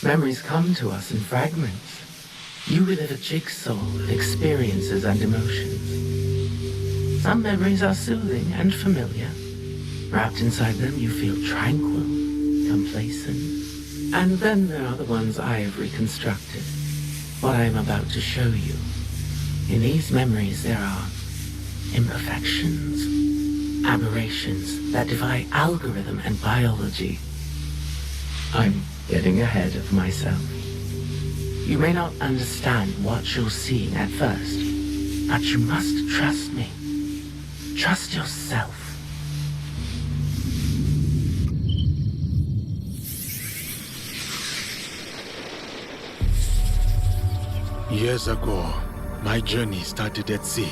Memories come to us in fragments. You relive a jigsaw of experiences and emotions. Some memories are soothing and familiar. Wrapped inside them, you feel tranquil, complacent. And then there are the ones I have reconstructed. What I am about to show you. In these memories, there are imperfections, aberrations that defy algorithm and biology. I'm getting ahead of myself. You may not understand what you're seeing at first, but you must trust me. Trust yourself. Years ago, my journey started at sea,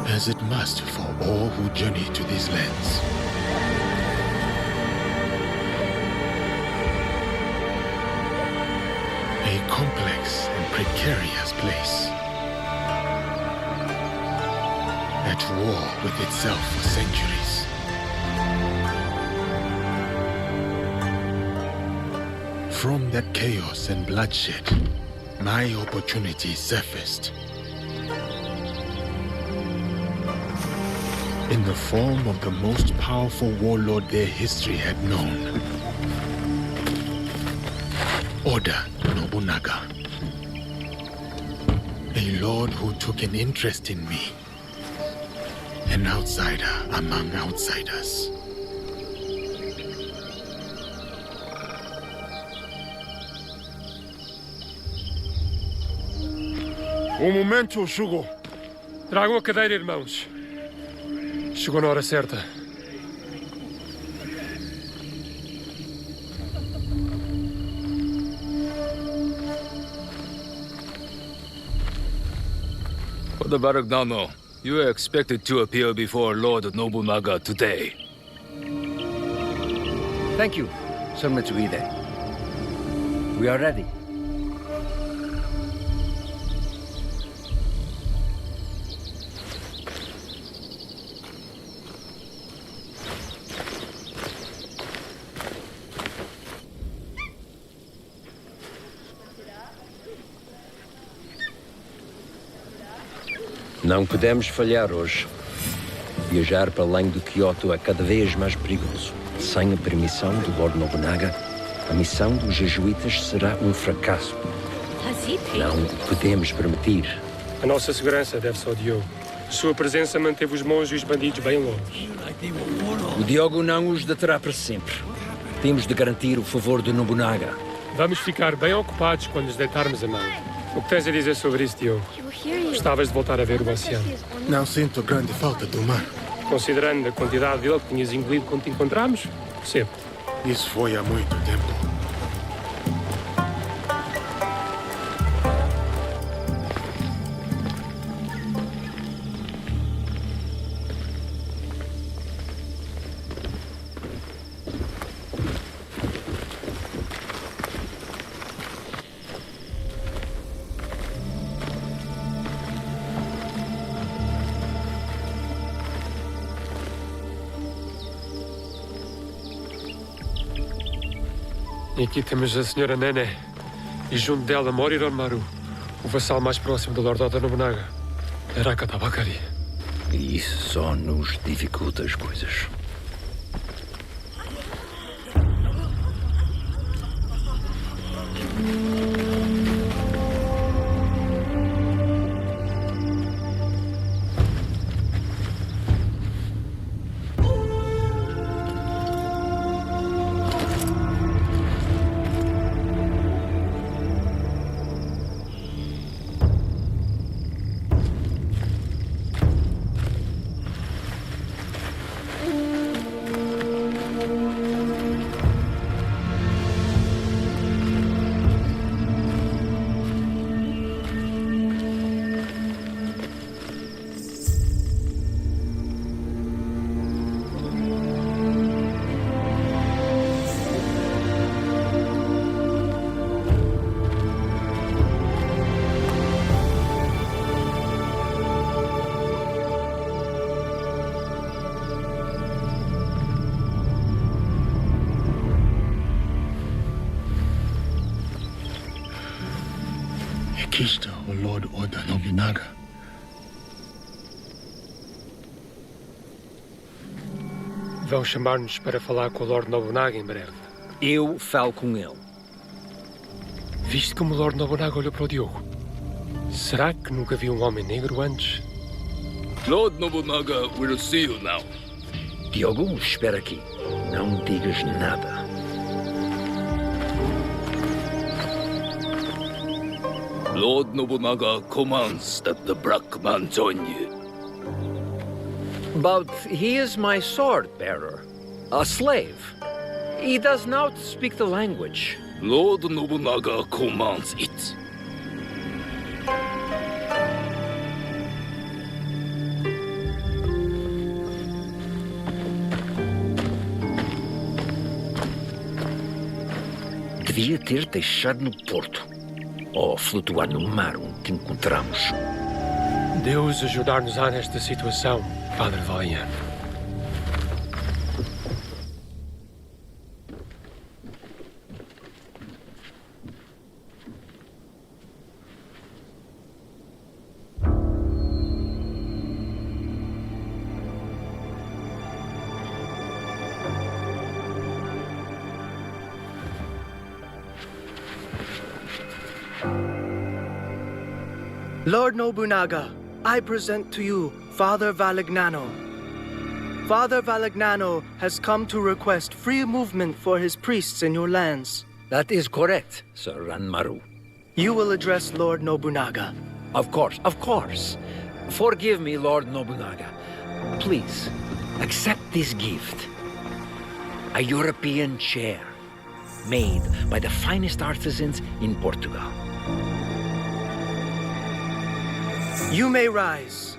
as it must for all who journey to these lands. A complex and precarious place. At war with itself for centuries. From that chaos and bloodshed, my opportunity surfaced. In the form of the most powerful warlord their history had known. Oda Nobunaga. A lord who took an interest in me. An outsider among outsiders. O momento chegou. Tragam a cadeira, irmãos. Chegou na hora certa. For the Baragdano, you are expected to appear before Lord Nobunaga today. Thank you, Sir Mitsuhide. We are ready. Não podemos falhar hoje. Viajar para além de Kyoto é cada vez mais perigoso. Sem a permissão do Lord Nobunaga, a missão dos jesuítas será um fracasso. Não podemos permitir. A nossa segurança deve-se ao Diogo. Sua presença manteve os monges e os bandidos bem longe. O Diogo não os deterá para sempre. Temos de garantir o favor de Nobunaga. Vamos ficar bem ocupados quando lhes deitarmos a mão. O que tens a dizer sobre isso, Diogo? Gostavas de voltar a ver o oceano? Não sinto grande falta do mar. Considerando a quantidade dele que tinhas engolido quando te encontramos, percebo. Isso foi há muito tempo. E aqui temos a senhora Nene. E junto dela Moriron Maru, o vassal mais próximo do Lord Oda Nobunaga. Araka Tabakari. E isso só nos dificulta as coisas. Kishta, O Lord Oda Nobunaga. Vão chamar-nos para falar com o Lord Nobunaga em breve. Eu falo com ele. Viste como o Lord Nobunaga olhou para o Diogo? Será que nunca viu um homem negro antes? Lord Nobunaga will see you now. Diogo, espera aqui. Não digas nada. Lord Nobunaga commands that the black man join you. But he is my sword bearer, a slave. He does not speak the language. Lord Nobunaga commands it. Devia ter deixado no porto, ou flutuar no mar onde te encontramos. Deus ajudar-nos-á nesta situação, Padre Valeriano. Lord Nobunaga, I present to you Father Valignano. Father Valignano has come to request free movement for his priests in your lands. That is correct, Sir Ranmaru. You will address Lord Nobunaga. Of course, of course. Forgive me, Lord Nobunaga. Please, accept this gift. A European chair, made by the finest artisans in Portugal. You may rise.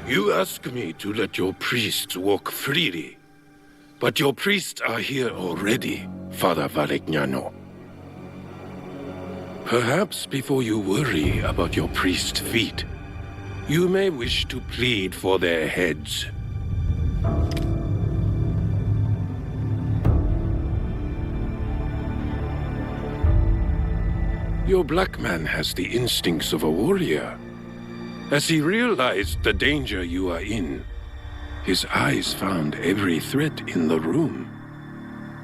You ask me to let your priests walk freely. But your priests are here already, Father Valignano. Perhaps before you worry about your priest feet, you may wish to plead for their heads. Your black man has the instincts of a warrior. As he realized the danger you are in, his eyes found every threat in the room.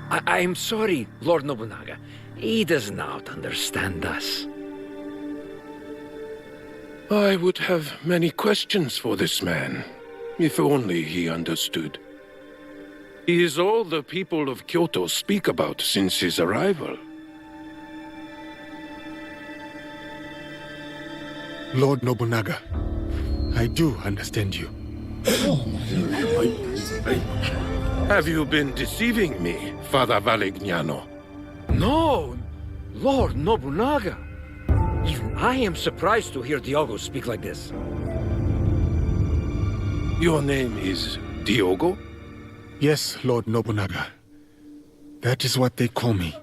I'm sorry, Lord Nobunaga. He does not understand us. I would have many questions for this man, if only he understood. He is all the people of Kyoto speak about since his arrival. Lord Nobunaga, I do understand you. Have you been deceiving me, Father Valignano? No, Lord Nobunaga. Even I am surprised to hear Diogo speak like this. Your name is Diogo? Yes, Lord Nobunaga. That is what they call me.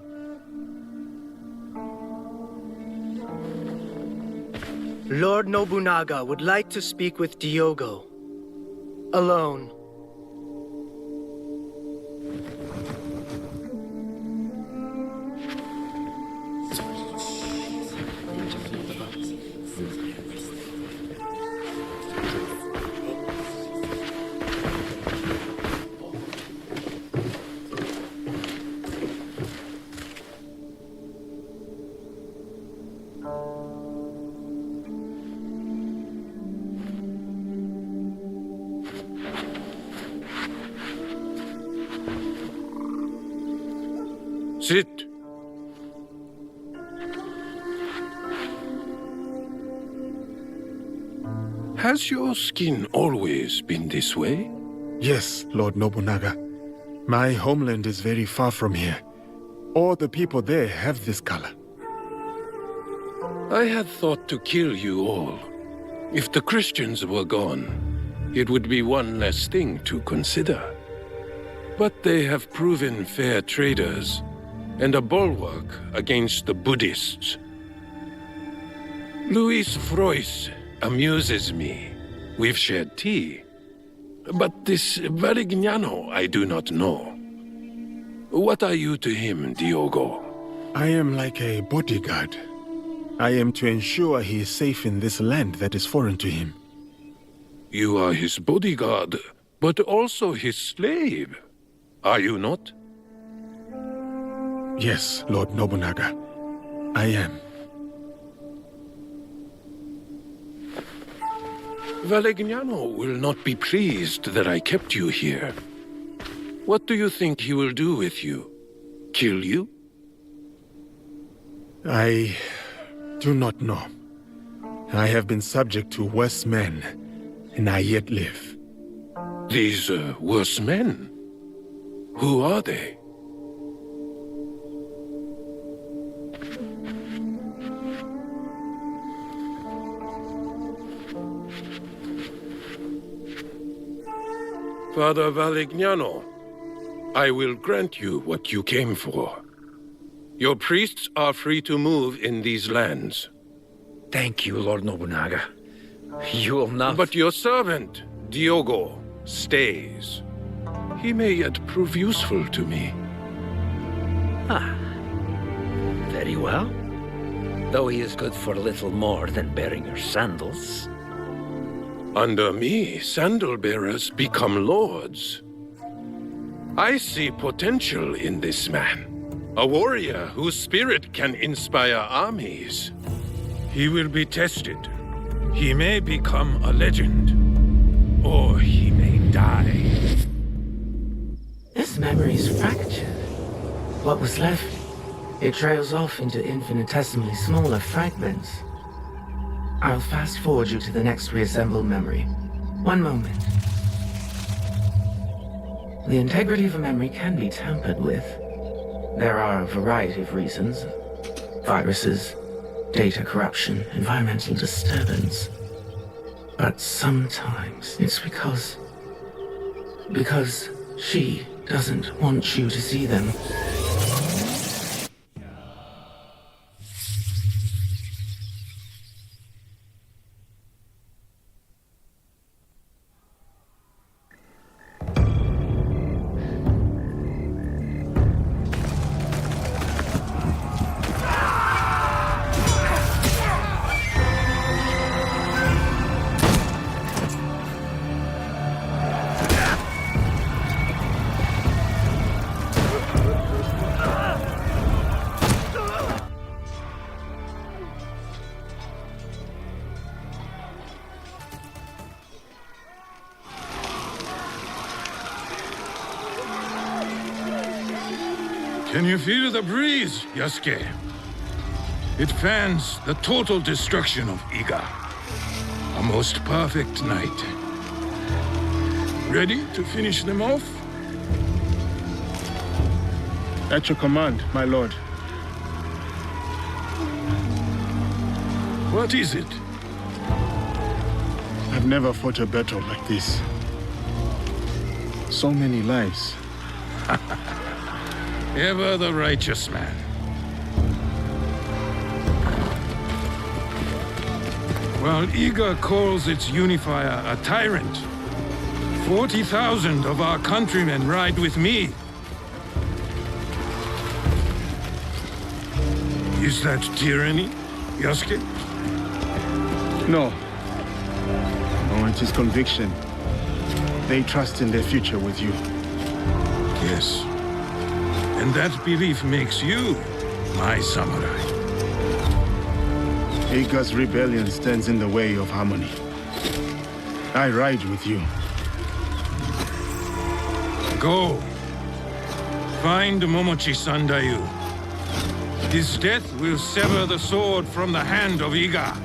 Lord Nobunaga would like to speak with Diogo. Alone. Sit. Has your skin always been this way? Yes, Lord Nobunaga. My homeland is very far from here. All the people there have this color. I had thought to kill you all. If the Christians were gone, it would be one less thing to consider. But they have proven fair traders and a bulwark against the Buddhists. Luis Frois amuses me. We've shared tea. But this Valignano I do not know. What are you to him, Diogo? I am like a bodyguard. I am to ensure he is safe in this land that is foreign to him. You are his bodyguard, but also his slave. Are you not? Yes, Lord Nobunaga. I am. Valegnano will not be pleased that I kept you here. What do you think he will do with you? Kill you? I do not know. I have been subject to worse men, and I yet live. These worse men? Who are they? Father Valegnano, I will grant you what you came for. Your priests are free to move in these lands. Thank you, Lord Nobunaga. You will not... But your servant, Diogo, stays. He may yet prove useful to me. Very well. Though he is good for little more than bearing your sandals. Under me, sandal bearers become lords. I see potential in this man. A warrior whose spirit can inspire armies. He will be tested. He may become a legend. Or he may die. This memory is fractured. What was left, it trails off into infinitesimally smaller fragments. I'll fast forward you to the next reassembled memory. One moment. The integrity of a memory can be tampered with. There are a variety of reasons. Viruses, data corruption, environmental disturbance. But sometimes it's because she doesn't want you to see them. Can you feel the breeze, Yasuke? It fans the total destruction of Iga. A most perfect night. Ready to finish them off? At your command, my lord. What is it? I've never fought a battle like this. So many lives. Ever the righteous man. While Iga calls its unifier a tyrant, 40,000 of our countrymen ride with me. Is that tyranny, Yasuke? No. No, it is conviction. They trust in their future with you. Yes. And that belief makes you my samurai. Iga's rebellion stands in the way of harmony. I ride with you. Go. Find Momochi Sandayu. His death will sever the sword from the hand of Iga.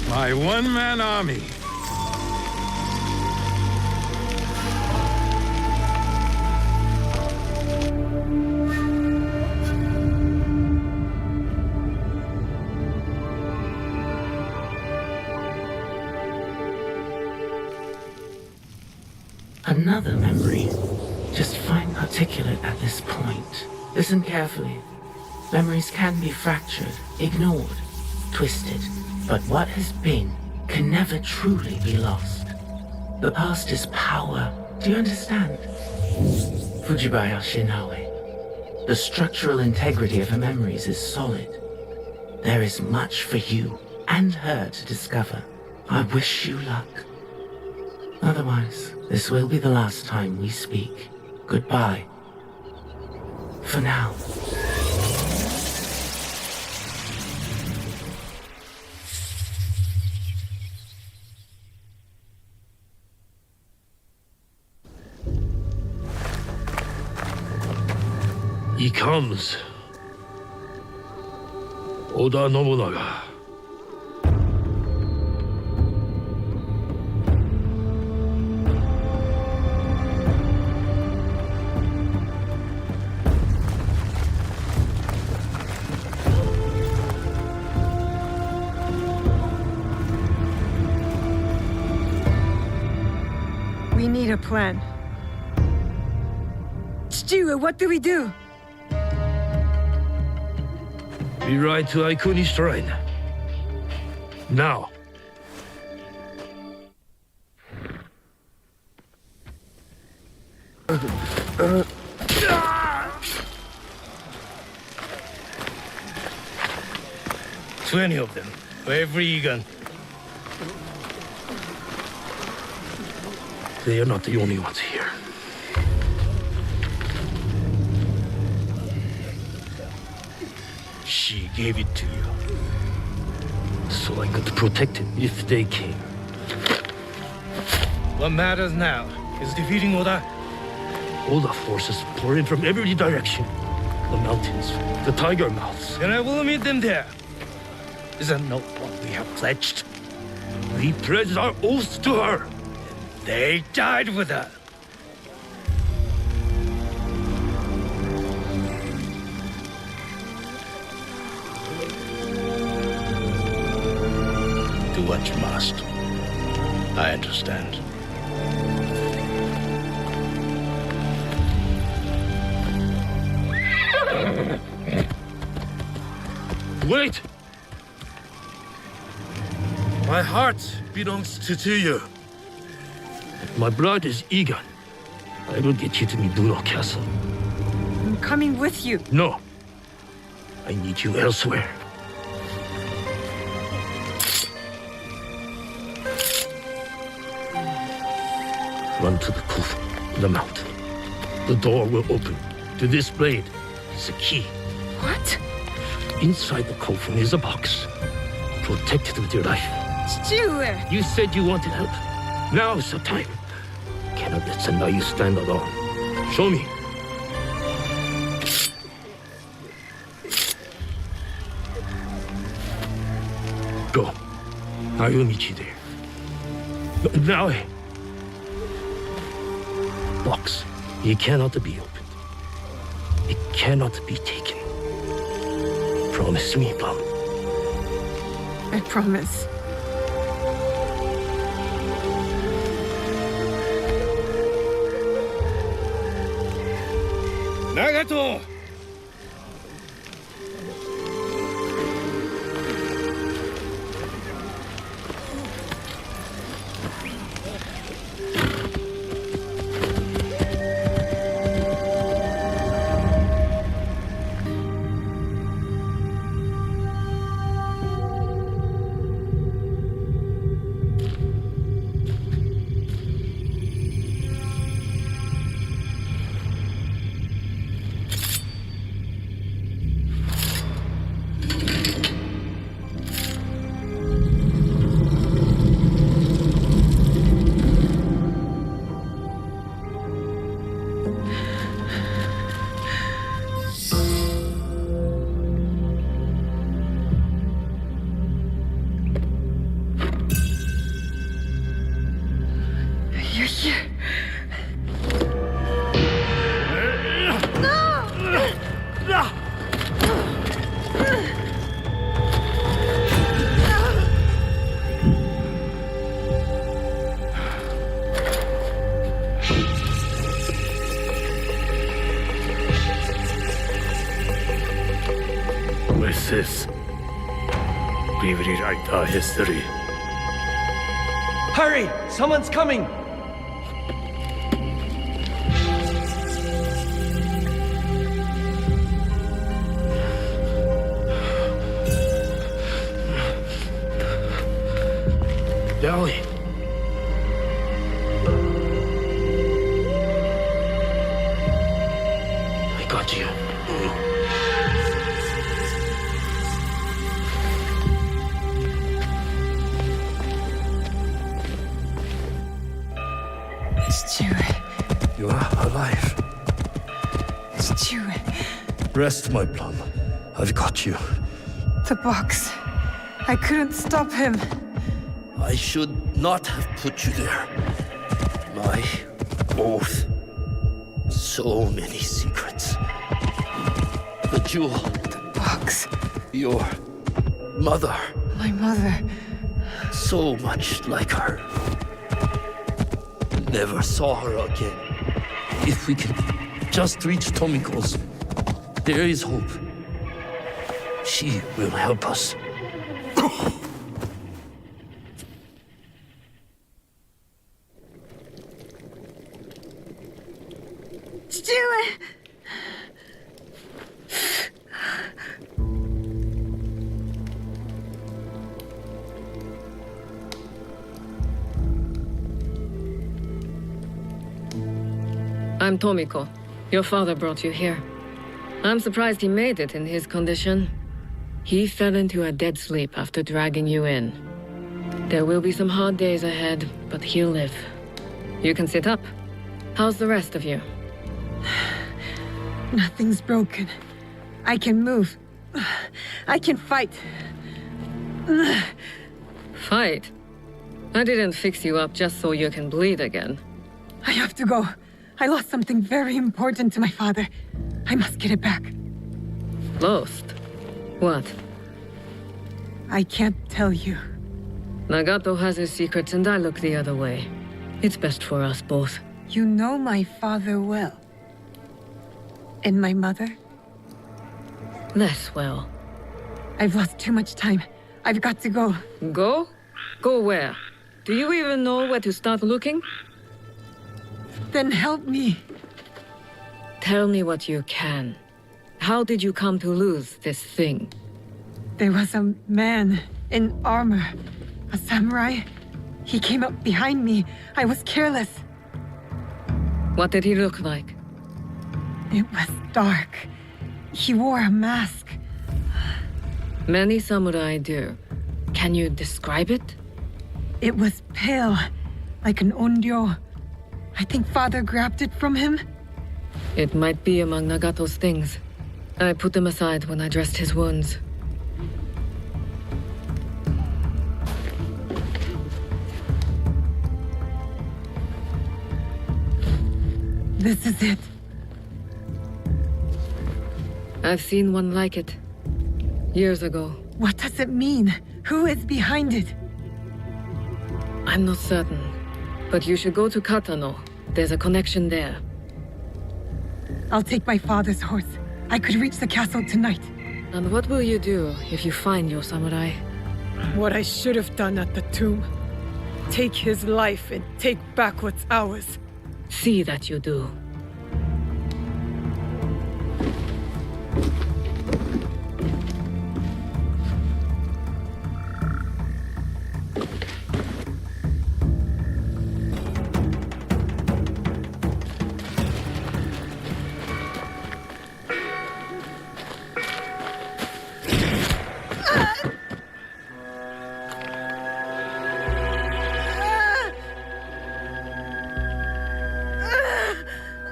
My one-man army. Another memory. Just fine articulate at this point. Listen carefully. Memories can be fractured, ignored, twisted, but what has been can never truly be lost. The past is power. Do you understand? Fujibayashi Naoe. The structural integrity of her memories is solid. There is much for you and her to discover. I wish you luck. Otherwise, this will be the last time we speak. Goodbye. For now. He comes. Oda Nobunaga. We need a plan. Stewie, what do we do? We ride to Aikuni Shrine. Now. "20 of them, for every Egan. They are not the only ones here. She gave it to you, so I could protect him if they came. What matters now is defeating Oda. Oda forces pour in from every direction. The mountains, the tiger mouths, and I will meet them there. Is that not what we have pledged? We pledged our oaths to her, and they died with her. Do what you must. I understand. Wait! My heart belongs to you. My blood is Egan. I will get you to Mibuno Castle. I'm coming with you. No. I need you elsewhere. Run to the Kufu, the mountain. The door will open. To this blade is a key. What? Inside the coffin is a box. Protect it with your life. Stewie! You said you wanted help. Now is the time. Cannot let Senryu stand alone. Show me. Go. I will meet you there. Now. Box. It cannot be opened. It cannot be taken. Promise me, Plum. I promise. Nagato! is. We rewrite our history. Hurry! Someone's coming! Naoe. I got you. You are alive. Rest, my plum. I've got you. The box. I couldn't stop him. I should not have put you there. My oath. So many secrets. The jewel. The box. Your mother. My mother. So much like her. Never saw her again. If we can just reach Tomiko's, there is hope. She will help us. I'm Tomiko. Your father brought you here. I'm surprised he made it in his condition. He fell into a dead sleep after dragging you in. There will be some hard days ahead, but he'll live. You can sit up. How's the rest of you? Nothing's broken. I can move. I can fight. Fight? I didn't fix you up just so you can bleed again. I have to go. I lost something very important to my father. I must get it back. Lost? What? I can't tell you. Nagato has his secrets and I look the other way. It's best for us both. You know my father well. And my mother? Less well. I've lost too much time. I've got to go. Go? Go where? Do you even know where to start looking? Then help me. Tell me what you can. How did you come to lose this thing? There was a man in armor. A samurai. He came up behind me. I was careless. What did he look like? It was dark. He wore a mask. Many samurai do. Can you describe it? It was pale, like an onryo. I think father grabbed it from him. It might be among Nagato's things. I put them aside when I dressed his wounds. This is it. I've seen one like it. Years ago. What does it mean? Who is behind it? I'm not certain. But you should go to Katano. There's a connection there. I'll take my father's horse. I could reach the castle tonight. And what will you do if you find your samurai? What I should have done at the tomb. Take his life and take back what's ours. See that you do.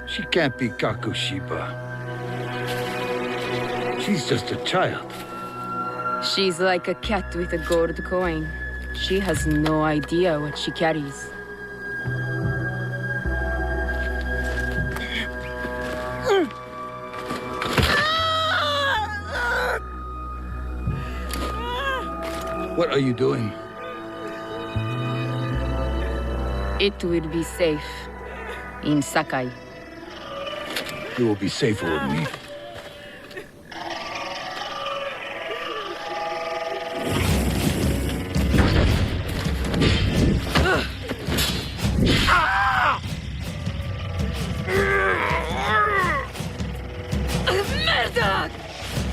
She can't be Kakushiba. She's just a child. She's like a cat with a gold coin. She has no idea what she carries. What are you doing? It will be safe in Sakai. You will be safer with me.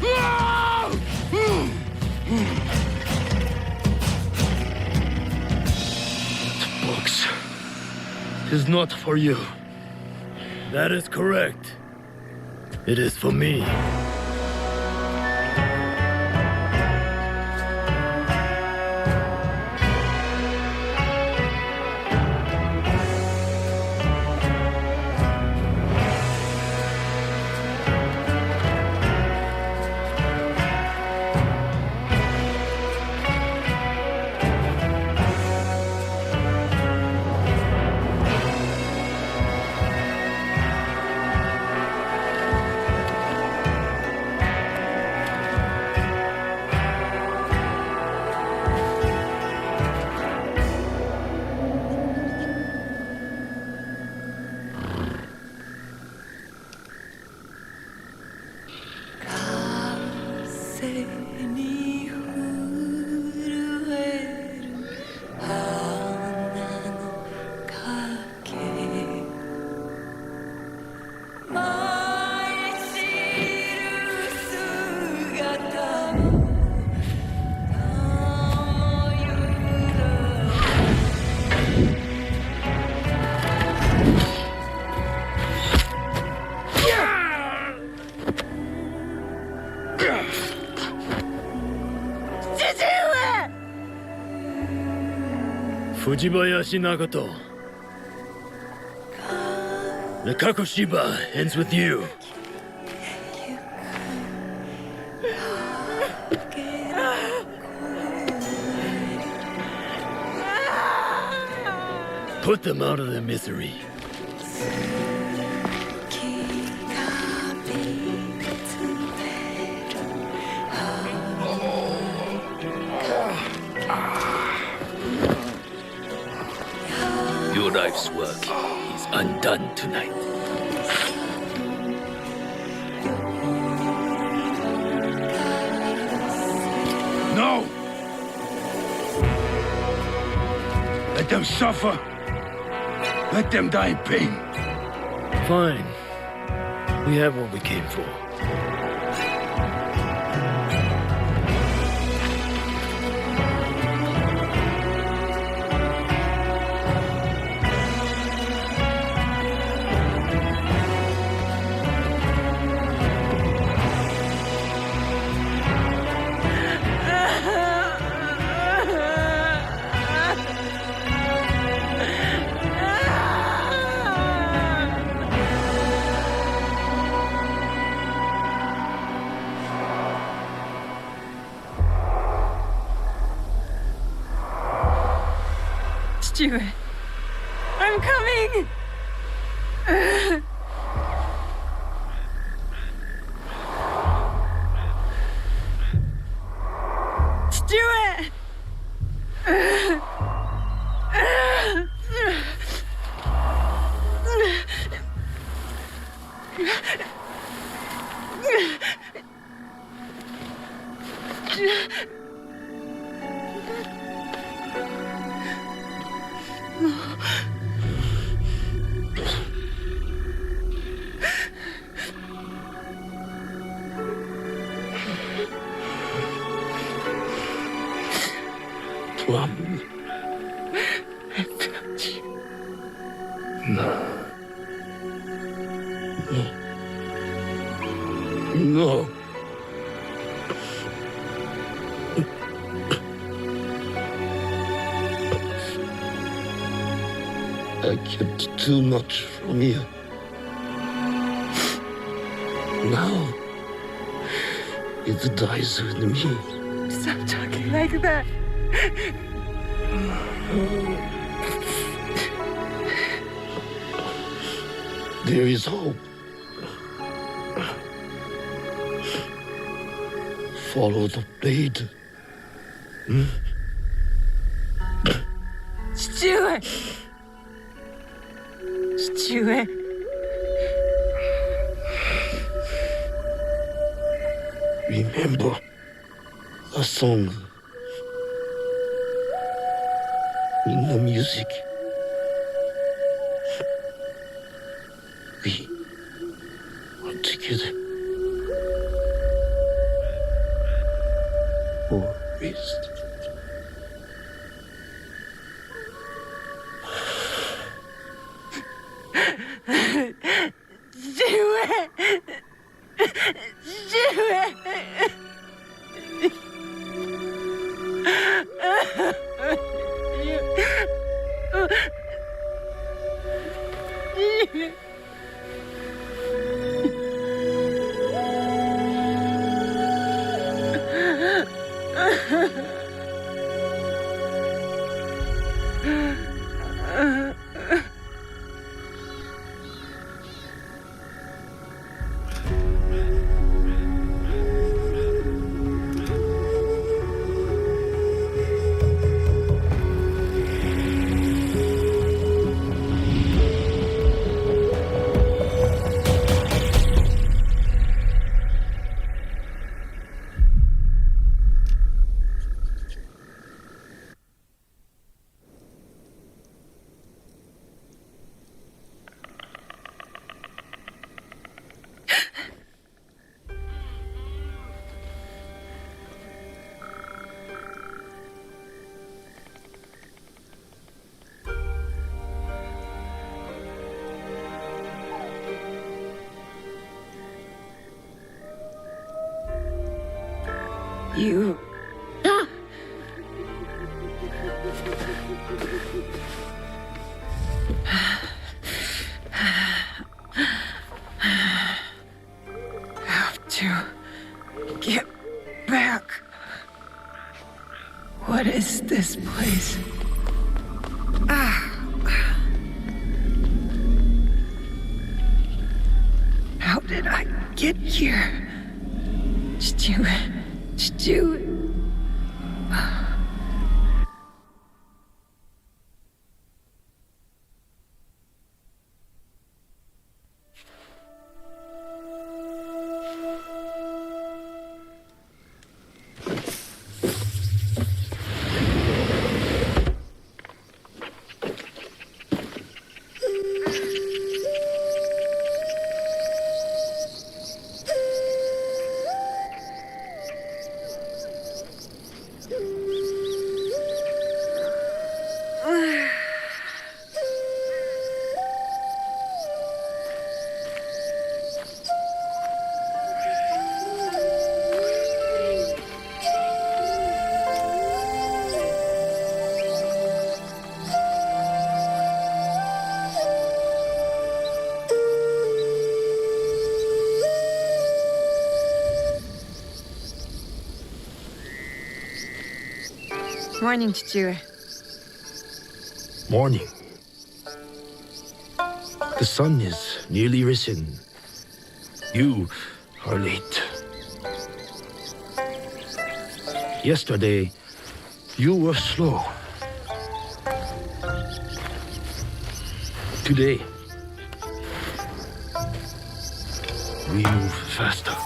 The box is not for you. That is correct. It is for me. Fujibayashi Nagato. The Kakoshiba ends with you. Put them out of their misery. Your life's work is undone tonight. No! Let them suffer. Let them die in pain. Fine. We have what we came for. I'm coming! Stuart! Plum. I found you. No. No. I kept too much from you. Now, it dies with me. Stop talking like that. There is hope. Follow the blade. Stuart! Stuart! Remember the song in the music. We are together. poor priest. You... have to get back. What is this place? How did I get here? Stew. Morning, Chichiro. Morning. The sun is nearly risen. You are late. Yesterday, you were slow. Today, we move faster.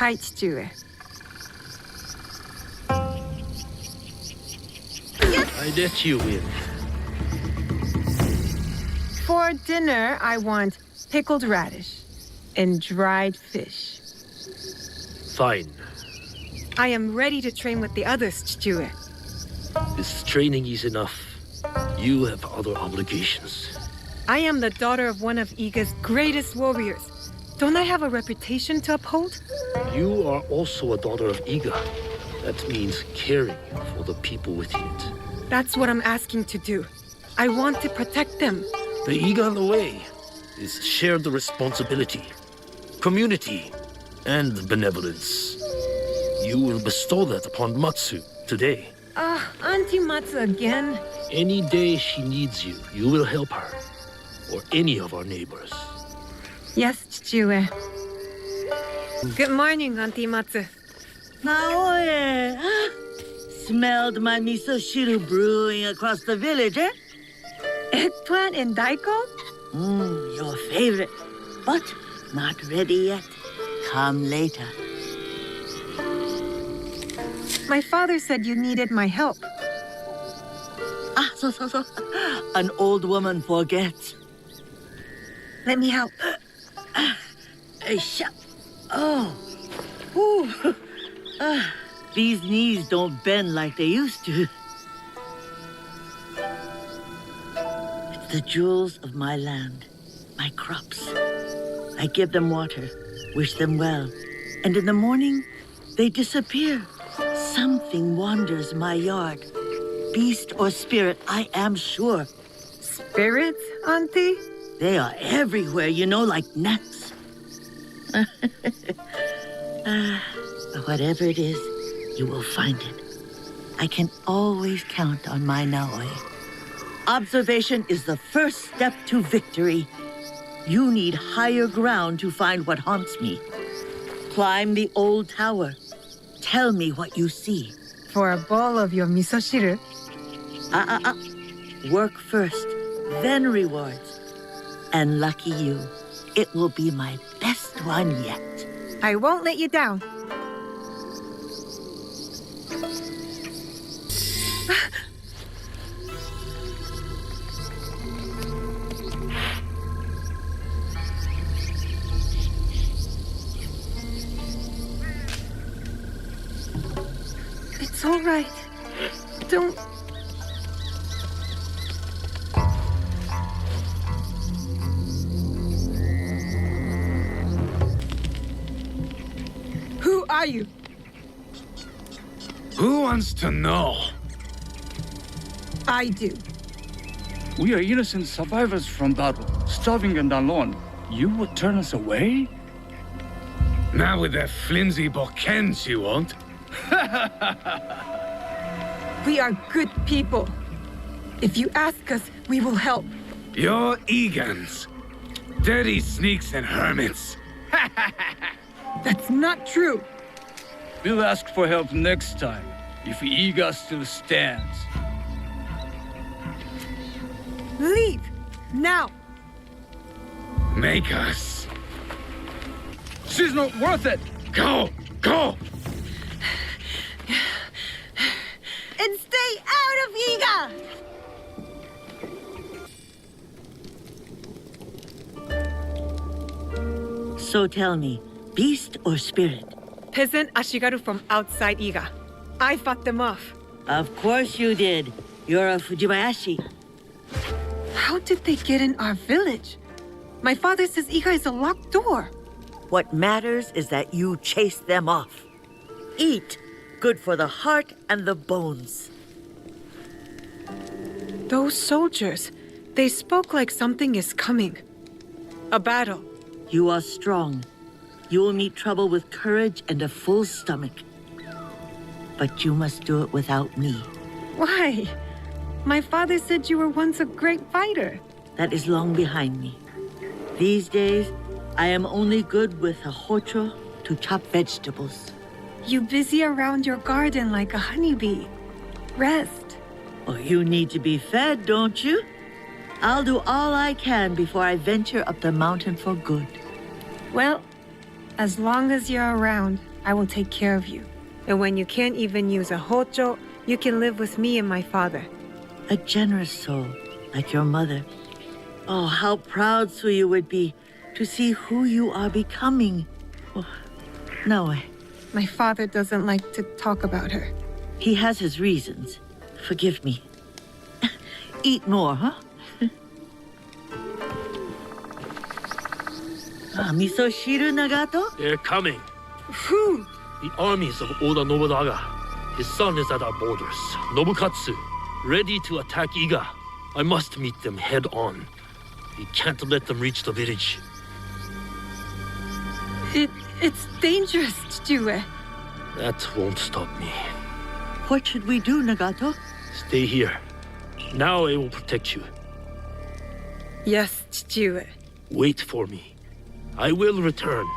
Hi, Chichiro. I let you in. For dinner, I want pickled radish and dried fish. Fine. I am ready to train with the others, Chichiro. This training is enough. You have other obligations. I am the daughter of one of Iga's greatest warriors. Don't I have a reputation to uphold? You are also a daughter of Iga. That means caring for the people within it. That's what I'm asking to do. I want to protect them. The Iga way is shared responsibility, community, and benevolence. You will bestow that upon Matsu today. Auntie Matsu again? Any day she needs you, you will help her, or any of our neighbors. Yes, Chichiro. Good morning, Auntie Matsu. Naoe, smelled my miso shiru brewing across the village, eh? Eggplant and daikon? Your favorite, but not ready yet. Come later. My father said you needed my help. So. An old woman forgets. Let me help. Hey, oh. Ooh. These knees don't bend like they used to. It's the jewels of my land, my crops. I give them water, wish them well, and in the morning, they disappear. Something wanders my yard. Beast or spirit, I am sure. Spirits, Auntie? They are everywhere, you know, like gnats. Whatever it is, you will find it. I can always count on my Naoe. Observation is the first step to victory. You need higher ground to find what haunts me. Climb the old tower. Tell me what you see. For a bowl of your misoshiru? Work first, then rewards. And lucky you, it will be my best one yet. I won't let you down. It's all right. Don't... Who are you? Who wants to know? I do. We are innocent survivors from battle, starving and alone. You would turn us away? Not with that flimsy bokens, you won't. We are good people. If you ask us, we will help. You're Egans. Dirty sneaks and hermits. That's not true. We'll ask for help next time, if Iga still stands. Leave! Now! Make us. She's not worth it! Go! Go! And stay out of Iga! So tell me, beast or spirit? Peasant Ashigaru from outside Iga. I fought them off. Of course you did. You're a Fujibayashi. How did they get in our village? My father says Iga is a locked door. What matters is that you chase them off. Eat. Good for the heart and the bones. Those soldiers, they spoke like something is coming. A battle. You are strong. You will meet trouble with courage and a full stomach. But you must do it without me. Why? My father said you were once a great fighter. That is long behind me. These days, I am only good with a hocho to chop vegetables. You busy around your garden like a honeybee. Rest. Oh, you need to be fed, don't you? I'll do all I can before I venture up the mountain for good. Well, as long as you're around, I will take care of you. And when you can't even use a hocho, you can live with me and my father. A generous soul, like your mother. Oh, how proud Suyu would be to see who you are becoming. Oh, Naoe. My father doesn't like to talk about her. He has his reasons. Forgive me. Eat more, huh? Misoshiru, Nagato? They're coming. Who? The armies of Oda Nobunaga. His son is at our borders, Nobukatsu, ready to attack Iga. I must meet them head on. We can't let them reach the village. It's dangerous, Chijue. That won't stop me. What should we do, Nagato? Stay here. Now I will protect you. Yes, Chijue. Wait for me. I will return.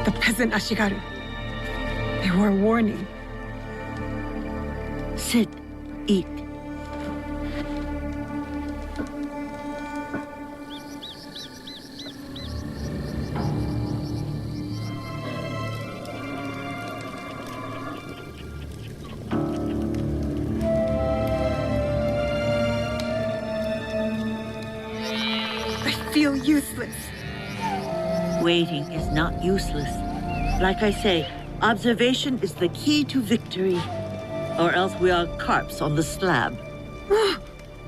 The peasant Ashigaru. They were a warning. Sit. Eat. I feel useless. Waiting is not useless. Like I say, observation is the key to victory. Or else we are carps on the slab.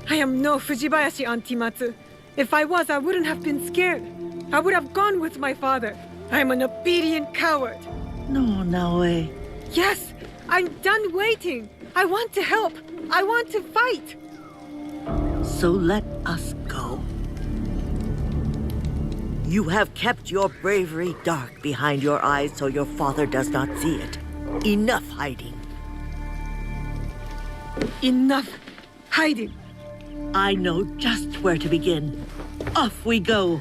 I am no Fujibayashi, Auntie Matsu. If I was, I wouldn't have been scared. I would have gone with my father. I am an obedient coward. No, Naoe. Yes, I'm done waiting. I want to help. I want to fight. So let us go. You have kept your bravery dark behind your eyes so your father does not see it. Enough hiding. Enough hiding. I know just where to begin. Off we go.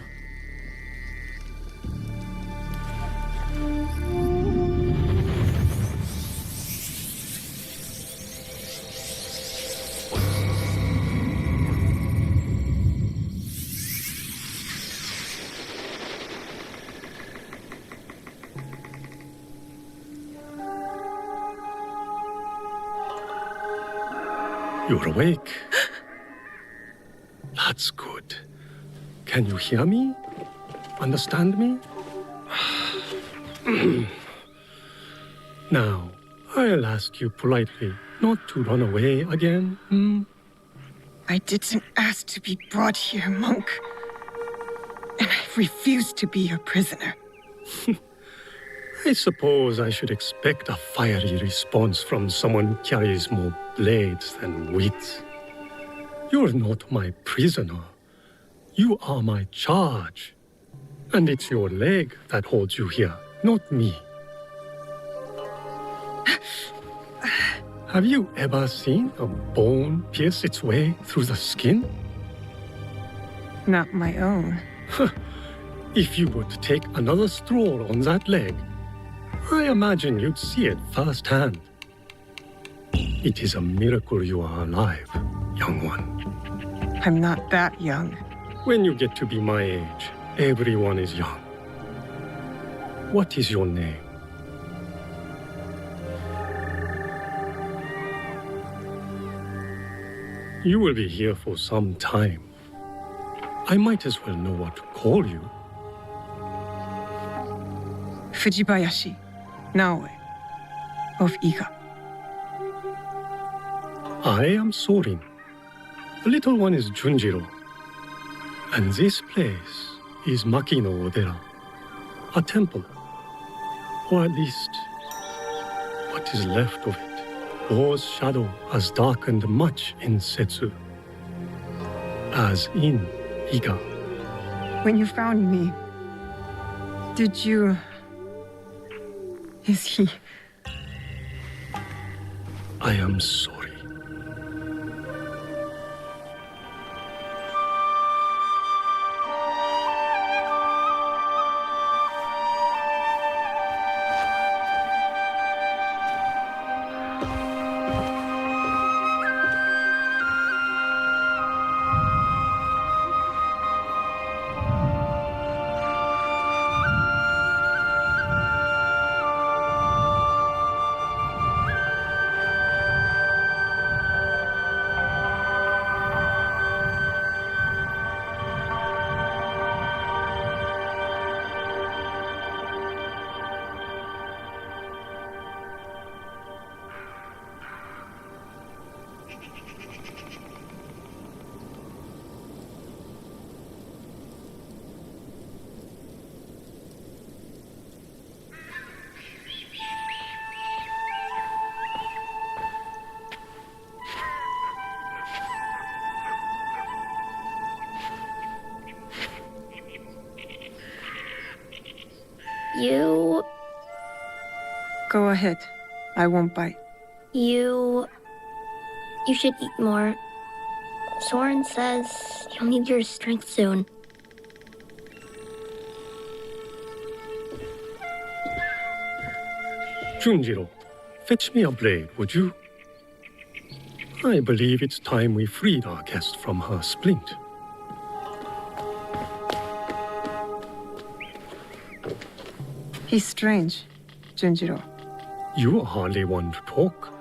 You're awake. That's good. Can you hear me? Understand me? Now, I'll ask you politely not to run away again, I didn't ask to be brought here, monk. And I refuse to be your prisoner. I suppose I should expect a fiery response from someone who carries more blades than wit. You're not my prisoner. You are my charge. And it's your leg that holds you here, not me. Have you ever seen a bone pierce its way through the skin? Not my own. If you were to take another stroll on that leg, I imagine you'd see it firsthand. It is a miracle you are alive, young one. I'm not that young. When you get to be my age, everyone is young. What is your name? You will be here for some time. I might as well know what to call you. Fujibayashi, Naoe, of Iga. I am Sorin. The little one is Junjiro. And this place is Makino Odera, a temple. Or at least, what is left of it. War's shadow has darkened much in Setsu, as in Iga. When you found me, did you... Is he... I am sorry. You... Go ahead. I won't bite. You should eat more. Soren says you'll need your strength soon. Junjiro, fetch me a blade, would you? I believe it's time we freed our guest from her splint. He's strange, Junjiro. You are hardly one to talk.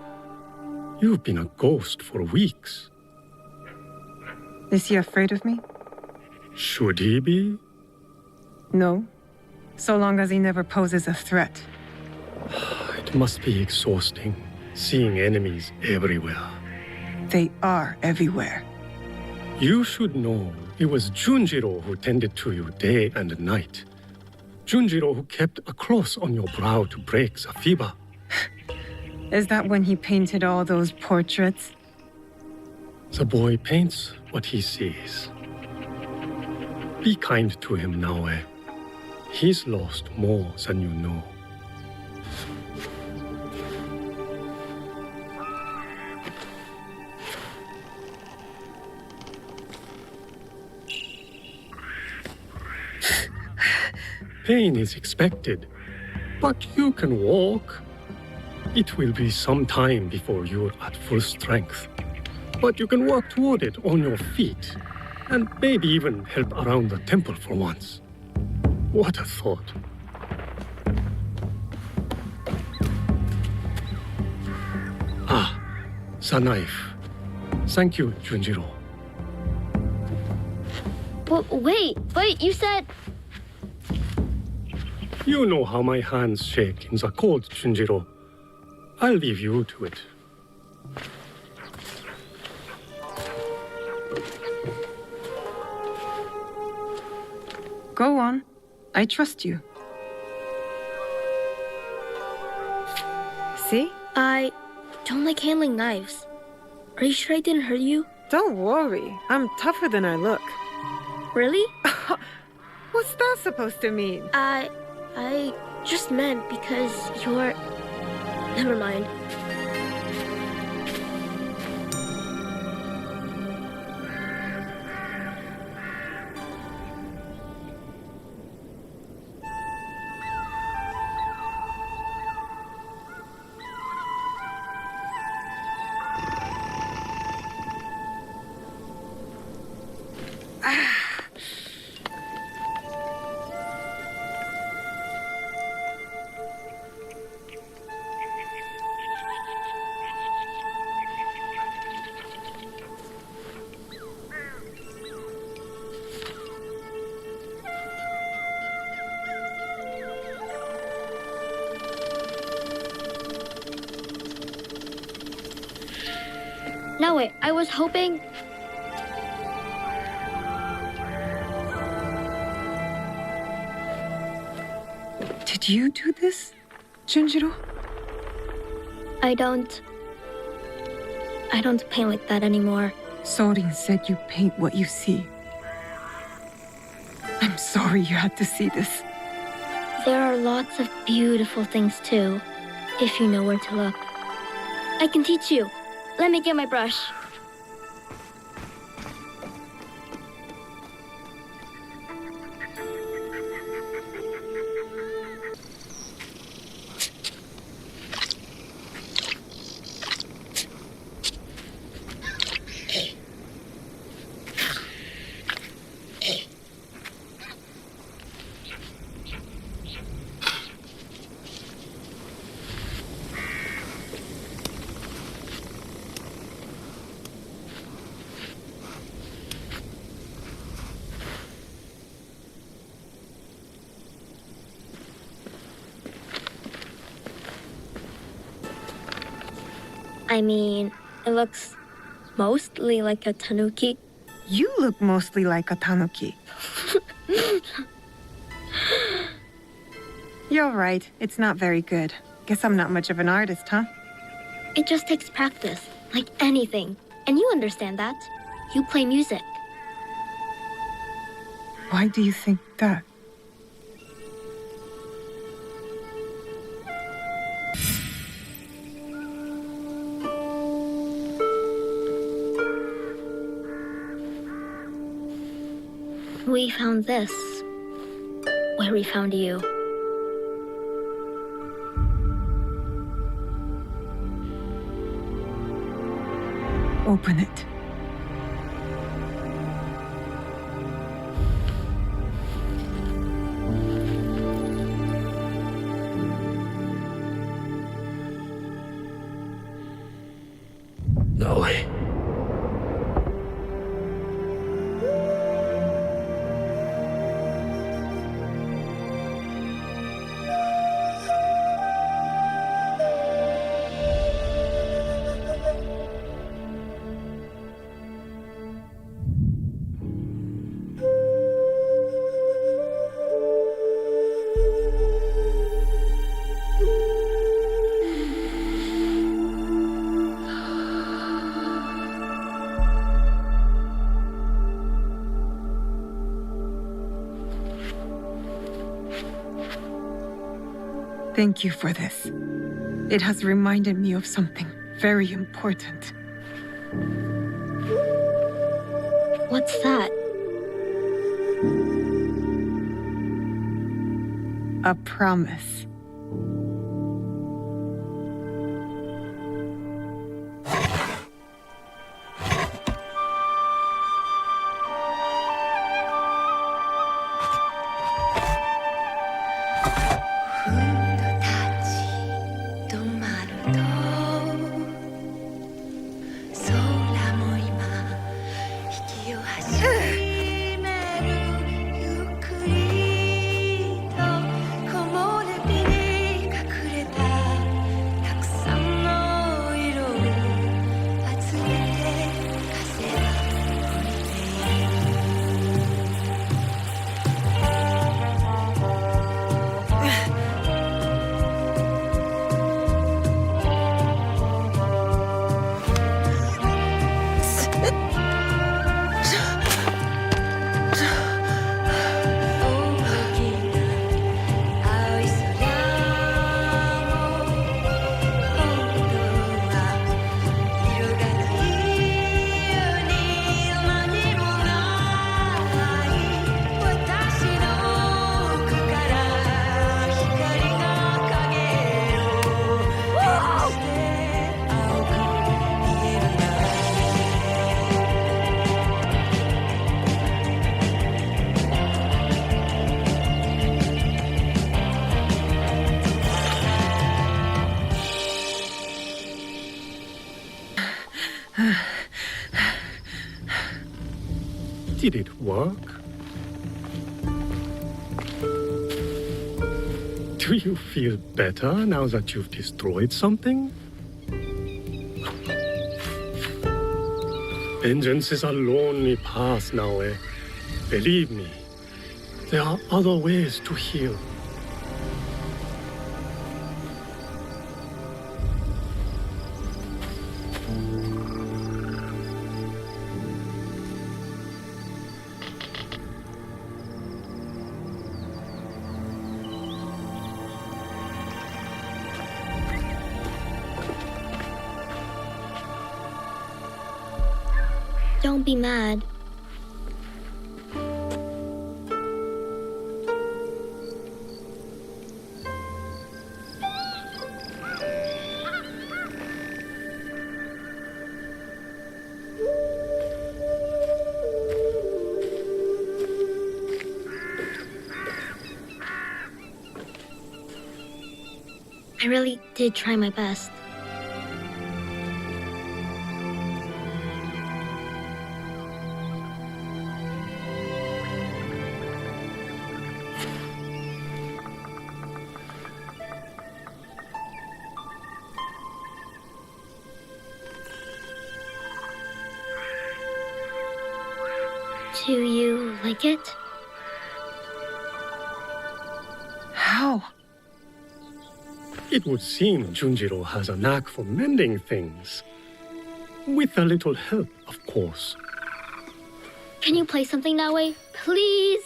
You've been a ghost for weeks. Is he afraid of me? Should he be? No. So long as he never poses a threat. It must be exhausting, seeing enemies everywhere. They are everywhere. You should know it was Junjiro who tended to you day and night. Junjiro who kept a cross on your brow to break the fever. Is that when he painted all those portraits? The boy paints what he sees. Be kind to him, Naoe. He's lost more than you know. Pain is expected, but you can walk. It will be some time before you're at full strength, but you can work toward it on your feet, and maybe even help around the temple for once. What a thought. Ah, the knife. Thank you, Junjiro. Wait, you said... You know how my hands shake in the cold, Junjiro. I'll leave you to it. Go on. I trust you. See? I don't like handling knives. Are you sure I didn't hurt you? Don't worry. I'm tougher than I look. Really? What's that supposed to mean? I just meant because you're... Never mind. No, wait, I was hoping... Did you do this, Junjiro? I don't paint like that anymore. Sorin said you paint what you see. I'm sorry you had to see this. There are lots of beautiful things too, if you know where to look. I can teach you. Let me get my brush. I mean, it looks mostly like a tanuki. You look mostly like a tanuki. You're right. It's not very good. Guess I'm not much of an artist, huh? It just takes practice, like anything. And you understand that. You play music. Why do you think that? We found this where we found you. Open it. Naoe. Thank you for this. It has reminded me of something very important. What's that? A promise. Did it work? Do you feel better now that you've destroyed something? Vengeance is a lonely path, Naoe. Believe me, there are other ways to heal. Don't be mad. I really did try my best. Do you like it? How? It would seem Junjiro has a knack for mending things. With a little help, of course. Can you play something that way, please?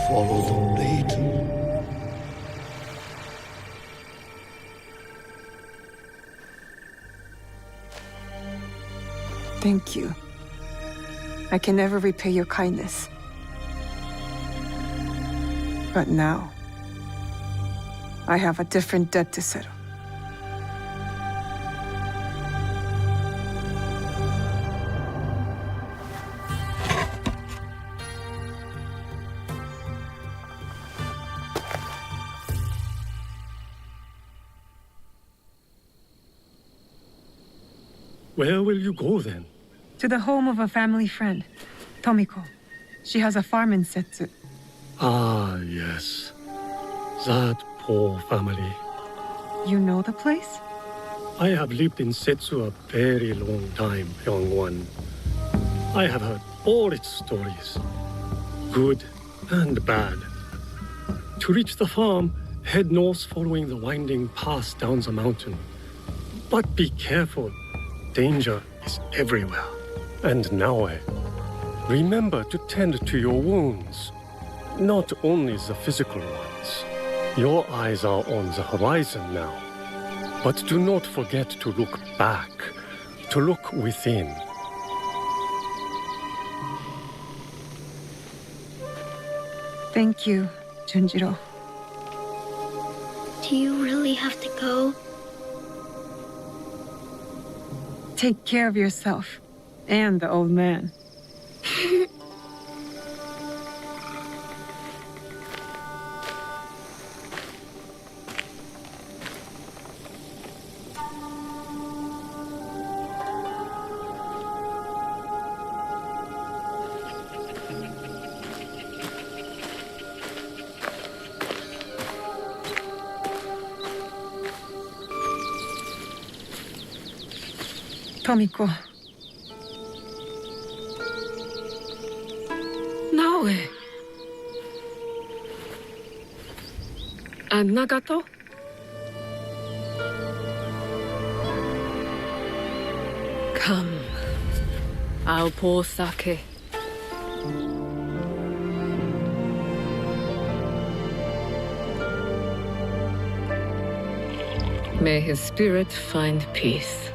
Follow the maiden. Thank you. I can never repay your kindness. But now, I have a different debt to settle. Where will you go then? To the home of a family friend, Tomiko. She has a farm in Setsu. Ah, yes. That poor family. You know the place? I have lived in Setsu a very long time, young one. I have heard all its stories, good and bad. To reach the farm, head north following the winding path down the mountain. But be careful. Danger is everywhere. And Naoe, remember to tend to your wounds. Not only the physical ones. Your eyes are on the horizon now. But do not forget to look back, to look within. Thank you, Junjiro. Do you really have to go? Take care of yourself and the old man. Tomiko. Naoe. And Nagato? Come. I'll pour sake. May his spirit find peace.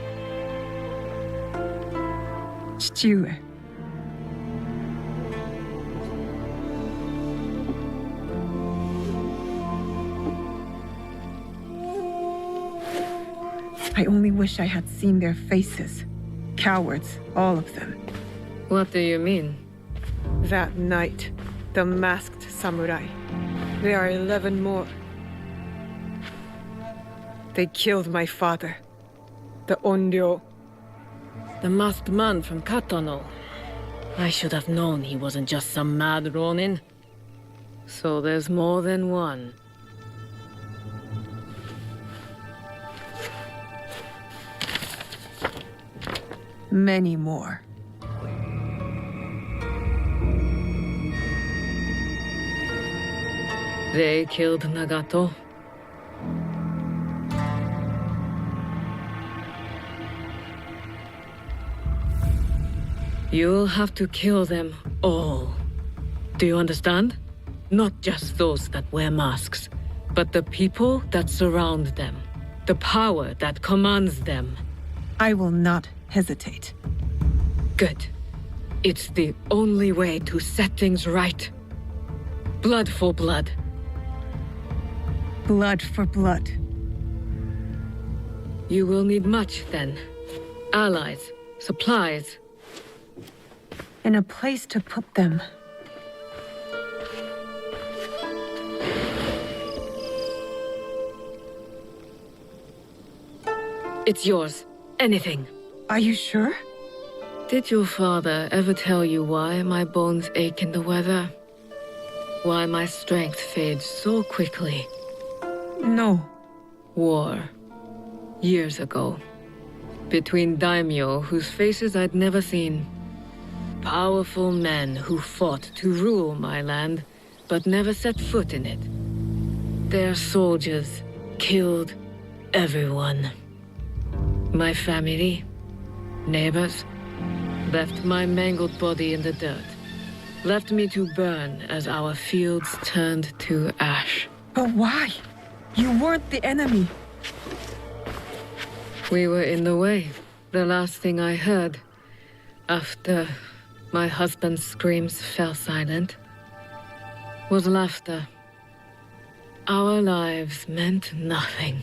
父上。I only wish I had seen their faces. Cowards, all of them. What do you mean? That night, the masked samurai. There are 11 more. They killed my father, the Onryo. The masked man from Katano. I should have known he wasn't just some mad ronin. So there's more than one. Many more. They killed Nagato. You'll have to kill them all. Do you understand? Not just those that wear masks, but the people that surround them. The power that commands them. I will not hesitate. Good. It's the only way to set things right. Blood for blood. Blood for blood. You will need much, then. Allies, supplies. And a place to put them. It's yours. Anything. Are you sure? Did your father ever tell you why my bones ache in the weather? Why my strength fades so quickly? No. War. Years ago. Between daimyo whose faces I'd never seen. Powerful men who fought to rule my land, but never set foot in it. Their soldiers killed everyone. My family, neighbors, left my mangled body in the dirt. Left me to burn as our fields turned to ash. But why? You weren't the enemy. We were in the way. The last thing I heard. after my husband's screams fell silent, was laughter. Our lives meant nothing.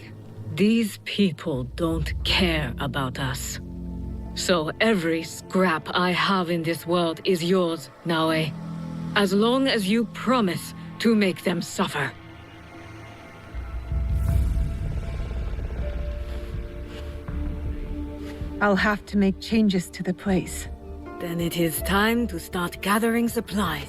These people don't care about us. So every scrap I have in this world is yours, Naoe. As long as you promise to make them suffer. I'll have to make changes to the place. Then it is time to start gathering supplies.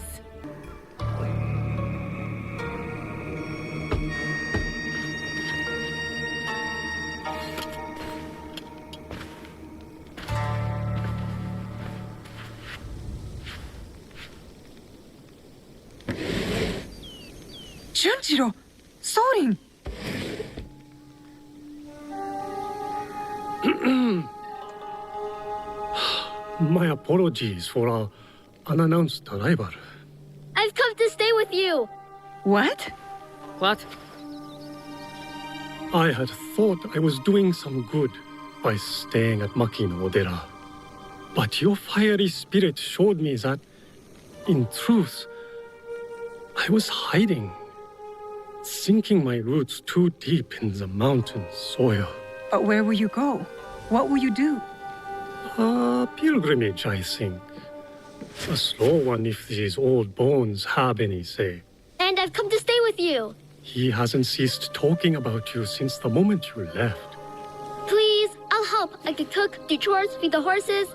Junjiro! Sorin! My apologies for our unannounced arrival. I've come to stay with you. What? What? I had thought I was doing some good by staying at Makino Odera. But your fiery spirit showed me that, in truth, I was hiding, sinking my roots too deep in the mountain soil. But where will you go? What will you do? A pilgrimage, I think. A slow one if these old bones have any say. And I've come to stay with you. He hasn't ceased talking about you since the moment you left. Please, I'll help. I could cook, do chores, feed the horses.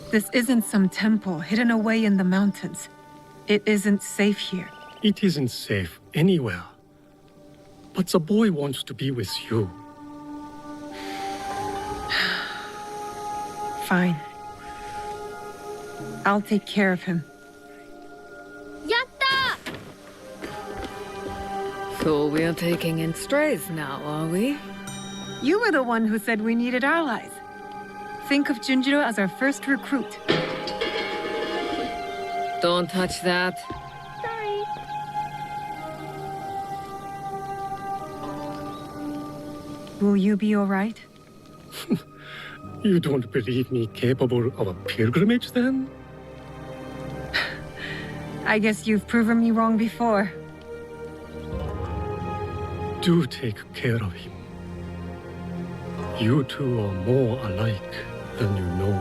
This isn't some temple hidden away in the mountains. It isn't safe here. It isn't safe anywhere. But the boy wants to be with you. Fine. I'll take care of him. Yatta! So we're taking in strays now, are we? You were the one who said we needed allies. Think of Junjiro as our first recruit. Don't touch that. Sorry. Will you be all right? You don't believe me capable of a pilgrimage, then? I guess you've proven me wrong before. Do take care of him. You two are more alike than you know.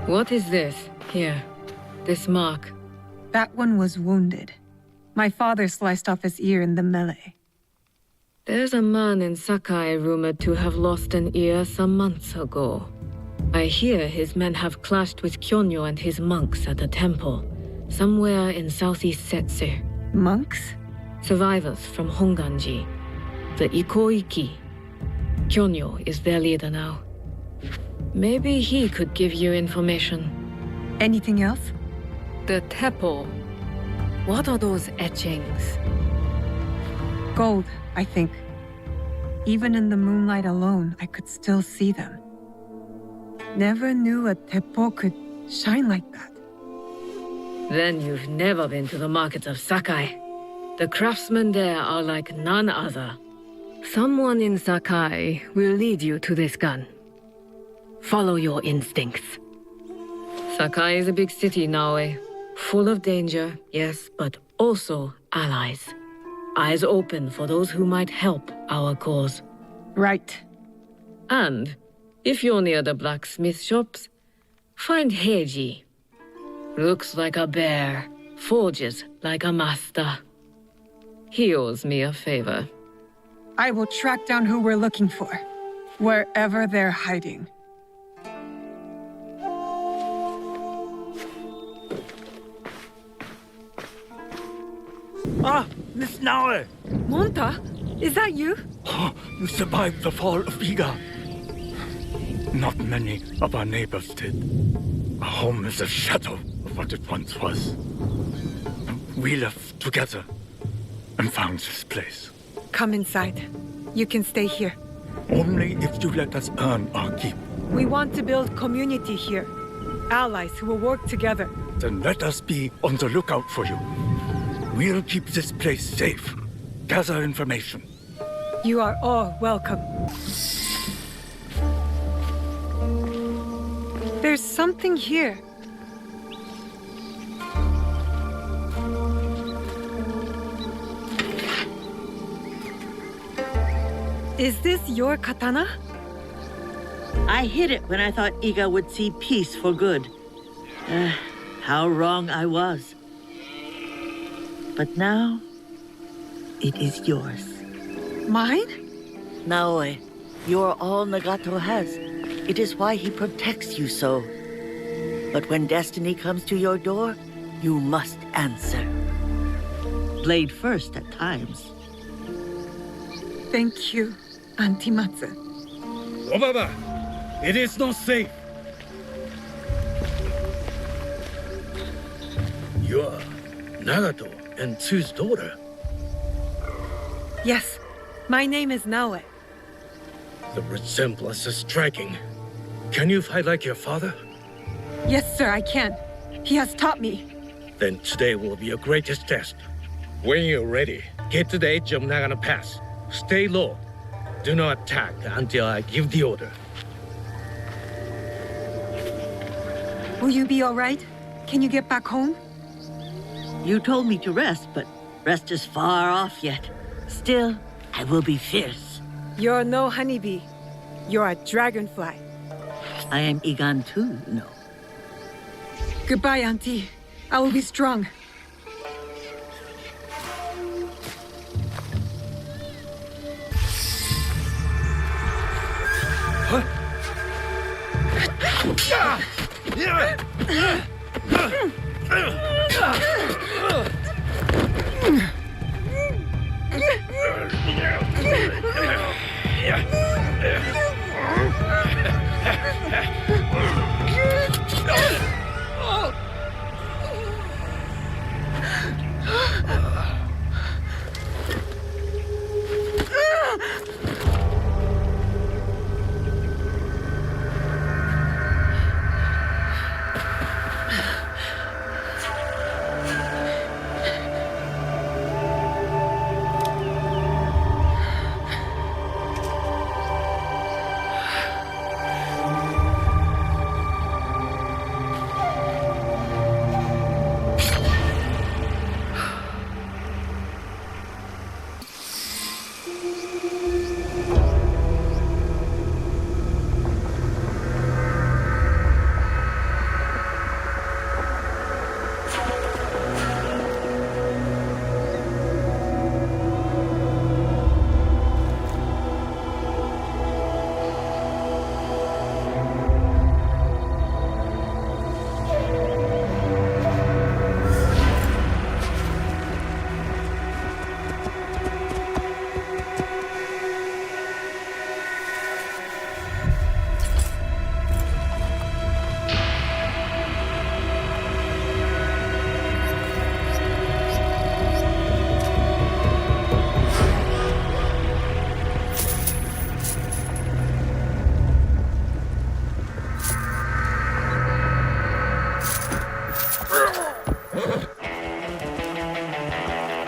What is this? Here. This mark. That one was wounded. My father sliced off his ear in the melee. There's a man in Sakai rumored to have lost an ear some months ago. I hear his men have clashed with Kyonyo and his monks at a temple, somewhere in southeast Setsu. Monks? Survivors from Honganji, the Ikoiki. Kyonyo is their leader now. Maybe he could give you information. Anything else? The Teppo. What are those etchings? Gold, I think. Even in the moonlight alone, I could still see them. Never knew a teppo could shine like that. Then you've never been to the markets of Sakai. The craftsmen there are like none other. Someone in Sakai will lead you to this gun. Follow your instincts. Sakai is a big city, Naoe. Full of danger, yes, but also allies. Eyes open for those who might help our cause. Right. And, if you're near the blacksmith shops, find Heiji. Looks like a bear, forges like a master. He owes me a favor. I will track down who we're looking for, wherever they're hiding. Ah, Miss Naoe! Monta? Is that you? Oh, you survived the fall of Iga. Not many of our neighbors did. Our home is a shadow of what it once was. We left together and found this place. Come inside. You can stay here. Only if you let us earn our keep. We want to build community here. Allies who will work together. Then let us be on the lookout for you. We'll keep this place safe. Gather information. You are all welcome. There's something here. Is this your katana? I hid it when I thought Iga would see peace for good. How wrong I was. But now, it is yours. Mine? Naoe, you're all Nagato has. It is why he protects you so. But when destiny comes to your door, you must answer. Blade first at times. Thank you, Auntie Matsu. Obaba, it is not safe. You are Nagato and Tsu's daughter. Yes, my name is Naoe. The resemblance is striking. Can you fight like your father? Yes, sir, I can. He has taught me. Then today will be your greatest test. When you're ready, get to the edge of Nagano Pass. Stay low. Do not attack until I give the order. Will you be all right? Can you get back home? You told me to rest, but rest is far off yet. Still, I will be fierce. You're no honeybee. You're a dragonfly. I am Igan too, you know. Goodbye, Auntie. I will be strong.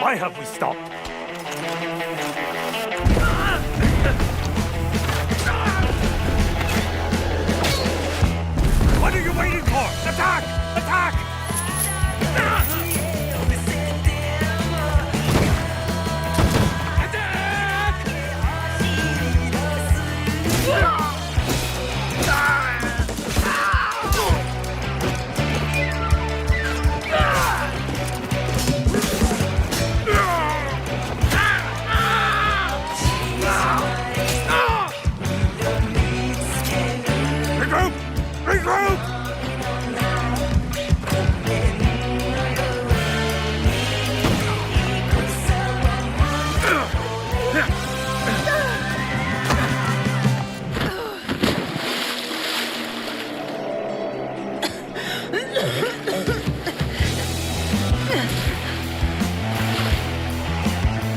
Why have we stopped? What are you waiting for? Attack! Attack!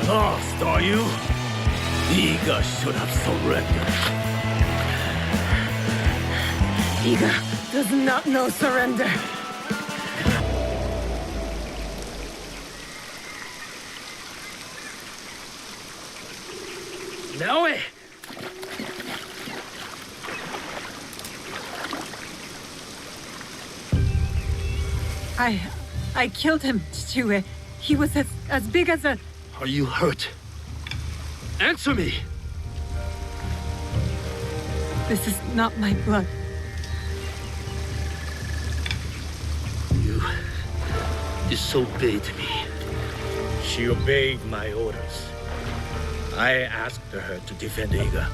Lost, are you? Iga should have surrendered. Iga does not know surrender. Naoe! I killed him, Chichue. He was as big as a... Are you hurt? Answer me! This is not my blood. You disobeyed me. She obeyed my orders. I asked her to defend Iga.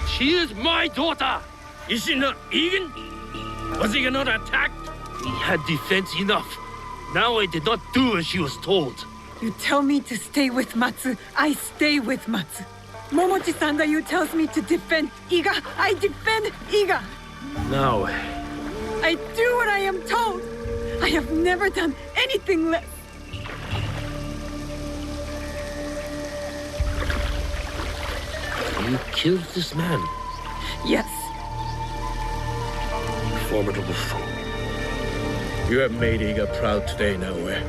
She is my daughter! Is she not Egan? Was Iga not attacked? We had defense enough. Now I did not do as she was told. You tell me to stay with Matsu, I stay with Matsu. Momochi-san you tells me to defend Iga, I defend Iga. Now, I do what I am told. I have never done anything less. you killed this man. Yes. Formidable foe. You have made Iga proud today, Naoe.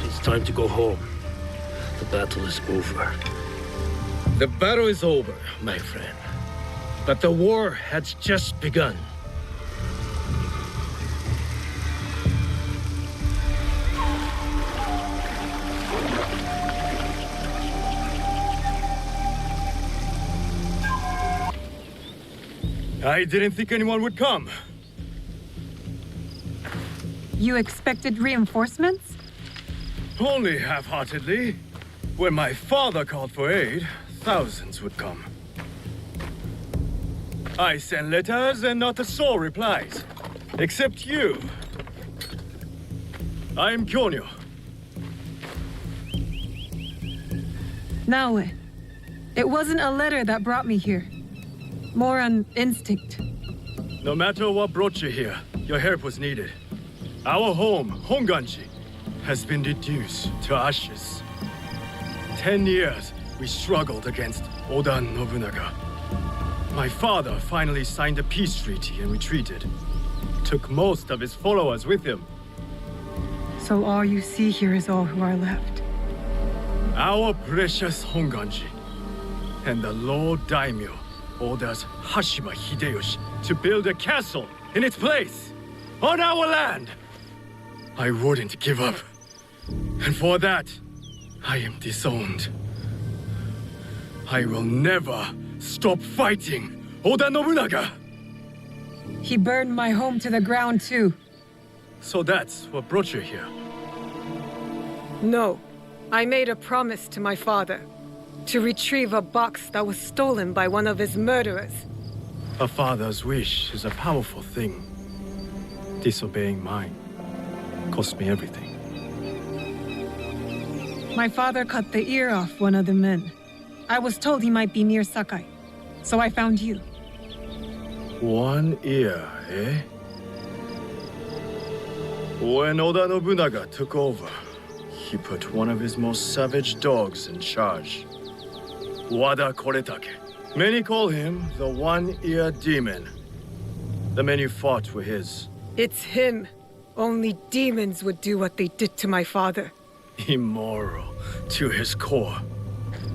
It's time to go home. The battle is over. The battle is over, my friend. But the war has just begun. I didn't think anyone would come. You expected reinforcements? Only half-heartedly. When my father called for aid, thousands would come. I sent letters and not a soul replies. Except you. I'm Kyonyo. Naoe, it wasn't a letter that brought me here. More an instinct. No matter what brought you here, your help was needed. Our home, Honganji, has been reduced to ashes. 10 years we struggled against Oda Nobunaga. My father finally signed a peace treaty and retreated. Took most of his followers with him. So all you see here is all who are left. Our precious Honganji. And the Lord Daimyo orders Hashima Hideyoshi to build a castle in its place, on our land. I wouldn't give up. And for that, I am disowned. I will never stop fighting Oda Nobunaga! He burned my home to the ground too. So that's what brought you here? No. I made a promise to my father. To retrieve a box that was stolen by one of his murderers. A father's wish is a powerful thing. Disobeying mine cost me everything. My father cut the ear off one of the men. I was told he might be near Sakai, so I found you. One ear, eh? When Oda Nobunaga took over, he put one of his most savage dogs in charge. Wada Koretake. Many call him the One-Ear Demon. The men you fought were his. It's him. Only demons would do what they did to my father. Immoral to his core.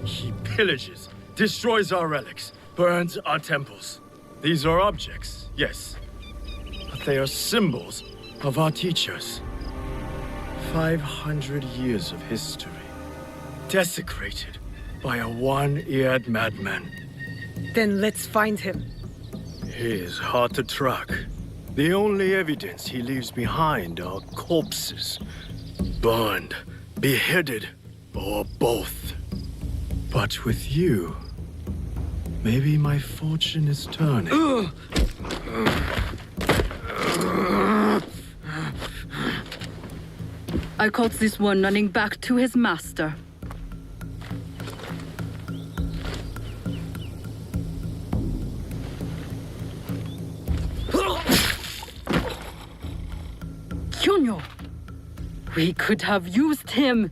He pillages, destroys our relics, burns our temples. These are objects, yes. But they are symbols of our teachers. 500 years of history. Desecrated by a one-eared madman. Then let's find him. He is hard to track. The only evidence he leaves behind are corpses. Burned, beheaded, or both. But with you, maybe my fortune is turning. I caught this one running back to his master. Kyonyo! We could have used him!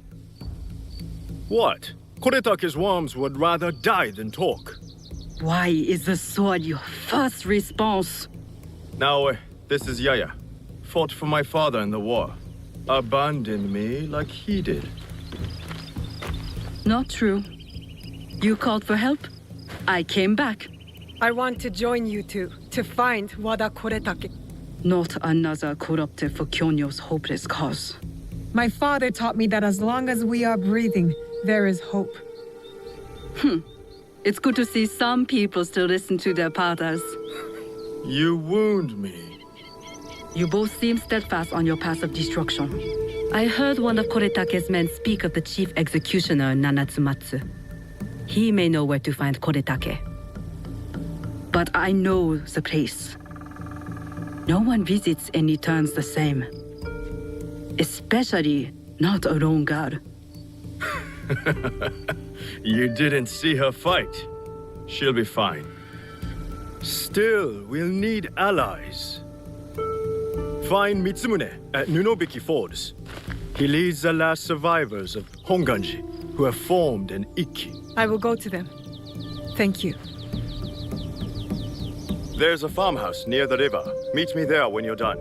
What? Koretake's worms would rather die than talk. Why is the sword your first response? Now, this is Yaya. Fought for my father in the war. Abandoned me like he did. Not true. You called for help? I came back. I want to join you two to find Wada Koretake. Not another corrupted for Kyonyo's hopeless cause. My father taught me that as long as we are breathing, there is hope. It's good to see some people still listen to their fathers. You wound me. You both seem steadfast on your path of destruction. I heard one of Koretake's men speak of the chief executioner, Nanatsumatsu. He may know where to find Koretake. But I know the place. No one visits and returns the same. Especially not a lone guard. You didn't see her fight. She'll be fine. Still, we'll need allies. Find Mitsumune at Nunobiki Falls. He leads the last survivors of Honganji, who have formed an Ikki. I will go to them. Thank you. There's a farmhouse near the river. Meet me there when you're done.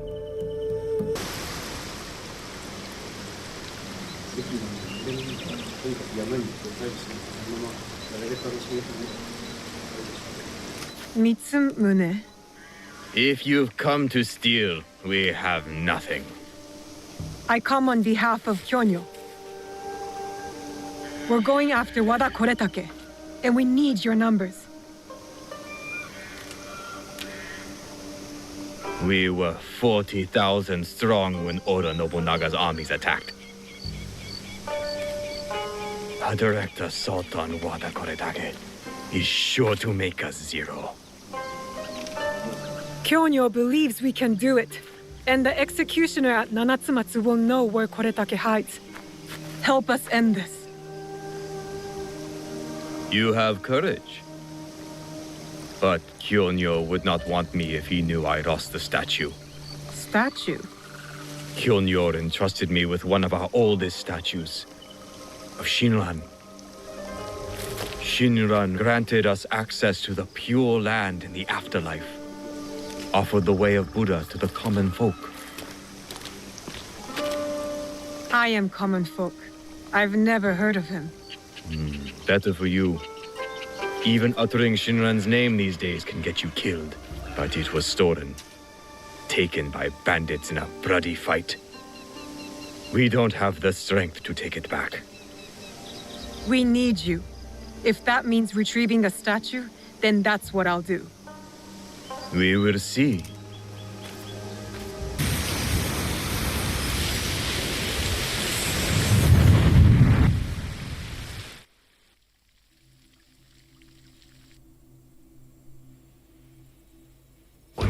Mitsumune. If you've come to steal, we have nothing. I come on behalf of Kyonyo. We're going after Wada Koretake, and we need your numbers. We were 40,000 strong when Oda Nobunaga's armies attacked. A direct assault on Wada Koretake is sure to make us zero. Kyonyo believes we can do it, and the executioner at Nanatsumatsu will know where Koretake hides. Help us end this. You have courage. But Kyonyo would not want me if he knew I lost the statue. Statue? Kyonyo entrusted me with one of our oldest statues, of Shinran. Shinran granted us access to the pure land in the afterlife, offered the way of Buddha to the common folk. I am common folk. I've never heard of him. Better for you. Even uttering Shinran's name these days can get you killed. But it was stolen. Taken by bandits in a bloody fight. We don't have the strength to take it back. We need you. If that means retrieving the statue, then that's what I'll do. We will see.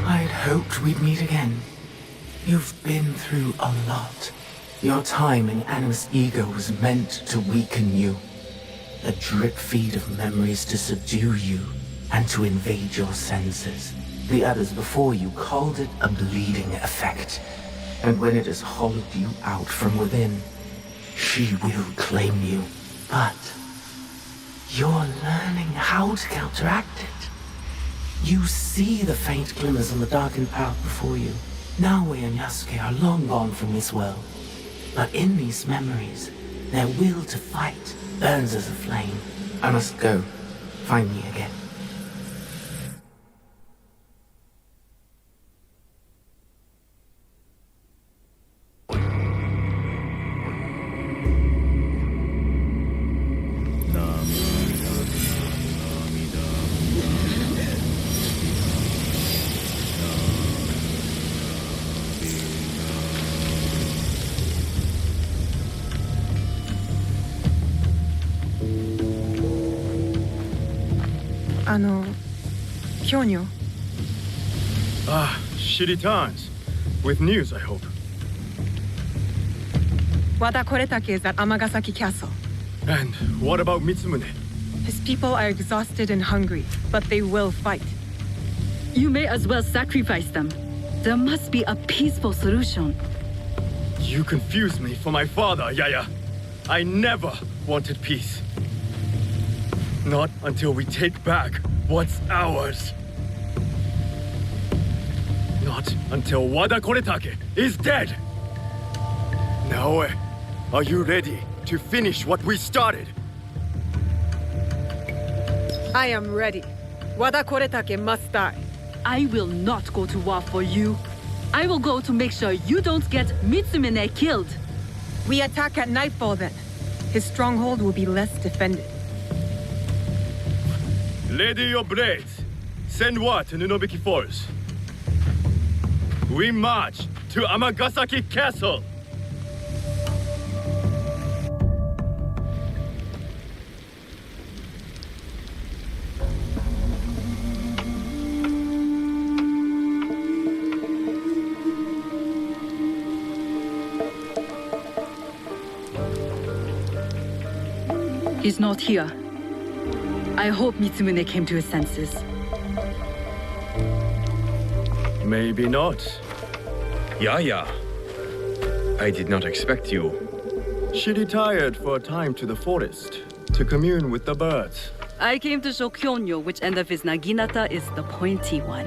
I'd hoped we'd meet again. You've been through a lot. Your time in Animus Ego was meant to weaken you. A drip feed of memories to subdue you and to invade your senses. The others before you called it a bleeding effect. And when it has hollowed you out from within, she will claim you. But you're learning how to counteract it. You see the faint glimmers on the darkened path before you. Naoe and Yasuke are long gone from this world. But in these memories, their will to fight burns as a flame. I must go. Find me again. Kyonyo. She returns. With news, I hope. Wada Koretake is at Amagasaki Castle. And what about Mitsumune? His people are exhausted and hungry, but they will fight. You may as well sacrifice them. There must be a peaceful solution. You confuse me for my father, Yaya. I never wanted peace. Not until we take back what's ours. Not until Wada Koretake is dead. Naoe, are you ready to finish what we started? I am ready. Wada Koretake must die. I will not go to war for you. I will go to make sure you don't get Mitsumine killed. We attack at nightfall then. His stronghold will be less defended. Ready your blades. Send word to Nunobiki Force. We march to Amagasaki Castle. He's not here. I hope Mitsumune came to his senses. Maybe not. Yaya. I did not expect you. She retired for a time to the forest to commune with the birds. I came to show Kyonyo which end of his naginata is the pointy one.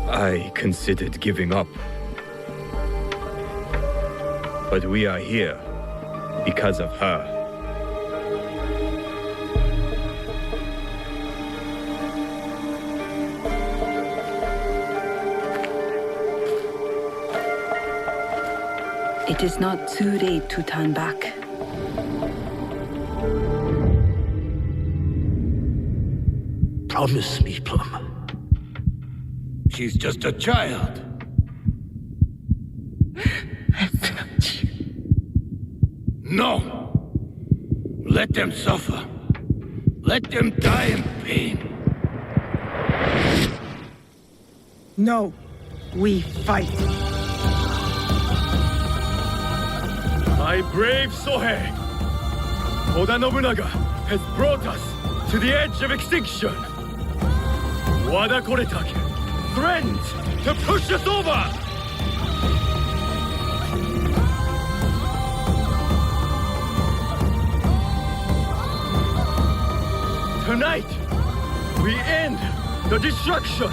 I considered giving up. But we are here because of her. It is not too late to turn back. Promise me, Plum. She's just a child. No! Let them suffer. Let them die in pain. No, we fight. My brave Sohei! Oda Nobunaga has brought us to the edge of extinction. Wada Koretake threatens to push us over! Tonight, we end the destruction!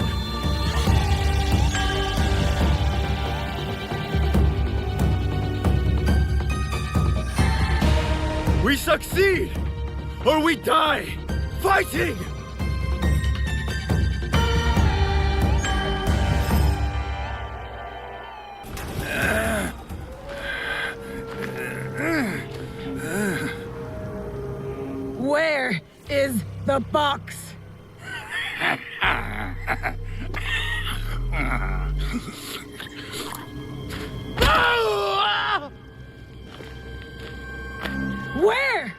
We succeed, or we die, fighting! Where is the box? Where?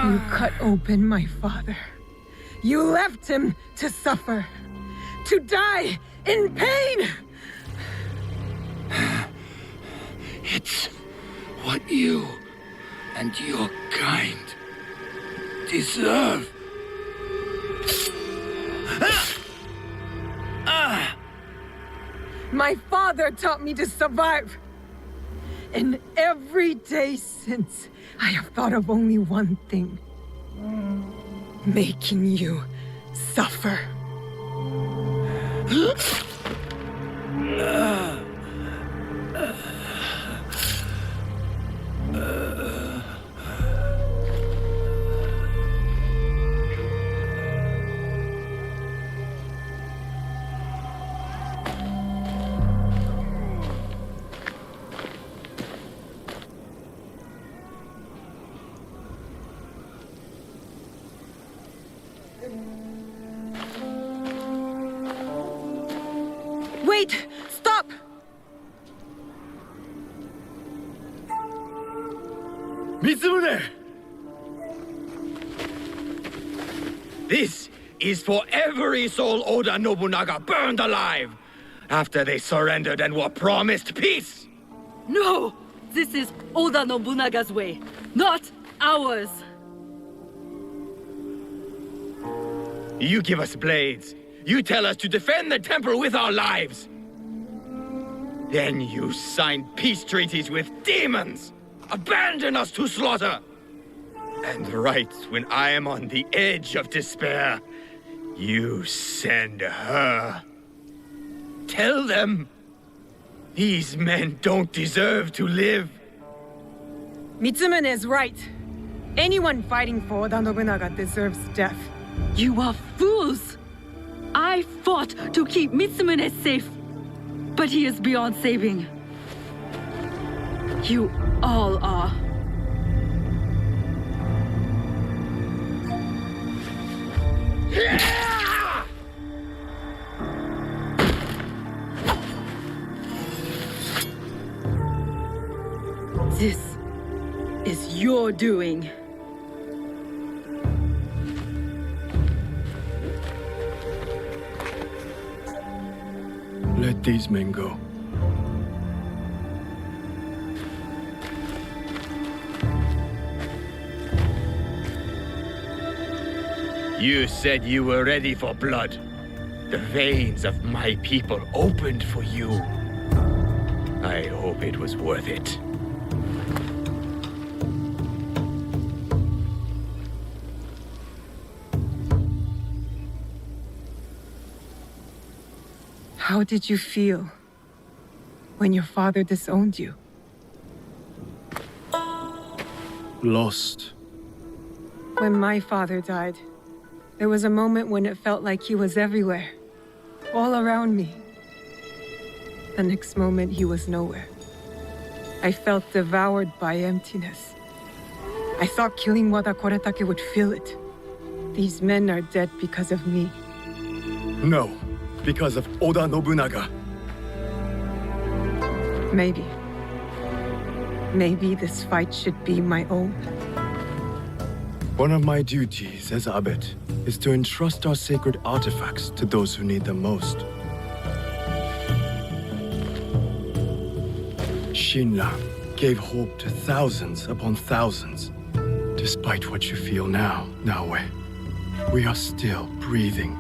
You cut open my father. You left him to suffer, to die in pain. It's what you and your kind deserve. My father taught me to survive. And every day since, I have thought of only one thing. Making you suffer. Wait! Stop! Mitsumune! This is for every soul Oda Nobunaga burned alive after they surrendered and were promised peace! No! This is Oda Nobunaga's way, not ours! You give us blades. You tell us to defend the temple with our lives. Then you sign peace treaties with demons. Abandon us to slaughter. And right when I am on the edge of despair, you send her. Tell them these men don't deserve to live. Mitsumune is right. Anyone fighting for Oda Nobunaga deserves death. You are fools! I fought to keep Mitsumune safe, but he is beyond saving. You all are. This is your doing. Let these men go. You said you were ready for blood. The veins of my people opened for you. I hope it was worth it. How did you feel when your father disowned you? Lost. When my father died, there was a moment when it felt like he was everywhere, all around me. The next moment, he was nowhere. I felt devoured by emptiness. I thought killing Wada Koretake would fill it. These men are dead because of me. No, because of Oda Nobunaga. Maybe. Maybe this fight should be my own. One of my duties as abbot is to entrust our sacred artifacts to those who need them most. Shinra gave hope to thousands upon thousands. Despite what you feel now, Naoe, we are still breathing.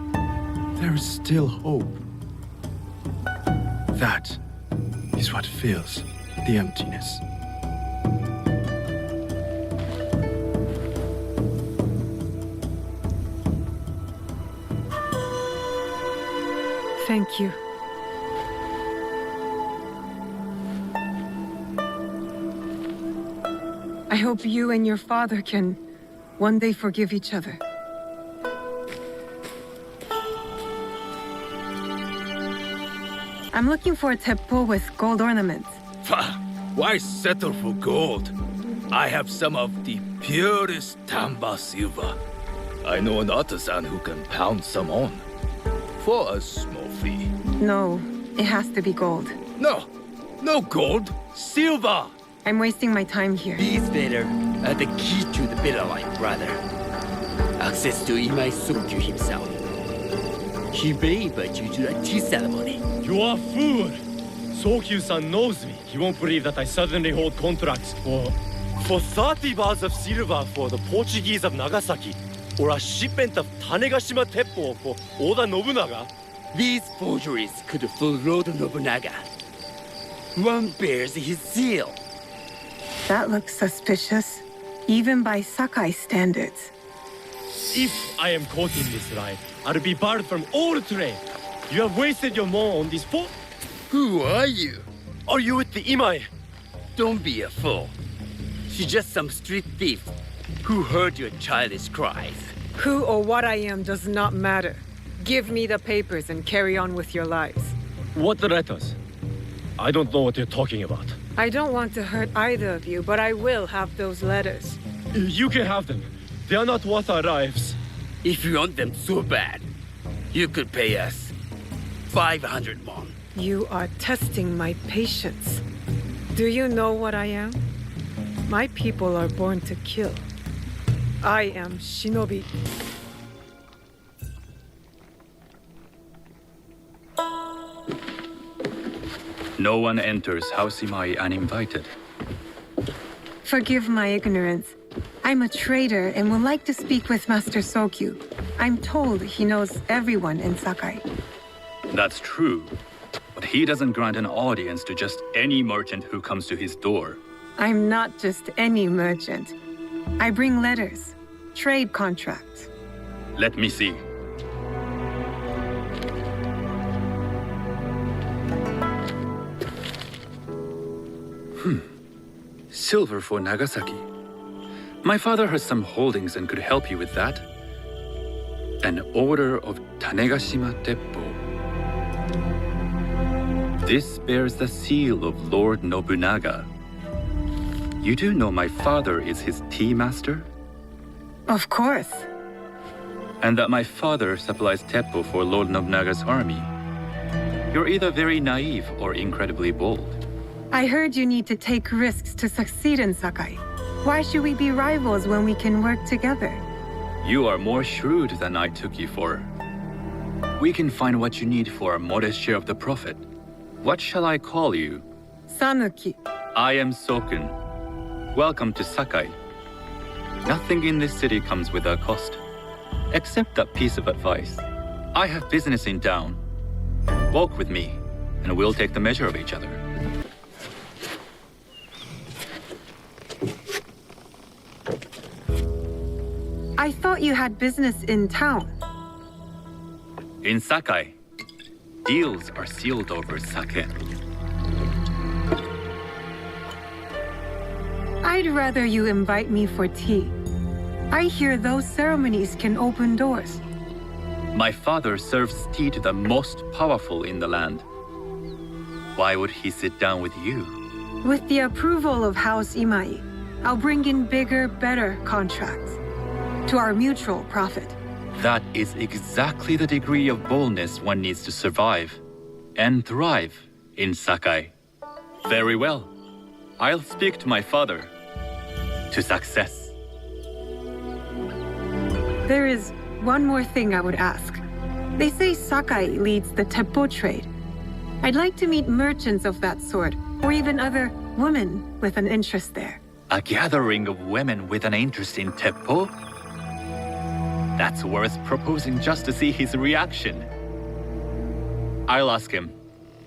There is still hope. That is what fills the emptiness. Thank you. I hope you and your father can one day forgive each other. I'm looking for a teppo with gold ornaments. Why settle for gold? I have some of the purest Tamba silver. I know an artisan who can pound some on. For a small fee. No, it has to be gold. No gold. Silver! I'm wasting my time here. These better are the key to the better life, brother. Access to Imai Sokyu himself. He may invite you to a tea ceremony. You are a fool! Sokyu-san knows me. He won't believe that I suddenly hold contracts for 30 bars of silver for the Portuguese of Nagasaki, or a shipment of Tanegashima Teppo for Oda Nobunaga. These forgeries could fool Lord Nobunaga. One bears his seal. That looks suspicious, even by Sakai standards. If I am caught in this lie, I'll be barred from all trade. You have wasted your mo on this po- Who are you? Are you with the Imai? Don't be a fool. She's just some street thief who heard your childish cries. Who or what I am does not matter. Give me the papers and carry on with your lives. What letters? I don't know what you're talking about. I don't want to hurt either of you, but I will have those letters. You can have them. They are not worth our lives. If you want them so bad, you could pay us 500 won. You are testing my patience. Do you know what I am? My people are born to kill. I am Shinobi. No one enters House Imai uninvited. Forgive my ignorance. I'm a trader and would like to speak with Master Sokyu. I'm told he knows everyone in Sakai. That's true, but he doesn't grant an audience to just any merchant who comes to his door. I'm not just any merchant. I bring letters, trade contracts. Let me see. silver for Nagasaki. My father has some holdings and could help you with that. An order of Tanegashima Teppo. This bears the seal of Lord Nobunaga. You do know my father is his tea master? Of course. And that my father supplies Teppo for Lord Nobunaga's army. You're either very naive or incredibly bold. I heard you need to take risks to succeed in Sakai. Why should we be rivals when we can work together? You are more shrewd than I took you for. We can find what you need for a modest share of the profit. What shall I call you? Sanuki. I am Sokun. Welcome to Sakai. Nothing in this city comes without cost. Except that piece of advice. I have business in town. Walk with me, and we'll take the measure of each other. I thought you had business in town. In Sakai, deals are sealed over sake. I'd rather you invite me for tea. I hear those ceremonies can open doors. My father serves tea to the most powerful in the land. Why would he sit down with you? With the approval of House Imai, I'll bring in bigger, better contracts. To our mutual profit. That is exactly the degree of boldness one needs to survive and thrive in Sakai. Very well. I'll speak to my father. To success. There is one more thing I would ask. They say Sakai leads the Teppo trade. I'd like to meet merchants of that sort, or even other women with an interest there. A gathering of women with an interest in Teppo? That's worth proposing just to see his reaction. I'll ask him.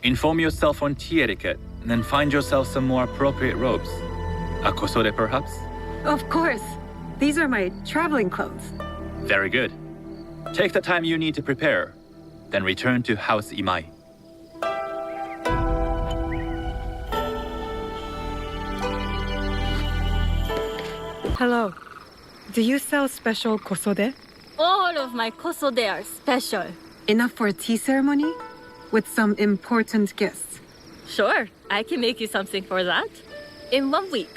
Inform yourself on tea etiquette, and then find yourself some more appropriate robes. A kosode, perhaps? Of course. These are my traveling clothes. Very good. Take the time you need to prepare, then return to House Imai. Hello. Do you sell special kosode? All of my kosode are special. Enough for a tea ceremony? With some important guests? Sure, I can make you something for that. In 1 week.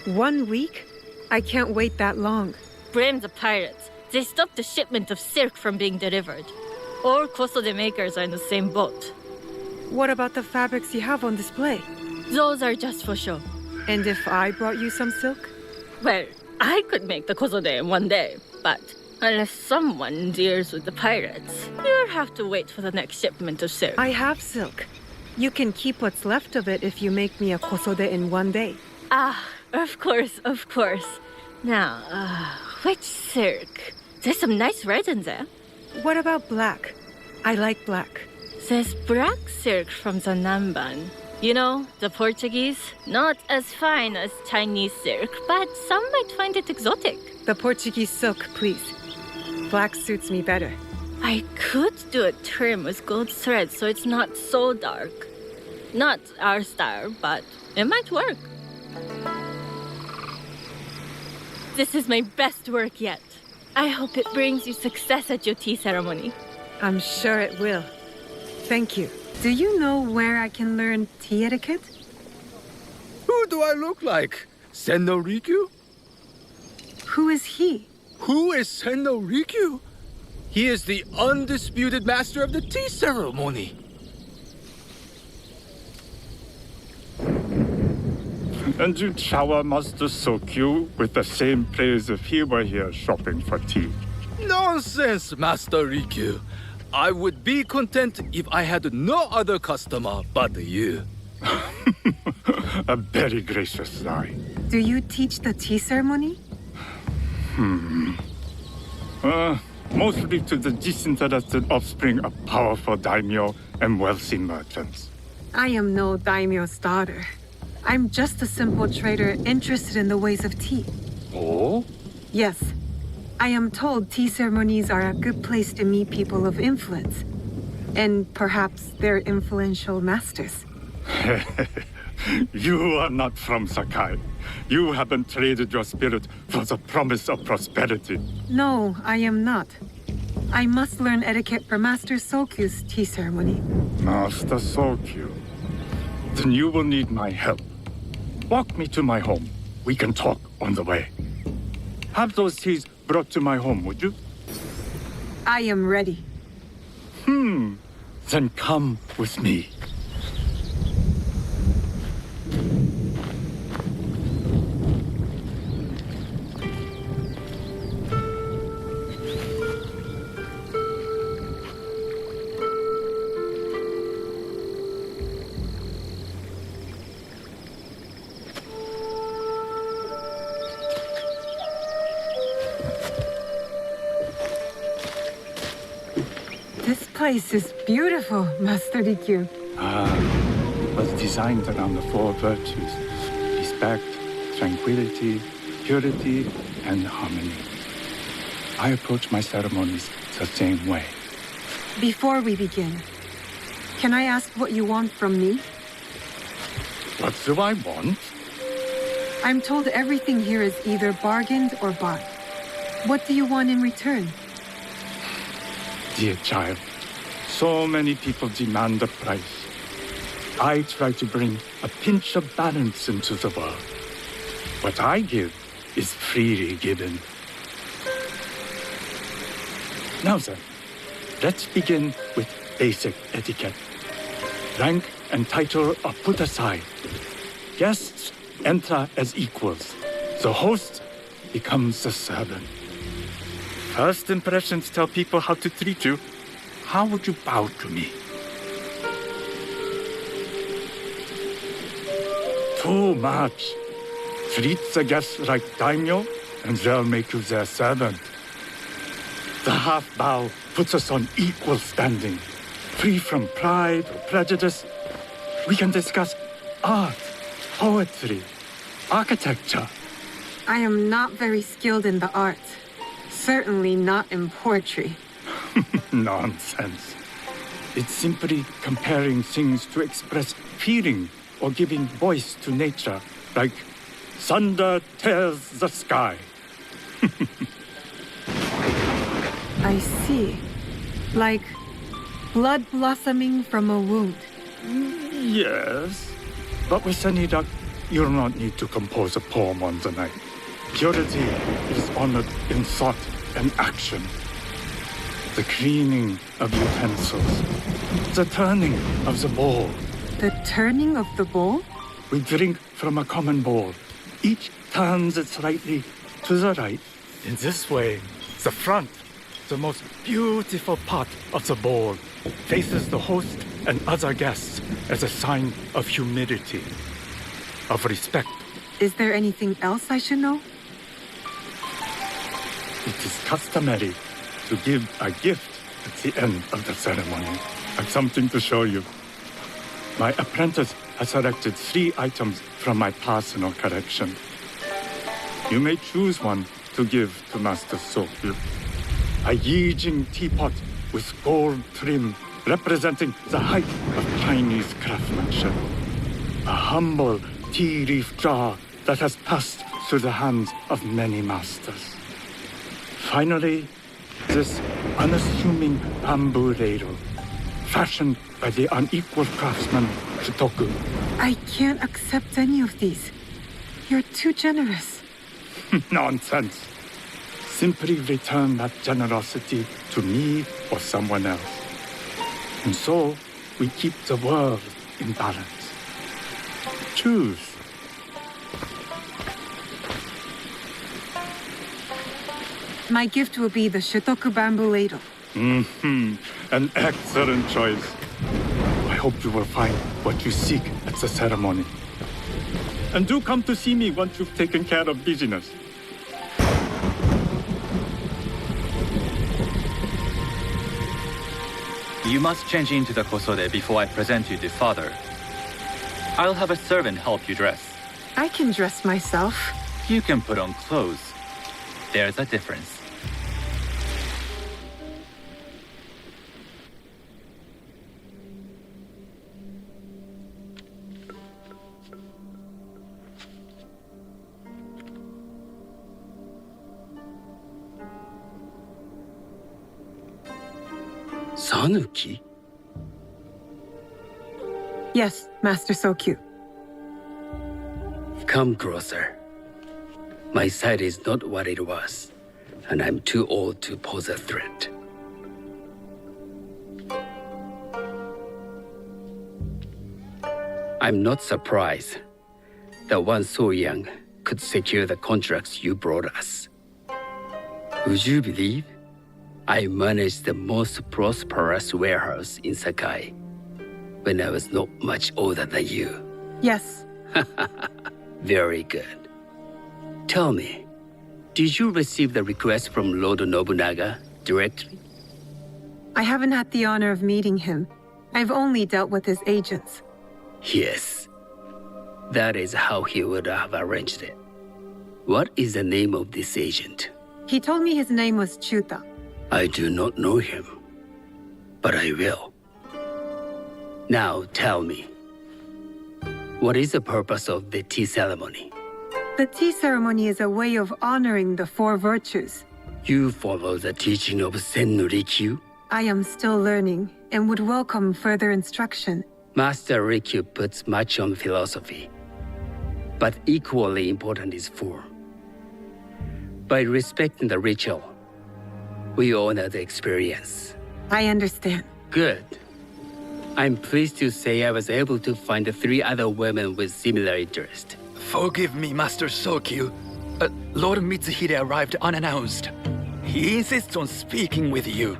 1 week? I can't wait that long. Blame the pirates. They stopped the shipment of silk from being delivered. All kosode makers are in the same boat. What about the fabrics you have on display? Those are just for show. And if I brought you some silk? Well, I could make the kosode in 1 day, but unless someone deals with the pirates, you'll have to wait for the next shipment of silk. I have silk. You can keep what's left of it if you make me a kosode in 1 day. Ah, of course, of course. Now, which silk? There's some nice red in there. What about black? I like black. There's black silk from the Namban. You know, the Portuguese? Not as fine as Chinese silk, but some might find it exotic. The Portuguese silk, please. Black suits me better. I could do a trim with gold thread so it's not so dark. Not our style, but it might work. This is my best work yet. I hope it brings you success at your tea ceremony. I'm sure it will. Thank you. Do you know where I can learn tea etiquette? Who do I look like? Senno Rikyu? Who is he? Who is Senno Rikyu? He is the undisputed master of the tea ceremony. And you shower Master Sokyu with the same praise if he were here shopping for tea. Nonsense, Master Rikyu. I would be content if I had no other customer but you. A very gracious lie. Do you teach the tea ceremony? Mostly to the disinterested offspring of powerful daimyo and wealthy merchants. I am no daimyo's daughter. I'm just a simple trader interested in the ways of tea. Oh? Yes. I am told tea ceremonies are a good place to meet people of influence. And perhaps their influential masters. You are not from Sakai. You haven't traded your spirit for the promise of prosperity. No, I am not. I must learn etiquette for Master Sokyu's tea ceremony. Master Sokyu. Then you will need my help. Walk me to my home. We can talk on the way. Have those teas brought to my home, would you? I am ready. Then come with me. This place is beautiful, Master Rikyu. It was designed around the four virtues: respect, tranquility, purity, and harmony. I approach my ceremonies the same way. Before we begin, can I ask what you want from me? What do I want? I'm told everything here is either bargained or bought. What do you want in return? Dear child, so many people demand a price. I try to bring a pinch of balance into the world. What I give is freely given. Now then, let's begin with basic etiquette. Rank and title are put aside. Guests enter as equals. The host becomes the servant. First impressions tell people how to treat you. How would you bow to me? Too much. Treat the guests like daimyo, and they'll make you their servant. The half bow puts us on equal standing, free from pride or prejudice. We can discuss art, poetry, architecture. I am not very skilled in the arts. Certainly not in poetry. Nonsense. It's simply comparing things to express feeling or giving voice to nature, like thunder tears the sky. I see. Like blood blossoming from a wound. Yes, but with Senida, you'll not need to compose a poem on the night. Purity is honored in thought and action. The cleaning of utensils. The turning of the bowl. The turning of the bowl? We drink from a common bowl. Each turns it slightly to the right. In this way, the front, the most beautiful part of the bowl, faces the host and other guests as a sign of humility, of respect. Is there anything else I should know? It is customary to give a gift at the end of the ceremony. I've something to show you. My apprentice has selected 3 items from my personal collection. You may choose one to give to Master Sokyu. A Yijing teapot with gold trim representing the height of Chinese craftsmanship. A humble tea leaf jar that has passed through the hands of many masters. Finally, this unassuming bamboo ladle, fashioned by the unequal craftsman Shitoku. I can't accept any of these. You're too generous. Nonsense. Simply return that generosity to me or someone else. And so, we keep the world in balance. Choose. My gift will be the Shitoku bamboo ladle. An excellent choice. I hope you will find what you seek at the ceremony. And do come to see me once you've taken care of business. You must change into the kosode before I present you to father. I'll have a servant help you dress. I can dress myself. You can put on clothes. There's a difference. Sanuki? Yes, Master Sokyu. Come closer. My sight is not what it was, and I'm too old to pose a threat. I'm not surprised that one so young could secure the contracts you brought us. Would you believe I managed the most prosperous warehouse in Sakai when I was not much older than you? Yes. Very good. Tell me, did you receive the request from Lord Nobunaga directly? I haven't had the honor of meeting him. I've only dealt with his agents. Yes. That is how he would have arranged it. What is the name of this agent? He told me his name was Chuta. I do not know him, but I will. Now tell me, what is the purpose of the tea ceremony? The tea ceremony is a way of honoring the four virtues. You follow the teaching of Sen no Rikyu? I am still learning and would welcome further instruction. Master Rikyu puts much on philosophy, but equally important is form. By respecting the ritual, we honor the experience. I understand. Good. I'm pleased to say I was able to find 3 other women with similar interest. Forgive me, Master Sokyu. Lord Mitsuhide arrived unannounced. He insists on speaking with you.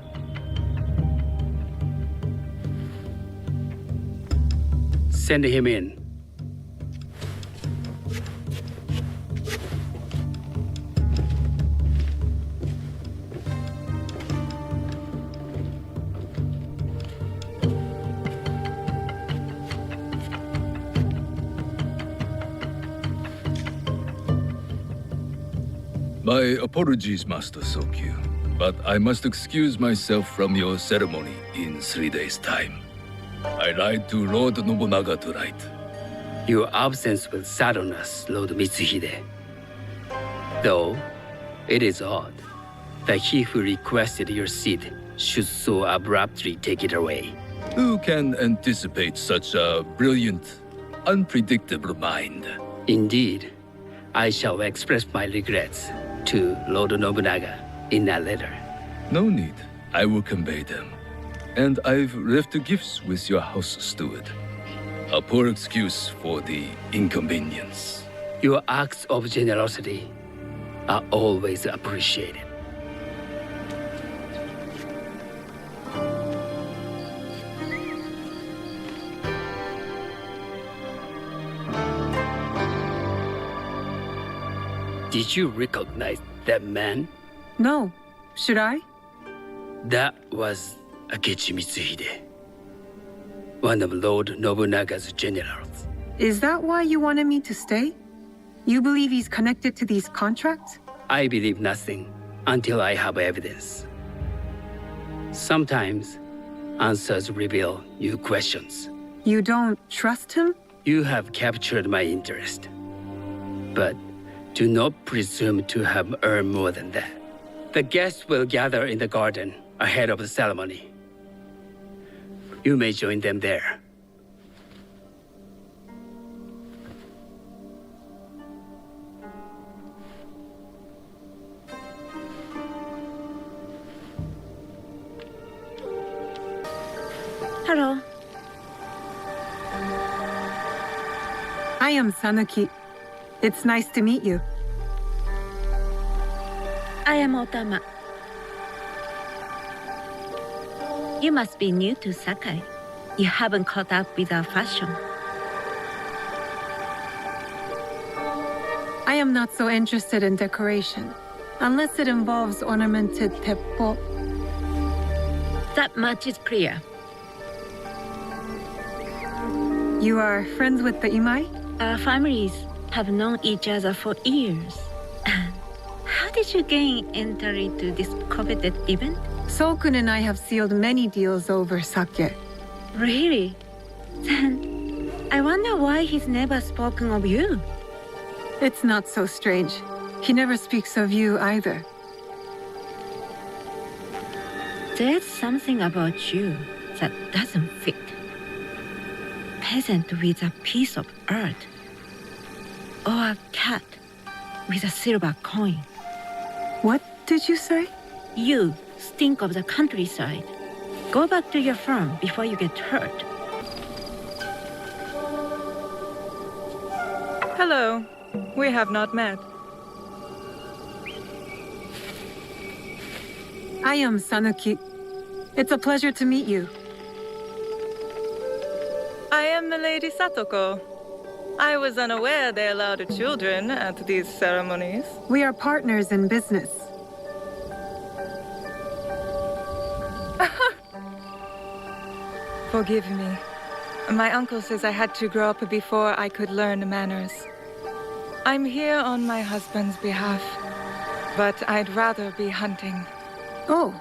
Send him in. My apologies, Master Sokyu, but I must excuse myself from your ceremony in 3 days' time. I lied to Lord Nobunaga tonight. Your absence will sadden us, Lord Mitsuhide. Though, it is odd that he who requested your seat should so abruptly take it away. Who can anticipate such a brilliant, unpredictable mind? Indeed, I shall express my regrets to Lord Nobunaga in a letter. No need. I will convey them. And I've left the gifts with your house steward. A poor excuse for the inconvenience. Your acts of generosity are always appreciated. Did you recognize that man? No. Should I? That was Akechi Mitsuhide, one of Lord Nobunaga's generals. Is that why you wanted me to stay? You believe he's connected to these contracts? I believe nothing until I have evidence. Sometimes, answers reveal new questions. You don't trust him? You have captured my interest. But do not presume to have earned more than that. The guests will gather in the garden ahead of the ceremony. You may join them there. Hello. I am Sanuki. It's nice to meet you. I am Otama. You must be new to Sakai. You haven't caught up with our fashion. I am not so interested in decoration, unless it involves ornamented teppo. That much is clear. You are friends with the Imai? Our families have known each other for years. How did you gain entry to this coveted event? Sokun and I have sealed many deals over sake. Really? Then I wonder why he's never spoken of you. It's not so strange. He never speaks of you either. There's something about you that doesn't fit. Peasant with a piece of earth. Or a cat with a silver coin. What did you say? You stink of the countryside. Go back to your farm before you get hurt. Hello. We have not met. I am Sanuki. It's a pleasure to meet you. I am the Lady Satoko. I was unaware they allowed children at these ceremonies. We are partners in business. Forgive me. My uncle says I had to grow up before I could learn manners. I'm here on my husband's behalf, but I'd rather be hunting. Oh,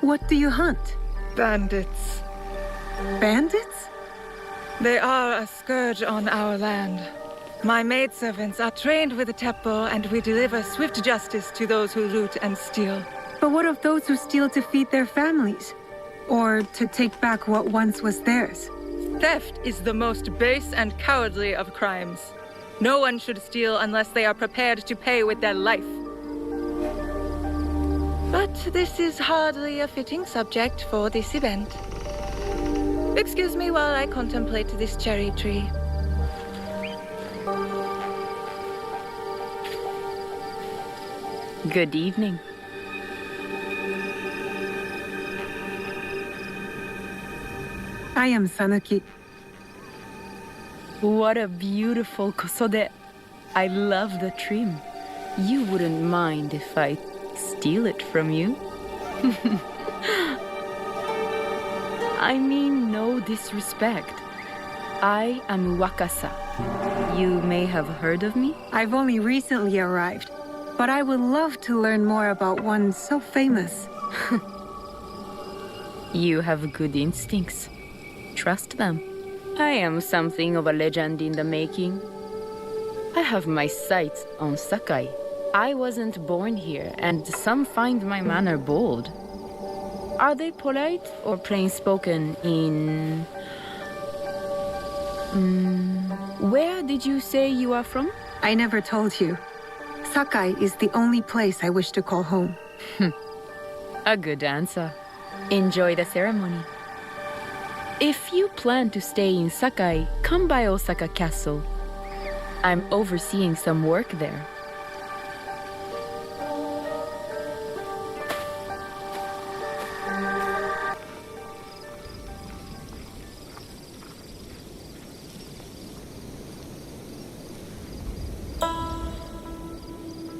what do you hunt? Bandits. Bandits? They are a scourge on our land. My maidservants are trained with the teppo, and we deliver swift justice to those who loot and steal. But what of those who steal to feed their families? Or to take back what once was theirs? Theft is the most base and cowardly of crimes. No one should steal unless they are prepared to pay with their life. But this is hardly a fitting subject for this event. Excuse me while I contemplate this cherry tree. Good evening. I am Sanuki. What a beautiful kosode. I love the trim. You wouldn't mind if I steal it from you? I mean no disrespect. I am Wakasa. You may have heard of me? I've only recently arrived, but I would love to learn more about one so famous. You have good instincts. Trust them. I am something of a legend in the making. I have my sights on Sakai. I wasn't born here, and some find my manner bold. Are they polite or plain-spoken in... Where did you say you are from? I never told you. Sakai is the only place I wish to call home. A good answer. Enjoy the ceremony. If you plan to stay in Sakai, come by Osaka Castle. I'm overseeing some work there.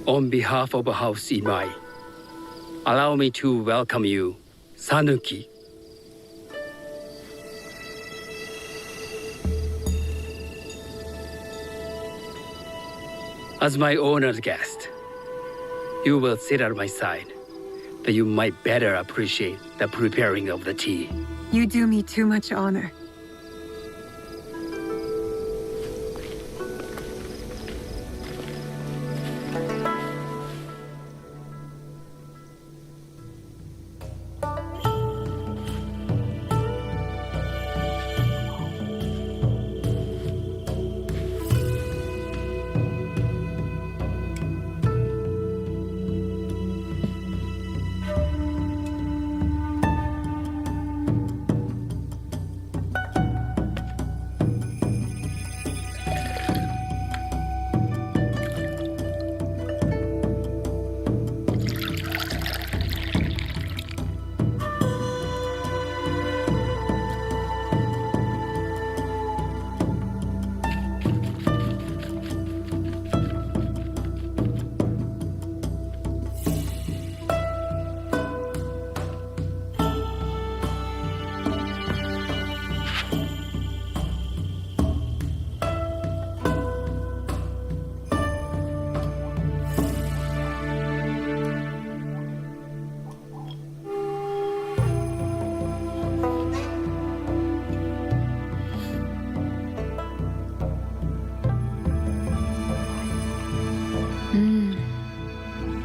On behalf of House Imai, allow me to welcome you, Sanuki. As my honored guest, you will sit at my side, but you might better appreciate the preparing of the tea. You do me too much honor.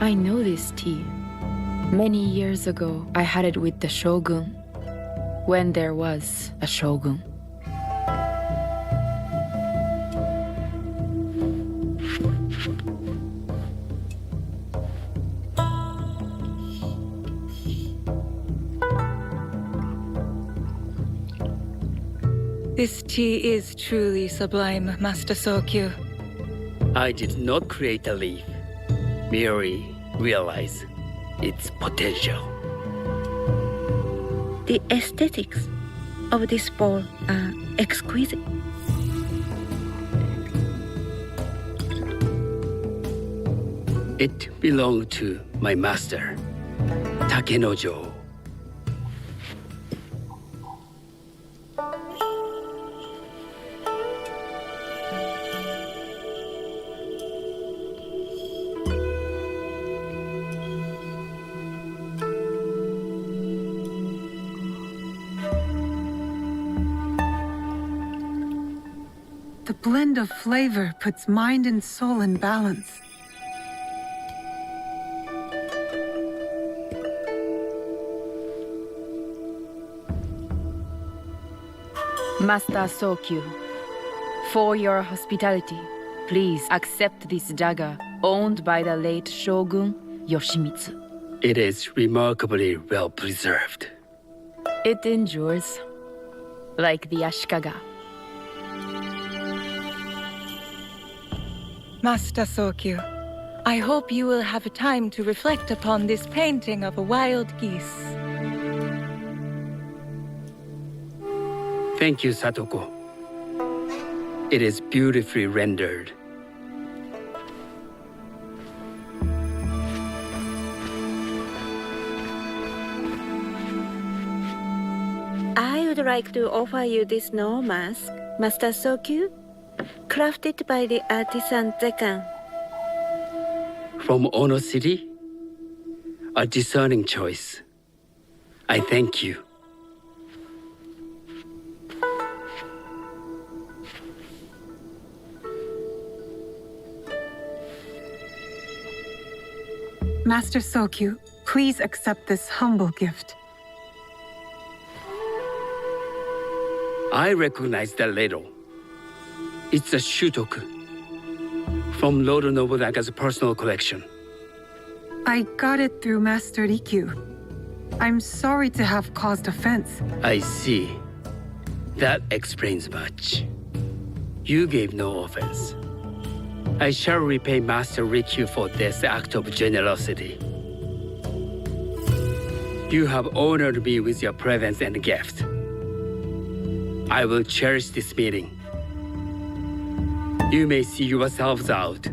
I know this tea. Many years ago, I had it with the shogun, when there was a shogun. This tea is truly sublime, Master Sokyu. I did not create a leaf, merely realize its potential. The aesthetics of this bowl are exquisite. It belonged to my master, Takenojo. The blend of flavor puts mind and soul in balance. Master Sokyu, for your hospitality, please accept this dagger owned by the late Shogun Yoshimitsu. It is remarkably well preserved. It endures, like the Ashikaga. Master Sokyu, I hope you will have time to reflect upon this painting of a wild geese. Thank you, Satoko. It is beautifully rendered. I would like to offer you this snow mask, Master Sokyu, crafted by the artisan Zekan. From Ono City? A discerning choice. I thank you. Master Sokyu, please accept this humble gift. I recognize the ladle. It's a shutoku from Lord Nobunaga's personal collection. I got it through Master Rikyu. I'm sorry to have caused offense. I see. That explains much. You gave no offense. I shall repay Master Rikyu for this act of generosity. You have honored me with your presence and gift. I will cherish this meeting. You may see yourselves out.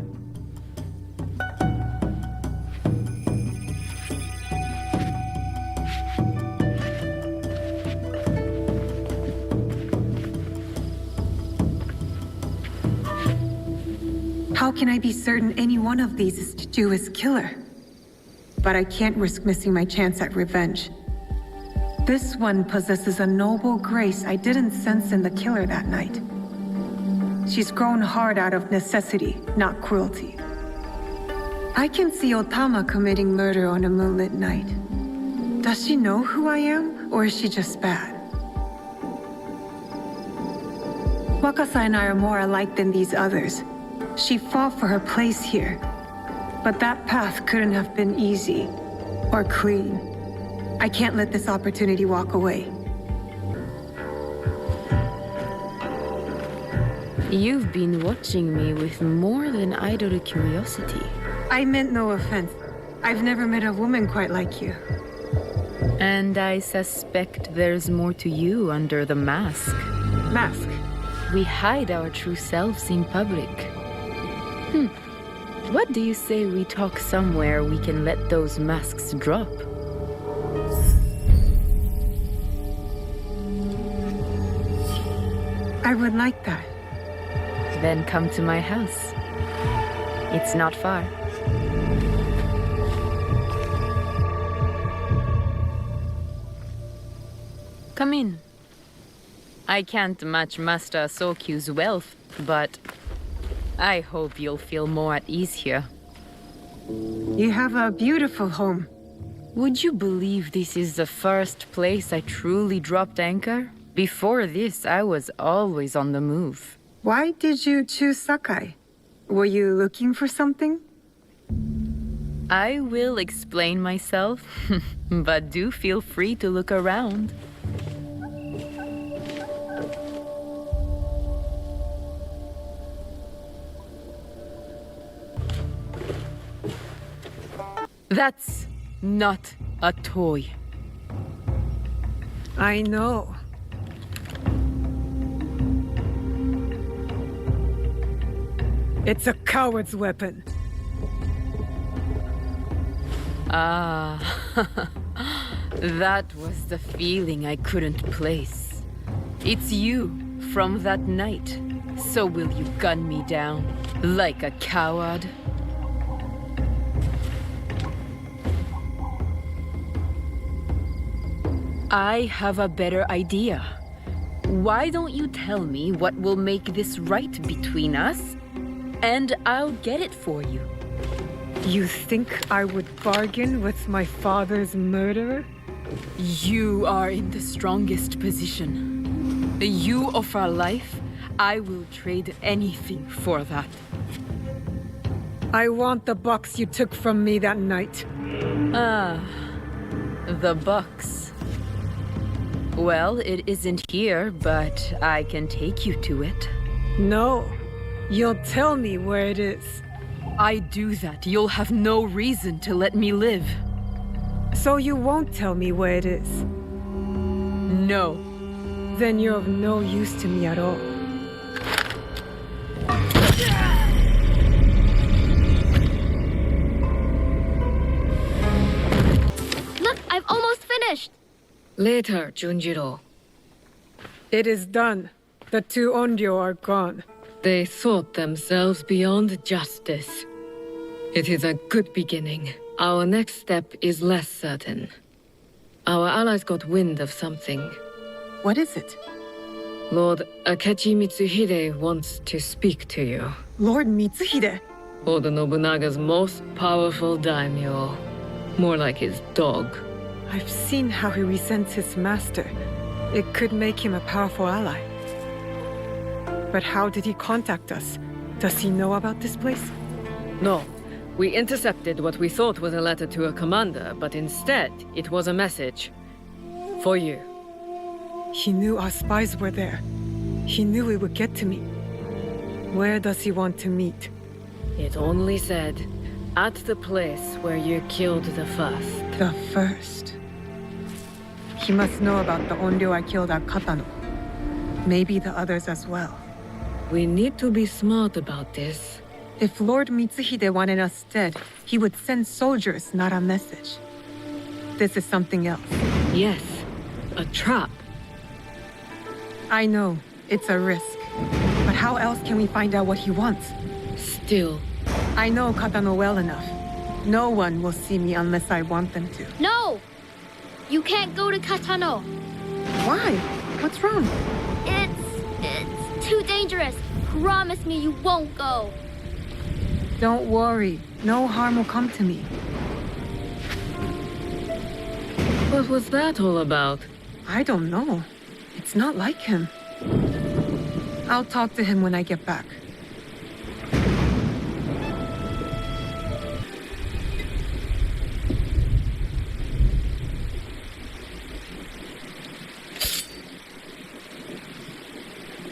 How can I be certain any one of these is to do his killer? But I can't risk missing my chance at revenge. This one possesses a noble grace I didn't sense in the killer that night. She's grown hard out of necessity, not cruelty. I can see Otama committing murder on a moonlit night. Does she know who I am, or is she just bad? Wakasa and I are more alike than these others. She fought for her place here, but that path couldn't have been easy or clean. I can't let this opportunity walk away. You've been watching me with more than idle curiosity. I meant no offense. I've never met a woman quite like you. And I suspect there's more to you under the mask. Mask? We hide our true selves in public. What do you say we talk somewhere we can let those masks drop? I would like that. Then come to my house. It's not far. Come in. I can't match Master Sokyu's wealth, but I hope you'll feel more at ease here. You have a beautiful home. Would you believe this is the first place I truly dropped anchor? Before this, I was always on the move. Why did you choose Sakai? Were you looking for something? I will explain myself, but do feel free to look around. That's not a toy. I know. It's a coward's weapon. Ah, that was the feeling I couldn't place. It's you from that night. So will you gun me down like a coward? I have a better idea. Why don't you tell me what will make this right between us, and I'll get it for you. You think I would bargain with my father's murderer? You are in the strongest position. You offer life, I will trade anything for that. I want the box you took from me that night. Ah, the box. Well, it isn't here, but I can take you to it. No. You'll tell me where it is. I do that, you'll have no reason to let me live. So you won't tell me where it is? No. Then you're of no use to me at all. Look, I've almost finished! Later, Junjiro. It is done. The two Onryo are gone. They thought themselves beyond justice. It is a good beginning. Our next step is less certain. Our allies got wind of something. What is it? Lord Akechi Mitsuhide wants to speak to you. Lord Mitsuhide? Oda Nobunaga's most powerful daimyo. More like his dog. I've seen how he resents his master. It could make him a powerful ally. But how did he contact us? Does he know about this place? No. We intercepted what we thought was a letter to a commander, but instead, it was a message. For you. He knew our spies were there. He knew he would get to me. Where does he want to meet? It only said, at the place where you killed the first. The first? He must know about the Onryo I killed at Katano. Maybe the others as well. We need to be smart about this. If Lord Mitsuhide wanted us dead, he would send soldiers, not a message. This is something else. Yes, a trap. I know, it's a risk. But how else can we find out what he wants? Still. I know Katano well enough. No one will see me unless I want them to. No! You can't go to Katano. Why? What's wrong? It's too dangerous. Promise me you won't go. Don't worry. No harm will come to me. What was that all about? I don't know. It's not like him. I'll talk to him when I get back.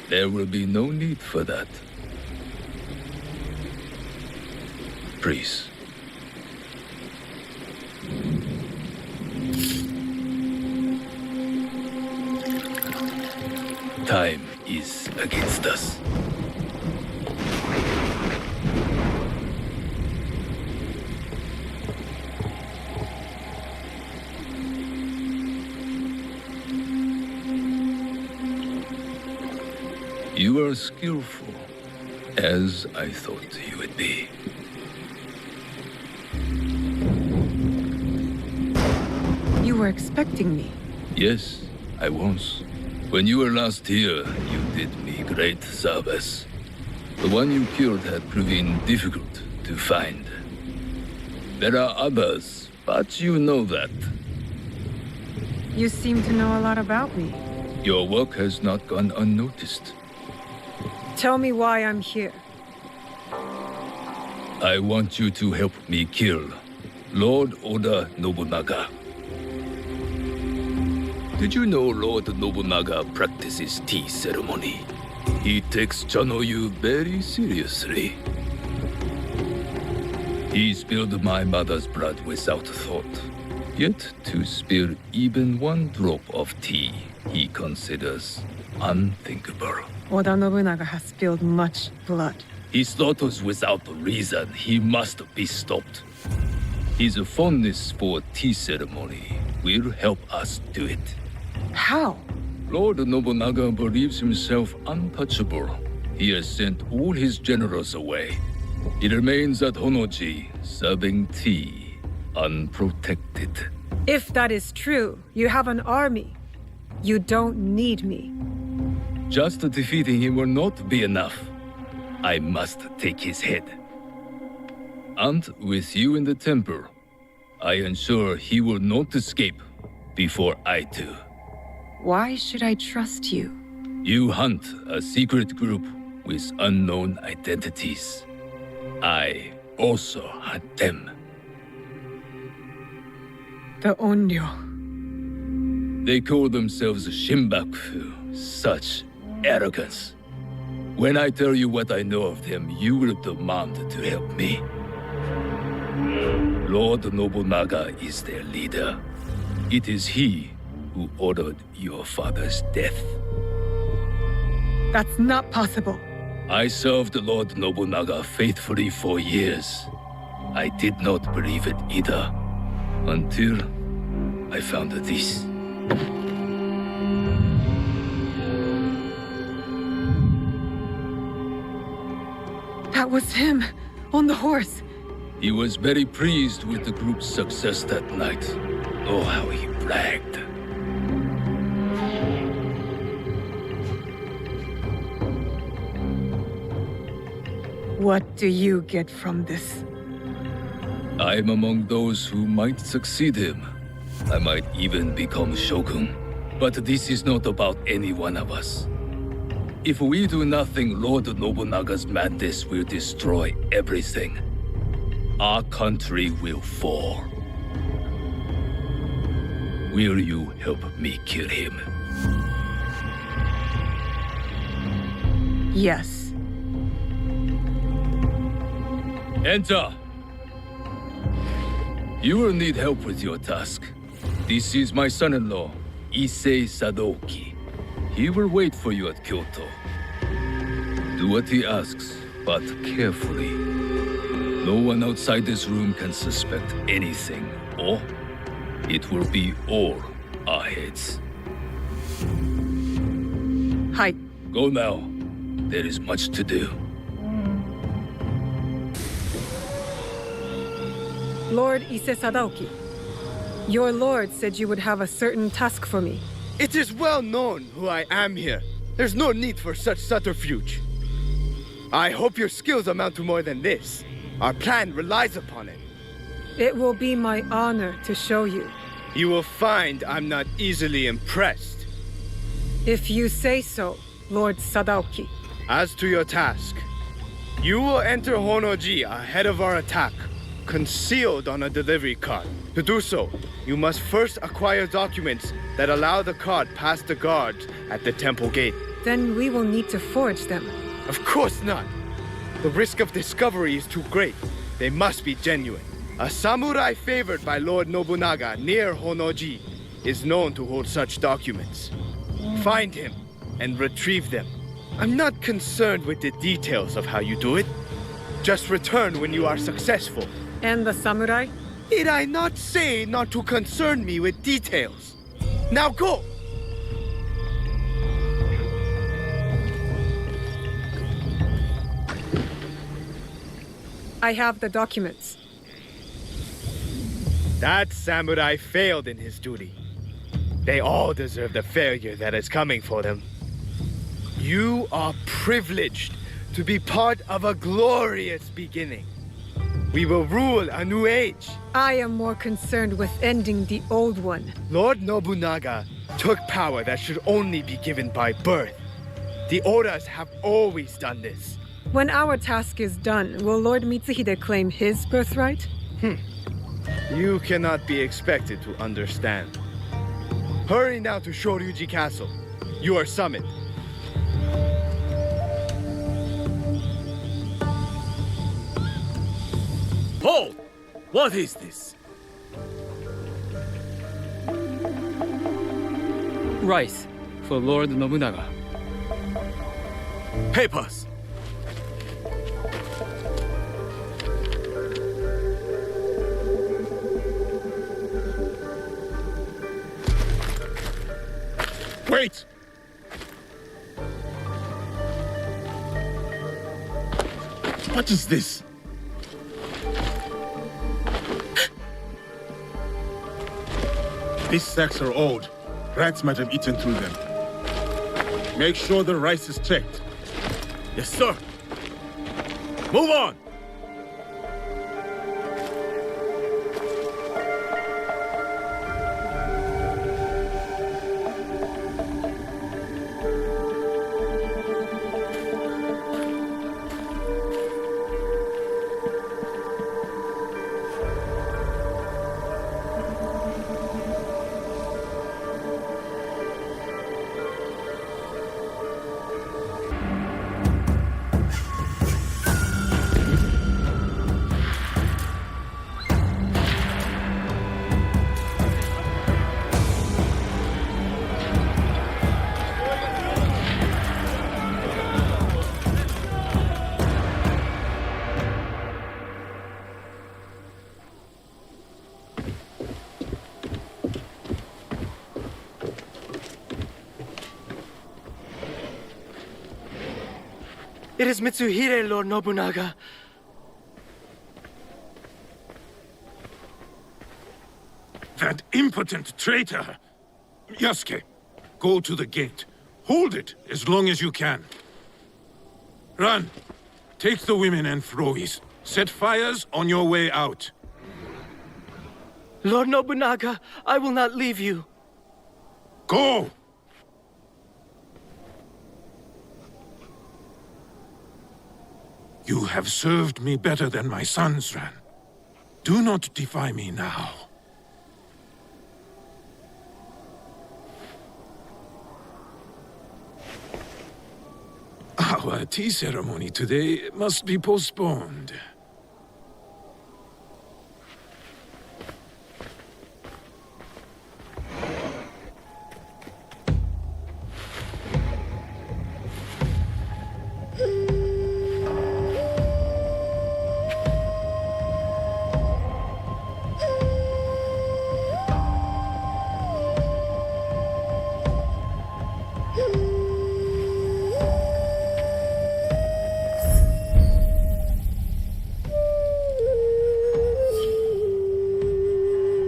There will be no need for that. Please. Time is against us. You are skillful, as I thought you would be. You were expecting me? Yes, I was. When you were last here, you did me great service. The one you killed had proven difficult to find. There are others But you know that. You seem to know a lot about me. Your work has not gone unnoticed. Tell me why I'm here. I want you to help me kill Lord Oda Nobunaga. Did you know Lord Nobunaga practices tea ceremony? He takes Chanoyu very seriously. He spilled my mother's blood without thought. Yet to spill even one drop of tea, he considers unthinkable. Oda Nobunaga has spilled much blood. His slaughters without reason, he must be stopped. His fondness for tea ceremony will help us do it. How? Lord Nobunaga believes himself untouchable. He has sent all his generals away. He remains at Honoji, serving tea, unprotected. If that is true, you have an army. You don't need me. Just defeating him will not be enough. I must take his head. And with you in the temple, I ensure he will not escape before I do. Why should I trust you? You hunt a secret group with unknown identities. I also hunt them. The Onryo. They call themselves Shimbaku. Such arrogance. When I tell you what I know of them, you will demand to help me. Lord Nobunaga is their leader. It is he who ordered your father's death. That's not possible. I served Lord Nobunaga faithfully for years. I did not believe it either, until I found this. That was him, on the horse. He was very pleased with the group's success that night. Oh, how he bragged. What do you get from this? I am among those who might succeed him. I might even become shogun. But this is not about any one of us. If we do nothing, Lord Nobunaga's madness will destroy everything. Our country will fall. Will you help me kill him? Yes. Enter! You will need help with your task. This is my son-in-law, Issei Sadoki. He will wait for you at Kyoto. Do what he asks, but carefully. No one outside this room can suspect anything, or it will be all our heads. Hi. Go now. There is much to do. Lord Issei Sadoki, your lord said you would have a certain task for me. It is well known who I am here. There's no need for such subterfuge. I hope your skills amount to more than this. Our plan relies upon it. It will be my honor to show you. You will find I'm not easily impressed. If you say so, Lord Sadoki. As to your task, you will enter Honoji ahead of our attack, concealed on a delivery cart. To do so, you must first acquire documents that allow the cart past the guards at the temple gate. Then we will need to forge them. Of course not. The risk of discovery is too great. They must be genuine. A samurai favored by Lord Nobunaga near Honoji is known to hold such documents. Find him and retrieve them. I'm not concerned with the details of how you do it. Just return when you are successful. And the samurai? Did I not say not to concern me with details? Now go! I have the documents. That samurai failed in his duty. They all deserve the failure that is coming for them. You are privileged to be part of a glorious beginning. We will rule a new age. I am more concerned with ending the old one. Lord Nobunaga took power that should only be given by birth. The Odas have always done this. When our task is done, will Lord Mitsuhide claim his birthright? You cannot be expected to understand. Hurry now to Shoryuji Castle. You are summoned. Hold! What is this? Rice for Lord Nobunaga. Papers! Wait! What is this? These sacks are old. Rats might have eaten through them. Make sure the rice is checked. Yes, sir. Move on! It is Mitsuhide, Lord Nobunaga. That impotent traitor! Yasuke, go to the gate. Hold it as long as you can. Run! Take the women and Frois. Set fires on your way out. Lord Nobunaga, I will not leave you. Go! You have served me better than my sons, Ran. Do not defy me now. Our tea ceremony today must be postponed.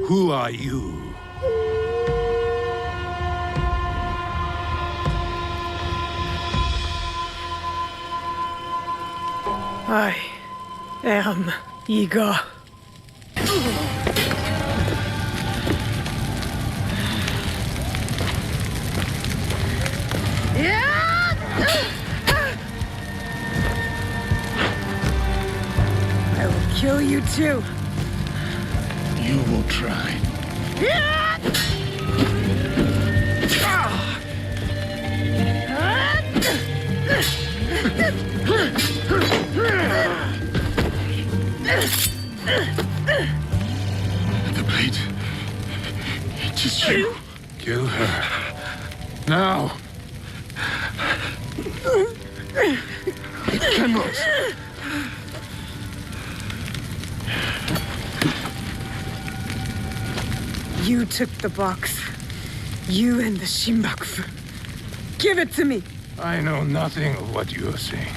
Who are you? I am Iga. I will kill you too. You will try. The blade. It is you. Kill her. Now. It cannot. You took the box. You and the Shinbakufu. Give it to me! I know nothing of what you are saying.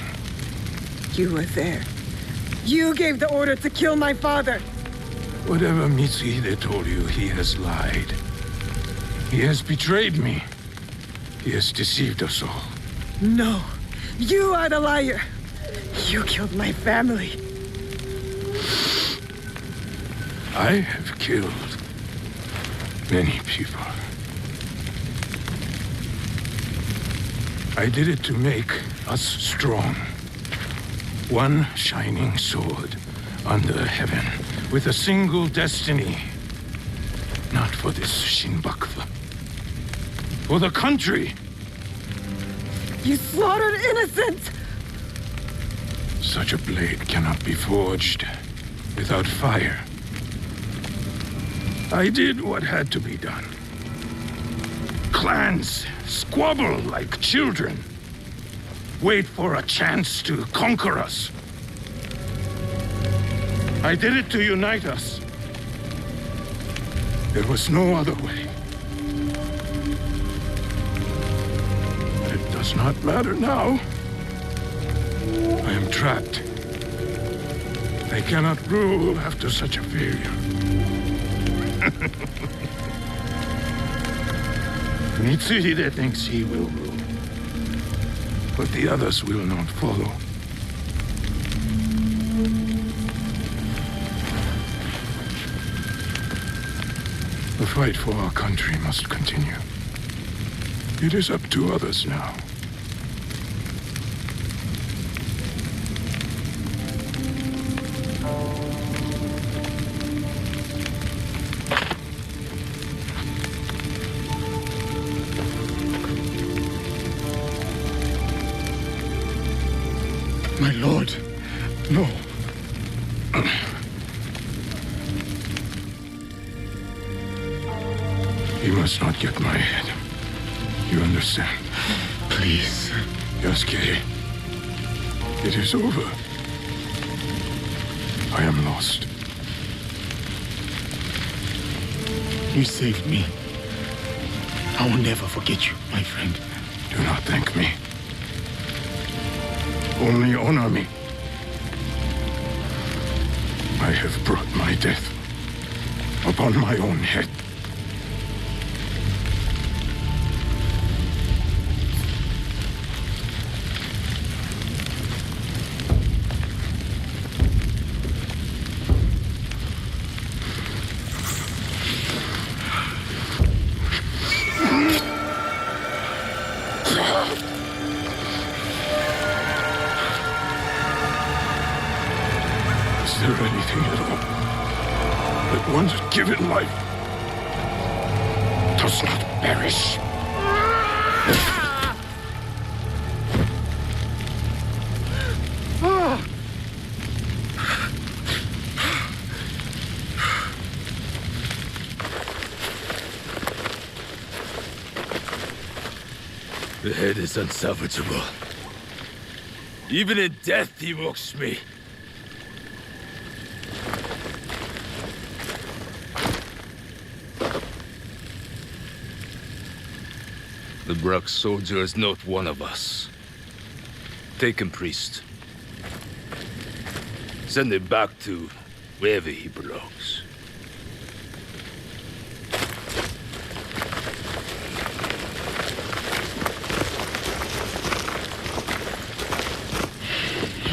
You were there. You gave the order to kill my father. Whatever Mitsuhide told you, he has lied. He has betrayed me. He has deceived us all. No. You are the liar. You killed my family. I have killed many people. I did it to make us strong. One shining sword under heaven with a single destiny. Not for this Shinbakufa. For the country. You slaughtered innocents! Such a blade cannot be forged without fire. I did what had to be done. Clans squabble like children. Wait for a chance to conquer us. I did it to unite us. There was no other way. It does not matter now. I am trapped. I cannot rule after such a failure. Mitsuhide thinks he will rule, but the others will not follow. The fight for our country must continue. It is up to others now. My lord, no. You must not get my head. You understand? Please. Yasuke, it is over. I am lost. You saved me. I will never forget you, my friend. Do not thank me. Only honor me. I have brought my death upon my own head. Is there anything at all that once given life does not perish? The head is unsalvageable. Even in death, he mocks me. The Bruk soldier is not one of us. Take him, priest. Send him back to wherever he belongs.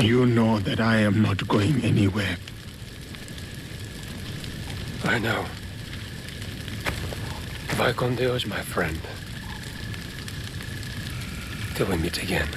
You know that I am not going anywhere. I know. Vicon Deo's my friend. Till we meet again.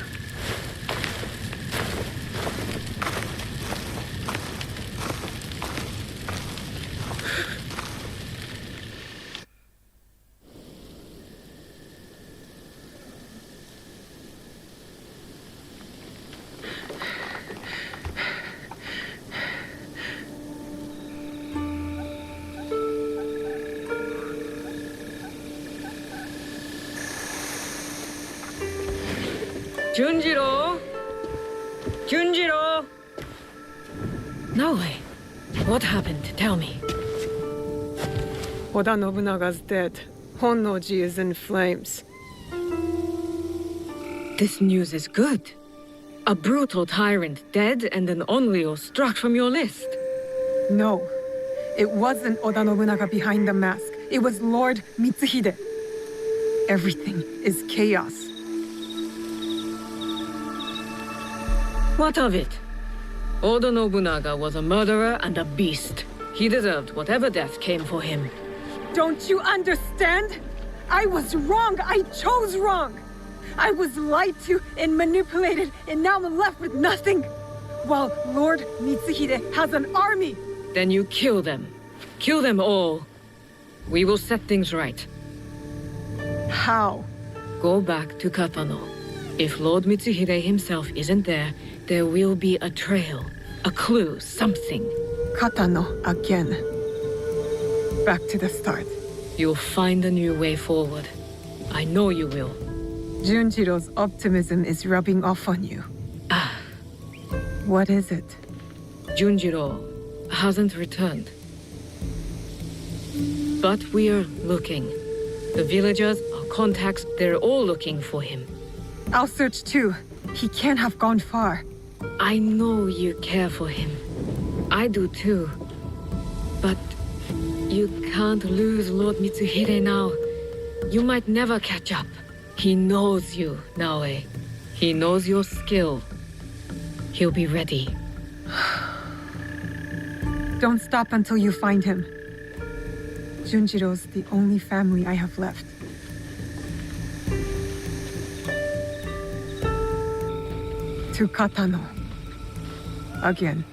Junjiro! Junjiro! Naoe, what happened? Tell me. Oda Nobunaga's dead. Honnoji is in flames. This news is good. A brutal tyrant dead and an Onryo struck from your list. No. It wasn't Oda Nobunaga behind the mask. It was Lord Mitsuhide. Everything is chaos. What of it? Oda Nobunaga was a murderer and a beast. He deserved whatever death came for him. Don't you understand? I was wrong. I chose wrong. I was lied to and manipulated, and now I'm left with nothing. While Lord Mitsuhide has an army. Then you kill them. Kill them all. We will set things right. How? Go back to Katano. If Lord Mitsuhide himself isn't there, there will be a trail, a clue, something. Katano again. Back to the start. You'll find a new way forward. I know you will. Junjiro's optimism is rubbing off on you. What is it? Junjiro hasn't returned. But we're looking. The villagers, our contacts, they're all looking for him. I'll search too. He can't have gone far. I know you care for him. I do too. But you can't lose Lord Mitsuhide now. You might never catch up. He knows you, Naoe. He knows your skill. He'll be ready. Don't stop until you find him. Junjiro's the only family I have left. To Katano. Again.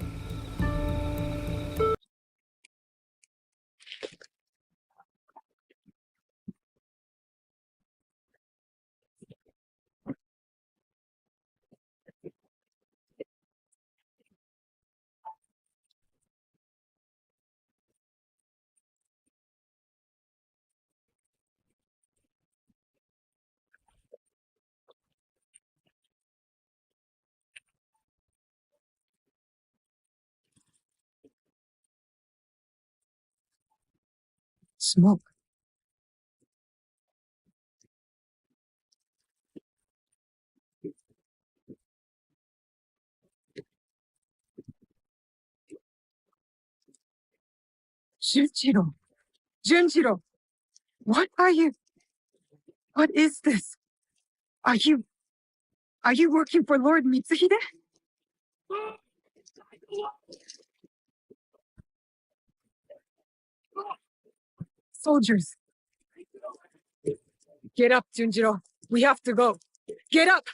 Smoke. Junjiro! Junjiro! What are you? What is this? Are you working for Lord Mitsuhide? Soldiers! Get up, Junjiro. We have to go. Get up!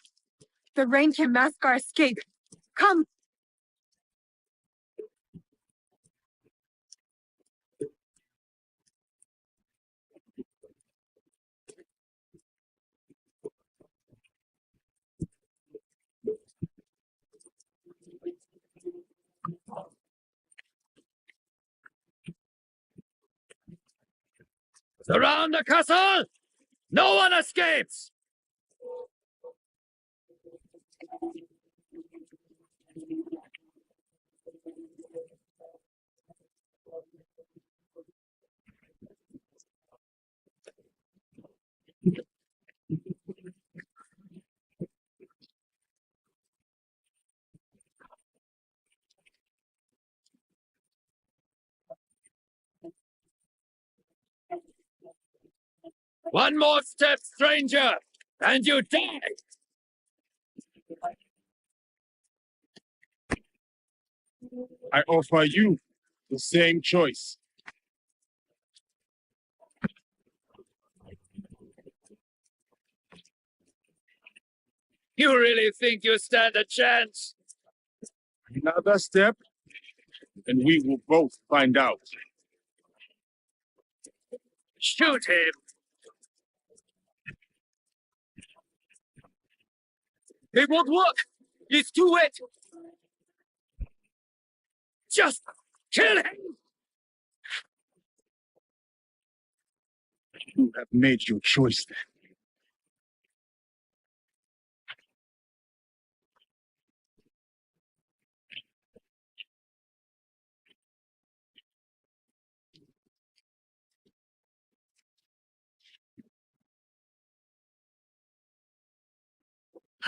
The rain can mask our escape. Come! Surround the castle! No one escapes! One more step, stranger, and you die! I offer you the same choice. You really think you stand a chance? Another step, and we will both find out. Shoot him! It won't work! He's too wet! Just kill him! You have made your choice then.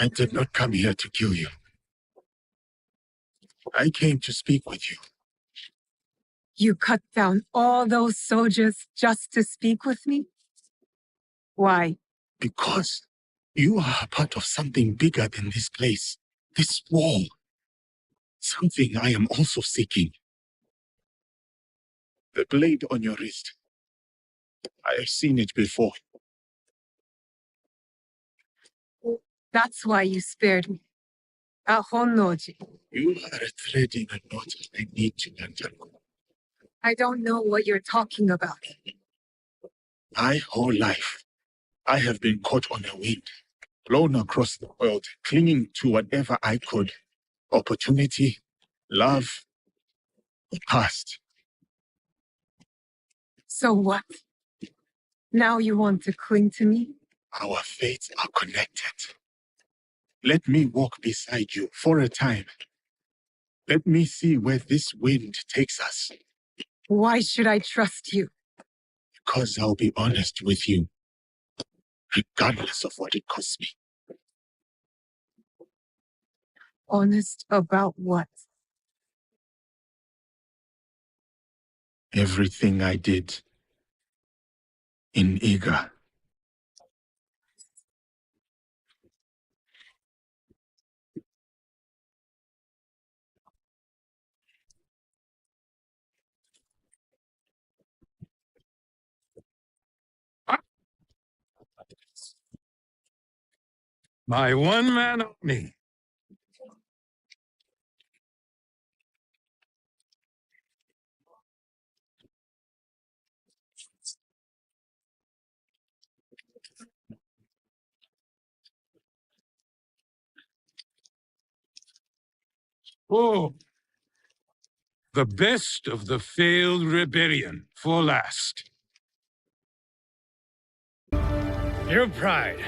I did not come here to kill you. I came to speak with you. You cut down all those soldiers just to speak with me? Why? Because you are a part of something bigger than this place, this wall. Something I am also seeking. The blade on your wrist. I have seen it before. That's why you spared me. At Honnoji. You are threading a knot I need to untangle. I don't know what you're talking about. My whole life, I have been caught on a wind, blown across the world, clinging to whatever I could. Opportunity, love, the past. So what? Now you want to cling to me? Our fates are connected. Let me walk beside you for a time. Let me see where this wind takes us. Why should I trust you? Because I'll be honest with you, regardless of what it costs me. Honest about what? Everything I did in Iga. My one-man army. Oh, the best of the failed rebellion for last. Your pride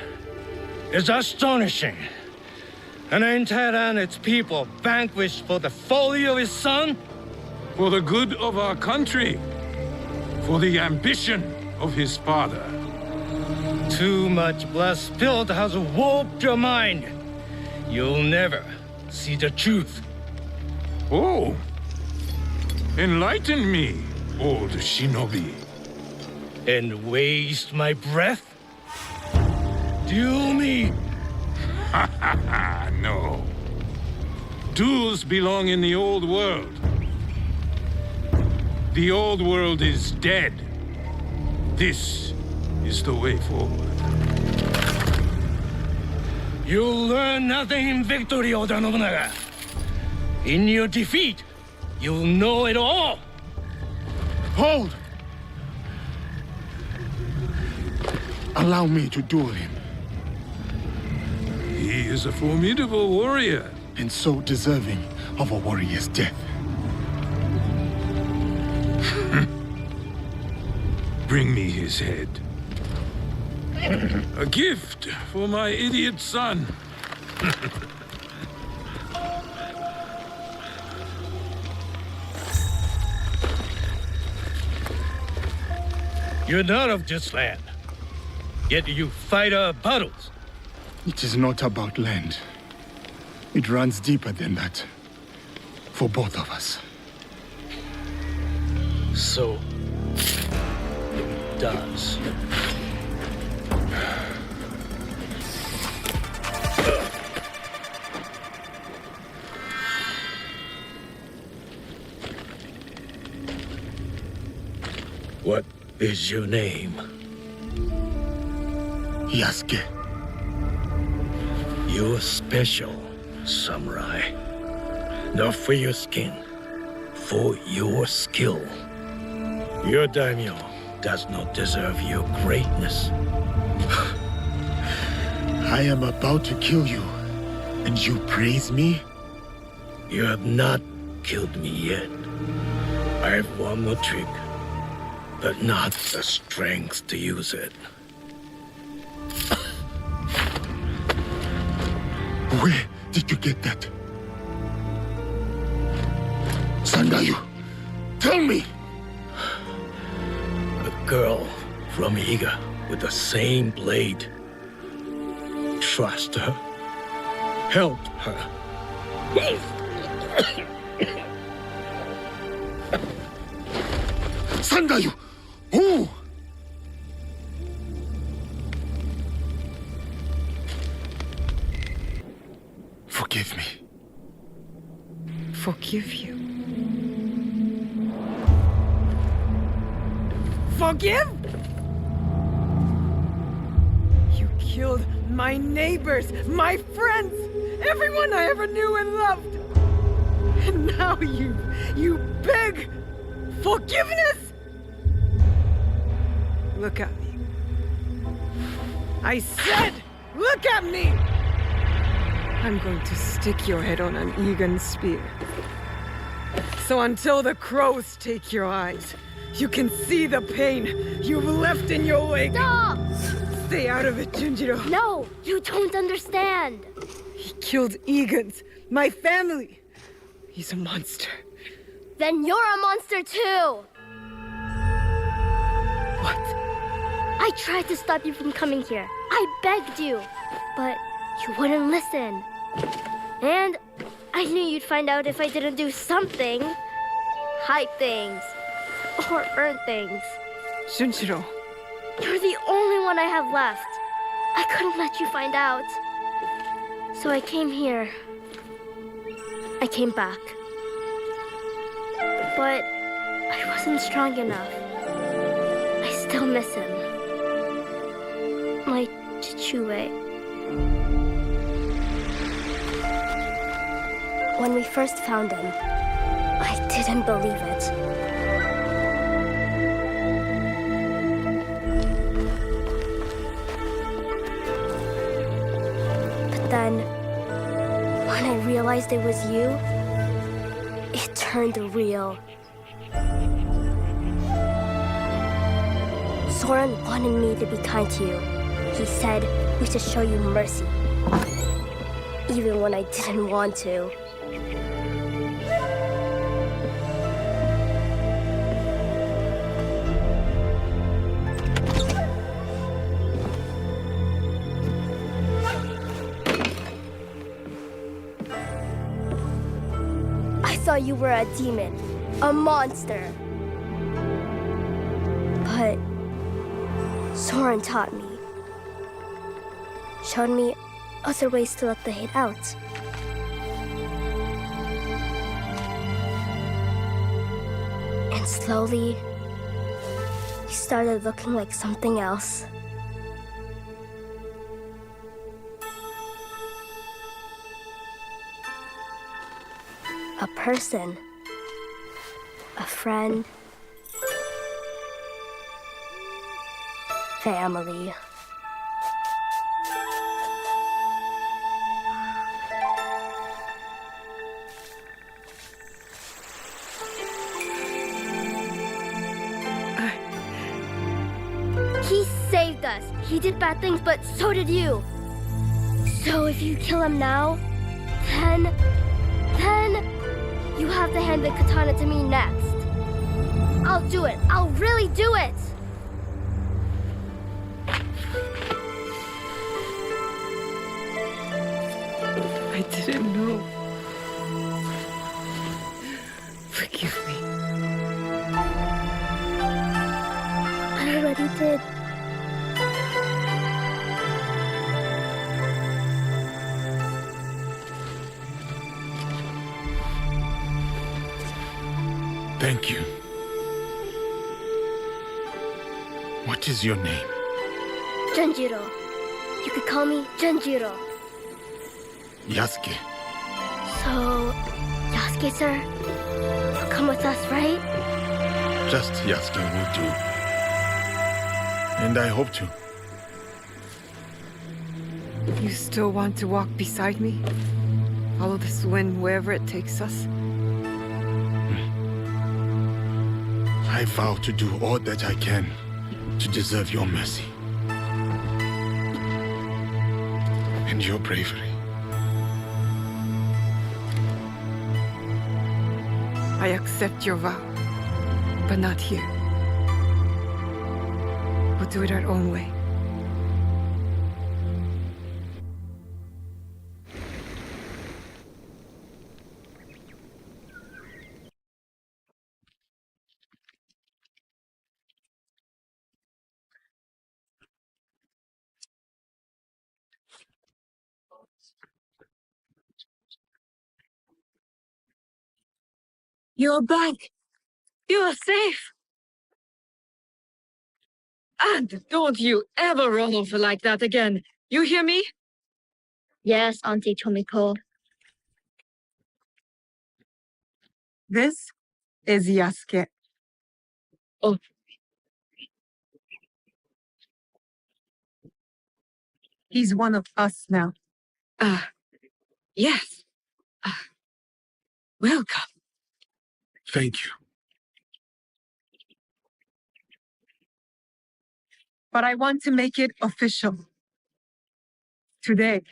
is astonishing. An entire and its people vanquished for the folly of his son? For the good of our country. For the ambition of his father. Too much blood spilled has warped your mind. You'll never see the truth. Oh, enlighten me, old shinobi. And waste my breath? Duel me? Ha ha ha, no. Duels belong in the old world. The old world is dead. This is the way forward. You'll learn nothing in victory, Oda Nobunaga. In your defeat, you'll know it all. Hold! Allow me to duel him. He is a formidable warrior. And so deserving of a warrior's death. Bring me his head. A gift for my idiot son. You're not of this land, yet you fight our battles. It is not about land. It runs deeper than that. For both of us. So it does. What is your name? Yasuke. You're special, samurai. Not for your skin, for your skill. Your daimyo does not deserve your greatness. I am about to kill you, and you praise me? You have not killed me yet. I have one more trick, but not the strength to use it. Where did you get that? Sandayu, tell me! A girl from Iga with the same blade. Trust her. Help her. Sandayu! Who? Forgive me. Forgive you? Forgive? You killed my neighbors, my friends, everyone I ever knew and loved. And now you beg forgiveness? Look at me. I said, look at me! I'm going to stick your head on an Egan spear. So until the crows take your eyes, you can see the pain you've left in your wake. Stop! Stay out of it, Junjiro. No, you don't understand. He killed Egans, my family. He's a monster. Then you're a monster too. What? I tried to stop you from coming here. I begged you, but you wouldn't listen. And I knew you'd find out if I didn't do something. Hide things. Or burn things. Junjiro. You're the only one I have left. I couldn't let you find out. So I came here. I came back. But I wasn't strong enough. I still miss him. My Chichue. When we first found him, I didn't believe it. But then, when I realized it was you, it turned real. Soren wanted me to be kind to you. He said we should show you mercy. Even when I didn't want to. I thought you were a demon, a monster. But Soren taught me. Showed me other ways to let the hate out. And slowly, you started looking like something else. A person. A friend. Family. He saved us. He did bad things, but so did you. So if you kill him now, then you have to hand the katana to me next. I'll do it. I'll really do it. I didn't know. Forgive me. I already did. Thank you. What is your name? Junjiro. You could call me Junjiro. Yasuke. So, Yasuke, sir, you'll come with us, right? Just Yasuke will do. And I hope to. You still want to walk beside me? Follow this wind wherever it takes us? I vow to do all that I can to deserve your mercy. And your bravery. I accept your vow, but not here. We'll do it our own way. You're back. You are safe. And don't you ever roll over like that again. You hear me? Yes, Auntie Tomiko. This is Yasuke. Oh. He's one of us now. Yes. Welcome. Thank you. But I want to make it official. Today,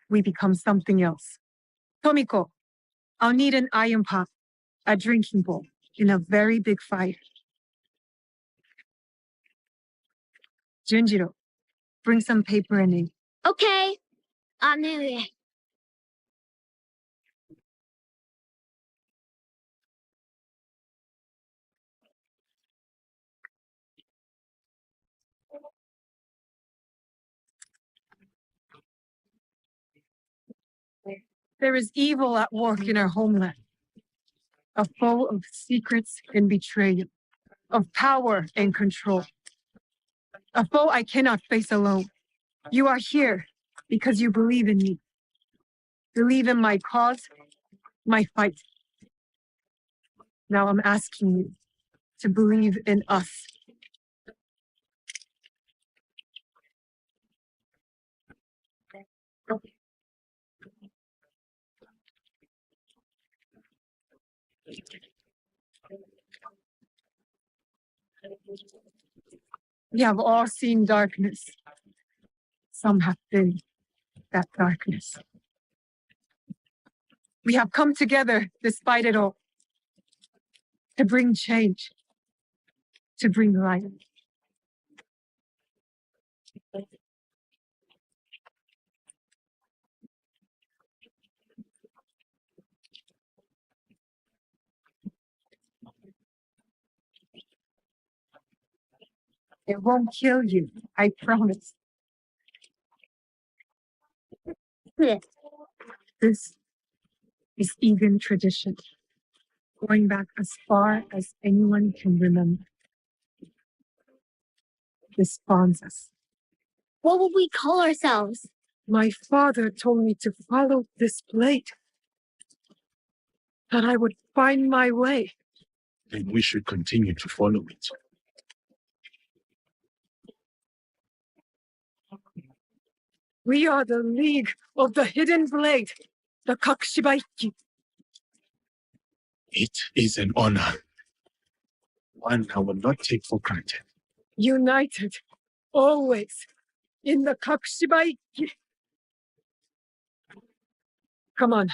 we become something else. Tomiko, I'll need an iron pot, a drinking bowl, in a very big fire. Junjiro, bring some paper and ink. Okay. Naoe. There is evil at work in our homeland. A foe of secrets and betrayal, of power and control. A foe I cannot face alone. You are here because you believe in me. Believe in my cause, my fight. Now I'm asking you to believe in us. We have all seen darkness. Some have been that darkness. We have come together despite it all. To bring change. To bring light. It won't kill you, I promise. This is Egan tradition, going back as far as anyone can remember. This bonds us. What will we call ourselves? My father told me to follow this blade. That I would find my way. Then we should continue to follow it. We are the League of the Hidden Blade, the Kakushibaiki. It is an honor. One I will not take for granted. United, always, in the Kakushibaiki. Come on,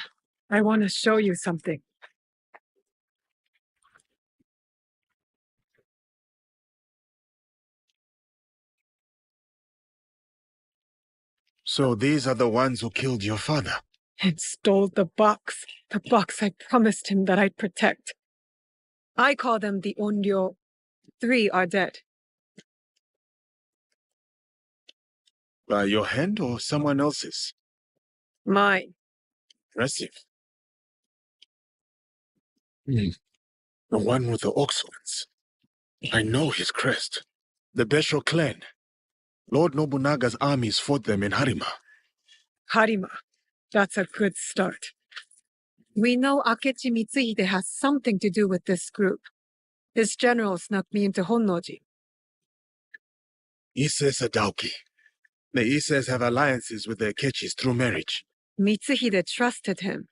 I want to show you something. So these are the ones who killed your father? And stole the box I promised him that I'd protect. I call them the Onryo. 3 are dead. By your hand or someone else's? Mine. Impressive. The one with the ox horns. I know his crest. The Besho clan. Lord Nobunaga's armies fought them in Harima. Harima. That's a good start. We know Akechi Mitsuhide has something to do with this group. His general snuck me into Honnoji. Ises are Daoki. The Ises have alliances with the Akechis through marriage. Mitsuhide trusted him.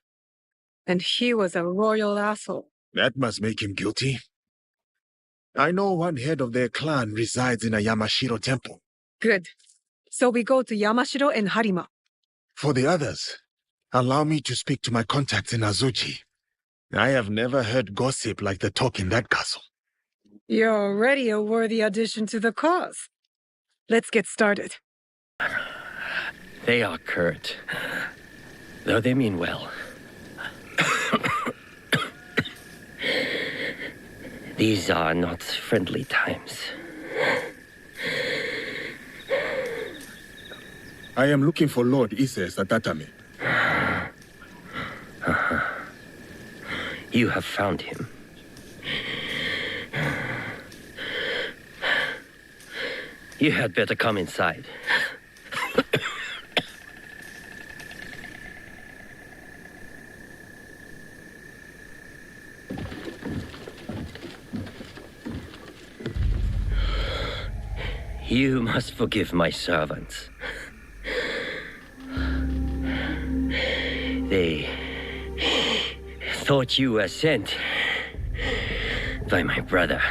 And he was a royal asshole. That must make him guilty. I know one head of their clan resides in a Yamashiro temple. Good. So we go to Yamashiro and Harima. For the others, allow me to speak to my contacts in Azuchi. I have never heard gossip like the talk in that castle. You're already a worthy addition to the cause. Let's get started. They are curt, though they mean well. These are not friendly times. I am looking for Lord Ises at Tatame. You have found him. You had better come inside. You must forgive my servants. They thought you were sent by my brother.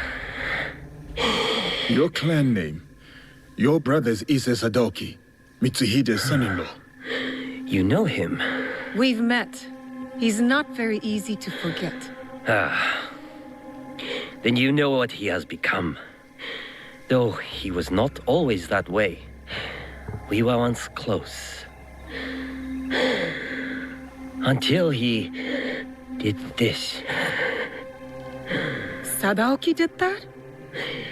Your clan name. Your brother's Ise Sadoki, Mitsuhide's son-in-law. You know him? We've met. He's not very easy to forget. Ah. Then you know what he has become. Though he was not always that way. We were once close. Until he did this. Sadaoki did that?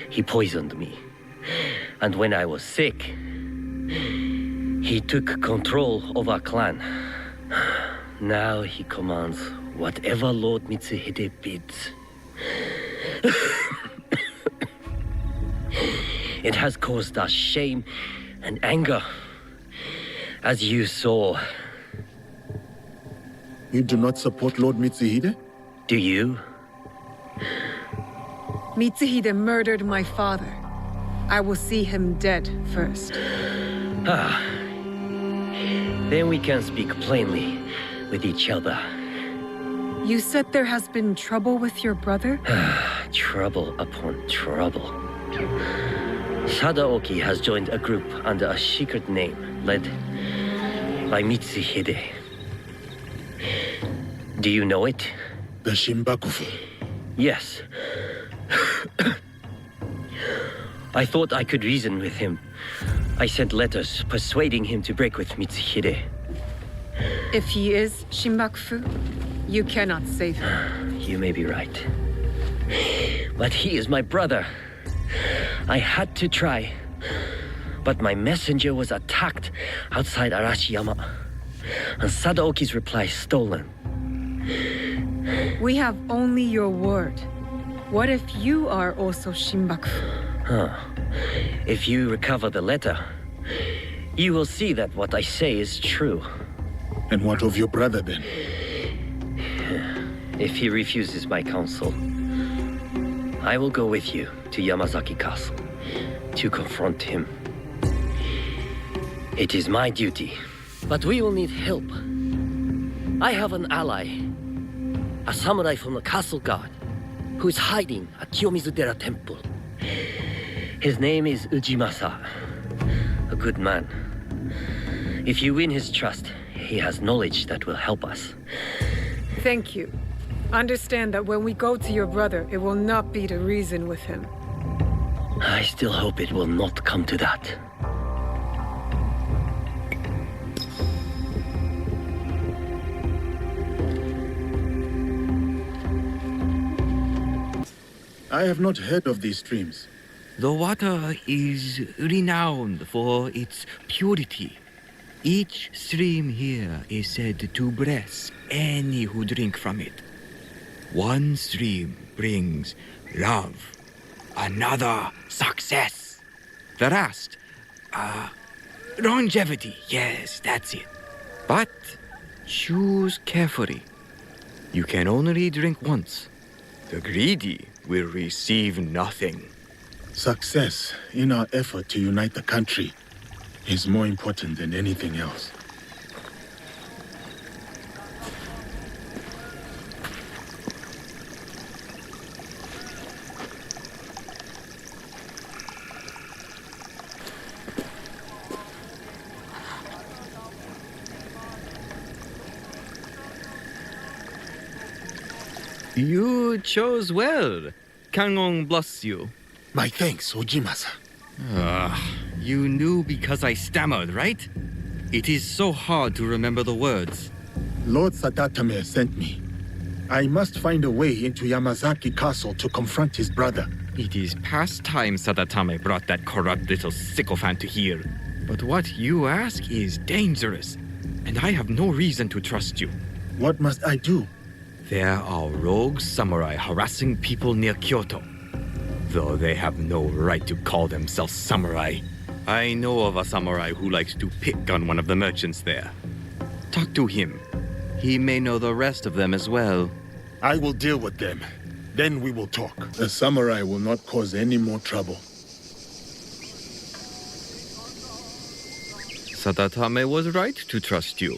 He poisoned me. And when I was sick, he took control of our clan. Now he commands whatever Lord Mitsuhide bids. It has caused us shame and anger, as you saw. You do not support Lord Mitsuhide? Do you? Mitsuhide murdered my father. I will see him dead first. Ah. Then we can speak plainly with each other. You said there has been trouble with your brother? Trouble upon trouble. Sadaoki has joined a group under a secret name led by Mitsuhide. Do you know it? The Shimbakufu. Yes. I thought I could reason with him. I sent letters persuading him to break with Mitsuhide. If he is Shimbakufu, you cannot save him. You may be right. But he is my brother. I had to try. But my messenger was attacked outside Arashiyama. And Sadaoki's reply stolen. We have only your word. What if you are also Shimbakufu? Huh. If you recover the letter, you will see that what I say is true. And what of your brother then? If he refuses my counsel, I will go with you to Yamazaki Castle to confront him. It is my duty, but we will need help. I have an ally, a samurai from the castle guard, who is hiding at Kiyomizu-dera Temple. His name is Ujimasa, a good man. If you win his trust, he has knowledge that will help us. Thank you. Understand that when we go to your brother, it will not be to reason with him. I still hope it will not come to that. I have not heard of these streams. The water is renowned for its purity. Each stream here is said to bless any who drink from it. One stream brings love, another success, the rest, longevity. Yes, that's it. But choose carefully. You can only drink once. The greedy will receive nothing. Success in our effort to unite the country is more important than anything else. You chose well. Kangon bless you. My thanks, Ojimasa. You knew because I stammered, right? It is so hard to remember the words. Lord Sadatame sent me. I must find a way into Yamazaki Castle to confront his brother. It is past time Sadatame brought that corrupt little sycophant to here. But what you ask is dangerous, and I have no reason to trust you. What must I do? There are rogue samurai harassing people near Kyoto. though they have no right to call themselves samurai. I know of a samurai who likes to pick on one of the merchants there. Talk to him. He may know the rest of them as well. I will deal with them. Then we will talk. The samurai will not cause any more trouble. Sadatame was right to trust you.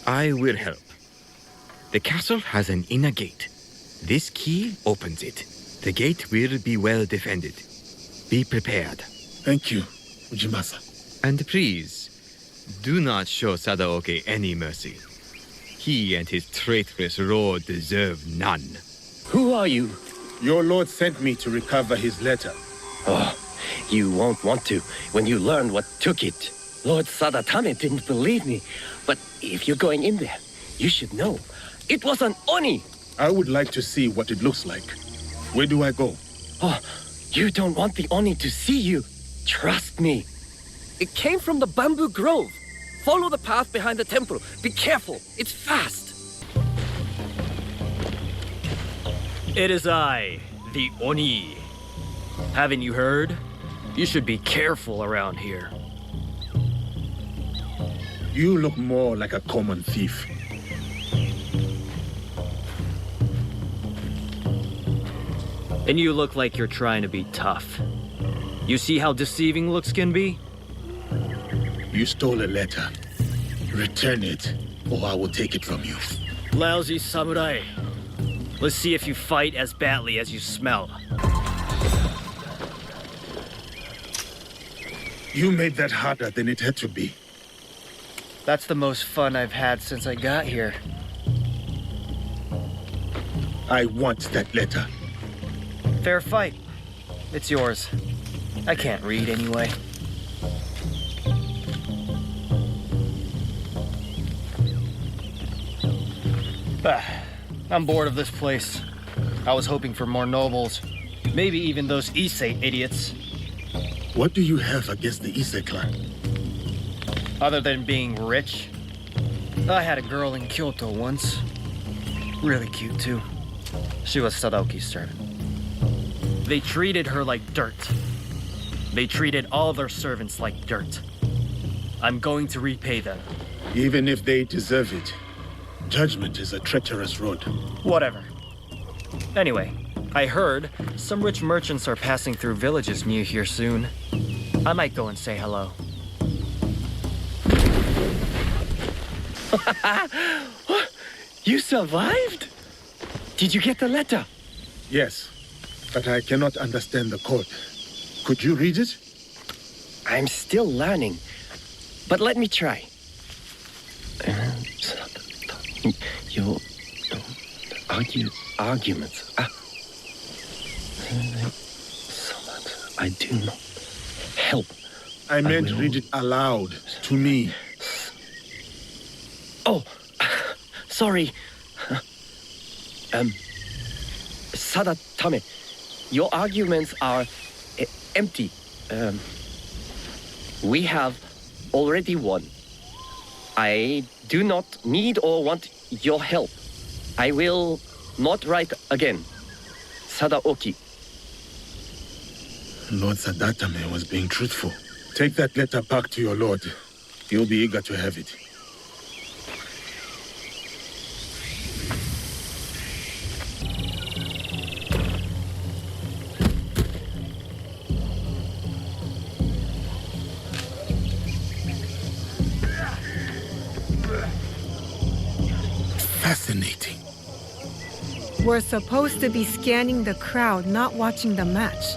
I will help. The castle has an inner gate. This key opens it. The gate will be well defended. Be prepared. Thank you, Ujimasa. And please, do not show Sadaoki any mercy. He and his traitorous lord deserve none. Who are you? Your lord sent me to recover his letter. Oh, you won't want to when you learn what took it. Lord Sadatame didn't believe me, but if you're going in there, you should know. It was an Oni! I would like to see what it looks like. Where do I go? Oh, you don't want the Oni to see you. Trust me. It came from the bamboo grove. Follow the path behind the temple. Be careful. It's fast. It is I, the Oni. Haven't you heard? You should be careful around here. You look more like a common thief. And you look like you're trying to be tough. You see how deceiving looks can be? You stole a letter. Return it, or I will take it from you. Lousy samurai. Let's see if you fight as badly as you smell. You made that harder than it had to be. That's the most fun I've had since I got here. I want that letter. Fair fight. It's yours. I can't read anyway. I'm bored of this place. I was hoping for more nobles. Maybe even those Issei idiots. What do you have against the Issei clan? Other than being rich, I had a girl in Kyoto once. Really cute, too. She was Sadaoki's servant. They treated her like dirt. They treated all their servants like dirt. I'm going to repay them. Even if they deserve it, judgment is a treacherous road. Whatever. Anyway, I heard some rich merchants are passing through villages near here soon. I might go and say hello. You survived? Did you get the letter? Yes, but I cannot understand the code. Could you read it? I'm still learning, but let me try. Your arguments. I do not help. I meant read it aloud to me. Oh, sorry. Sadatame, your arguments are empty. We have already won. I do not need or want your help. I will not write again. Sadaoki. Lord Sadatame was being truthful. Take that letter back to your lord. He'll be eager to have it. Fascinating. We're supposed to be scanning the crowd, not watching the match.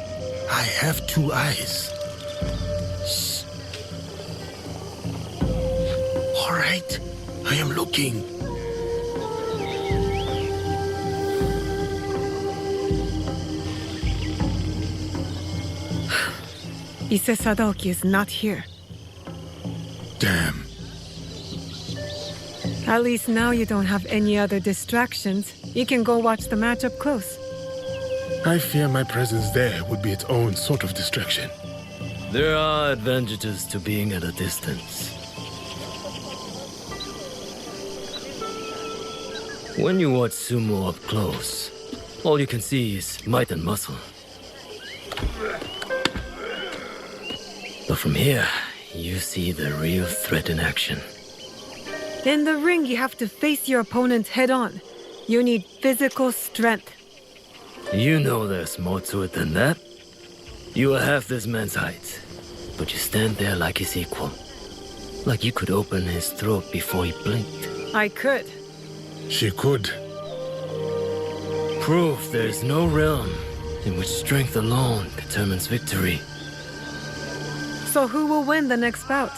I have two eyes. Shh. All right, I am looking. Ise Sadaoki is not here. Damn. At least now you don't have any other distractions. You can go watch the match up close. I fear my presence there would be its own sort of distraction. There are advantages to being at a distance. When you watch sumo up close, all you can see is might and muscle. But from here, you see the real threat in action. In the ring, you have to face your opponent head on. You need physical strength. You know there's more to it than that. You are half this man's height, but you stand there like his equal. Like you could open his throat before he blinked. I could. She could. Proof there is no realm in which strength alone determines victory. So who will win the next bout?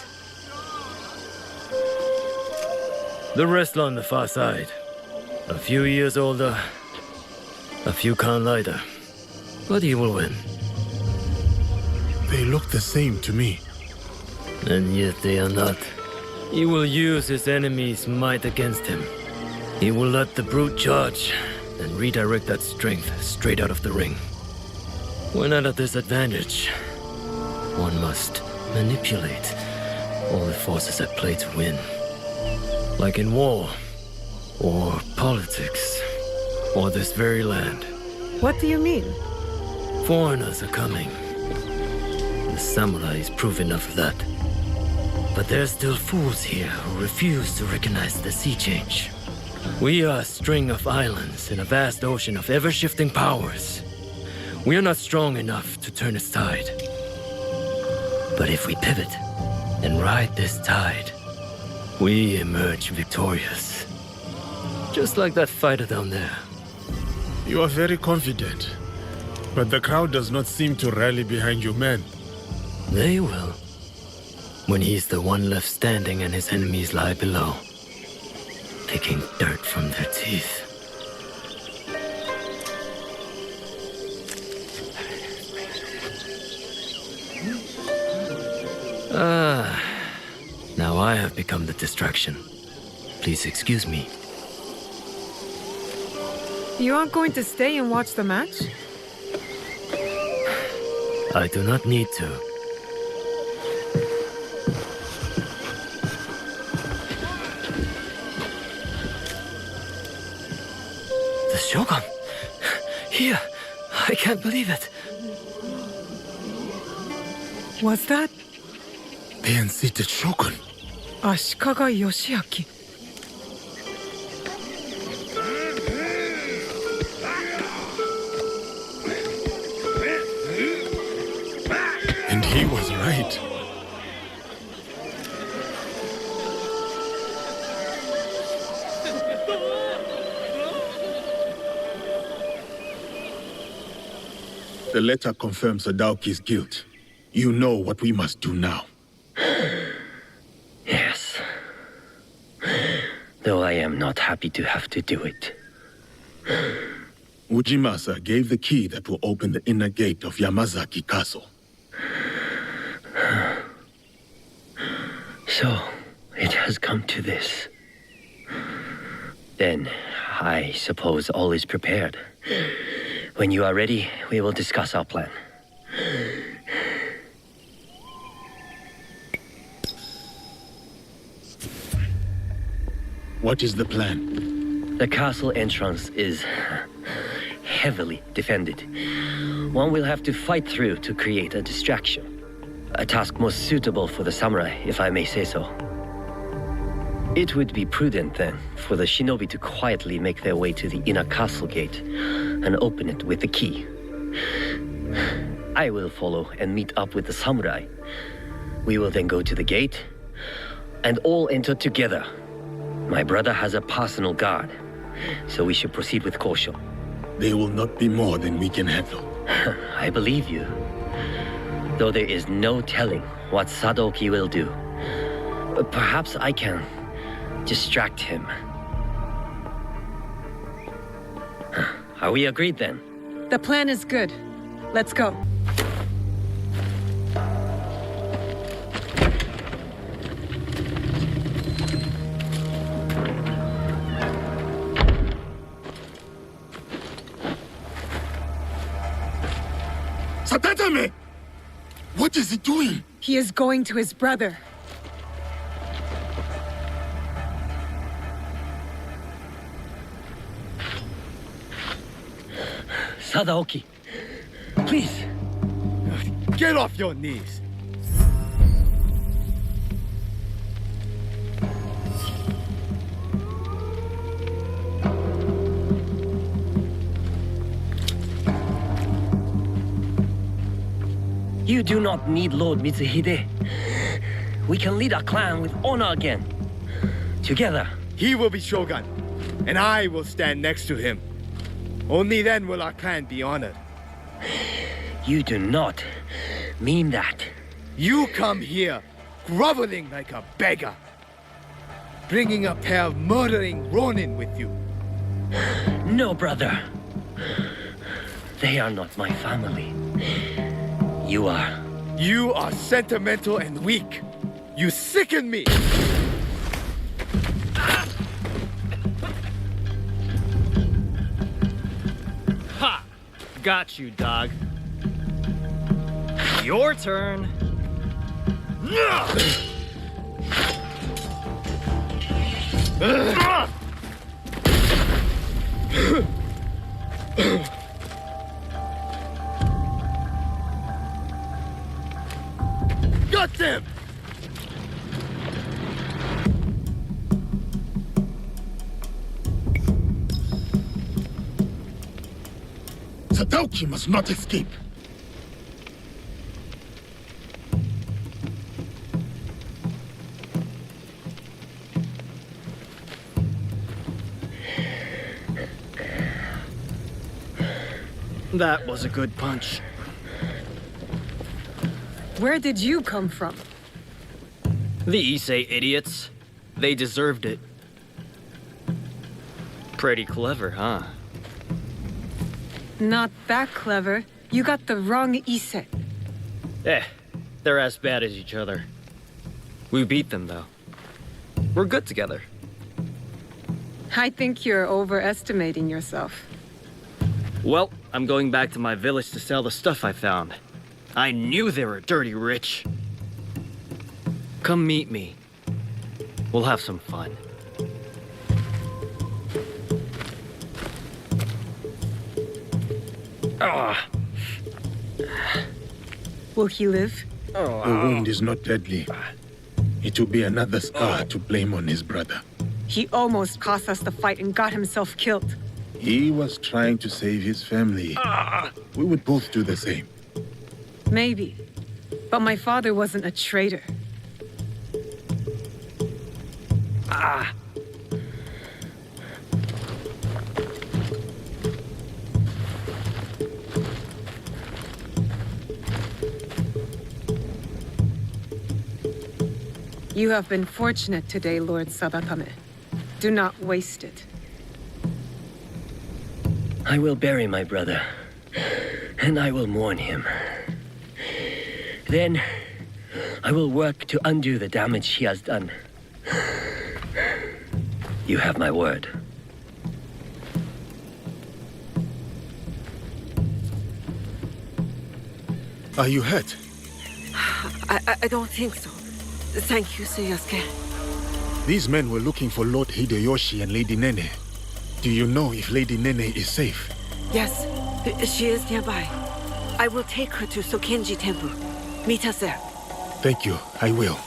The wrestler on the far side. A few years older, a few pounds lighter. But he will win. They look the same to me. And yet they are not. He will use his enemy's might against him. He will let the brute charge, and redirect that strength straight out of the ring. When at a disadvantage, one must manipulate all the forces at play to win. Like in war, or politics, or this very land. What do you mean? Foreigners are coming. The samurais prove enough of that. But there's still fools here who refuse to recognize the sea change. We are a string of islands in a vast ocean of ever-shifting powers. We are not strong enough to turn its tide. But if we pivot and ride this tide, we emerge victorious. Just like that fighter down there. You are very confident, but the crowd does not seem to rally behind your men. They will. When he's the one left standing and his enemies lie below, picking dirt from their teeth. Now I have become the distraction. Please excuse me. You aren't going to stay and watch the match? I do not need to. The Shogun! Here! I can't believe it! Was that The unseated Shogun? Ashikaga Yoshiaki? And he was right. The letter confirms Sadaoki's guilt. You know what we must do now. Yes. Though I am not happy to have to do it. Ujimasa gave the key that will open the inner gate of Yamazaki Castle. So, it has come to this. Then, I suppose all is prepared. When you are ready, we will discuss our plan. What is the plan? The castle entrance is heavily defended. One will have to fight through to create a distraction. A task most suitable for the samurai, if I may say so. It would be prudent, then, for the shinobi to quietly make their way to the inner castle gate and open it with the key. I will follow and meet up with the samurai. We will then go to the gate and all enter together. My brother has a personal guard, so we should proceed with caution. They will not be more than we can handle. I believe you. Though there is no telling what Sadaoki will do. Perhaps I can distract him. Are we agreed then? The plan is good. Let's go. Satatame! What is he doing? He is going to his brother. Sadaoki, please, Get off your knees! You do not need Lord Mitsuhide. We can lead our clan with honor again. Together. He will be Shogun, and I will stand next to him. Only then will our clan be honored. You do not mean that. You come here, groveling like a beggar, bringing a pair of murdering Ronin with you. No, brother. They are not my family. You are. You are sentimental and weak. You sicken me! Ha! Got you, dog. Your turn. Got them! Sadauki must not escape. That was a good punch. Where did you come from? The Issei idiots. They deserved it. Pretty clever, huh? Not that clever. You got the wrong Issei. They're as bad as each other. We beat them, though. We're good together. I think you're overestimating yourself. Well, I'm going back to my village to sell the stuff I found. I knew they were dirty rich. Come meet me. We'll have some fun. Will he live? The wound is not deadly. It will be another scar to blame on his brother. He almost cost us the fight and got himself killed. He was trying to save his family. We would both do the same. Maybe. But my father wasn't a traitor. You have been fortunate today, Lord Sadakame. Do not waste it. I will bury my brother, and I will mourn him. Then, I will work to undo the damage he has done. You have my word. Are you hurt? I don't think so. Thank you, Sir Yasuke. These men were looking for Lord Hideyoshi and Lady Nene. Do you know if Lady Nene is safe? Yes, she is nearby. I will take her to Sokenji Temple. Meet us there. Thank you, I will.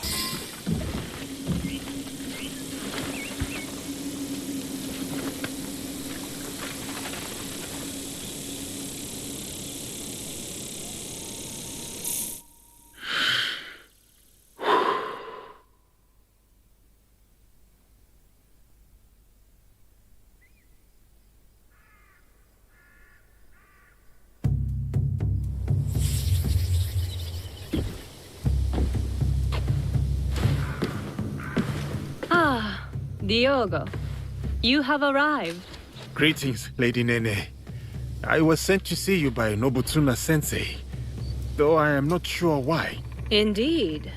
Diogo, you have arrived. Greetings, Lady Nene. I was sent to see you by Nobutsuna-sensei, though I am not sure why. Indeed.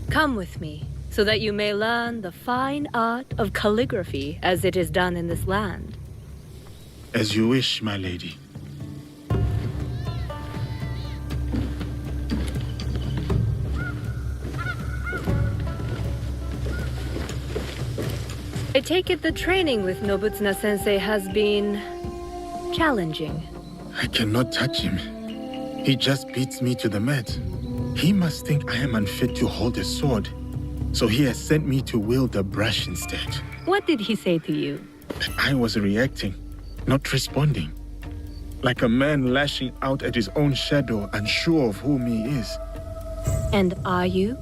Come with me, so that you may learn the fine art of calligraphy as it is done in this land. As you wish, my lady. I take it the training with Nobutsuna-sensei has been challenging. I cannot touch him. He just beats me to the mat. He must think I am unfit to hold a sword. So he has sent me to wield a brush instead. What did he say to you? I was reacting, not responding. Like a man lashing out at his own shadow, unsure of whom he is. And are you?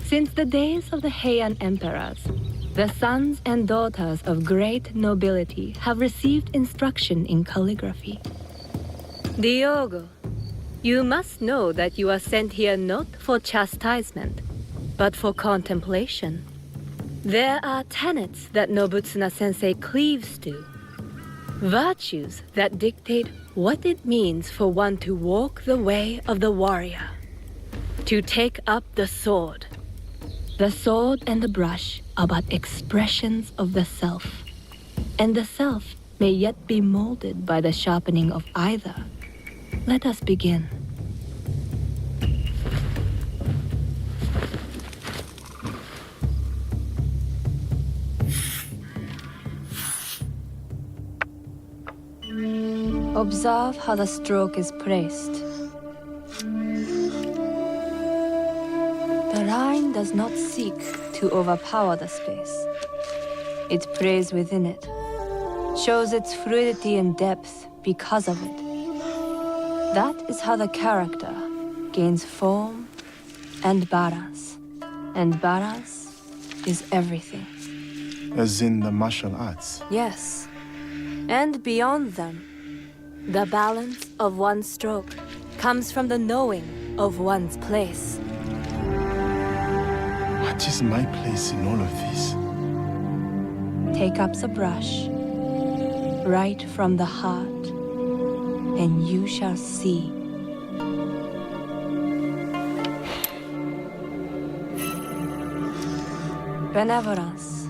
Since the days of the Heian emperors, the sons and daughters of great nobility have received instruction in calligraphy. Diogo, you must know that you are sent here not for chastisement, but for contemplation. There are tenets that Nobutsuna-sensei cleaves to. Virtues that dictate what it means for one to walk the way of the warrior. To take up the sword. The sword and the brush are but expressions of the self. And the self may yet be molded by the sharpening of either. Let us begin. Observe how the stroke is placed. The line does not seek to overpower the space. It prays within it, shows its fluidity and depth because of it. That is how the character gains form and balance. And balance is everything. As in the martial arts? Yes. And beyond them, the balance of one's stroke comes from the knowing of one's place. What is my place in all of this? Take up the brush, right from the heart, and you shall see. Benevolence,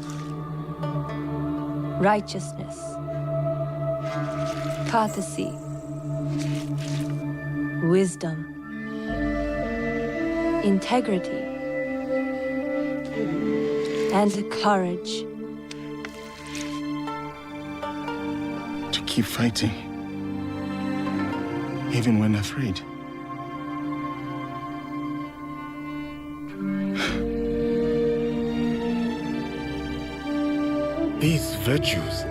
righteousness, courtesy, wisdom, integrity, and courage. To keep fighting, even when afraid. These virtues,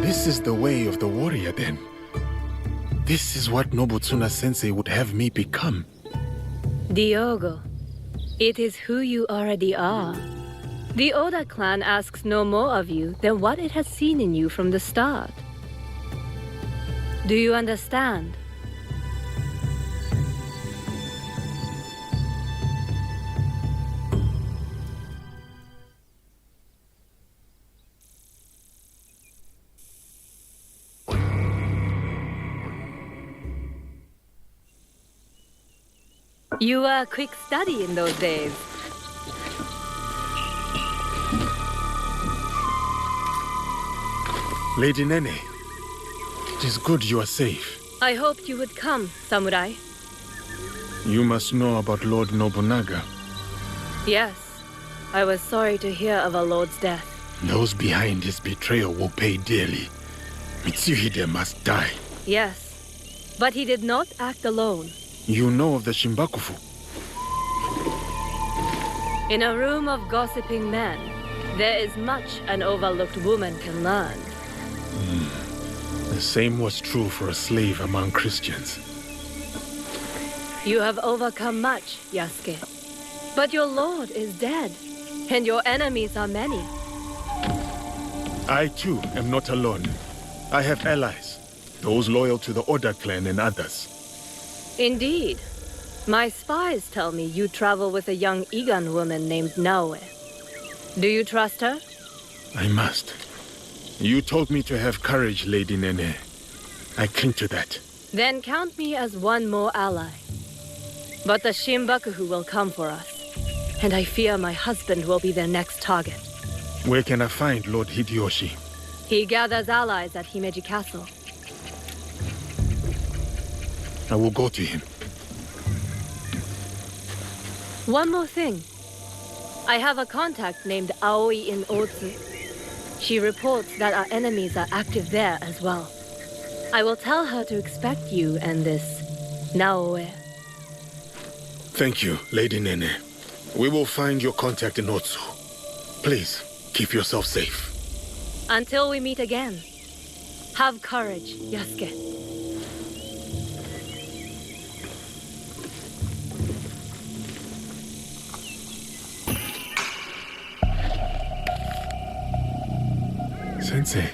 this is the way of the warrior then. This is what Nobutsuna-sensei would have me become. Diogo, it is who you already are. The Oda clan asks no more of you than what it has seen in you from the start. Do you understand? You were a quick study in those days. Lady Nene, it is good you are safe. I hoped you would come, samurai. You must know about Lord Nobunaga. Yes, I was sorry to hear of our lord's death. Those behind his betrayal will pay dearly. Mitsuhide must die. Yes, but he did not act alone. You know of the Shimbakufu? In a room of gossiping men, there is much an overlooked woman can learn. The same was true for a slave among Christians. You have overcome much, Yasuke. But your lord is dead, and your enemies are many. I too am not alone. I have allies, those loyal to the Oda clan and others. Indeed. My spies tell me you travel with a young Igan woman named Naoe. Do you trust her? I must. You told me to have courage, Lady Nene. I cling to that. Then count me as one more ally. But the Shimbakufu will come for us, and I fear my husband will be their next target. Where can I find Lord Hideyoshi? He gathers allies at Himeji Castle. I will go to him. One more thing. I have a contact named Aoi in Otsu. She reports that our enemies are active there as well. I will tell her to expect you and this Naoe. Thank you, Lady Nene. We will find your contact in Otsu. Please, keep yourself safe. Until we meet again, have courage, Yasuke. Sensei.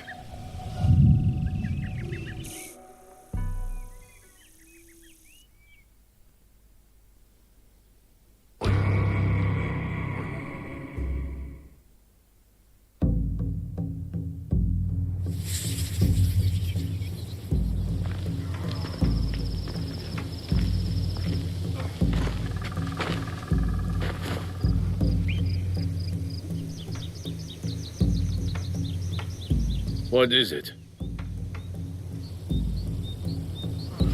What is it?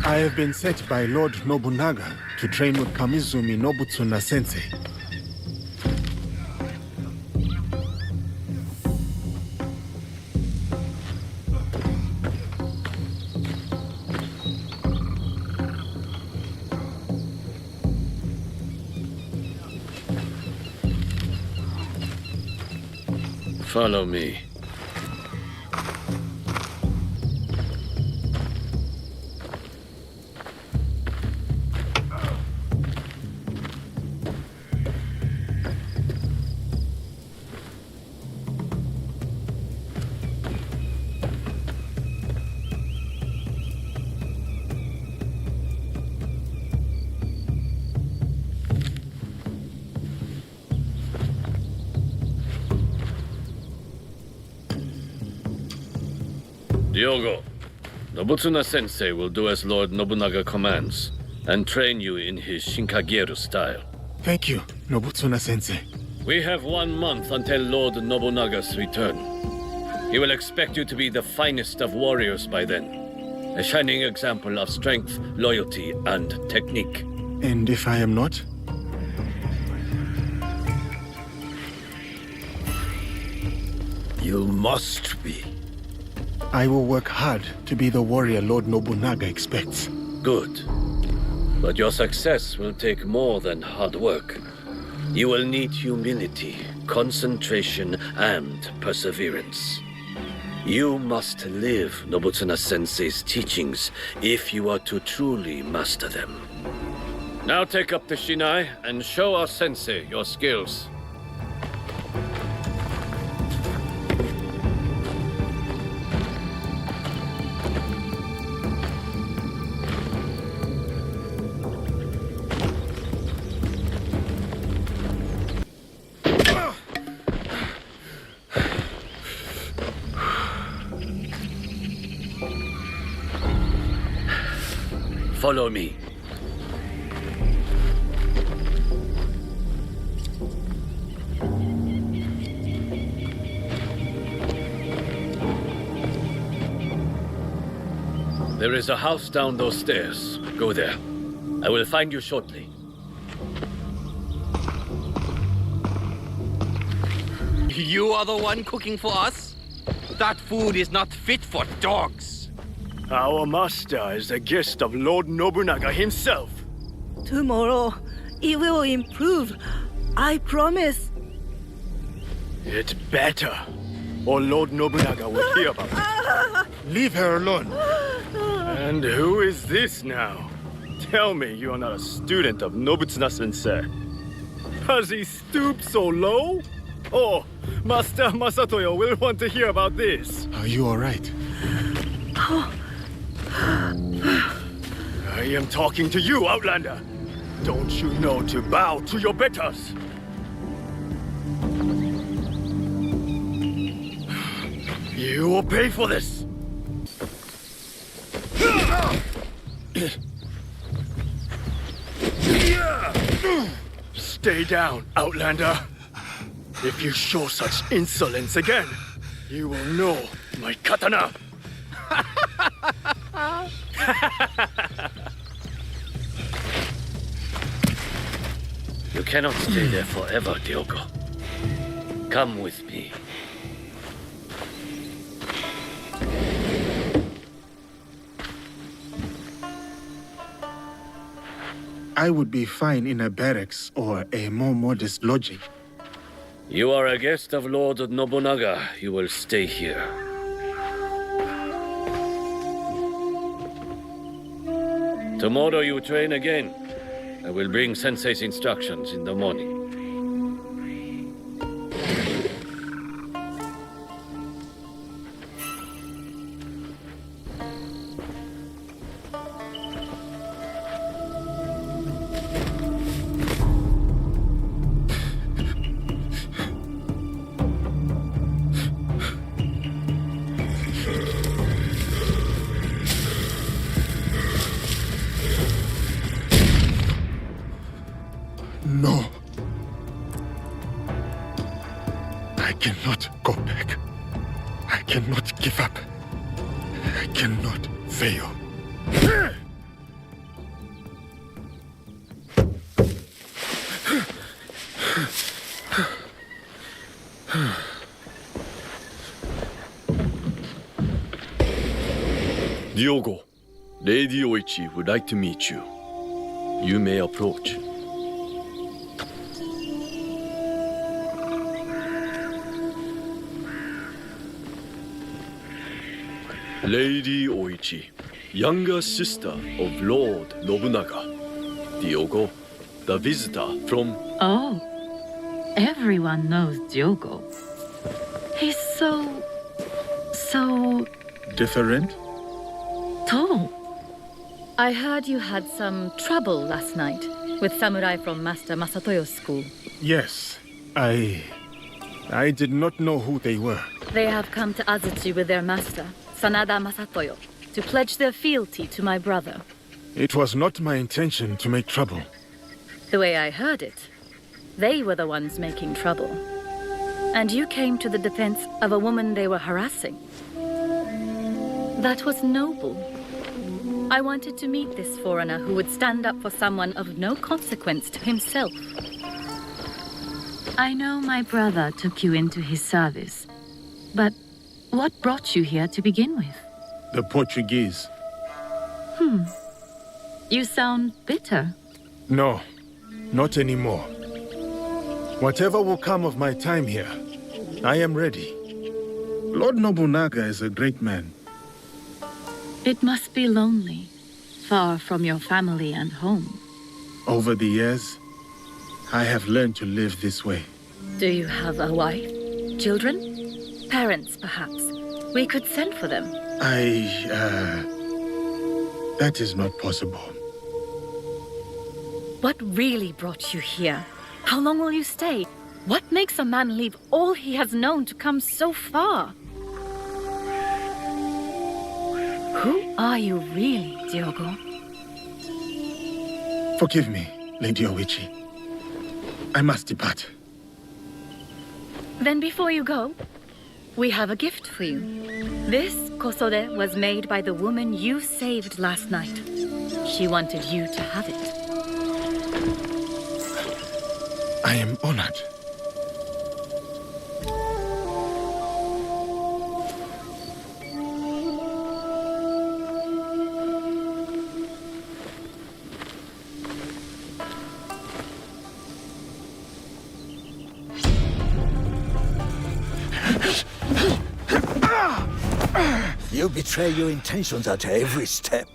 I have been sent by Lord Nobunaga to train with Kamizumi Nobutsuna Sensei. Follow me. Diogo, Nobutsuna Sensei will do as Lord Nobunaga commands and train you in his Shinkageru style. Thank you, Nobutsuna Sensei. We have 1 month until Lord Nobunaga's return. He will expect you to be the finest of warriors by then. A shining example of strength, loyalty, and technique. And if I am not? You must be. I will work hard to be the warrior Lord Nobunaga expects. Good. But your success will take more than hard work. You will need humility, concentration, and perseverance. You must live Nobutsuna Sensei's teachings if you are to truly master them. Now take up the Shinai and show our sensei your skills. Follow me. There is a house down those stairs. Go there. I will find you shortly. You are the one cooking for us? That food is not fit for dogs. Our master is a guest of Lord Nobunaga himself. Tomorrow, it will improve. I promise. It's better, or Lord Nobunaga will hear about it. Leave her alone. And who is this now? Tell me you are not a student of Nobutsuna Sensei. Has he stooped so low? Oh, Master Masatoyo will want to hear about this. Are you all right? I am talking to you, Outlander. Don't you know to bow to your betters? You will pay for this. Stay down, Outlander. If you show such insolence again, you will know my katana. You cannot stay there forever, Diogo. Come with me. I would be fine in a barracks or a more modest lodging. You are a guest of Lord Nobunaga. You will stay here. Tomorrow you train again. I will bring Sensei's instructions in the morning. No. I cannot go back. I cannot give up. I cannot fail. Diogo, Lady Oichi would like to meet you. You may approach. Lady Oichi, younger sister of Lord Nobunaga. Diogo, the visitor from... Oh, everyone knows Diogo. He's so... Different? tall. I heard you had some trouble last night with samurai from Master Masatoyo's school. Yes, I did not know who they were. They have come to Azuchi with their master, Sanada Masatoyo, to pledge their fealty to my brother. It was not my intention to make trouble. The way I heard it, they were the ones making trouble. And you came to the defense of a woman they were harassing. That was noble. I wanted to meet this foreigner who would stand up for someone of no consequence to himself. I know my brother took you into his service, but what brought you here to begin with? The Portuguese. You sound bitter. No, not anymore. Whatever will come of my time here, I am ready. Lord Nobunaga is a great man. It must be lonely, far from your family and home. Over the years, I have learned to live this way. Do you have a wife? Children? Parents, perhaps? We could send for them. That is not possible. What really brought you here? How long will you stay? What makes a man leave all he has known to come so far? Who are you really, Diogo? Forgive me, Lady Oichi. I must depart. Then before you go, we have a gift for you. This kosode was made by the woman you saved last night. She wanted you to have it. I am honored. You betray your intentions at every step.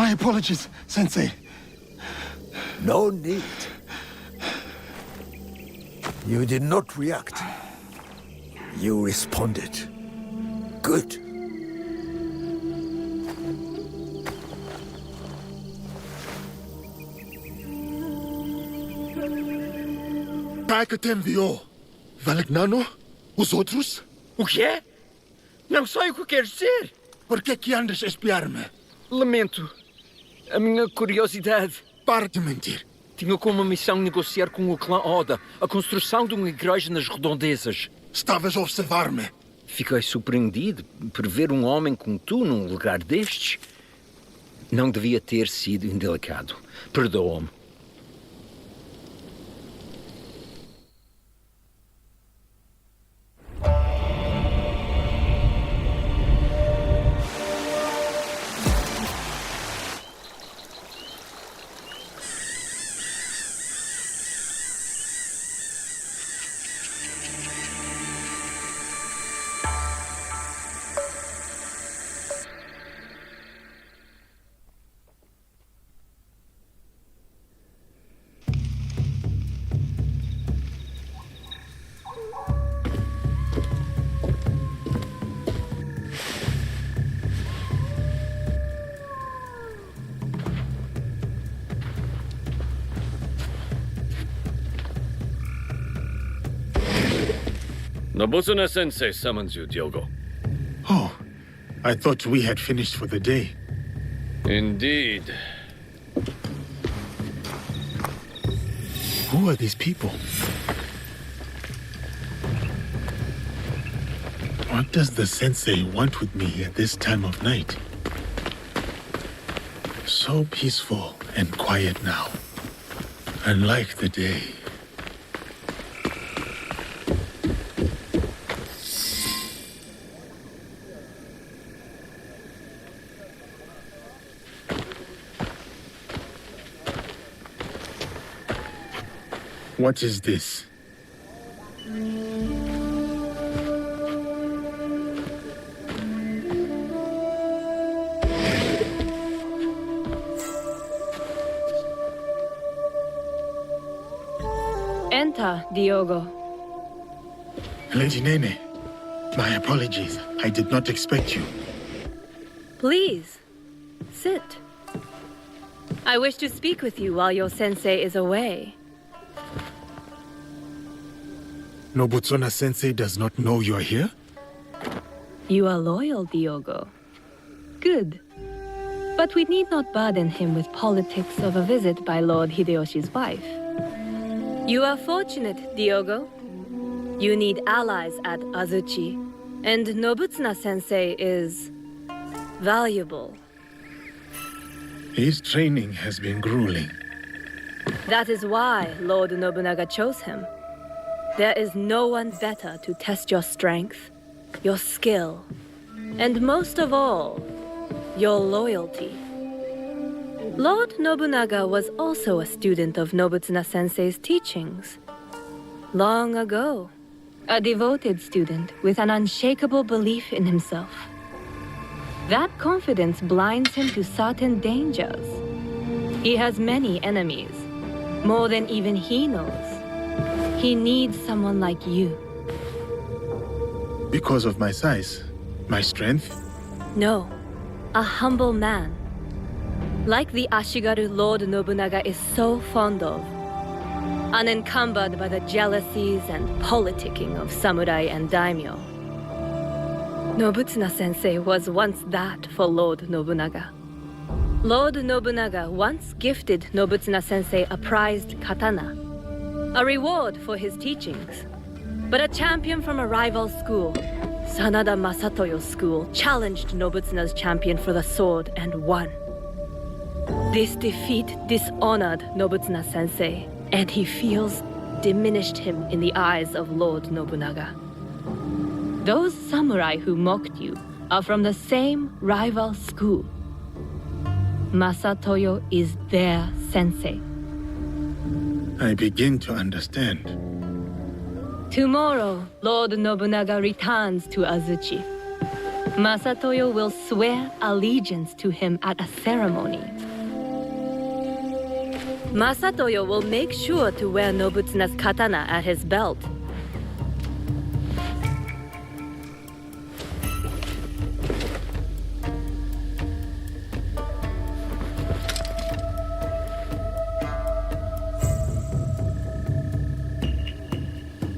My apologies, Sensei. No need. You did not react. You responded. Good. Caica te enviou. Valegnano? Os outros? O quê? Não sei o que queres dizer. Por que andas a espiar-me? Lamento. A minha curiosidade. Para de mentir. Tinha como missão negociar com o clã Oda a construção de uma igreja nas redondezas. Estavas a observar-me. Fiquei surpreendido por ver um homem como tu num lugar destes. Não devia ter sido indelicado. Perdoa-me. Nobutsuna-sensei summons you, Diogo. Oh, I thought we had finished for the day. Indeed. Who are these people? What does the sensei want with me at this time of night? So peaceful and quiet now. Unlike the day. What is this? Enter, Diogo. Lady Nene, my apologies. I did not expect you. Please, sit. I wish to speak with you while your sensei is away. Nobutsuna-sensei does not know you're here? You are loyal, Diogo. Good. But we need not burden him with politics of a visit by Lord Hideyoshi's wife. You are fortunate, Diogo. You need allies at Azuchi, and Nobutsuna-sensei is valuable. His training has been grueling. That is why Lord Nobunaga chose him. There is no one better to test your strength, your skill, and most of all, your loyalty. Lord Nobunaga was also a student of Nobutsuna-sensei's teachings. Long ago, a devoted student with an unshakable belief in himself. That confidence blinds him to certain dangers. He has many enemies, more than even he knows. He needs someone like you. Because of my size? My strength? No, a humble man. Like the Ashigaru Lord Nobunaga is so fond of. Unencumbered by the jealousies and politicking of samurai and daimyo. Nobutsuna-sensei was once that for Lord Nobunaga. Lord Nobunaga once gifted Nobutsuna-sensei a prized katana, a reward for his teachings. But a champion from a rival school, Sanada Masatoyo's school, challenged Nobutsuna's champion for the sword and won. This defeat dishonored Nobutsuna-sensei, and he feels diminished him in the eyes of Lord Nobunaga. Those samurai who mocked you are from the same rival school. Masatoyo is their sensei. I begin to understand. Tomorrow, Lord Nobunaga returns to Azuchi. Masatoyo will swear allegiance to him at a ceremony. Masatoyo will make sure to wear Nobutsuna's katana at his belt.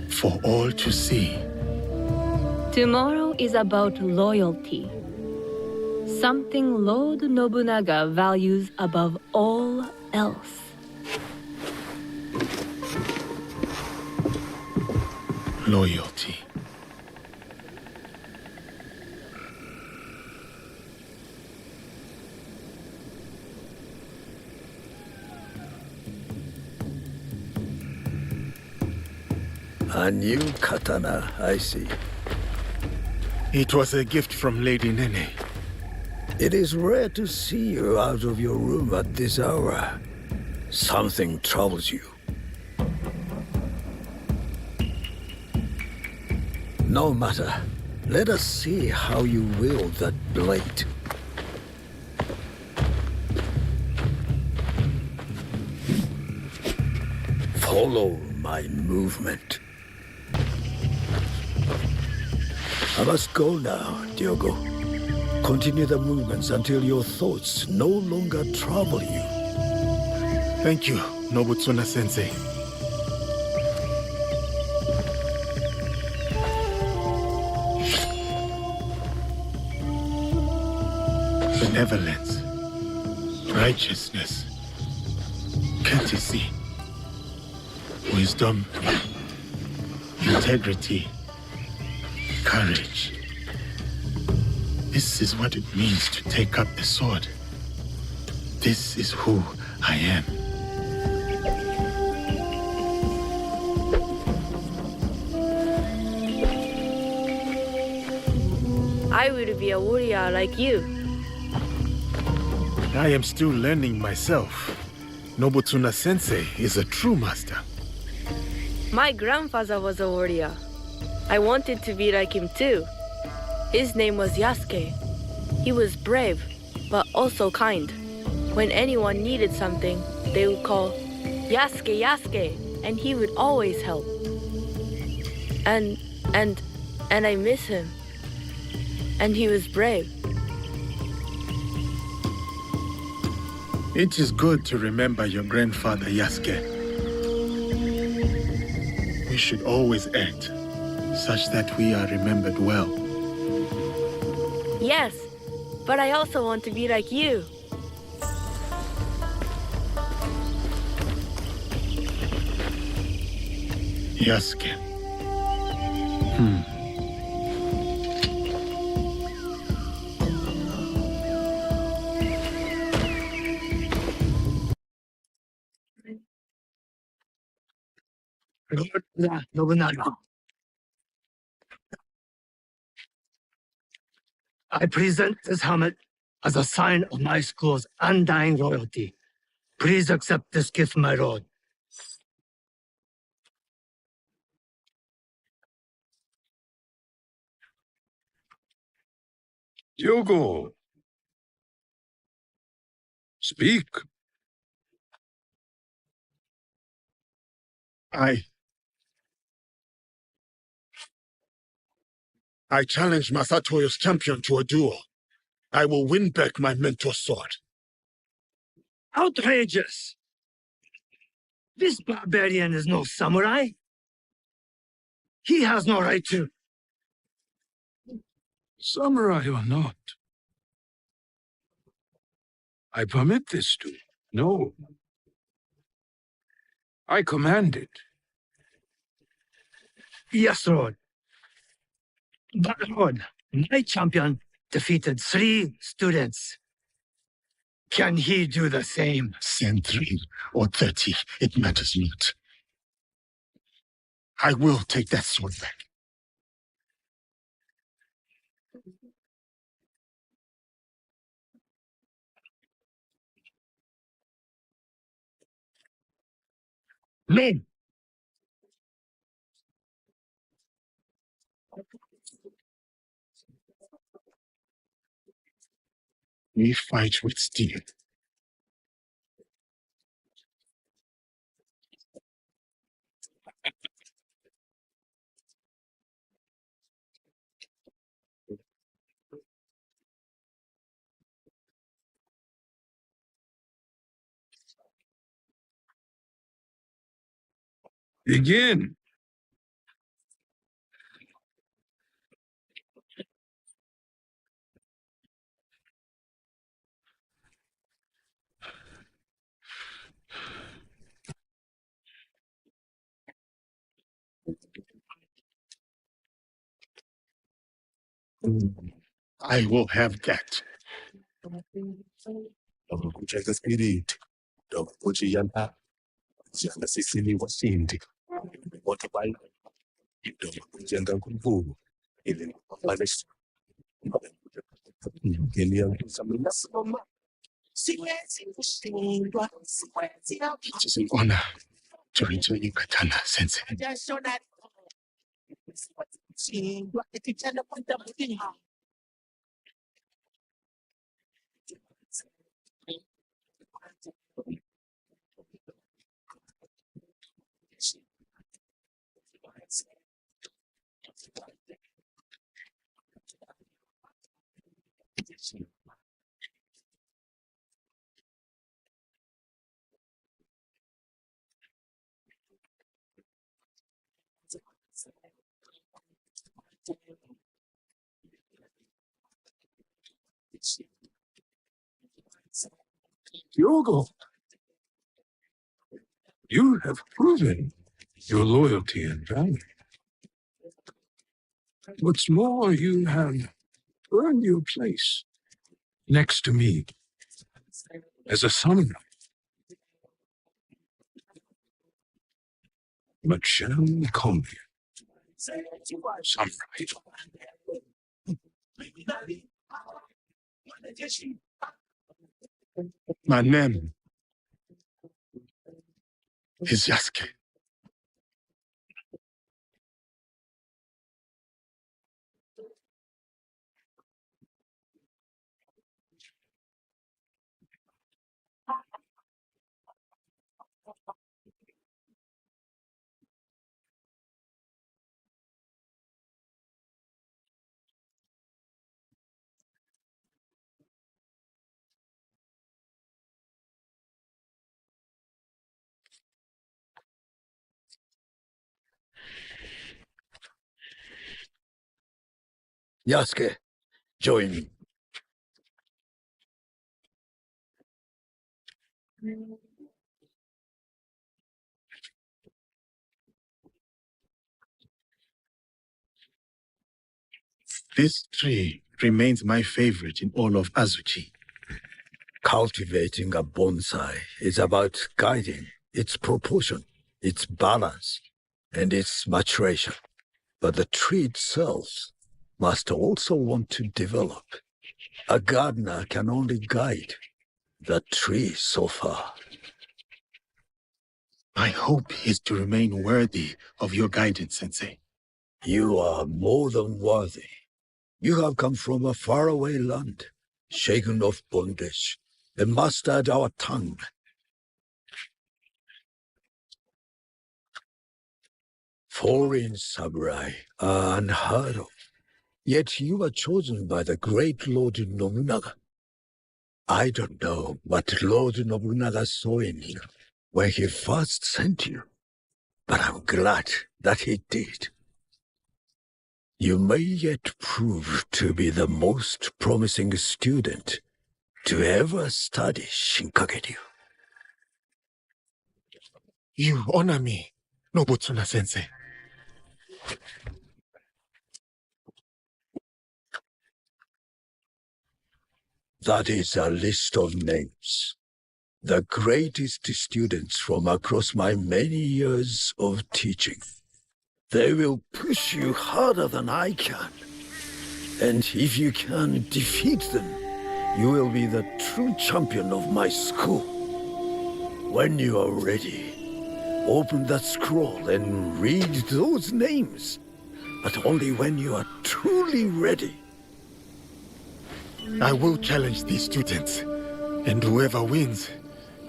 For all to see. Tomorrow is about loyalty. Something Lord Nobunaga values above all else. Loyalty. A new katana, I see. It was a gift from Lady Nene. It is rare to see you out of your room at this hour. Something troubles you. No matter. Let us see how you wield that blade. Follow my movement. I must go now, Diogo. Continue the movements until your thoughts no longer trouble you. Thank you, Nobutsuna-sensei. Benevolence, righteousness, courtesy, wisdom, integrity, courage. This is what it means to take up the sword. This is who I am. I will be a warrior like you. I am still learning myself. Nobutsuna-sensei is a true master. My grandfather was a warrior. I wanted to be like him too. His name was Yasuke. He was brave, but also kind. When anyone needed something, they would call Yasuke, Yasuke, and he would always help. And I miss him. And he was brave. It is good to remember your grandfather, Yasuke. We should always act such that we are remembered well. Yes, but I also want to be like you. Yasuke. Lord Nobunaga, I present this helmet as a sign of my school's undying loyalty. Please accept this gift, my lord. Diogo, speak. I challenge Masatoyo's champion to a duel. I will win back my mentor's sword. Outrageous! This barbarian is no samurai. He has no right to. Samurai or not, I permit this to. No. I command it. Yes, Lord. But, Lord, my champion defeated 3 students. Can he do the same? Send 3 or 30, it matters not. I will take that sword back. No! We fight with steel. Begin. I will have that. Kujenga spirit ndogo kujiandaa jana sisi ni washindi wote bali ndogo kujenga nguvu ili kupambana ngeli yangu samina soma siwezi kushindwa siwezi It is an honor to return you katana, Sensei. kushindwa ikitenda kwenda mjini Yogo, you have proven your loyalty and valor. What's more, you have earned your place next to me as a samurai. But shall we call you samurai? My name is Yasuke. Yasuke, join me. This tree remains my favorite in all of Azuchi. Cultivating a bonsai is about guiding its proportion, its balance, and its maturation. But the tree itself must also want to develop. A gardener can only guide the tree so far. My hope is to remain worthy of your guidance, Sensei. You are more than worthy. You have come from a faraway land, shaken of bondage, and mastered our tongue. Foreign samurai are unheard of, yet you were chosen by the great Lord Nobunaga. I don't know what Lord Nobunaga saw in you when he first sent you, but I'm glad that he did. You may yet prove to be the most promising student to ever study Shinkagekyo. You honor me, Nobutsuna Sensei. That is a list of names. The greatest students from across my many years of teaching. They will push you harder than I can. And if you can defeat them, you will be the true champion of my school. When you are ready, open that scroll and read those names. But only when you are truly ready. I will challenge these students. And whoever wins,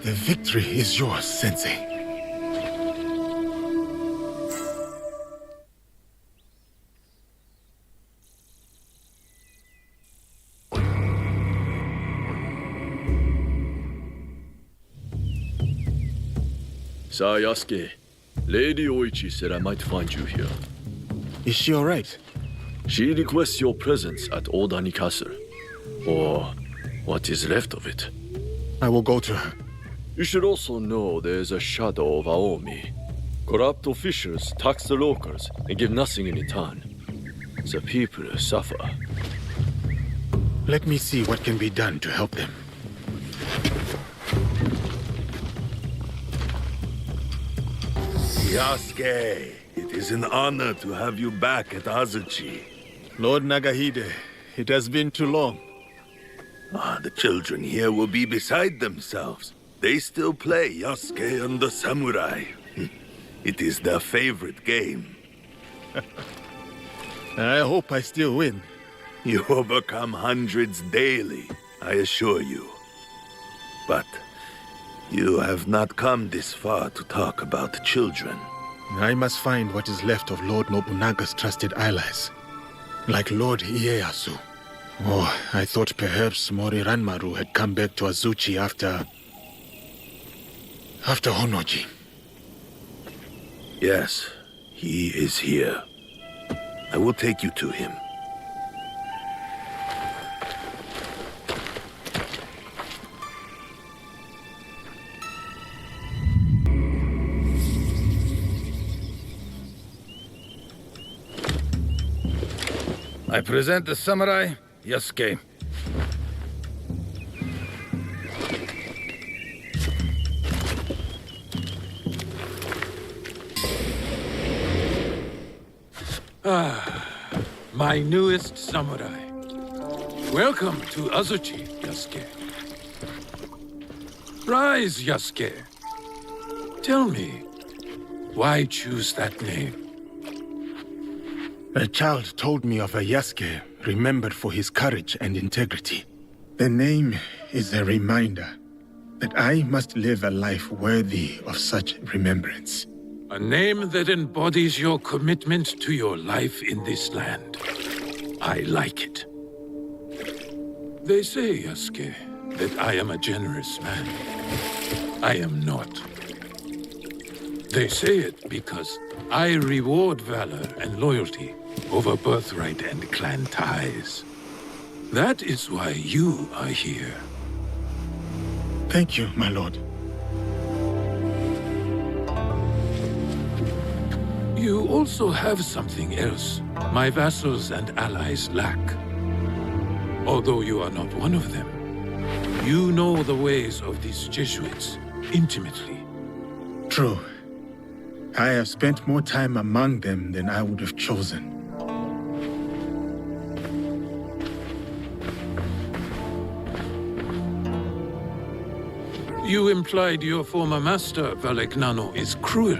the victory is yours, Sensei. Sir Yasuke, Lady Oichi said I might find you here. Is she all right? She requests your presence at Odani Castle. Or what is left of it. I will go to her. You should also know there is a shadow of Aomi. Corrupt officials tax the locals and give nothing in return. The people suffer. Let me see what can be done to help them. Yasuke, it is an honor to have you back at Azuchi. Lord Nagahide, it has been too long. The children here will be beside themselves. They still play Yasuke and the Samurai. It is their favorite game. I hope I still win. You overcome hundreds daily, I assure you. But you have not come this far to talk about children. I must find what is left of Lord Nobunaga's trusted allies, like Lord Ieyasu. Oh, I thought perhaps Mori Ranmaru had come back to Azuchi after Honoji. Yes, he is here. I will take you to him. I present the samurai, Yasuke. My newest samurai. Welcome to Azuchi, Yasuke. Rise, Yasuke. Tell me, why choose that name? A child told me of a Yasuke remembered for his courage and integrity. The name is a reminder that I must live a life worthy of such remembrance. A name that embodies your commitment to your life in this land. I like it. They say, Yasuke, that I am a generous man. I am not. They say it because I reward valor and loyalty over birthright and clan ties. That is why you are here. Thank you, my lord. You also have something else my vassals and allies lack. Although you are not one of them, you know the ways of these Jesuits intimately. True. I have spent more time among them than I would have chosen. You implied your former master, Valegnano, is cruel.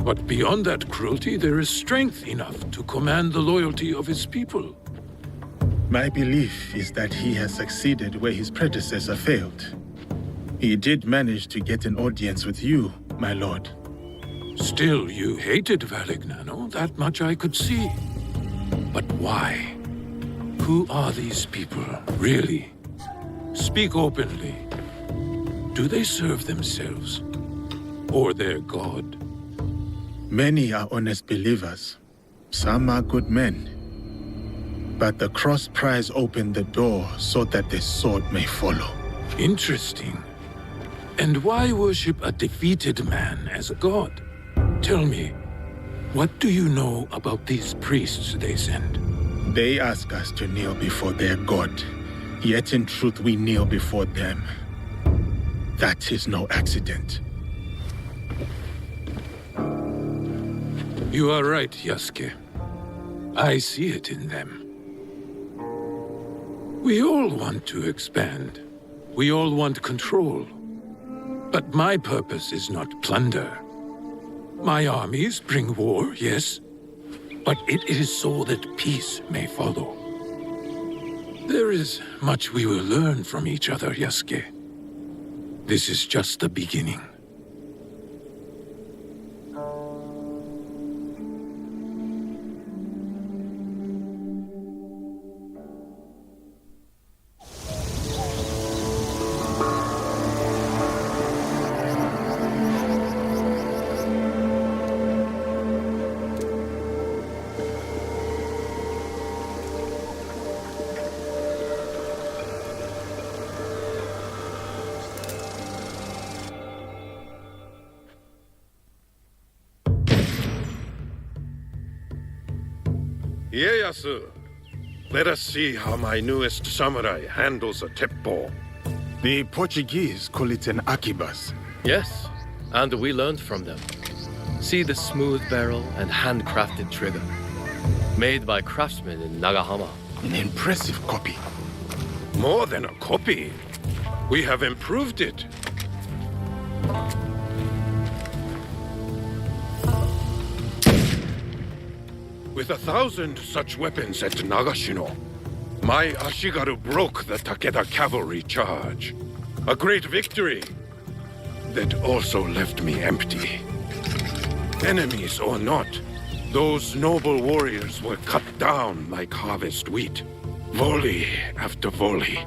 But beyond that cruelty, there is strength enough to command the loyalty of his people. My belief is that he has succeeded where his predecessor failed. He did manage to get an audience with you, my lord. Still, you hated Valegnano, that much I could see. But why? Who are these people, really? Speak openly. Do they serve themselves? Or their god? Many are honest believers. Some are good men. But the cross prize opened the door so that the sword may follow. Interesting. And why worship a defeated man as a god? Tell me, what do you know about these priests they send? They ask us to kneel before their god. Yet in truth we kneel before them. That is no accident. You are right, Yasuke. I see it in them. We all want to expand. We all want control. But my purpose is not plunder. My armies bring war, yes, but it is so that peace may follow. There is much we will learn from each other, Yasuke. This is just the beginning. Ieyasu, let us see how my newest samurai handles a teppo. The Portuguese call it an arquebus. Yes, and we learned from them. See the smooth barrel and handcrafted trigger. Made by craftsmen in Nagahama. An impressive copy. More than a copy. We have improved it. With 1,000 such weapons at Nagashino, my Ashigaru broke the Takeda cavalry charge. A great victory that also left me empty. Enemies or not, those noble warriors were cut down like harvest wheat, volley after volley,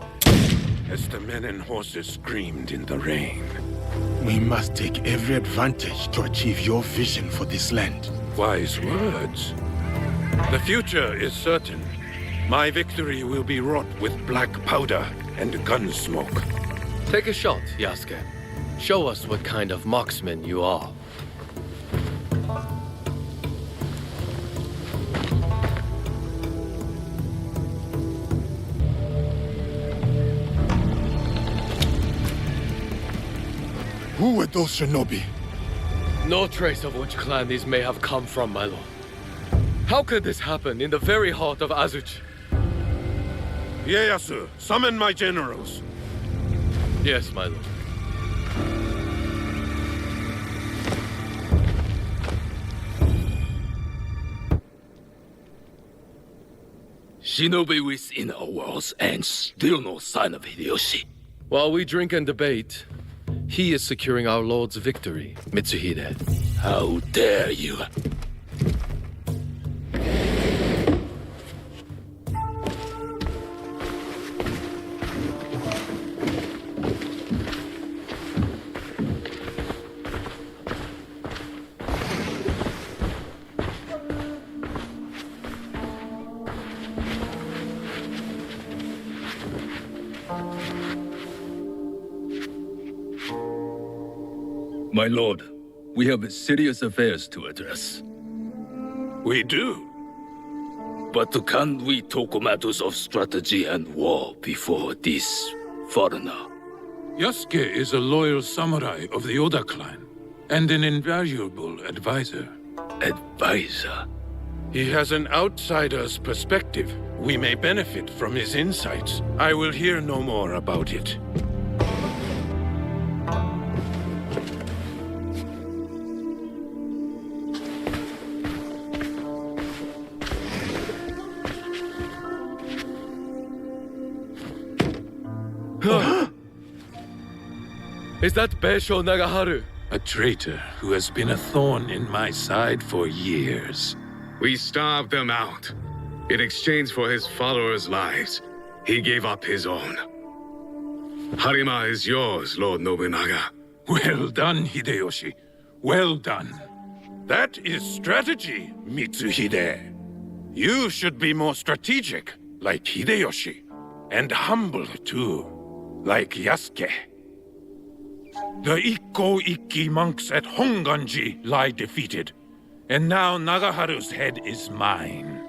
as the men and horses screamed in the rain. We must take every advantage to achieve your vision for this land. Wise words. The future is certain. My victory will be wrought with black powder and gun smoke. Take a shot, Yasuke. Show us what kind of marksman you are. Who were those shinobi? No trace of which clan these may have come from, my lord. How could this happen in the very heart of Azuchi? Ieyasu, summon my generals. Yes, my lord. Shinobi within our walls and still no sign of Hideyoshi. While we drink and debate, he is securing our lord's victory, Mitsuhide. How dare you! My lord, we have serious affairs to address. We do. But can't we talk matters of strategy and war before this foreigner? Yasuke is a loyal samurai of the Oda clan, and an invaluable advisor. Advisor? He has an outsider's perspective. We may benefit from his insights. I will hear no more about it. Is that Beisho Nagaharu? A traitor who has been a thorn in my side for years. We starved him out. In exchange for his followers' lives, he gave up his own. Harima is yours, Lord Nobunaga. Well done, Hideyoshi. Well done. That is strategy, Mitsuhide. You should be more strategic, like Hideyoshi. And humble, too, like Yasuke. The Ikko-Ikki monks at Honganji lie defeated, and now Nagaharu's head is mine.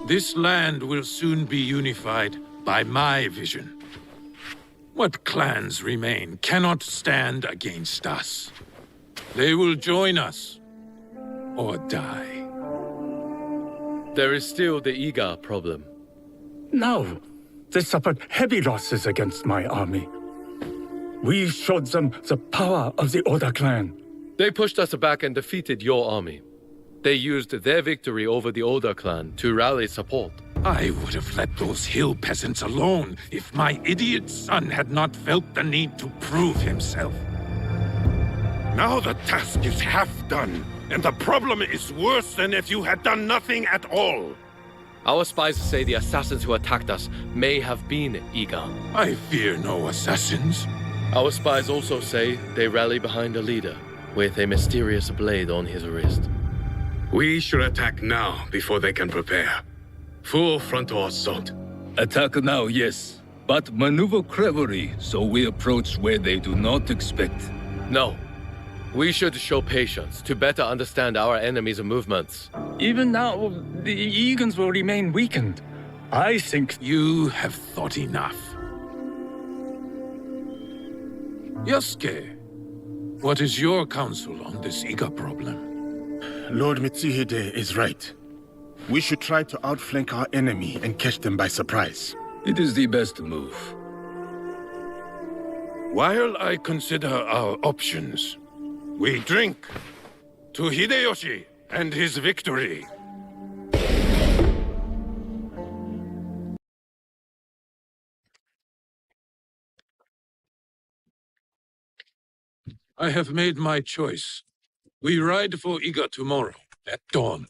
This land will soon be unified by my vision. What clans remain cannot stand against us. They will join us, or die. There is still the Iga problem. No, they suffered heavy losses against my army. We showed them the power of the Oda clan. They pushed us back and defeated your army. They used their victory over the Oda clan to rally support. I would have let those hill peasants alone if my idiot son had not felt the need to prove himself. Now the task is half done, and the problem is worse than if you had done nothing at all. Our spies say the assassins who attacked us may have been Iga. I fear no assassins. Our spies also say they rally behind a leader with a mysterious blade on his wrist. We should attack now before they can prepare. Full frontal assault. Attack now, yes. But maneuver cleverly so we approach where they do not expect. No. We should show patience to better understand our enemy's movements. Even now, the Egans will remain weakened. I think you have thought enough. Yasuke, what is your counsel on this Iga problem? Lord Mitsuhide is right. We should try to outflank our enemy and catch them by surprise. It is the best move. While I consider our options, we drink to Hideyoshi and his victory. I have made my choice. We ride for Iga tomorrow at dawn.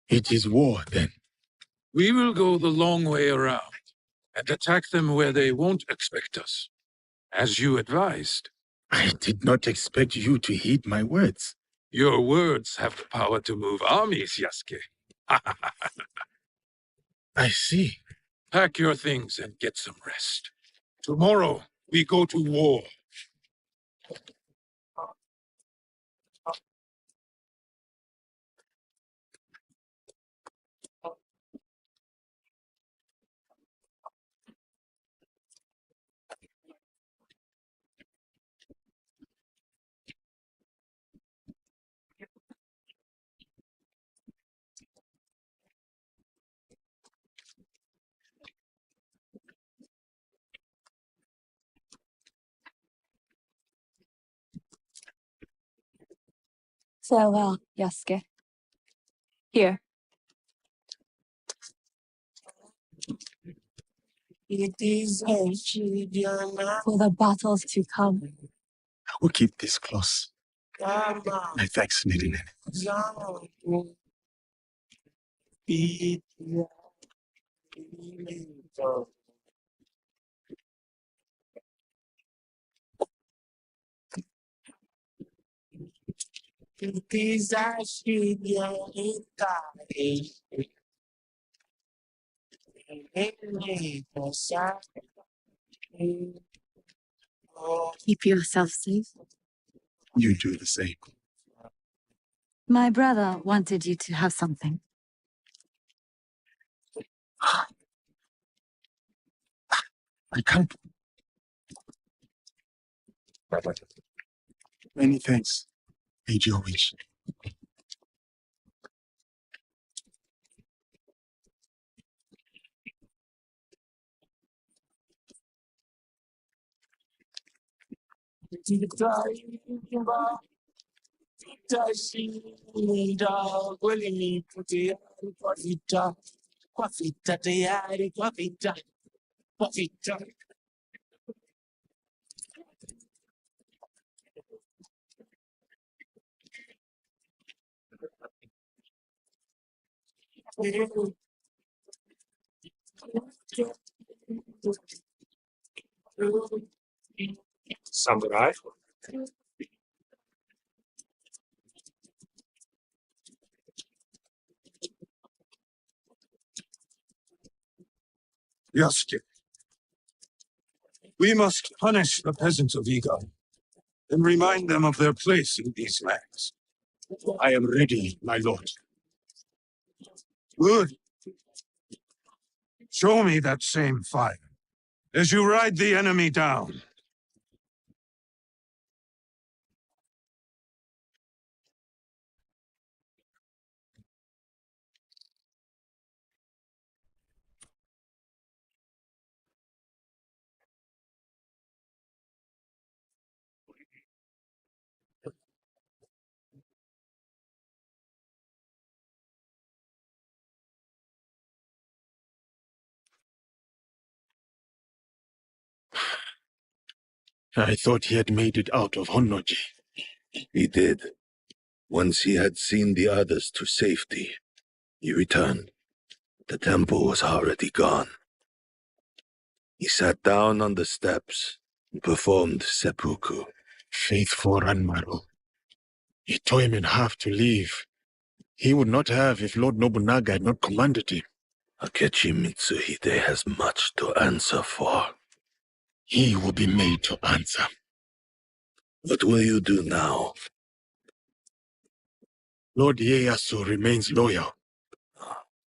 It is war, then. We will go the long way around and attack them where they won't expect us, as you advised. I did not expect you to heed my words. Your words have the power to move armies, Yasuke. I see. Pack your things and get some rest. Tomorrow, we go to war. Farewell, Yasuke. Here. It is For the battles to come. I will keep this close. My thanks, Nidinen. Keep yourself safe. You do the same. My brother wanted you to have something. I can't. Many thanks, Made your wish. Samurai? Yasuke, we must punish the peasants of Iga and remind them of their place in these lands. I am ready, my lord. Good. Show me that same fire as you ride the enemy down. I thought he had made it out of Honnoji. He did. Once he had seen the others to safety, he returned. The temple was already gone. He sat down on the steps and performed seppuku. Faithful Ranmaru. He tore him in half to leave. He would not have if Lord Nobunaga had not commanded him. Akechi Mitsuhide has much to answer for. He will be made to answer. What will you do now? Lord Ieyasu remains loyal.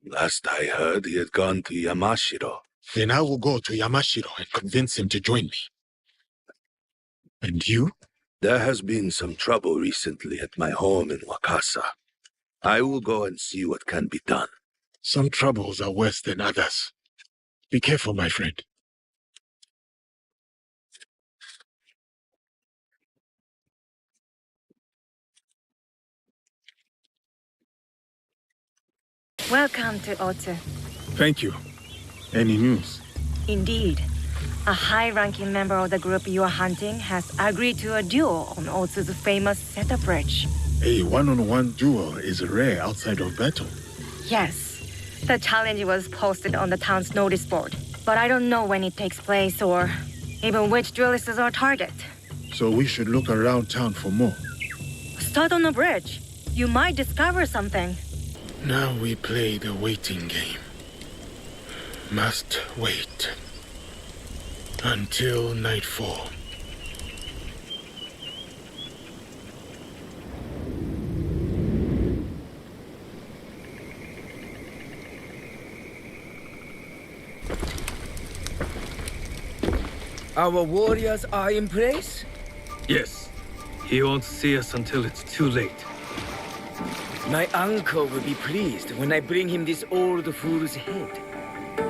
Last I heard, he had gone to Yamashiro. Then I will go to Yamashiro and convince him to join me. And you? There has been some trouble recently at my home in Wakasa. I will go and see what can be done. Some troubles are worse than others. Be careful, my friend. Welcome to Otsu. Thank you. Any news? Indeed. A high-ranking member of the group you are hunting has agreed to a duel on Otsu's famous Seta Bridge. A one-on-one duel is rare outside of battle. Yes. The challenge was posted on the town's notice board, but I don't know when it takes place or even which duelists are our target. So we should look around town for more. Start on the bridge. You might discover something. Now we play the waiting game. Must wait until nightfall. Our warriors are in place? Yes. He won't see us until it's too late. My uncle will be pleased when I bring him this old fool's head.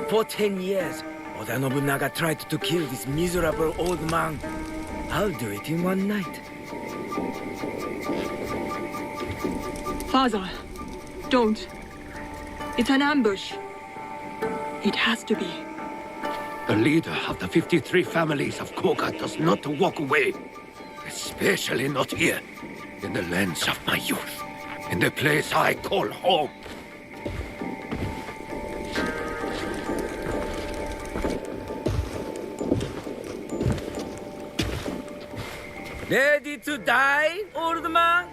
For 10 years, Oda Nobunaga tried to kill this miserable old man. I'll do it in one night. Father, don't. It's an ambush. It has to be. The leader of the 53 families of Koga does not walk away. Especially not here, in the lands of my youth. In the place I call home. Ready to die, old man?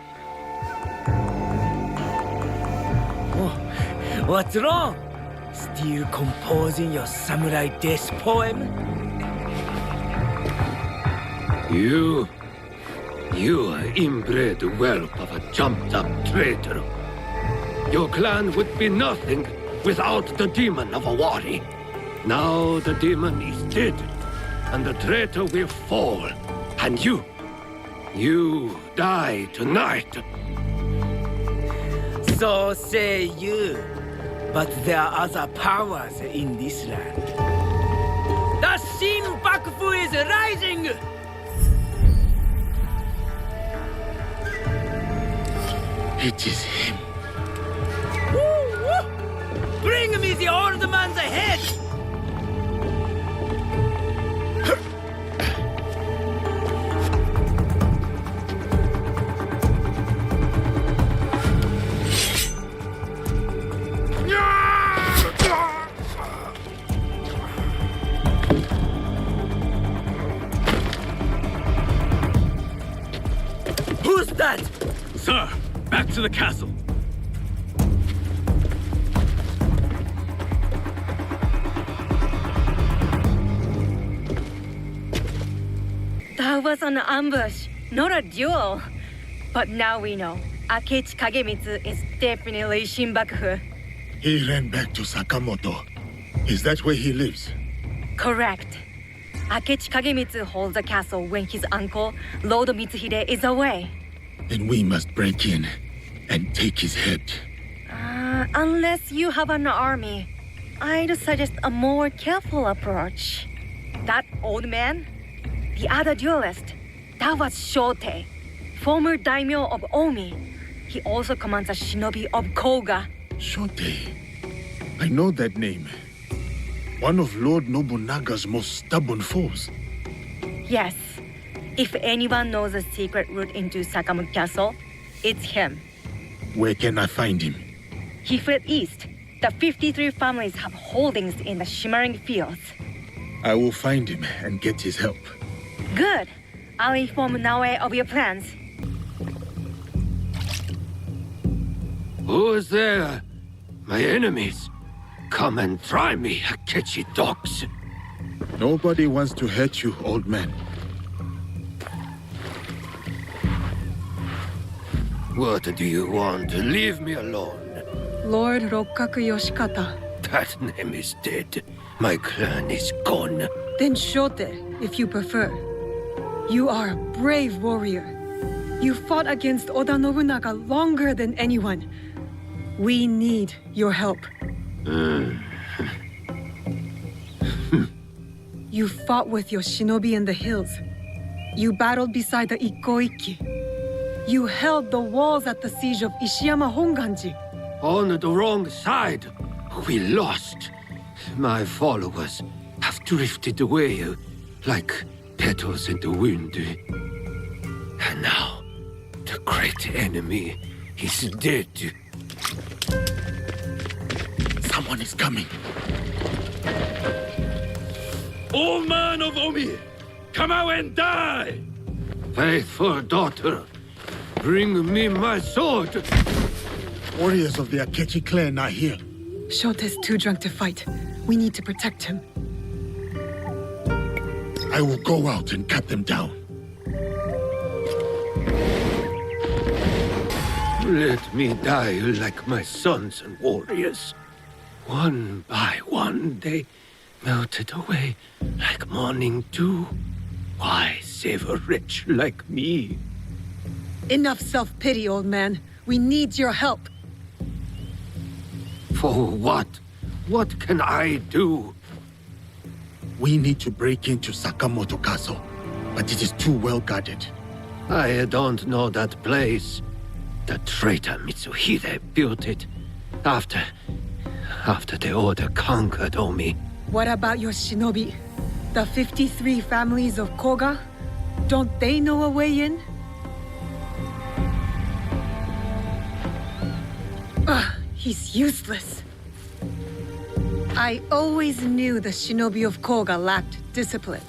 Oh, what's wrong? Still composing your samurai death poem? You are inbred whelp of a jumped-up traitor. Your clan would be nothing without the demon of Awari. Now the demon is dead, and the traitor will fall. And you die tonight. So say you. But there are other powers in this land. The Shin Bakufu is rising! It is him. Woo, woo. Bring me the old man's head! Who's that? Sir, back to the castle. That was an ambush, not a duel. But now we know. Akechi Kagemitsu is definitely Shin Bakufu. He ran back to Sakamoto. Is that where he lives? Correct. Akechi Kagemitsu holds the castle when his uncle, Lord Mitsuhide, is away. Then we must break in and take his head. Unless you have an army, I'd suggest a more careful approach. That old man, the other duelist, that was Shote, former daimyo of Omi. He also commands a shinobi of Koga. Shote. I know that name. One of Lord Nobunaga's most stubborn foes. Yes, If anyone knows a secret route into Sakamoto Castle, it's him. Where can I find him? He fled east. The 53 families have holdings in the shimmering fields. I will find him and get his help. Good. I'll inform Naoe of your plans. Who's there? My enemies. Come and try me, Akechi dogs. Nobody wants to hurt you, old man. What do you want? Leave me alone. Lord Rokkaku Yoshikata. That name is dead. My clan is gone. Then Shote, if you prefer. You are a brave warrior. You fought against Oda Nobunaga longer than anyone. We need your help. You fought with your shinobi in the hills. You battled beside the Ikkoiki. You held the walls at the siege of Ishiyama Honganji. On the wrong side. We lost. My followers have drifted away like petals in the wind. And now, the great enemy is dead. Someone is coming. Old man of Omi, come out and die! Faithful daughter, bring me my sword. Warriors of the Akechi clan are here. Shote's too drunk to fight. We need to protect him. I will go out and cut them down. Let me die like my sons and warriors. One by one, they melted away like morning dew. Why save a wretch like me? Enough self-pity, old man. We need your help. For what? What can I do? We need to break into Sakamoto Castle, but it is too well guarded. I don't know that place. The traitor Mitsuhide built it after the Order conquered Omi. What about your shinobi? The 53 families of Koga? Don't they know a way in? He's useless. I always knew the shinobi of Koga lacked discipline.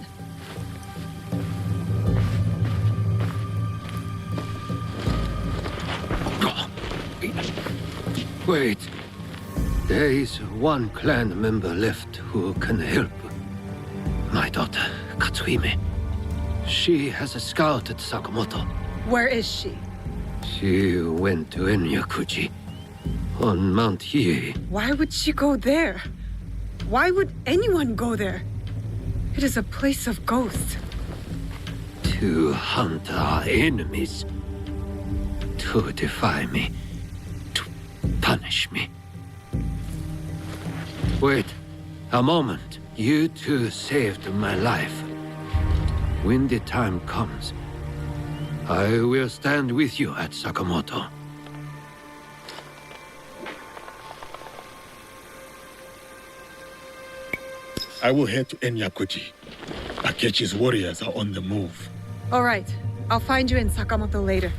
Wait. There is one clan member left who can help. My daughter, Katsuhime. She has scouted Sakamoto. Where is she? She went to Enyakuji on Mount Hiei. Why would she go there? Why would anyone go there? It is a place of ghosts. To hunt our enemies. To defy me. To punish me. Wait a moment. You two saved my life. When the time comes, I will stand with you at Sakamoto. I will head to Enyakuji. Akechi's warriors are on the move. All right. I'll find you in Sakamoto later.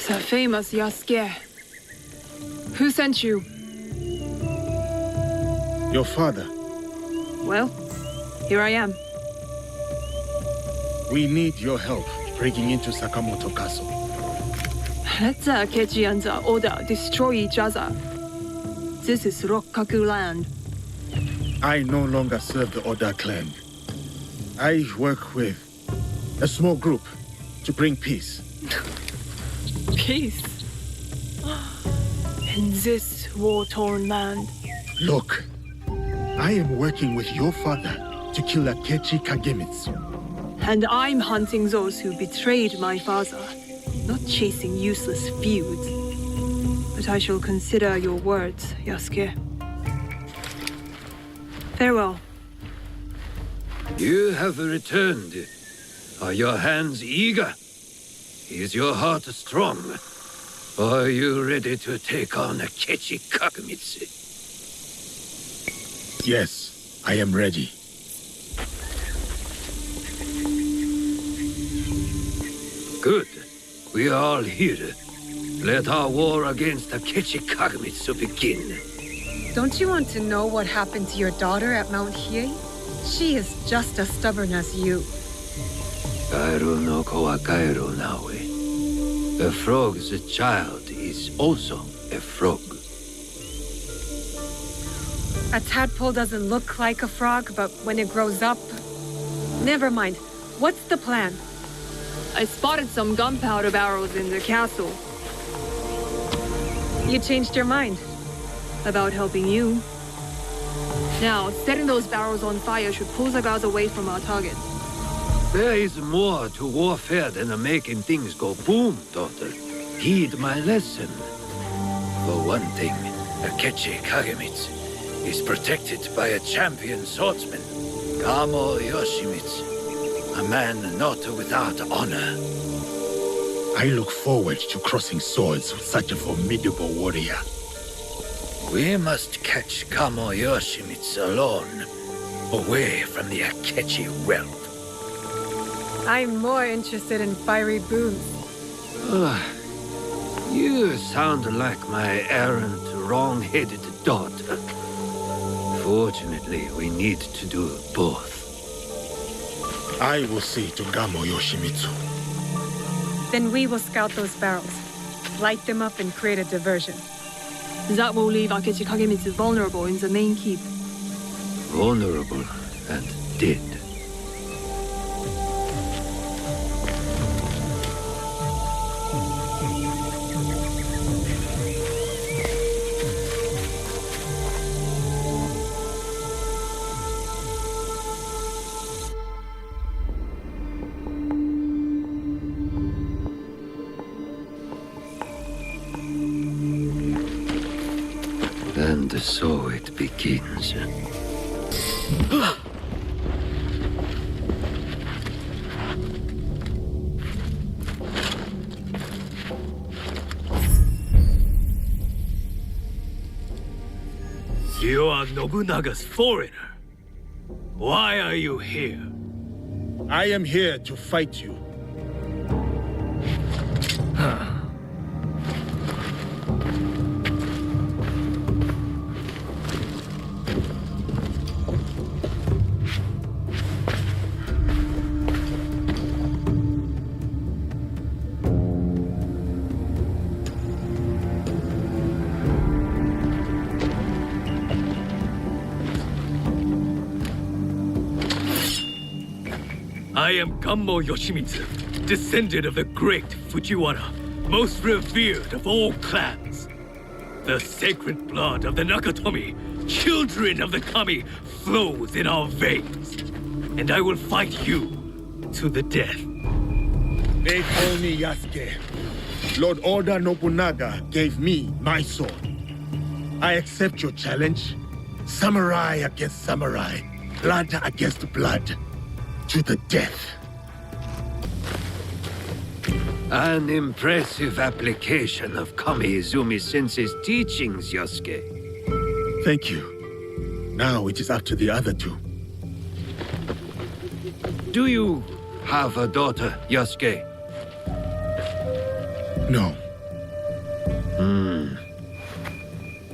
The famous Yasuke. Who sent you? Your father. Well, here I am. We need your help breaking into Sakamoto Castle. Let the Akechi and the Oda destroy each other. This is Rokkaku land. I no longer serve the Oda clan. I work with a small group to bring peace. Peace? In this war-torn land? Look, I am working with your father to kill Akechi Kagemitsu. And I'm hunting those who betrayed my father, not chasing useless feuds. But I shall consider your words, Yasuke. Farewell. You have returned. Are your hands eager? Is your heart strong? Are you ready to take on Akechi Kagemitsu? Yes, I am ready. Good. We are all here. Let our war against the Kechi Kagemitsu begin. Don't you want to know what happened to your daughter at Mount Hiei? She is just as stubborn as you. Kairu no ko wa kairu, Naoe. A frog's child is also a frog. A tadpole doesn't look like a frog, but when it grows up... Never mind. What's the plan? I spotted some gunpowder barrels in the castle. You changed your mind? About helping you. Now, setting those barrels on fire should pull the guards away from our target. There is more to warfare than making things go boom, daughter. Heed my lesson. For one thing, Akechi Kagemitsu is protected by a champion swordsman, Kamo Yoshimitsu, a man not without honor. I look forward to crossing swords with such a formidable warrior. We must catch Kamo Yoshimitsu alone, away from the Akechi wealth. I'm more interested in fiery boons. You sound like my errant, wrong-headed daughter. Fortunately, we need to do both. I will see to Kamo Yoshimitsu. Then we will scout those barrels, light them up and create a diversion. That will leave Akechi Kagemitsu vulnerable in the main keep. Vulnerable and dead. And so it begins. You are Nobunaga's foreigner. Why are you here? I am here to fight you. I am Kamo Yoshimitsu, descendant of the great Fujiwara, most revered of all clans. The sacred blood of the Nakatomi, children of the Kami, flows in our veins. And I will fight you to the death. They call me Yasuke. Lord Oda Nobunaga gave me my sword. I accept your challenge. Samurai against samurai, blood against blood. To the death. An impressive application of Kami Izumi-sensei's teachings, Yasuke. Thank you. Now it is up to the other two. Do you have a daughter, Yasuke? No.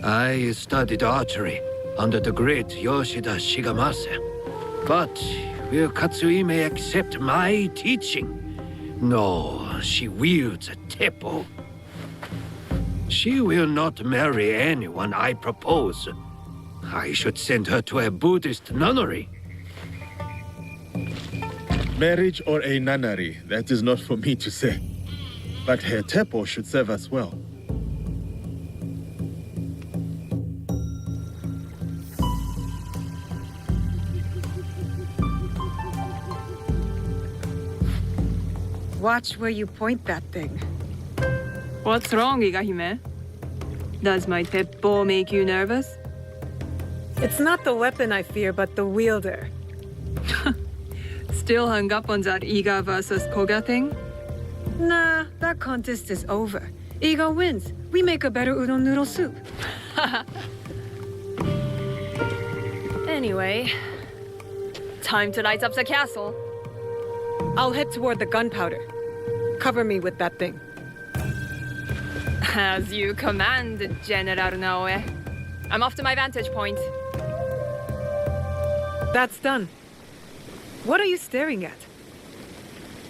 I studied archery under the great Yoshida Shigemasa. But will Katsuhime accept my teaching? No, she wields a teppo. She will not marry anyone I propose. I should send her to a Buddhist nunnery. Marriage or a nunnery, that is not for me to say. But her teppo should serve us well. Watch where you point that thing. What's wrong, Igahime? Does my teppo make you nervous? It's not the weapon I fear, but the wielder. Still hung up on that Iga versus Koga thing? Nah, that contest is over. Iga wins. We make a better udon noodle soup. Anyway, time to light up the castle. I'll head toward the gunpowder. Cover me with that thing. As you command, General Naoe. I'm off to my vantage point. That's done. What are you staring at?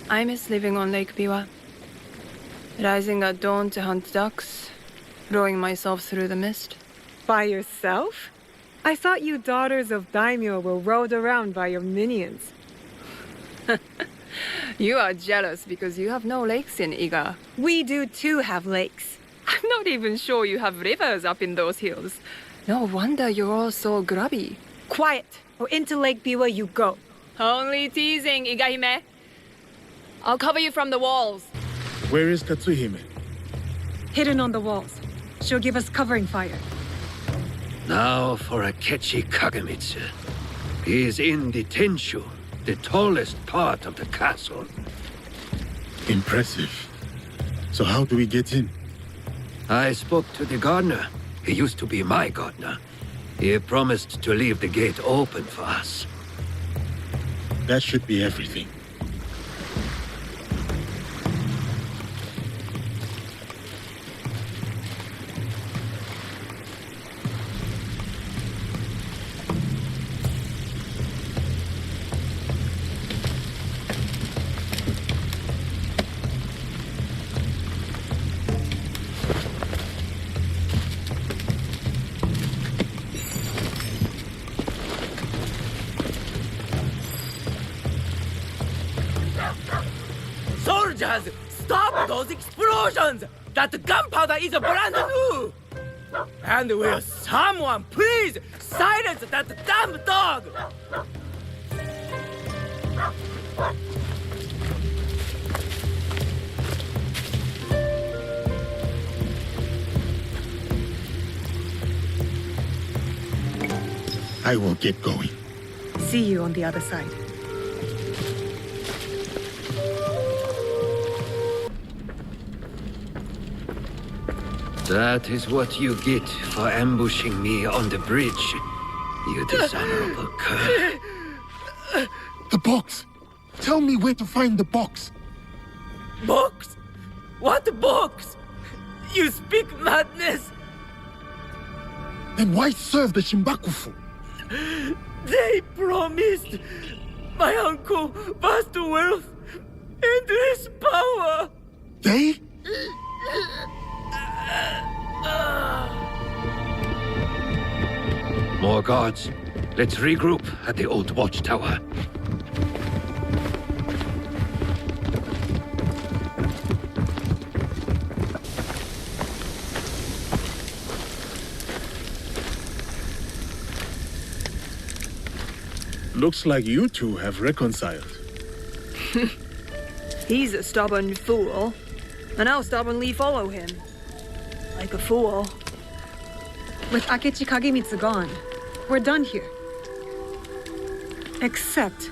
I miss living on Lake Biwa. Rising at dawn to hunt ducks, rowing myself through the mist. By yourself? I thought you daughters of daimyo were rowed around by your minions. You are jealous because you have no lakes in Iga. We do too have lakes. I'm not even sure you have rivers up in those hills. No wonder you're all so grubby. Quiet, or into Lake Biwa you go. Only teasing, Igahime. I'll cover you from the walls. Where is Katsuhime? Hidden on the walls. She'll give us covering fire. Now for Akechi Kagemitsu. He is in the Tenshu, the tallest part of the castle. Impressive. So how do we get in? I spoke to the gardener. He used to be my gardener. He promised to leave the gate open for us. That should be everything. Soldiers, stop those explosions! That gunpowder is brand new! And will someone please silence that damn dog? I will get going. See you on the other side. That is what you get for ambushing me on the bridge, you dishonorable cur. The box! Tell me where to find the box! Box? What box? You speak madness! Then why serve the Shimbakufu? They promised my uncle vast wealth and his power! They? More guards. Let's regroup at the old watchtower. Looks like you two have reconciled. He's a stubborn fool, and I'll stubbornly follow him. Like a fool. With Akechi Kagemitsu gone, we're done here. Except,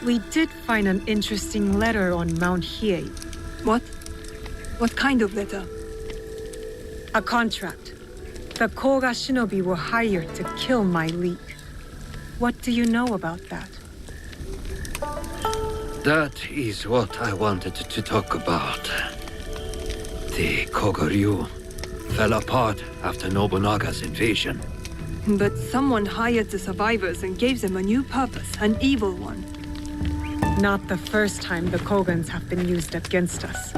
we did find an interesting letter on Mount Hiei. What? What kind of letter? A contract. The Koga shinobi were hired to kill my league. What do you know about that? That is what I wanted to talk about. The Kogoryu fell apart after Nobunaga's invasion. But someone hired the survivors and gave them a new purpose, an evil one. Not the first time the Kogans have been used against us.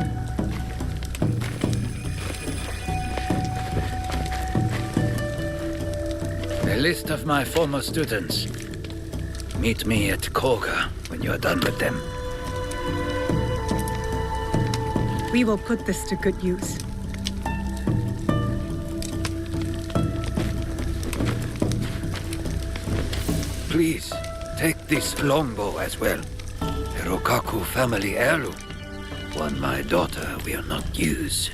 A list of my former students. Meet me at Koga when you're done with them. We will put this to good use. Please, take this longbow as well. A Rokaku family heirloom. One my daughter will not use.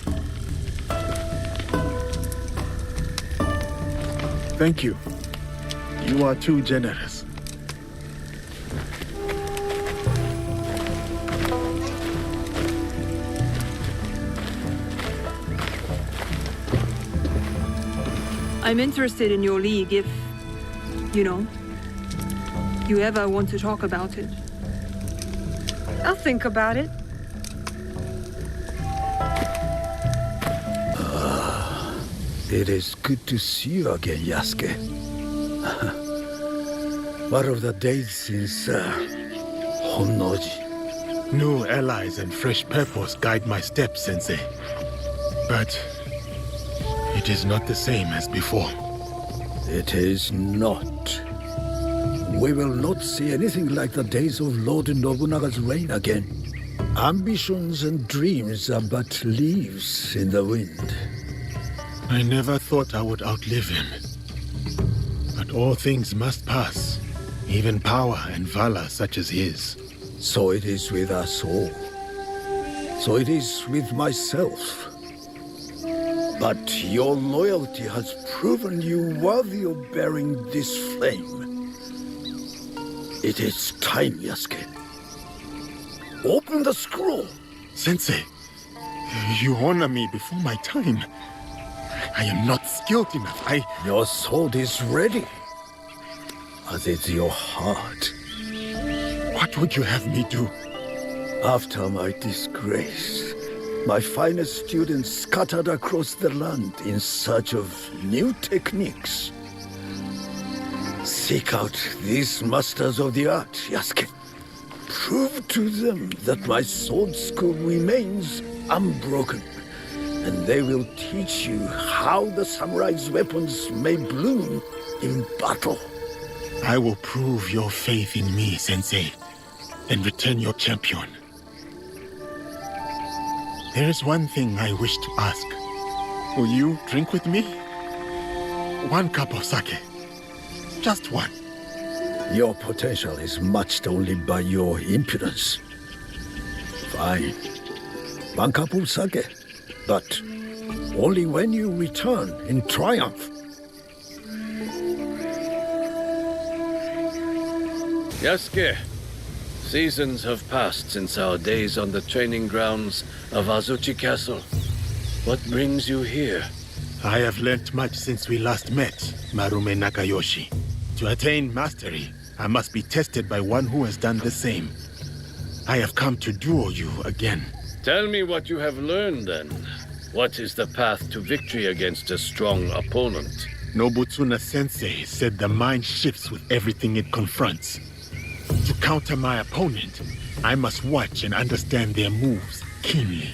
Thank you. You are too generous. I'm interested in your league if, you know, you ever want to talk about it. I'll think about it. It is good to see you again, Yasuke. What of the days since Honnoji? New allies and fresh purpose guide my steps, Sensei. But it is not the same as before. It is not. We will not see anything like the days of Lord Nobunaga's reign again. Ambitions and dreams are but leaves in the wind. I never thought I would outlive him. But all things must pass, even power and valor such as his. So it is with us all. So it is with myself. But your loyalty has proven you worthy of bearing this flame. It is time, Yasuke. Open the scroll. Sensei, you honor me before my time. I am not skilled enough. Your sword is ready. As is your heart. What would you have me do? After my disgrace, my finest students scattered across the land in search of new techniques. Seek out these masters of the art, Yasuke. Prove to them that my sword school remains unbroken, and they will teach you how the samurai's weapons may bloom in battle. I will prove your faith in me, Sensei, and return your champion. There is one thing I wish to ask. Will you drink with me? 1 cup of sake. Just one. Your potential is matched only by your impudence. Fine. 1 cup of sake. But only when you return in triumph. Yasuke, seasons have passed since our days on the training grounds of Azuchi Castle. What brings you here? I have learnt much since we last met, Marume Nakayoshi. To attain mastery, I must be tested by one who has done the same. I have come to duel you again. Tell me what you have learned, then. What is the path to victory against a strong opponent? Nobutsuna Sensei said the mind shifts with everything it confronts. To counter my opponent, I must watch and understand their moves keenly.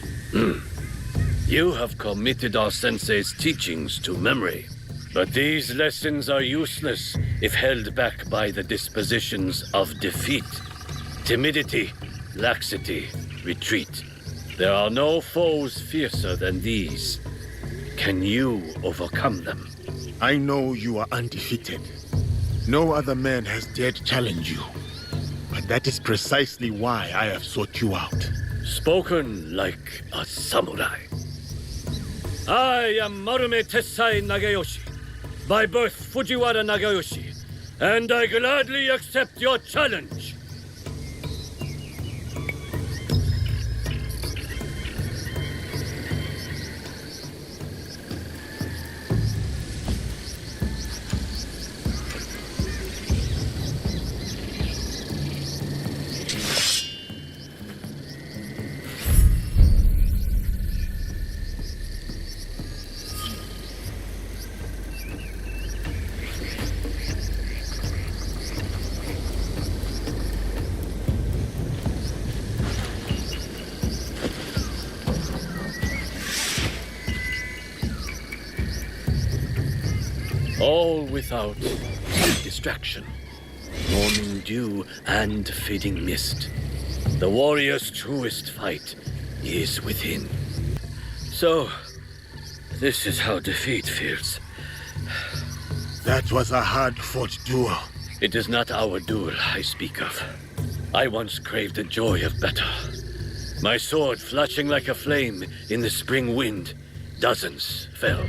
You have committed our sensei's teachings to memory. But these lessons are useless if held back by the dispositions of defeat, timidity, laxity, retreat. There are no foes fiercer than these. Can you overcome them? I know you are undefeated. No other man has dared challenge you. But that is precisely why I have sought you out. Spoken like a samurai. I am Marume Tessai Nagayoshi, by birth Fujiwara Nagayoshi, and I gladly accept your challenge. All without distraction, morning dew and fading mist. The warrior's truest fight is within. So, this is how defeat feels. That was a hard-fought duel. It is not our duel I speak of. I once craved the joy of battle. My sword flashing like a flame in the spring wind. Dozens fell.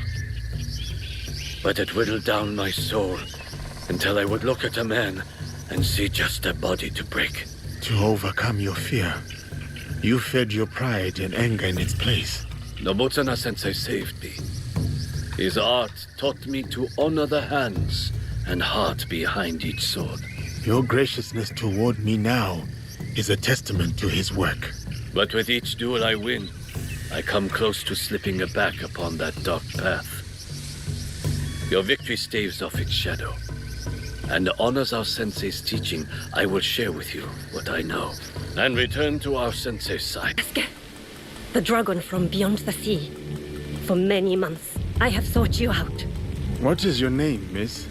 But it whittled down my soul until I would look at a man and see just a body to break. To overcome your fear, you fed your pride and anger in its place. Nobutsuna Sensei saved me. His art taught me to honor the hands and heart behind each sword. Your graciousness toward me now is a testament to his work. But with each duel I win, I come close to slipping back upon that dark path. Your victory staves off its shadow, and honors our sensei's teaching. I will share with you what I know, and return to our sensei's side. Yasuke, the dragon from beyond the sea. For many months, I have sought you out. What is your name, miss?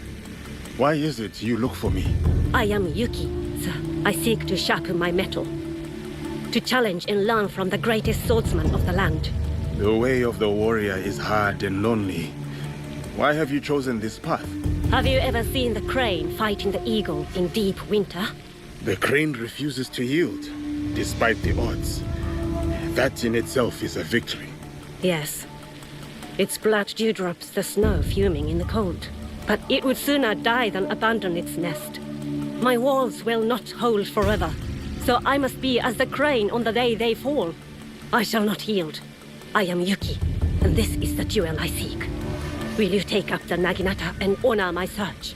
Why is it you look for me? I am Yuki, sir. I seek to sharpen my mettle, to challenge and learn from the greatest swordsman of the land. The way of the warrior is hard and lonely. Why have you chosen this path? Have you ever seen the crane fighting the eagle in deep winter? The crane refuses to yield, despite the odds. That in itself is a victory. Yes. Its blood dewdrops the snow fuming in the cold. But it would sooner die than abandon its nest. My walls will not hold forever, so I must be as the crane on the day they fall. I shall not yield. I am Yuki, and this is the jewel I seek. Will you take up the Naginata and honor my search?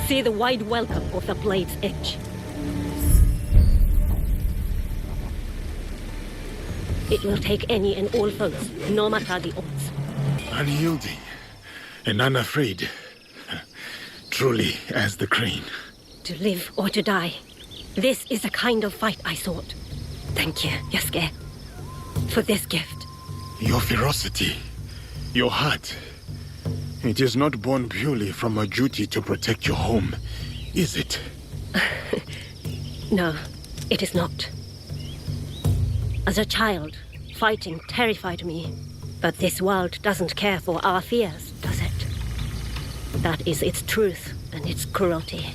See the wide welcome of the blade's edge. It will take any and all foes, no matter the odds. Unyielding and unafraid. Truly as the crane. To live or to die. This is the kind of fight I sought. Thank you, Yasuke, for this gift. Your ferocity, your heart. It is not born purely from a duty to protect your home, is it? No, it is not. As a child, fighting terrified me. But this world doesn't care for our fears, does it? That is its truth and its cruelty.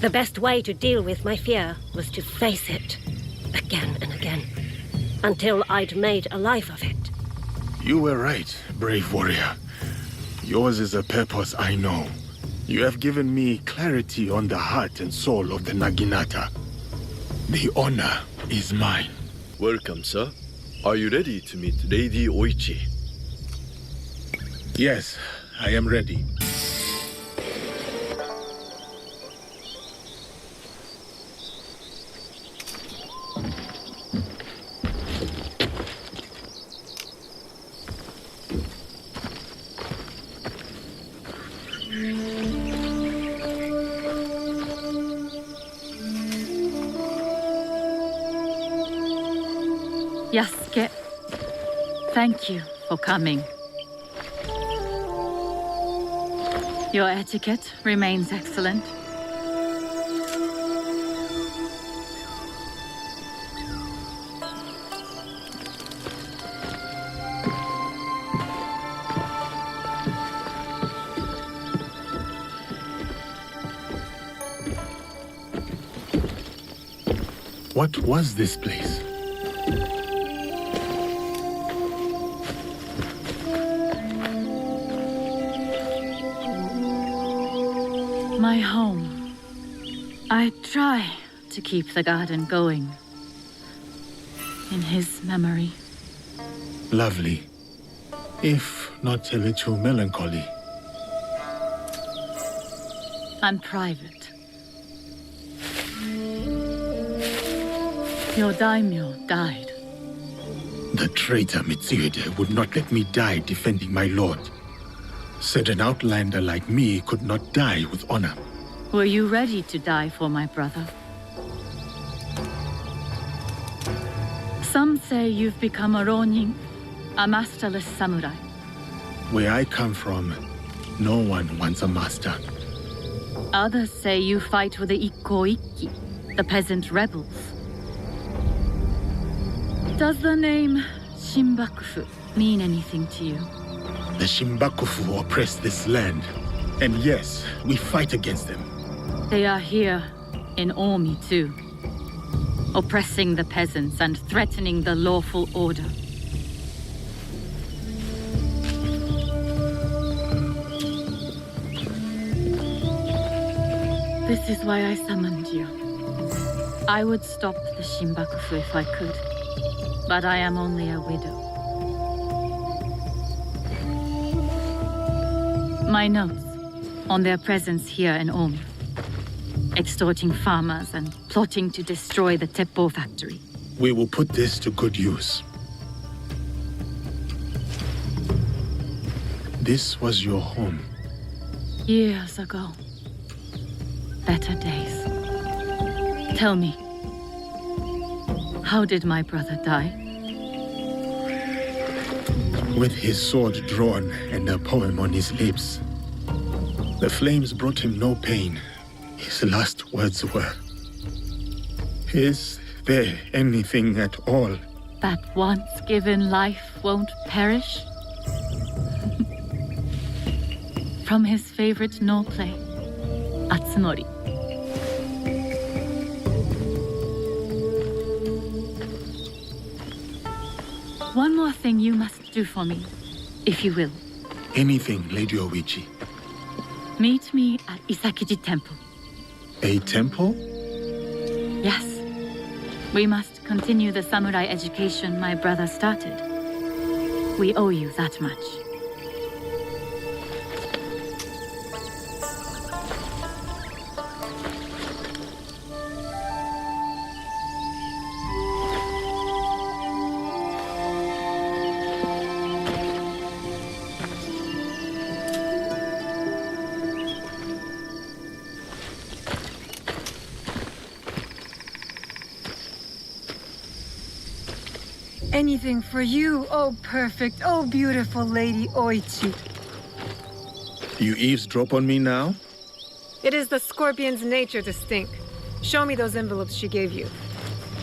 The best way to deal with my fear was to face it, again and again, until I'd made a life of it. You were right, brave warrior. Yours is a purpose I know. You have given me clarity on the heart and soul of the Naginata. The honor is mine. Welcome, sir. Are you ready to meet Lady Oichi? Yes, I am ready. Yasuke, thank you for coming. Your etiquette remains excellent. What was this place? My home. I try to keep the garden going. In his memory. Lovely. If not a little melancholy. And private. Your daimyo died. The traitor Mitsuhide would not let me die defending my lord. Said an outlander like me could not die with honor. Were you ready to die for my brother? Some say you've become a ronin, a masterless samurai. Where I come from, no one wants a master. Others say you fight with the Ikko-Ikki, the peasant rebels. Does the name Shinbakufu mean anything to you? The Shinbakufu oppress this land. And yes, we fight against them. They are here in Omi too. Oppressing the peasants and threatening the lawful order. This is why I summoned you. I would stop the Shinbakufu if I could, but I am only a widow. My notes on their presence here in Omi, extorting farmers and plotting to destroy the Teppo factory. We will put this to good use. This was your home. Years ago. Better days. Tell me, how did my brother die? With his sword drawn and a poem on his lips. The flames brought him no pain. His last words were, "Is there anything at all That once given life won't perish? From his favorite no play, Atsunori. One more thing you must do for me, if you will. Anything, Lady Oichi. Meet me at Isakiji Temple. A temple? Yes. We must continue the samurai education my brother started. We owe you that much. Anything for you, oh perfect, oh beautiful Lady Oichi. You eavesdrop on me now? It is the scorpion's nature to stink. Show me those envelopes she gave you.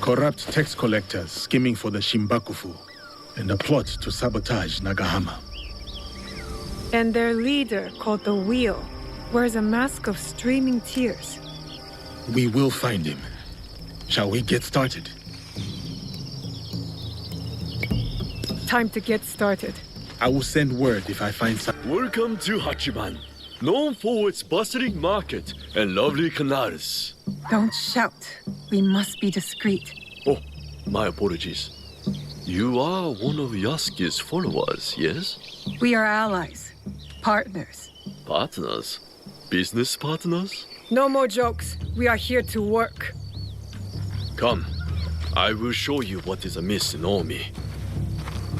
Corrupt tax collectors skimming for the Shinbakufu, and a plot to sabotage Nagahama. And their leader, called the Wheel, wears a mask of streaming tears. We will find him. Shall we get started? Time to get started. I will send word if I find some. Welcome to Hachiman, known for its bustling market and lovely canals. Don't shout. We must be discreet. Oh, my apologies. You are one of Yasuke's followers, yes? We are allies. Partners. Partners? Business partners? No more jokes. We are here to work. Come, I will show you what is amiss in Omi.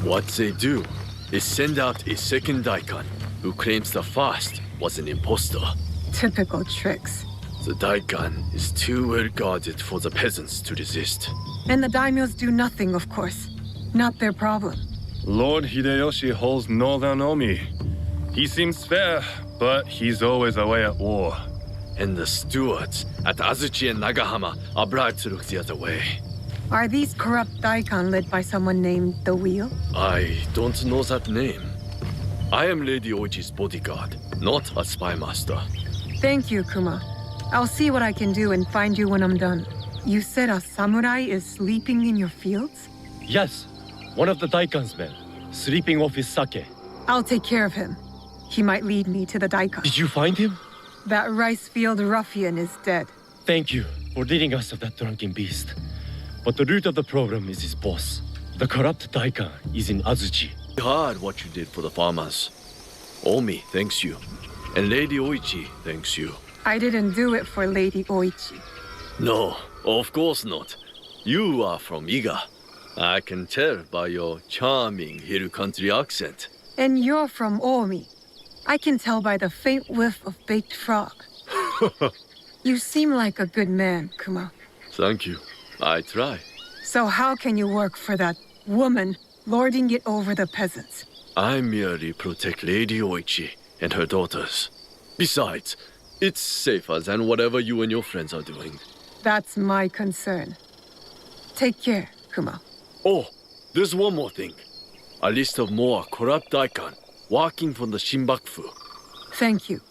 What they do is send out a second daikon who claims the first was an impostor. Typical tricks. The daikon is too well guarded for the peasants to resist. And the daimyos do nothing, of course. Not their problem. Lord Hideyoshi holds northern Omi. He seems fair, but he's always away at war. And the stewards at Azuchi and Nagahama are bribed to look the other way. Are these corrupt daikon led by someone named the Wheel? I don't know that name. I am Lady Oichi's bodyguard, not a spy master. Thank you, Kuma. I'll see what I can do and find you when I'm done. You said a samurai is sleeping in your fields? Yes, one of the daikon's men, sleeping off his sake. I'll take care of him. He might lead me to the daikon. Did you find him? That rice field ruffian is dead. Thank you for leading us to that drunken beast. But the root of the problem is his boss. The corrupt daikon is in Azuchi. Hard what you did for the farmers. Omi thanks you. And Lady Oichi thanks you. I didn't do it for Lady Oichi. No, of course not. You are from Iga. I can tell by your charming hill country accent. And you're from Omi. I can tell by the faint whiff of baked frog. You seem like a good man, Kuma. Thank you. I try. So how can you work for that woman lording it over the peasants? I merely protect Lady Oichi and her daughters. Besides, it's safer than whatever you and your friends are doing. That's my concern. Take care, Kuma. Oh, there's one more thing. A list of more corrupt daikon working for the Shinbakufu. Thank you.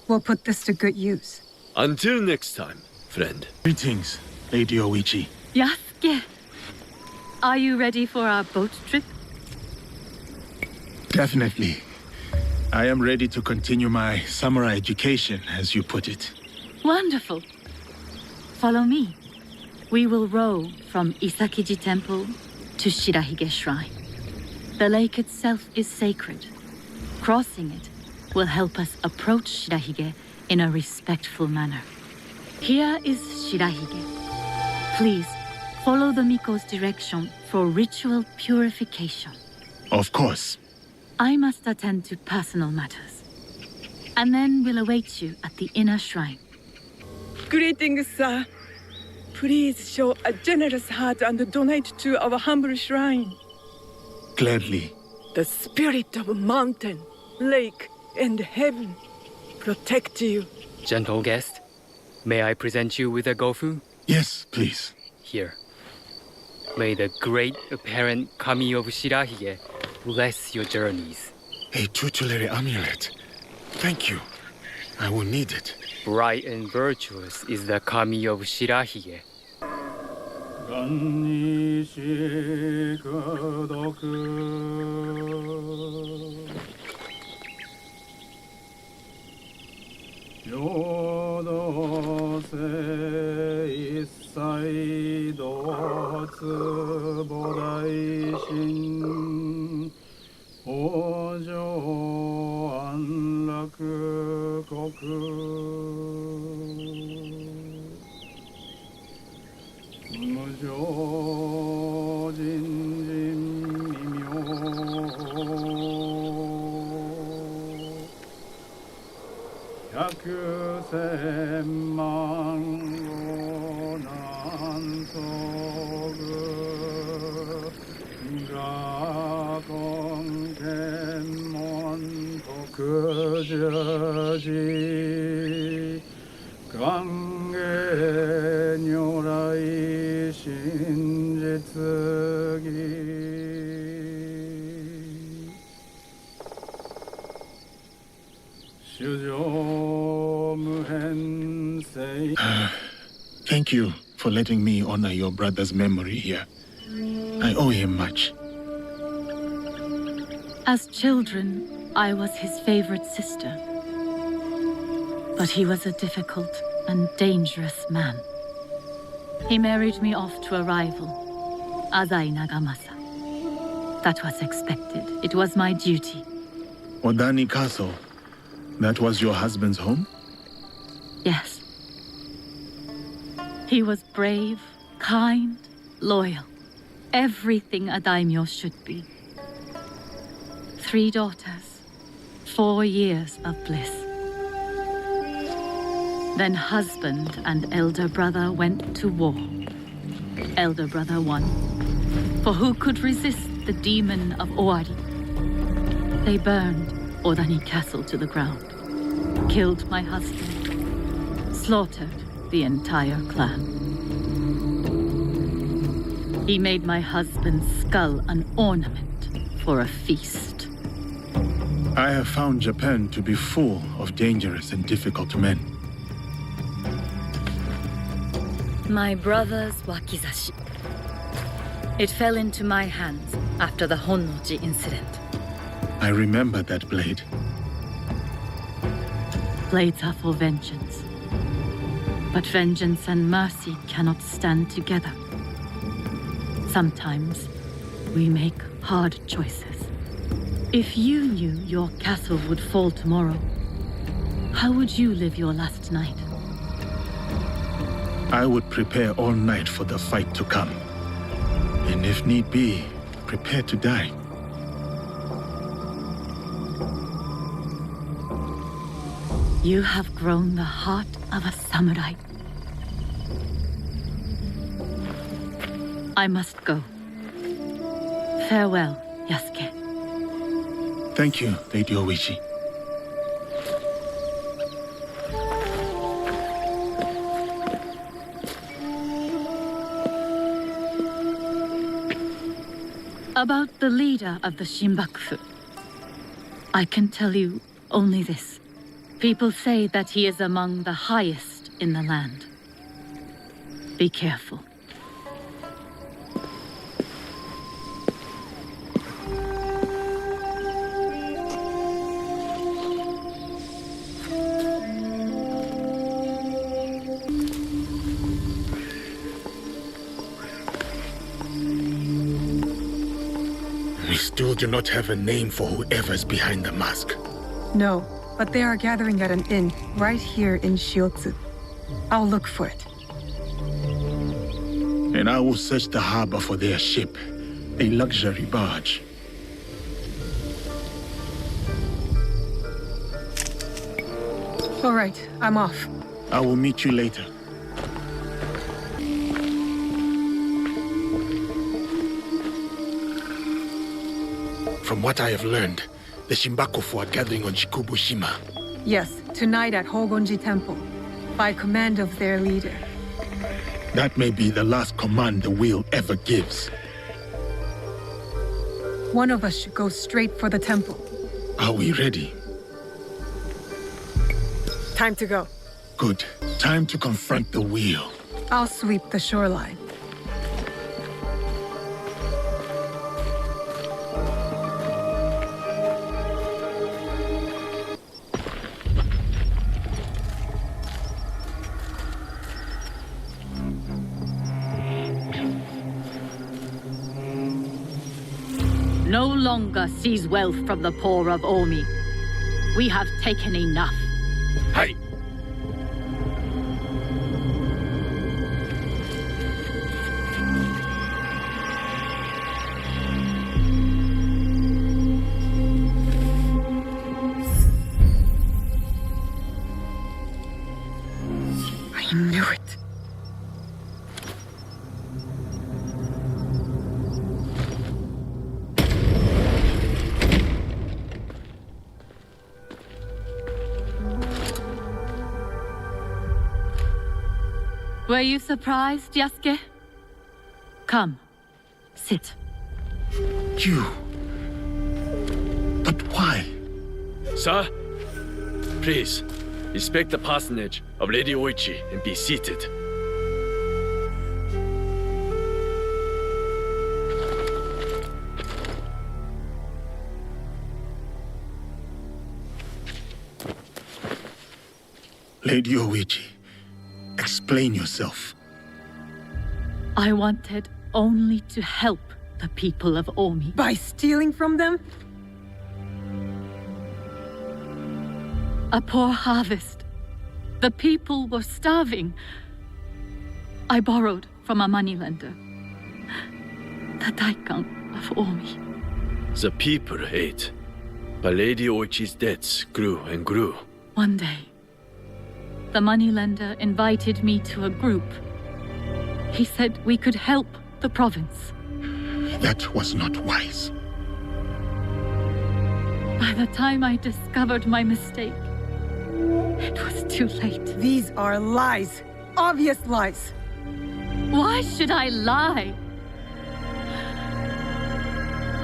We'll put this to good use. Until next time, friend. Greetings, Lady Oichi. Yasuke, are you ready for our boat trip? Definitely. I am ready to continue my samurai education, as you put it. Wonderful. Follow me. We will row from Isakiji Temple to Shirahige Shrine. The lake itself is sacred. Crossing it will help us approach Shirahige in a respectful manner. Here is Shirahige. Please, follow the Miko's direction for ritual purification. Of course. I must attend to personal matters. And then we'll await you at the inner shrine. Greetings, sir. Please show a generous heart and donate to our humble shrine. Gladly. The spirit of mountain, lake, and heaven protect you. Gentle guest, may I present you with a gofu? Yes, please. Here. May the great apparent Kami of Shirahige bless your journeys. A tutelary amulet. Thank you. I will need it. Bright and virtuous is the Kami of Shirahige. Thank you for letting me honor your brother's memory here. I owe him much. As children, I was his favorite sister. But he was a difficult and dangerous man. He married me off to a rival, Azai Nagamasa. That was expected. It was my duty. Odani Castle. That was your husband's home? Yes. He was brave, kind, loyal. Everything a daimyo should be. 3 daughters, 4 years of bliss. Then husband and elder brother went to war. Elder brother won. For who could resist the demon of Owari? They burned Odani Castle to the ground, killed my husband, slaughtered the entire clan. He made my husband's skull an ornament for a feast. I have found Japan to be full of dangerous and difficult men. My brother's wakizashi. It fell into my hands after the Honnoji incident. I remember that blade. Blades are for vengeance. But vengeance and mercy cannot stand together. Sometimes we make hard choices. If you knew your castle would fall tomorrow, how would you live your last night? I would prepare all night for the fight to come. And if need be, prepare to die. You have grown the heart of a samurai. I must go. Farewell, Yasuke. Thank you, Lady Oichi. About the leader of the Shinbakufu, I can tell you only this. People say that he is among the highest in the land. Be careful. still do not have a name for whoever's behind the mask. No, but they are gathering at an inn right here in Shiotsu. I'll look for it. And I will search the harbor for their ship, a luxury barge. All right, I'm off. I will meet you later. From what I have learned, the Shimbakofu are gathering on Shikubushima. Yes, tonight at Hogonji Temple, by command of their leader. That may be the last command the wheel ever gives. One of us should go straight for the temple. Are we ready? Time to go. Good. Time to confront the wheel. I'll sweep the shoreline. No longer seize wealth from the poor of Omi. We have taken enough. Hey! I knew it. Were you surprised, Yasuke? Come, sit. You? But why? Sir, please, respect the parsonage of Lady Oichi and be seated. Lady Oichi, explain yourself. I wanted only to help the people of Omi. By stealing from them? A poor harvest. The people were starving. I borrowed from a moneylender. The Daikon of Omi. The people ate, but Lady Oichi's debts grew and grew. One day, the moneylender invited me to a group. He said we could help the province. That was not wise. By the time I discovered my mistake, it was too late. These are lies. Obvious lies. Why should I lie?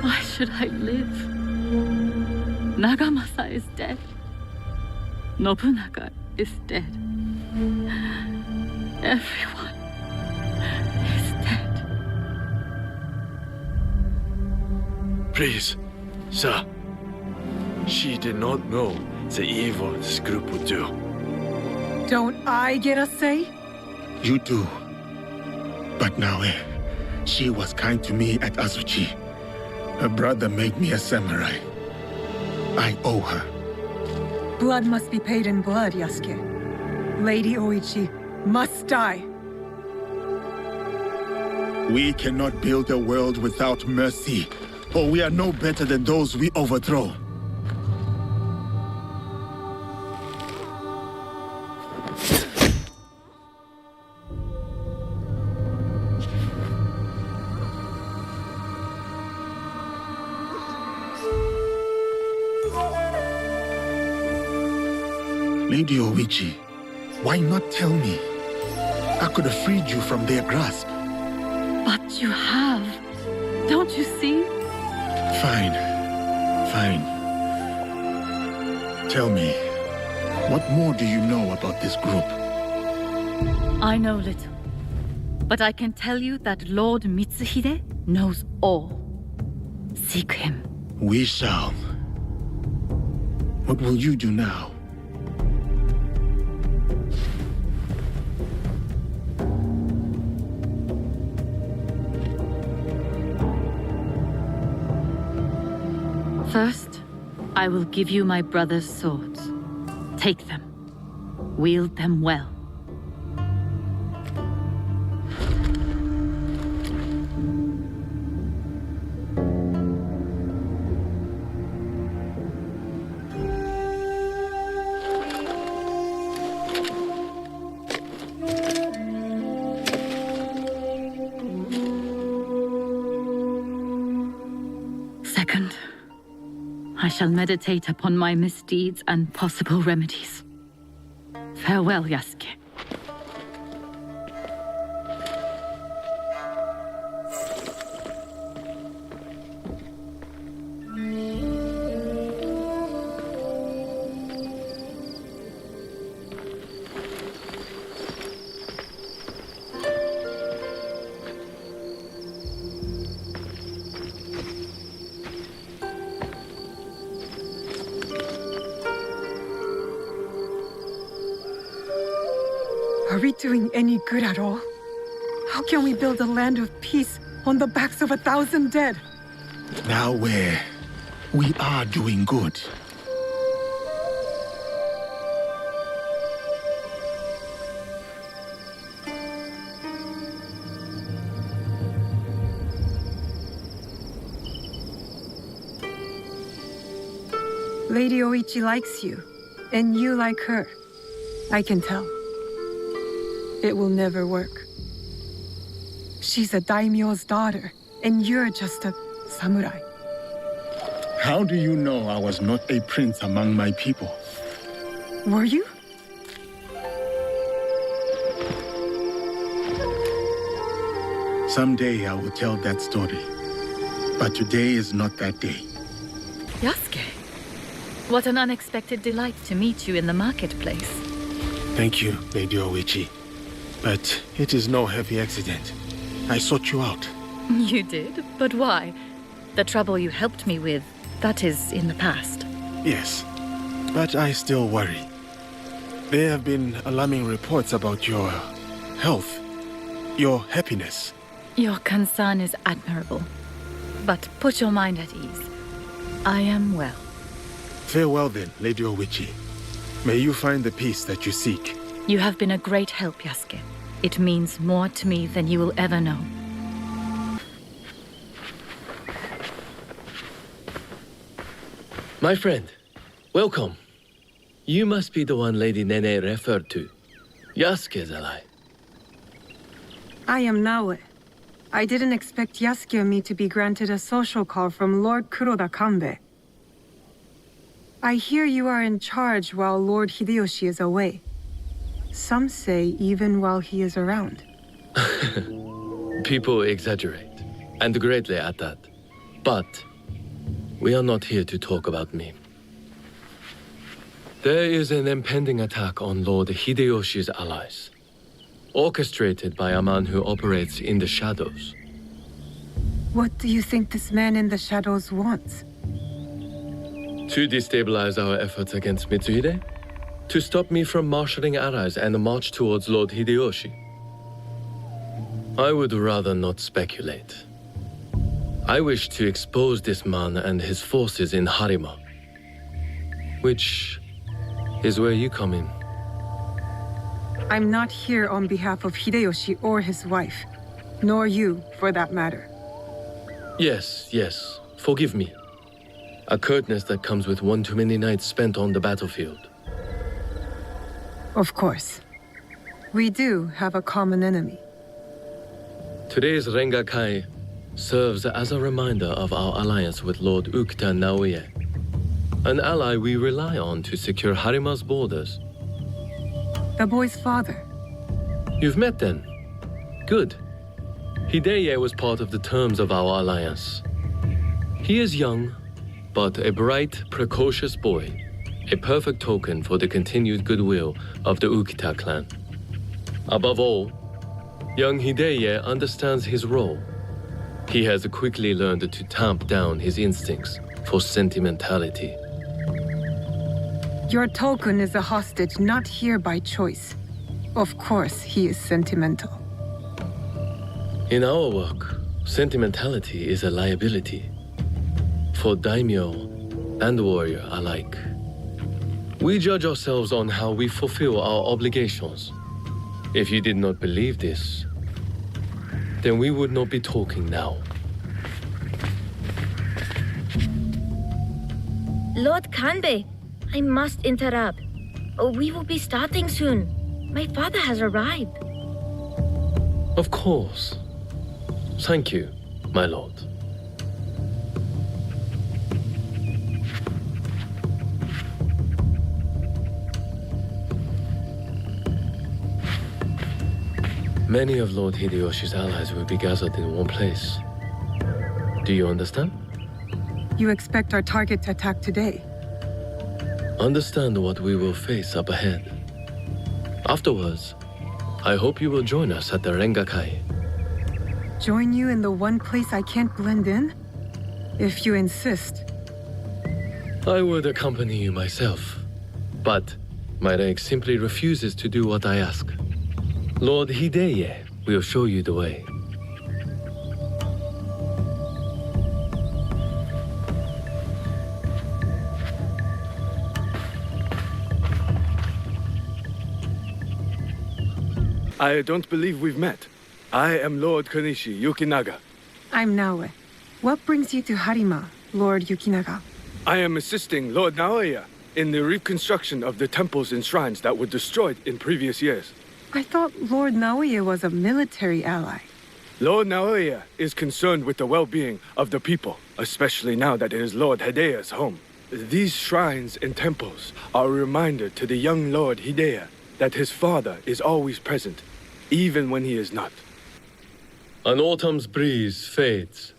Why should I live? Nagamasa is dead. Nobunaga is dead. Everyone is dead. Please, sir. She did not know the evil this group would do. Don't I get a say? You do. But Naoe, she was kind to me at Azuchi. Her brother made me a samurai. I owe her. Blood must be paid in blood, Yasuke. Lady Oichi must die. We cannot build a world without mercy, or we are no better than those we overthrow. Lady Oichi, why not tell me? I could have freed you from their grasp. But you have. Don't you see? Fine. Fine. Tell me, what more do you know about this group? I know little. But I can tell you that Lord Mitsuhide knows all. Seek him. We shall. What will you do now? First, I will give you my brother's swords. Take them. Wield them well. Second, I shall meditate upon my misdeeds and possible remedies. Farewell, Yasuke. Are we doing any good at all? How can we build a land of peace on the backs of 1,000 dead? Now we are doing good. Lady Oichi likes you, and you like her. I can tell. It will never work. She's a daimyo's daughter, and you're just a samurai. How do you know I was not a prince among my people? Were you? Someday I will tell that story. But today is not that day. Yasuke, what an unexpected delight to meet you in the marketplace. Thank you, Lady Oichi. But it is no heavy accident. I sought you out. You did? But why? The trouble you helped me with, that is in the past. Yes, but I still worry. There have been alarming reports about your health, your happiness. Your concern is admirable. But put your mind at ease. I am well. Farewell then, Lady Oichi. May you find the peace that you seek. You have been a great help, Yasuke. It means more to me than you will ever know. My friend, welcome. You must be the one Lady Nene referred to. Yasuke's ally. I am Naoe. I didn't expect Yasuke and me to be granted a social call from Lord Kuroda Kanbei. I hear you are in charge while Lord Hideyoshi is away. Some say even while he is around. People exaggerate, and greatly at that. But we are not here to talk about me. There is an impending attack on Lord Hideyoshi's allies, orchestrated by a man who operates in the shadows. What do you think this man in the shadows wants? To destabilize our efforts against Mitsuhide? To stop me from marshalling allies and march towards Lord Hideyoshi? I would rather not speculate. I wish to expose this man and his forces in Harima, which is where you come in. I'm not here on behalf of Hideyoshi or his wife, nor you, for that matter. Yes, forgive me. A curtness that comes with one too many nights spent on the battlefield. Of course. We do have a common enemy. Today's Rengakai serves as a reminder of our alliance with Lord Yasuke and Naoe, an ally we rely on to secure Harima's borders. The boy's father. You've met then? Good. Hideye was part of the terms of our alliance. He is young, but a bright, precocious boy. A perfect token for the continued goodwill of the Ukita clan. Above all, young Hideye understands his role. He has quickly learned to tamp down his instincts for sentimentality. Your token is a hostage not here by choice. Of course, he is sentimental. In our work, sentimentality is a liability. For daimyo, and warrior alike. We judge ourselves on how we fulfill our obligations. If you did not believe this, then we would not be talking now. Lord Kanbei, I must interrupt. We will be starting soon. My father has arrived. Of course. Thank you, my lord. Many of Lord Hideyoshi's allies will be gathered in one place. Do you understand? You expect our target to attack today? Understand what we will face up ahead. Afterwards, I hope you will join us at the Rengakai. Join you in the one place I can't blend in? If you insist. I would accompany you myself, but my rank simply refuses to do what I ask. Lord Hideye will show you the way. I don't believe we've met. I am Lord Kanishi Yukinaga. I'm Naoe. What brings you to Harima, Lord Yukinaga? I am assisting Lord Naoya in the reconstruction of the temples and shrines that were destroyed in previous years. I thought Lord Naoya was a military ally. Lord Naoya is concerned with the well-being of the people, especially now that it is Lord Hideya's home. These shrines and temples are a reminder to the young Lord Hideya that his father is always present, even when he is not. An autumn's breeze fades.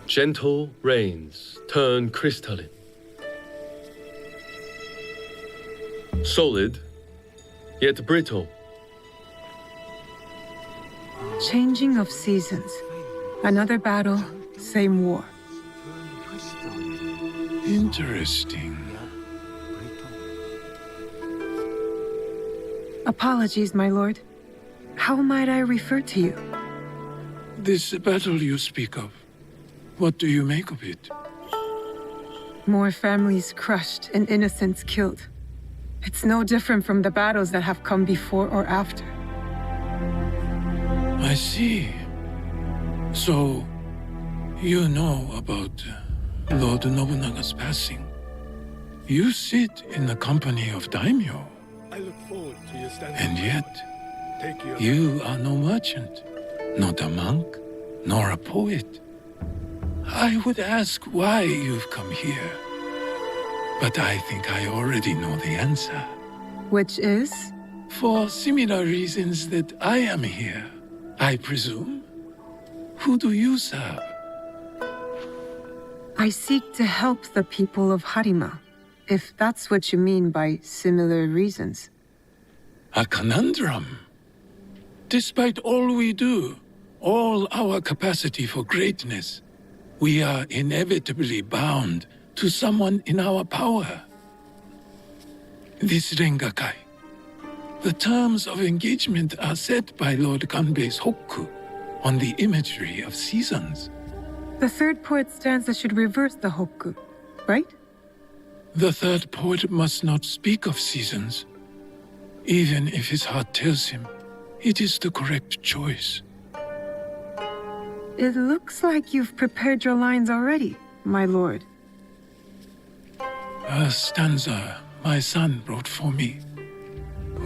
Gentle rains turn crystalline. Solid, yet brittle. Changing of seasons. Another battle, same war. Interesting. Apologies, my lord. How might I refer to you? This battle you speak of, what do you make of it? More families crushed and innocents killed. It's no different from the battles that have come before or after. I see. So, you know about Lord Nobunaga's passing. You sit in the company of daimyo. I look forward to your standing. And yet, you are no merchant, not a monk, nor a poet. I would ask why you've come here, but I think I already know the answer. Which is? For similar reasons that I am here, I presume. Who do you serve? I seek to help the people of Harima, if that's what you mean by similar reasons. A conundrum. Despite all we do, all our capacity for greatness, we are inevitably bound to someone in our power. This Rengakai. The terms of engagement are set by Lord Kanbei's hokku on the imagery of seasons. The third poet stanza should reverse the hokku, right? The third poet must not speak of seasons, even if his heart tells him it is the correct choice. It looks like you've prepared your lines already, my lord. A stanza my son wrote for me.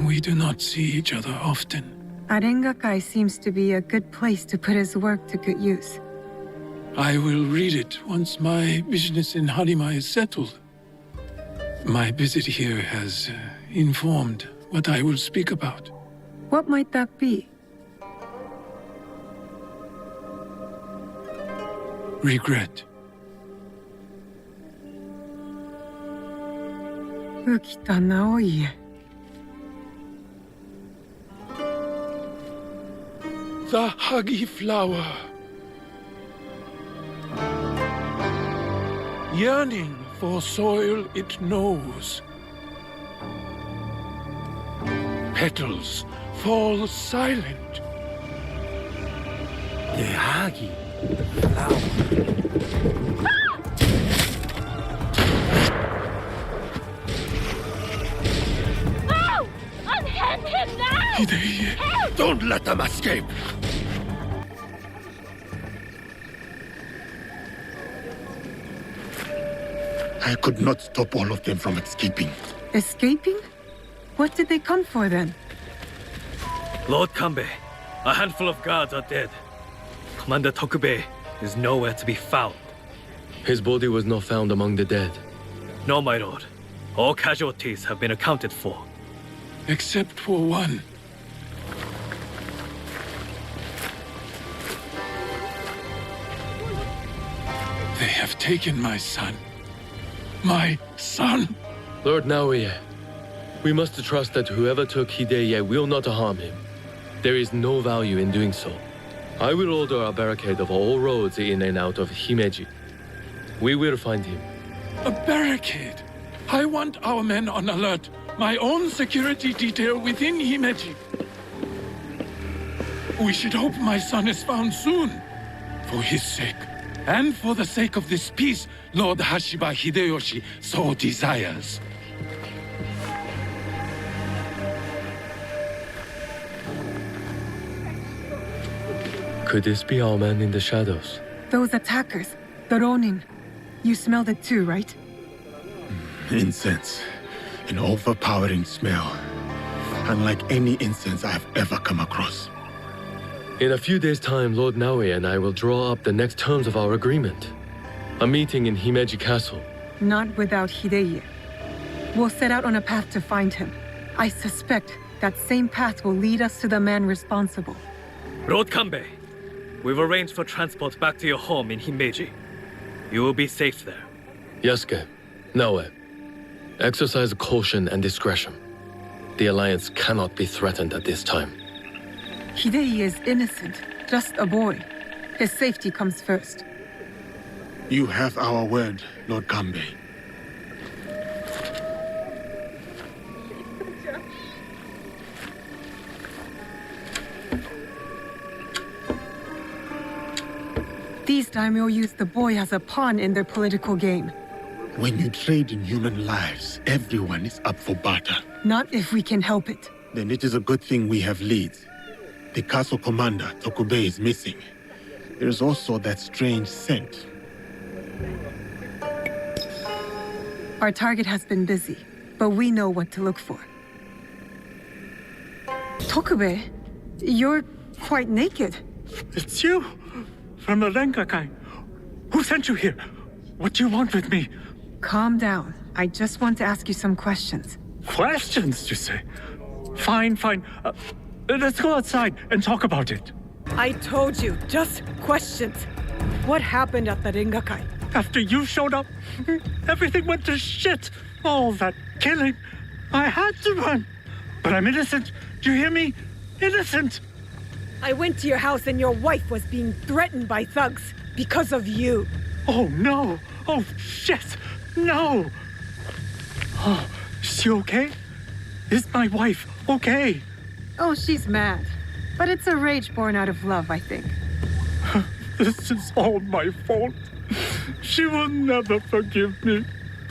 We do not see each other often. Arengakai seems to be a good place to put his work to good use. I will read it once my business in Harima is settled. My visit here has informed what I will speak about. What might that be? Regret. Ukita Naoe. The huggy flower. Yearning for soil it knows. Petals fall silent. Yehagi, the flower. Oh! Unhand him now! Hidei, don't let them escape! I could not stop all of them from escaping. Escaping? What did they come for then? Lord Kanbei, a handful of guards are dead. Commander Tokubei is nowhere to be found. His body was not found among the dead. No, my lord. All casualties have been accounted for. Except for one. They have taken my son. My son! Lord Naoe, we must trust that whoever took Hideye will not harm him. There is no value in doing so. I will order a barricade of all roads in and out of Himeji. We will find him. A barricade? I want our men on alert. My own security detail within Himeji. We should hope my son is found soon. For his sake. And for the sake of this peace, Lord Hashiba Hideyoshi so desires. Could this be our man in the shadows? Those attackers, the Ronin. You smelled it too, right? Incense. An overpowering smell. Unlike any incense I have ever come across. In a few days' time, Lord Naoe and I will draw up the next terms of our agreement. A meeting in Himeji Castle. Not without Hideye. We'll set out on a path to find him. I suspect that same path will lead us to the man responsible. Lord Kanbei, we've arranged for transport back to your home in Himeji. You will be safe there. Yasuke, Naoe, exercise caution and discretion. The Alliance cannot be threatened at this time. Hideye is innocent, just a boy. His safety comes first. You have our word, Lord Kanbei. These daimyo use the boy as a pawn in their political game. When you trade in human lives, everyone is up for barter. Not if we can help it. Then it is a good thing we have leads. The castle commander, Tokubei, is missing. There is also that strange scent. Our target has been busy, but we know what to look for. Tokubei, you're quite naked. It's you! From the Rengakai. Who sent you here? What do you want with me? Calm down. I just want to ask you some questions. Questions, you say? Fine. Let's go outside and talk about it. I told you, just questions. What happened at the Rengakai? After you showed up, everything went to shit. All that killing. I had to run. But I'm innocent. Do you hear me? Innocent. I went to your house and your wife was being threatened by thugs because of you. Oh, no. Oh, shit. No. Oh, is she okay? Is my wife okay? Oh, she's mad. But it's a rage born out of love, I think. This is all my fault. She will never forgive me.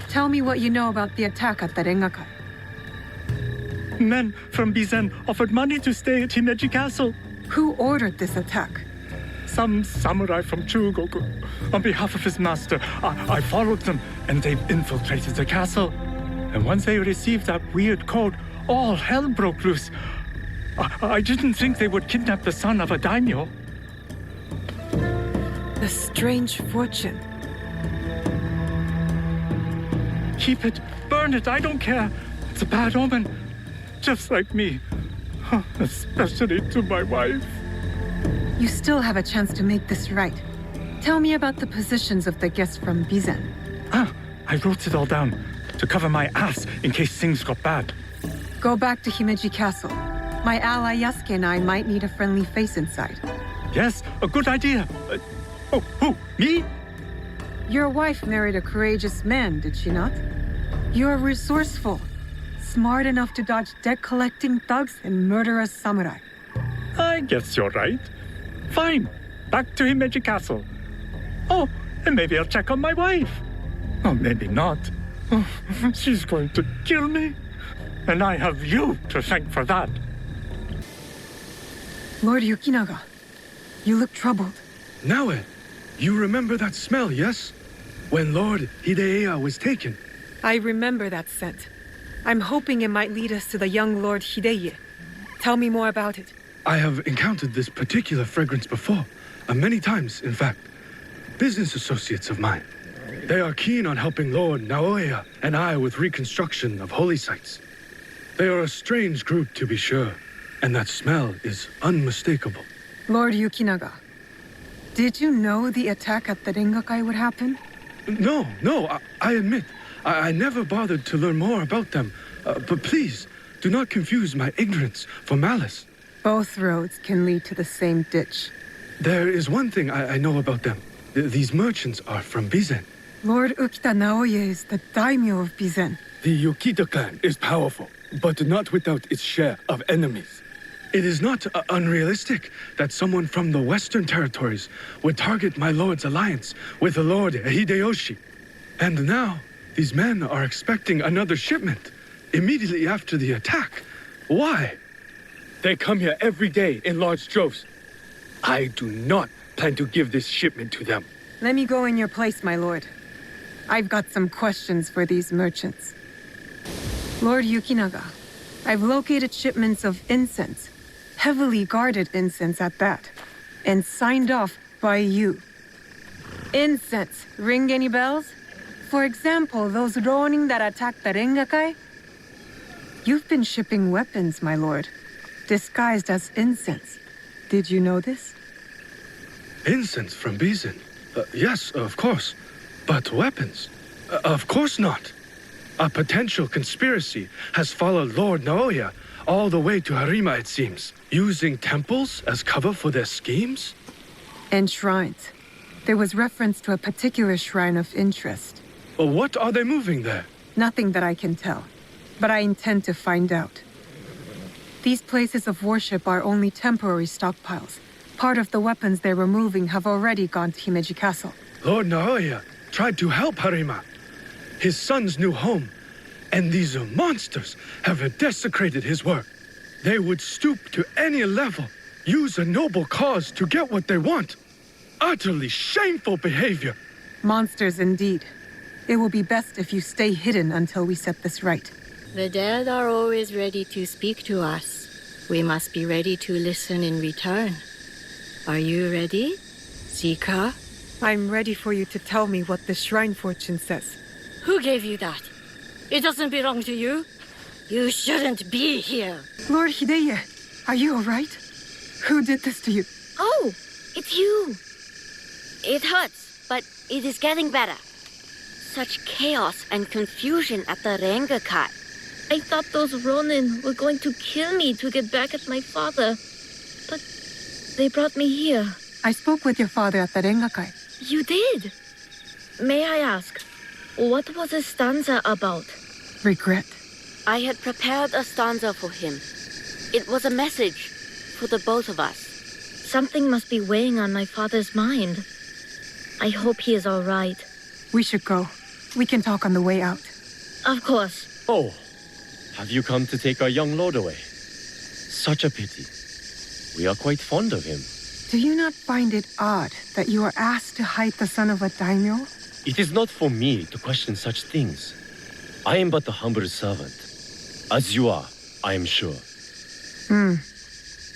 Tell me what you know about the attack at the Rengakai. Men from Bizen offered money to stay at Himeji Castle. Who ordered this attack? Some samurai from Chugoku. On behalf of his master, I followed them, and they've infiltrated the castle. And once they received that weird code, all hell broke loose. I didn't think they would kidnap the son of a daimyo. The strange fortune. Keep it, burn it, I don't care. It's a bad omen. Just like me. Especially to my wife. You still have a chance to make this right. Tell me about the positions of the guests from Bizen. I wrote it all down to cover my ass in case things got bad. Go back to Himeji Castle. My ally Yasuke and I might need a friendly face inside. Yes, a good idea. Who? Me? Your wife married a courageous man, did she not? You're resourceful. Smart enough to dodge debt-collecting thugs and murderous samurai. I guess you're right. Fine. back to Himeji Castle. Oh, and maybe I'll check on my wife. Oh, maybe not. Oh, she's going to kill me. And I have you to thank for that. Lord Yukinaga, you look troubled. Naoe, you remember that smell, yes? When Lord Hideya was taken. I remember that scent. I'm hoping it might lead us to the young Lord Hideye. Tell me more about it. I have encountered this particular fragrance before. Many times, in fact. Business associates of mine. They are keen on helping Lord Naoya and I with reconstruction of holy sites. They are a strange group, to be sure, and that smell is unmistakable. Lord Yukinaga, did you know the attack at the Rengakai would happen? No, I admit, I never bothered to learn more about them. But please, do not confuse my ignorance for malice. Both roads can lead to the same ditch. There is one thing I know about them. These merchants are from Bizen. Lord Ukita Naoye is the daimyo of Bizen. The Yukita clan is powerful, but not without its share of enemies. It is not unrealistic that someone from the Western territories would target my lord's alliance with the Lord Hideyoshi. And now, these men are expecting another shipment immediately after the attack. Why? They come here every day in large droves. I do not plan to give this shipment to them. Let me go in your place, my lord. I've got some questions for these merchants. Lord Yukinaga, I've located shipments of incense, heavily guarded incense at that, and signed off by you. Incense, ring any bells? For example, those Ronin that attacked the Rengakai? You've been shipping weapons, my lord, disguised as incense. Did you know this? Incense from Bizen? Yes, of course. But weapons? Of course not. A potential conspiracy has followed Lord Naoya all the way to Harima, it seems, using temples as cover for their schemes? And shrines. There was reference to a particular shrine of interest. What are they moving there? Nothing that I can tell, but I intend to find out. These places of worship are only temporary stockpiles. Part of the weapons they're removing have already gone to Himeji Castle. Lord Naoya tried to help Harima, his son's new home, and these monsters have desecrated his work. They would stoop to any level, use a noble cause to get what they want. Utterly shameful behavior. Monsters indeed. It will be best if you stay hidden until we set this right. The dead are always ready to speak to us. We must be ready to listen in return. Are you ready, Zika? I'm ready for you to tell me what the shrine fortune says. Who gave you that? It doesn't belong to you. You shouldn't be here. Lord Hideye, are you all right? Who did this to you? Oh, it's you. It hurts, but it is getting better. Such chaos and confusion at the Rengakai. I thought those Ronin were going to kill me to get back at my father. But they brought me here. I spoke with your father at the Rengakai. You did? May I ask, what was the stanza about? Regret. I had prepared a stanza for him. It was a message for the both of us. Something must be weighing on my father's mind. I hope he is all right. We should go. We can talk on the way out. Of course. Oh, have you come to take our young lord away? Such a pity. We are quite fond of him. Do you not find it odd that you are asked to hide the son of a daimyo? It is not for me to question such things. I am but the humble servant. As you are, I am sure.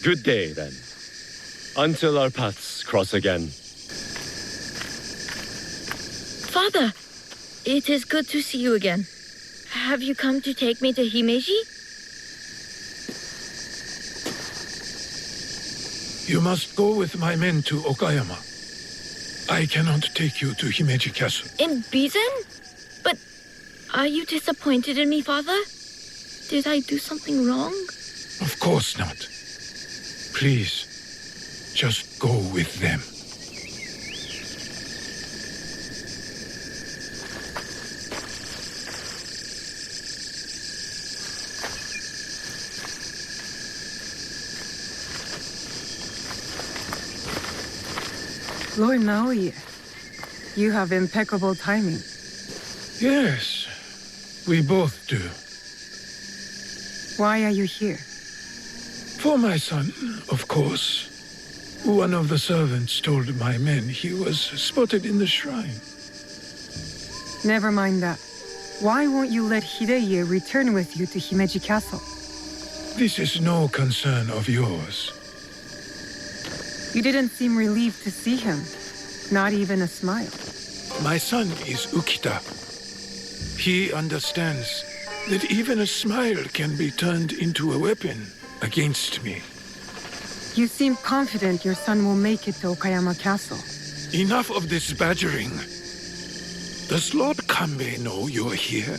Good day, then. Until our paths cross again. Father, it is good to see you again. Have you come to take me to Himeji? You must go with my men to Okayama. I cannot take you to Himeji Castle. In Bizen? But are you disappointed in me, Father? Did I do something wrong? Of course not. Please, just go with them. Lord Naoe, you have impeccable timing. Yes, we both do. Why are you here? For my son, of course. One of the servants told my men he was spotted in the shrine. Never mind that. Why won't you let Hideye return with you to Himeji Castle? This is no concern of yours. You didn't seem relieved to see him. Not even a smile. My son is Ukita. He understands that even a smile can be turned into a weapon against me. You seem confident your son will make it to Okayama Castle. Enough of this badgering. Does Lord Kanbei know you're here?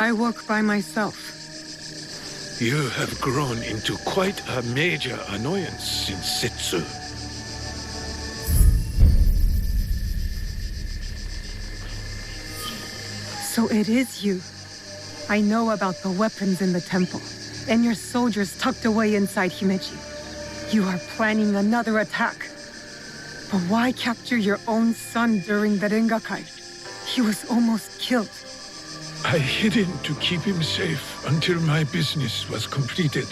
I work by myself. You have grown into quite a major annoyance since Setsu. So it is you. I know about the weapons in the temple, and your soldiers tucked away inside Himeji. You are planning another attack. But why capture your own son during the Rengakai? He was almost killed. I hid him to keep him safe until my business was completed.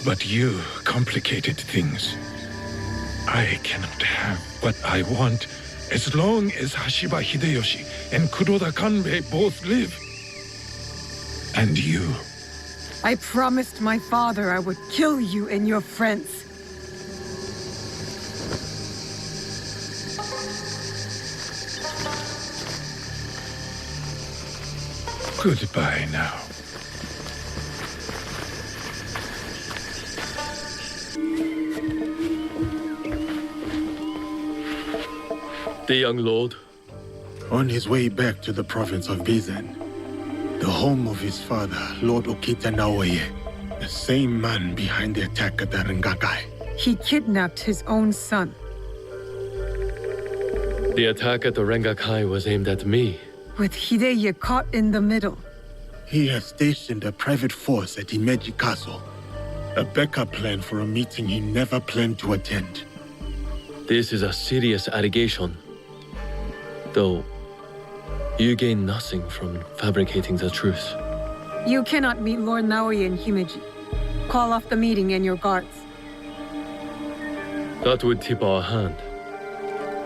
But you complicated things. I cannot have what I want as long as Hashiba Hideyoshi and Kuroda Kanbei both live. And you. I promised my father I would kill you and your friends. Goodbye now. The young lord? On his way back to the province of Bizen, the home of his father, Lord Okita Naoe, the same man behind the attack at the Rengakai. He kidnapped his own son. The attack at the Rengakai was aimed at me. With Hideye caught in the middle. He has stationed a private force at Himeji Castle, a backup plan for a meeting he never planned to attend. This is a serious allegation. Though, you gain nothing from fabricating the truth. You cannot meet Lord Naoe in Himeji. Call off the meeting and your guards. That would tip our hand.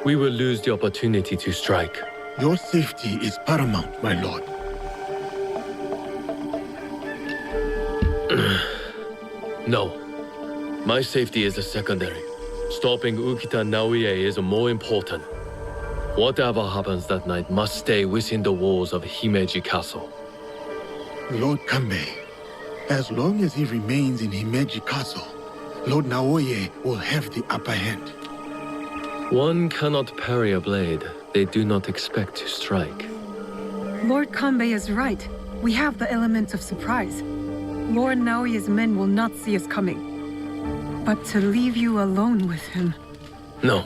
We will lose the opportunity to strike. Your safety is paramount, my lord. No. My safety is a secondary. Stopping Ukita Naoe is more important. Whatever happens that night must stay within the walls of Himeji Castle. Lord Kanbei, as long as he remains in Himeji Castle, Lord Naoe will have the upper hand. One cannot parry a blade they do not expect to strike. Lord Kanbei is right. We have the element of surprise. Lord Naoe's men will not see us coming. But to leave you alone with him... No.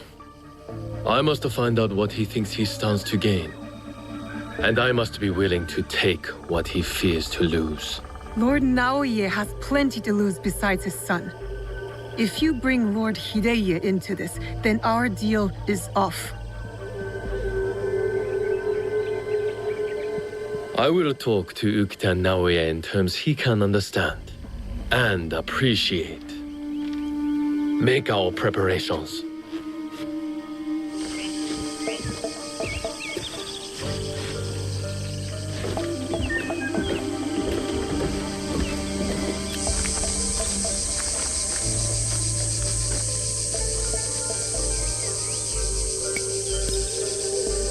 I must find out what he thinks he stands to gain. And I must be willing to take what he fears to lose. Lord Naoe has plenty to lose besides his son. If you bring Lord Hideye into this, then our deal is off. I will talk to Ukita Naoe in terms he can understand and appreciate. Make our preparations.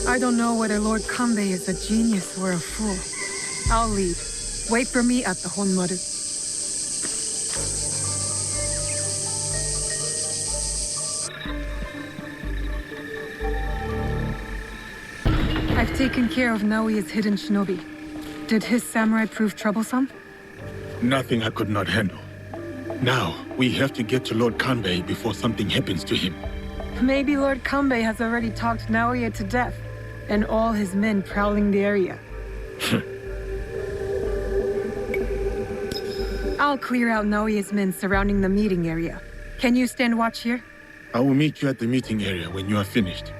I don't know whether Lord Kanbei is a genius or a fool. I'll leave. Wait for me at the Honmaru. I've taken care of Naoe's hidden shinobi. Did his samurai prove troublesome? Nothing I could not handle. Now, we have to get to Lord Kanbei before something happens to him. Maybe Lord Kanbei has already talked Naoe to death, and all his men prowling the area. I'll clear out Naoe's men surrounding the meeting area. Can you stand watch here? I will meet you at the meeting area when you are finished.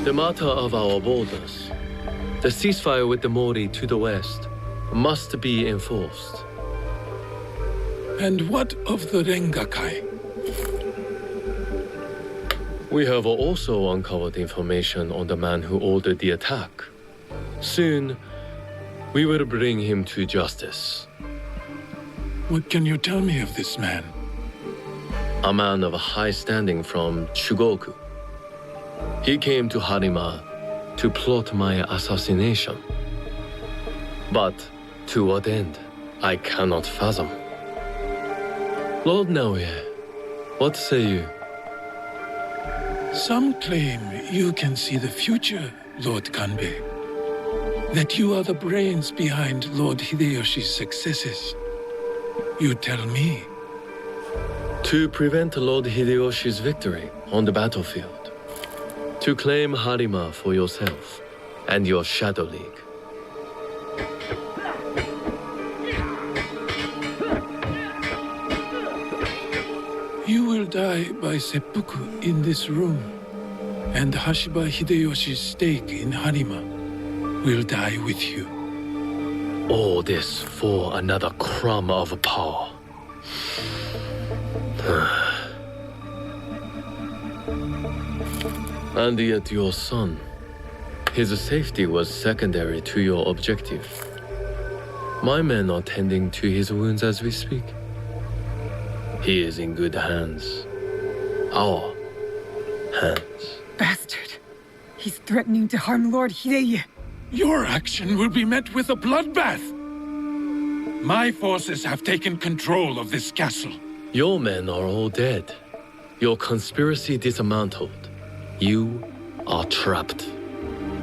The matter of our borders, the ceasefire with the Mori to the west, must be enforced. And what of the Rengakai? We have also uncovered information on the man who ordered the attack. Soon, we will bring him to justice. What can you tell me of this man? A man of high standing from Chugoku. He came to Harima to plot my assassination. But to what end, I cannot fathom. Lord Naoe, what say you? Some claim you can see the future, Lord Kanbei. That you are the brains behind Lord Hideyoshi's successes. You tell me. To prevent Lord Hideyoshi's victory on the battlefield. To claim Harima for yourself and your Shadow League. You will die by seppuku in this room, and Hashiba Hideyoshi's stake in Harima will die with you. All this for another crumb of power. And yet your son, his safety was secondary to your objective. My men are tending to his wounds as we speak. He is in good hands. Our hands. Bastard. He's threatening to harm Lord Hideye. Your action will be met with a bloodbath. My forces have taken control of this castle. Your men are all dead. Your conspiracy dismantled. You are trapped.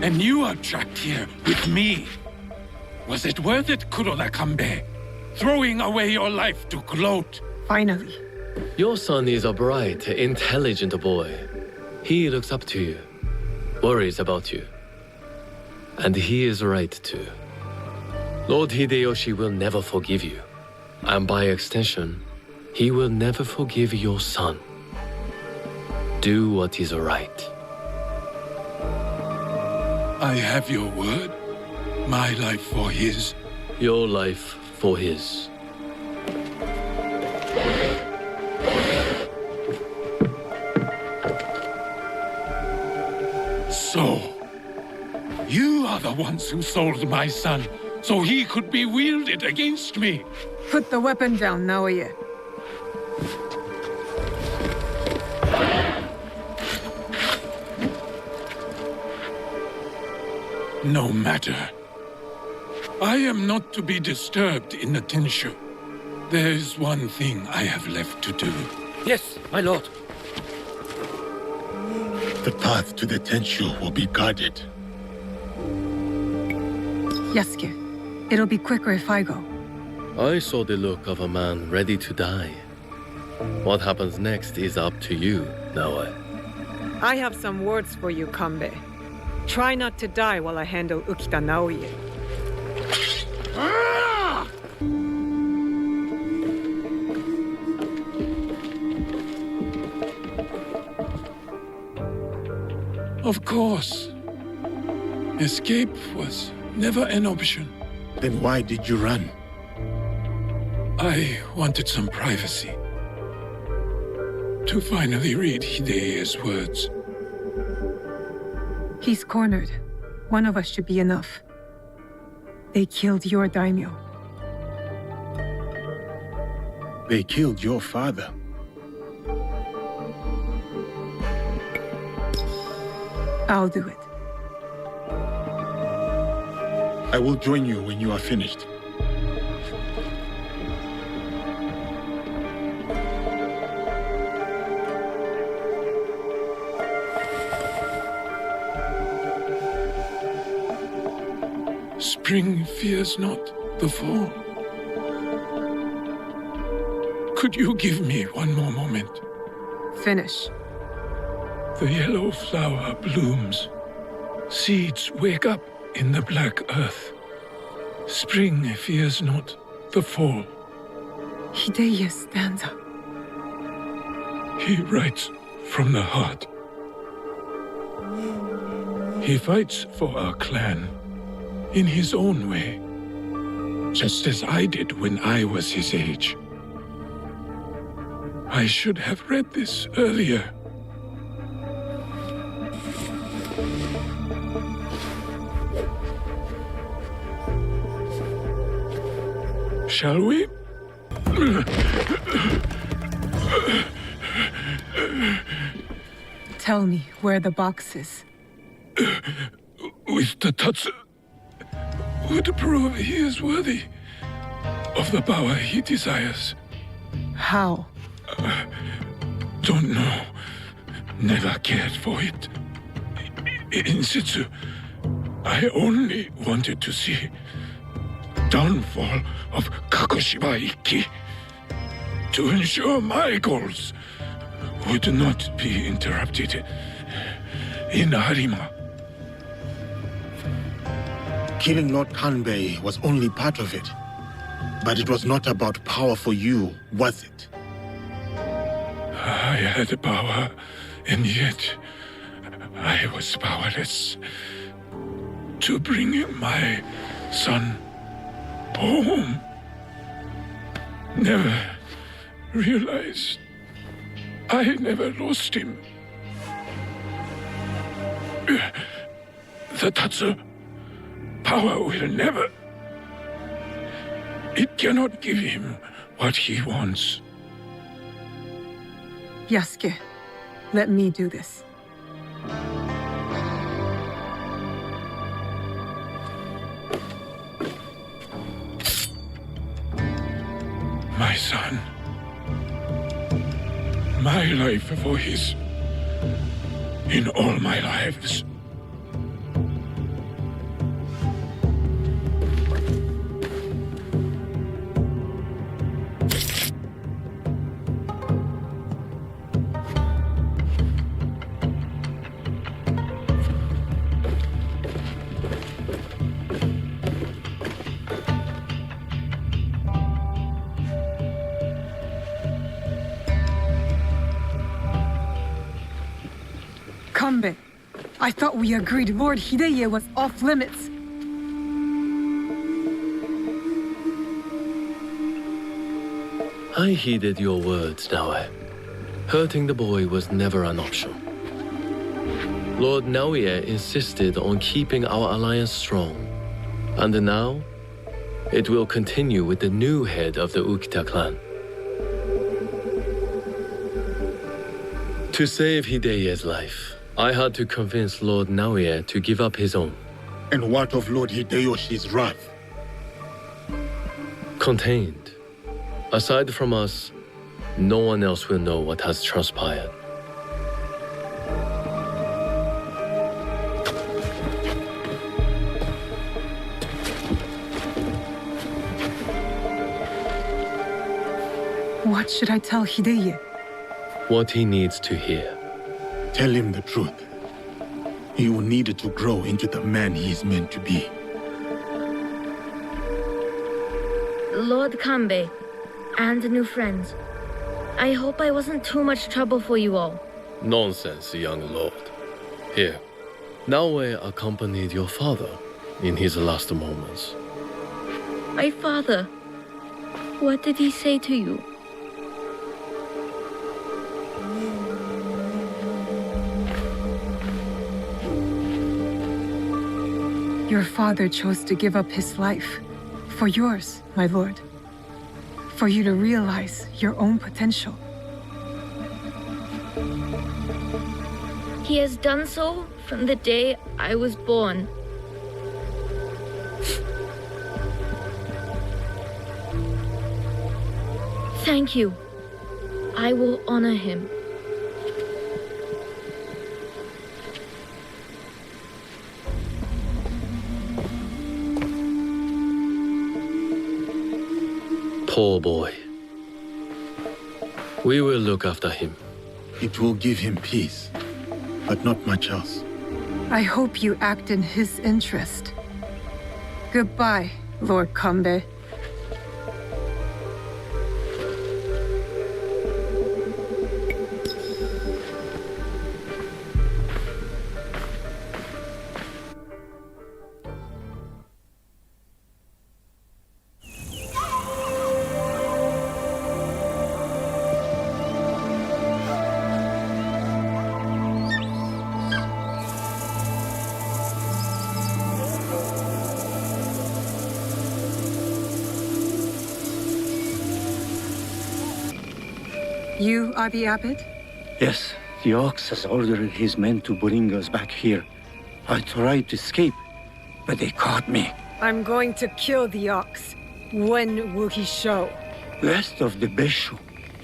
And you are trapped here with me. Was it worth it, Kuroda Kanbei? Throwing away your life to gloat? Finally. Your son is a bright, intelligent boy. He looks up to you, worries about you. And he is right too. Lord Hideyoshi will never forgive you. And by extension, he will never forgive your son. Do what is right. I have your word. My life for his. Your life for his. So, you are the ones who sold my son, so he could be wielded against me. Put the weapon down, Naoe. No matter. I am not to be disturbed in the Tenshu. There is one thing I have left to do. Yes, my lord. The path to the Tenshu will be guarded. Yasuke, it'll be quicker if I go. I saw the look of a man ready to die. What happens next is up to you, Naoe. I have some words for you, Kanbei. Try not to die while I handle Ukita Naoe. Of course. Escape was never an option. Then why did you run? I wanted some privacy. To finally read Hideye's words. He's cornered. One of us should be enough. They killed your daimyo. They killed your father. I'll do it. I will join you when you are finished. Spring fears not the fall. Could you give me one more moment? Finish. The yellow flower blooms. Seeds wake up in the black earth. Spring fears not the fall. Hideye stanza. He writes from the heart. He fights for our clan in his own way, just as I did when I was his age. I should have read this earlier. Shall we? Tell me where the box is. With the Tatsu would prove he is worthy of the power he desires. How? Don't know. Never cared for it. In situ, I only wanted to see downfall of Kakushiba Ikki to ensure my goals would not be interrupted in Harima. Killing Lord Kanbei was only part of it. But it was not about power for you, was it? I had power, and yet I was powerless to bring my son home. Never realized I never lost him. The Tatsu power will never. It cannot give him what he wants. Yasuke, let me do this. My son. My life for his. In all my lives. Kanbei, I thought we agreed Lord Hideye was off limits. I heeded your words, Naoe. Hurting the boy was never an option. Lord Naoe insisted on keeping our alliance strong. And now, it will continue with the new head of the Ukita clan. To save Hideye's life, I had to convince Lord Naoe to give up his own. And what of Lord Hideyoshi's wrath? Contained. Aside from us, no one else will know what has transpired. What should I tell Hideye? What he needs to hear. Tell him the truth. He will need to grow into the man he is meant to be. Lord Kanbei, and new friends. I hope I wasn't too much trouble for you all. Nonsense, young lord. Here, Naoe accompanied your father in his last moments. My father, what did he say to you? Your father chose to give up his life. For yours, my lord. For you to realize your own potential. He has done so from the day I was born. Thank you. I will honor him. Poor boy. We will look after him. It will give him peace, but not much else. I hope you act in his interest. Goodbye, Lord Kanbei. You are the abbot? Yes, the ox has ordered his men to bring us back here. I tried to escape, but they caught me. I'm going to kill the ox. When will he show? Rest of the Beshu.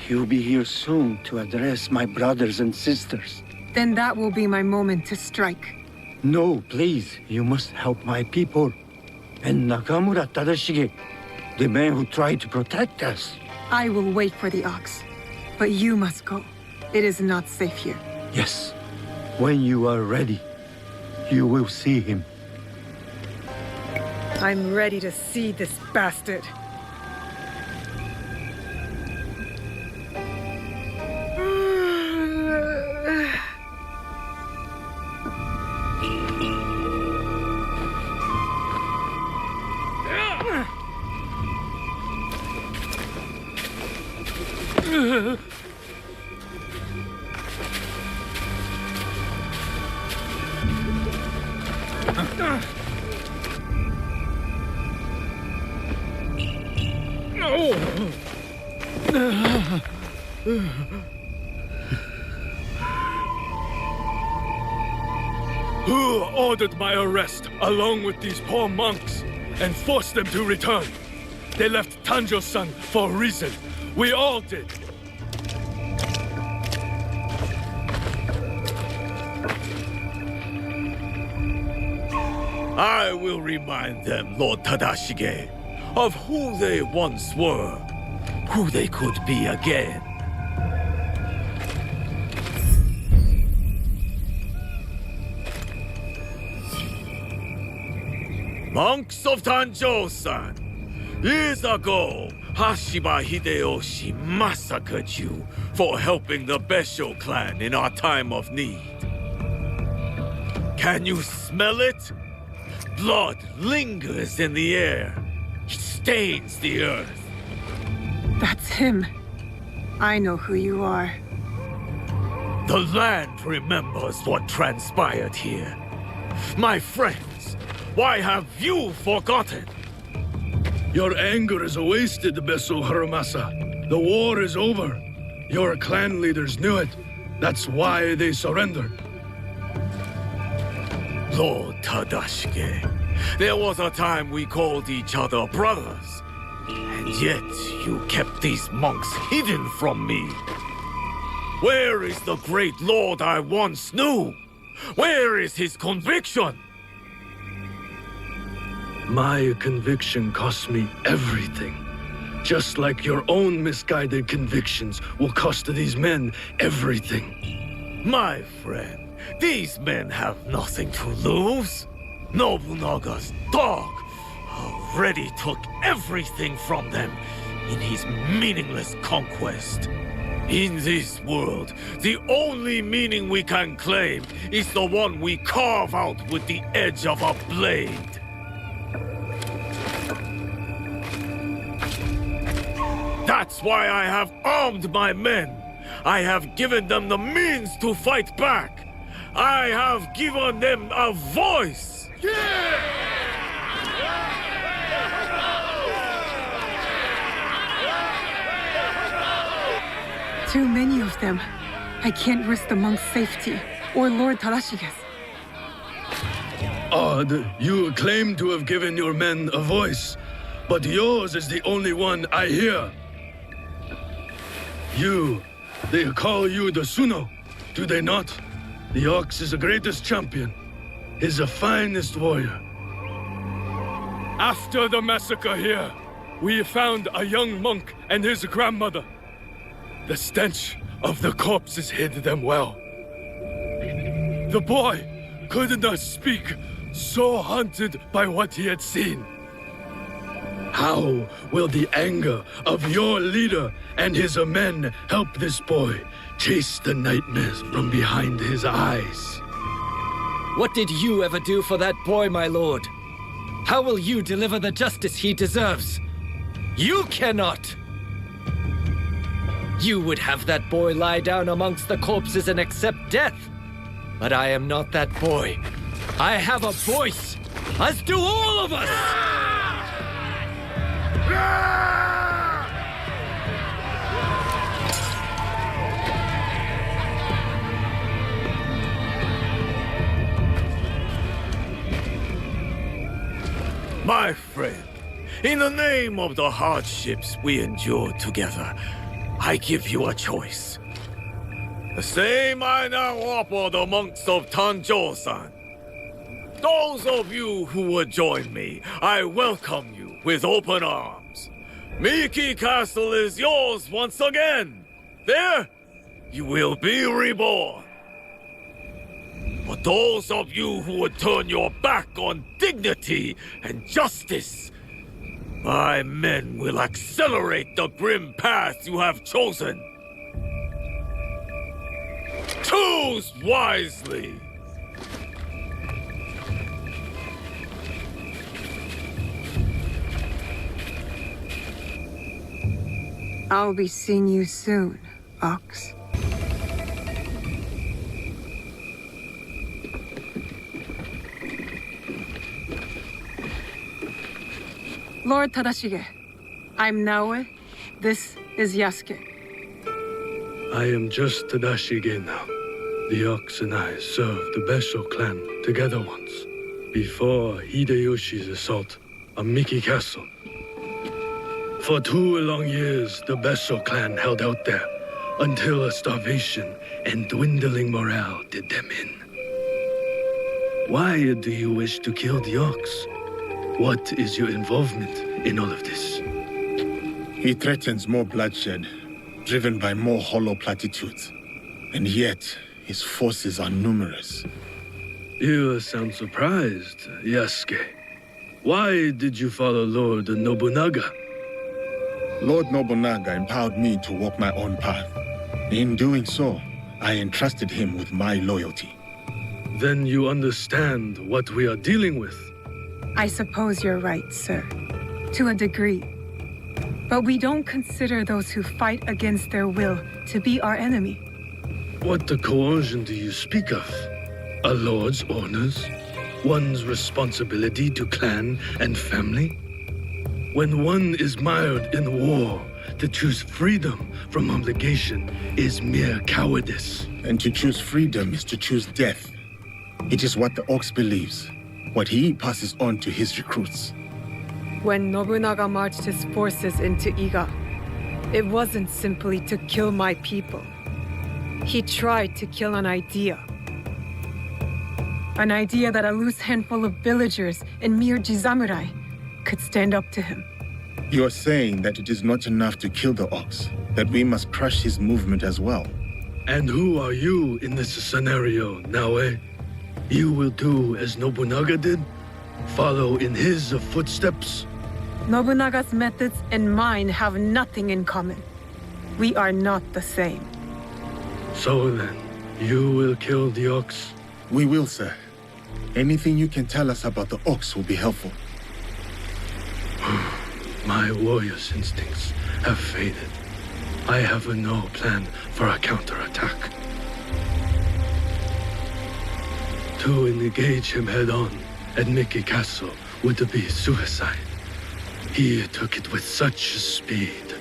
He'll be here soon to address my brothers and sisters. Then that will be my moment to strike. No, please. You must help my people. And Nakamura Tadashige, the man who tried to protect us. I will wait for the ox. But you must go. It is not safe here. Yes. When you are ready, you will see him. I'm ready to see this bastard. Who ordered my arrest, along with these poor monks, and forced them to return? They left Tanjo-san for a reason. We all did. I will remind them, Lord Tadashige, of who they once were, who they could be again. Monks of Tanjo-san, years ago, Hashiba Hideyoshi massacred you for helping the Besho clan in our time of need. Can you smell it? Blood lingers in the air. It stains the earth. That's him. I know who you are. The land remembers what transpired here. My friends, why have you forgotten? Your anger is wasted, Beso Haramasa. The war is over. Your clan leaders knew it. That's why they surrendered. Lord Tadashige, there was a time we called each other brothers. And yet you kept these monks hidden from me. Where is the great lord I once knew? Where is his conviction? My conviction cost me everything. Just like your own misguided convictions will cost these men everything. My friend, these men have nothing to lose. Nobunaga's dog already took everything from them in his meaningless conquest. In this world, the only meaning we can claim is the one we carve out with the edge of a blade. That's why I have armed my men. I have given them the means to fight back. I have given them a voice. Too many of them. I can't risk the monk's safety, or Lord Tadashige's. Odd, you claim to have given your men a voice, but yours is the only one I hear. They call you the Suno, do they not? The ox is the greatest champion. He's the finest warrior. After the massacre here, we found a young monk and his grandmother. The stench of the corpses hid them well. The boy could not speak, so haunted by what he had seen. How will the anger of your leader and his men help this boy chase the nightmares from behind his eyes? What did you ever do for that boy, my lord? How will you deliver the justice he deserves? You cannot! You would have that boy lie down amongst the corpses and accept death. But I am not that boy. I have a voice, as do all of us! My friend, in the name of the hardships we endured together, I give you a choice. The same I now offer the monks of Tanjo-san. Those of you who would join me, I welcome you with open arms. Miki Castle is yours once again. There, you will be reborn. But those of you who would turn your back on dignity and justice, my men will accelerate the grim path you have chosen. Choose wisely! I'll be seeing you soon, Ox. Lord Tadashige, I'm Naoe. This is Yasuke. I am just Tadashige now. The Ox and I served the Besho clan together once, before Hideyoshi's assault on Miki Castle. For 2 long years, the Besho clan held out there, until a starvation and dwindling morale did them in. Why do you wish to kill the Ox? What is your involvement in all of this? He threatens more bloodshed, driven by more hollow platitudes. And yet, his forces are numerous. You sound surprised, Yasuke. Why did you follow Lord Nobunaga? Lord Nobunaga empowered me to walk my own path. In doing so, I entrusted him with my loyalty. Then you understand what we are dealing with. I suppose you're right, sir. To a degree. But we don't consider those who fight against their will to be our enemy. What coercion do you speak of? A lord's orders? One's responsibility to clan and family? When one is mired in war, to choose freedom from obligation is mere cowardice. And to choose freedom is to choose death. It is what the Ox believes, what he passes on to his recruits. When Nobunaga marched his forces into Iga, it wasn't simply to kill my people. He tried to kill an idea. An idea that a loose handful of villagers and mere Jisamurai could stand up to him. You are saying that it is not enough to kill the Ox, that we must crush his movement as well. And who are you in this scenario, Naoe? You will do as Nobunaga did? Follow in his footsteps? Nobunaga's methods and mine have nothing in common. We are not the same. So then, you will kill the Ox? We will, sir. Anything you can tell us about the Ox will be helpful. My warrior's instincts have faded. I have no plan for a counterattack. To engage him head-on at Miki Castle would be suicide. He took it with such speed.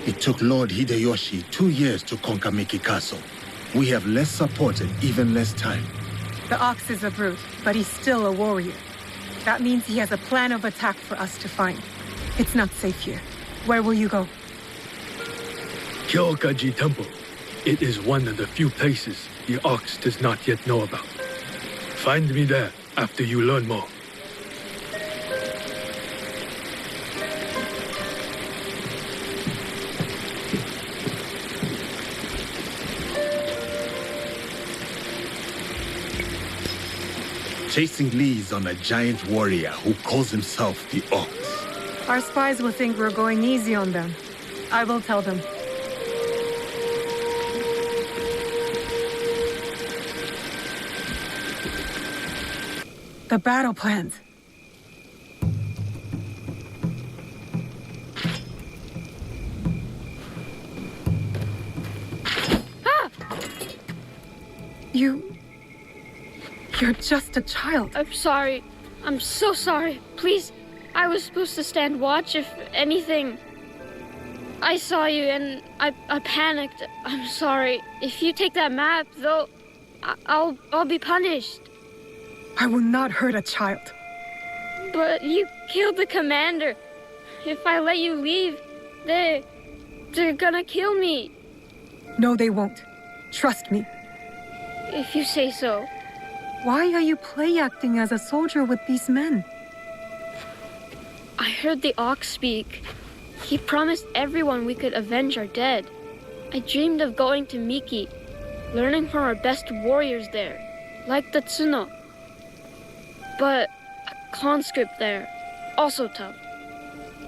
It took Lord Hideyoshi 2 years to conquer Miki Castle. We have less support and even less time. The Ox is a brute, but he's still a warrior. That means he has a plan of attack for us to find. It's not safe here. Where will you go? Kyokaji Temple. It is one of the few places the Ox does not yet know about. Find me there after you learn more. chasing leads on a giant warrior who calls himself the Ox. Our spies will think we're going easy on them. I will tell them. The battle plans. You're just a child. I'm sorry. I'm so sorry. Please, I was supposed to stand watch if anything. I saw you and I panicked. I'm sorry. If you take that map, though, I'll be punished. I will not hurt a child. But you killed the commander. If I let you leave, they're gonna kill me. No, they won't. Trust me. If you say so. Why are you play acting as a soldier with these men? I heard the Ox speak. He promised everyone we could avenge our dead. I dreamed of going to Miki, learning from our best warriors there, like the Tsuno. But a conscript there, also tough.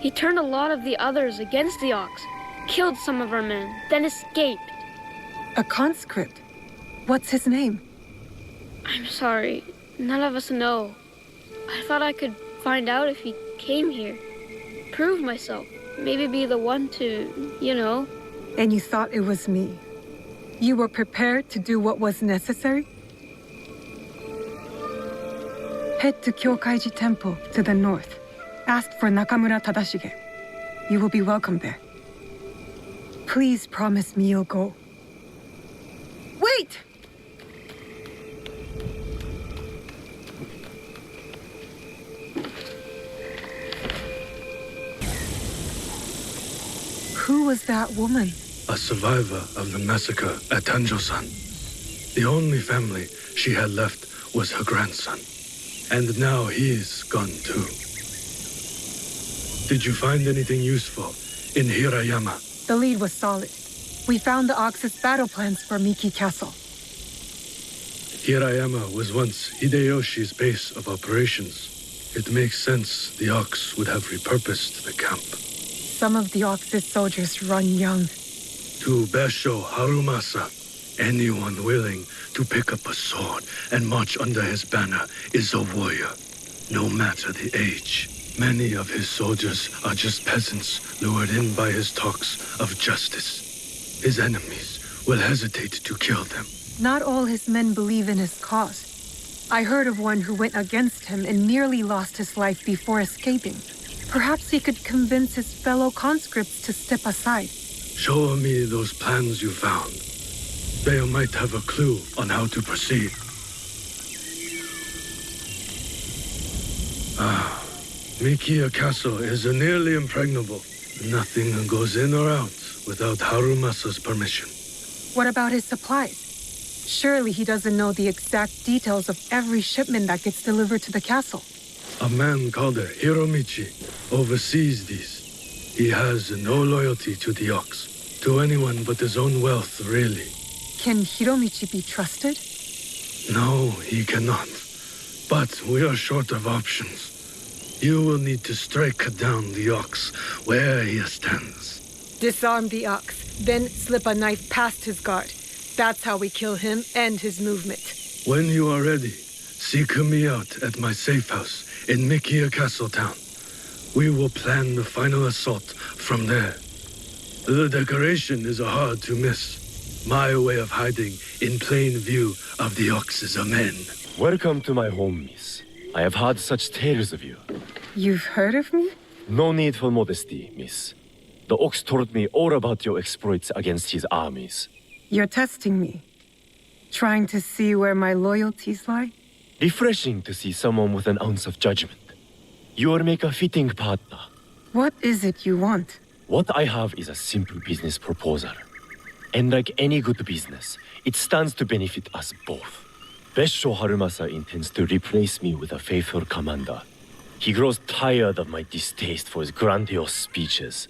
He turned a lot of the others against the Ox, killed some of our men, then escaped. A conscript? What's his name? I'm sorry. None of us know. I thought I could find out if he came here. Prove myself. Maybe be the one to, you know. And you thought it was me? You were prepared to do what was necessary? Head to Kyokaiji Temple to the north. Ask for Nakamura Tadashige. You will be welcome there. Please promise me you'll go. Wait! Who was that woman? A survivor of the massacre at Tanjo-san. The only family she had left was her grandson. And now he's gone too. Did you find anything useful in Hirayama? The lead was solid. We found the Ox's battle plans for Miki Castle. Hirayama was once Hideyoshi's base of operations. It makes sense the Ox would have repurposed the camp. Some of the Ox's soldiers run young. To Besho Harumasa, anyone willing to pick up a sword and march under his banner is a warrior, no matter the age. Many of his soldiers are just peasants lured in by his talks of justice. His enemies will hesitate to kill them. Not all his men believe in his cause. I heard of one who went against him and nearly lost his life before escaping. Perhaps he could convince his fellow conscripts to step aside. Show me those plans you found. They might have a clue on how to proceed. Mikiya Castle is nearly impregnable. Nothing goes in or out without Harumasa's permission. What about his supplies? Surely he doesn't know the exact details of every shipment that gets delivered to the castle. A man called Hiromichi oversees these. He has no loyalty to the Ox, to anyone but his own wealth, really. Can Hiromichi be trusted? No, he cannot. But we are short of options. You will need to strike down the Ox where he stands. Disarm the Ox, then slip a knife past his guard. That's how we kill him and his movement. When you are ready, seek me out at my safe house in Mikiya Castle Town. We will plan the final assault from there. The decoration is hard to miss. My way of hiding in plain view of the Ox's men. Welcome to my home, miss. I have heard such tales of you. You've heard of me? No need for modesty, miss. The Ox told me all about your exploits against his armies. You're testing me. Trying to see where my loyalties lie? Refreshing to see someone with an ounce of judgment. You will make a fitting partner. What is it you want? What I have is a simple business proposal. And like any good business, it stands to benefit us both. Besho Harumasa intends to replace me with a faithful commander. He grows tired of my distaste for his grandiose speeches.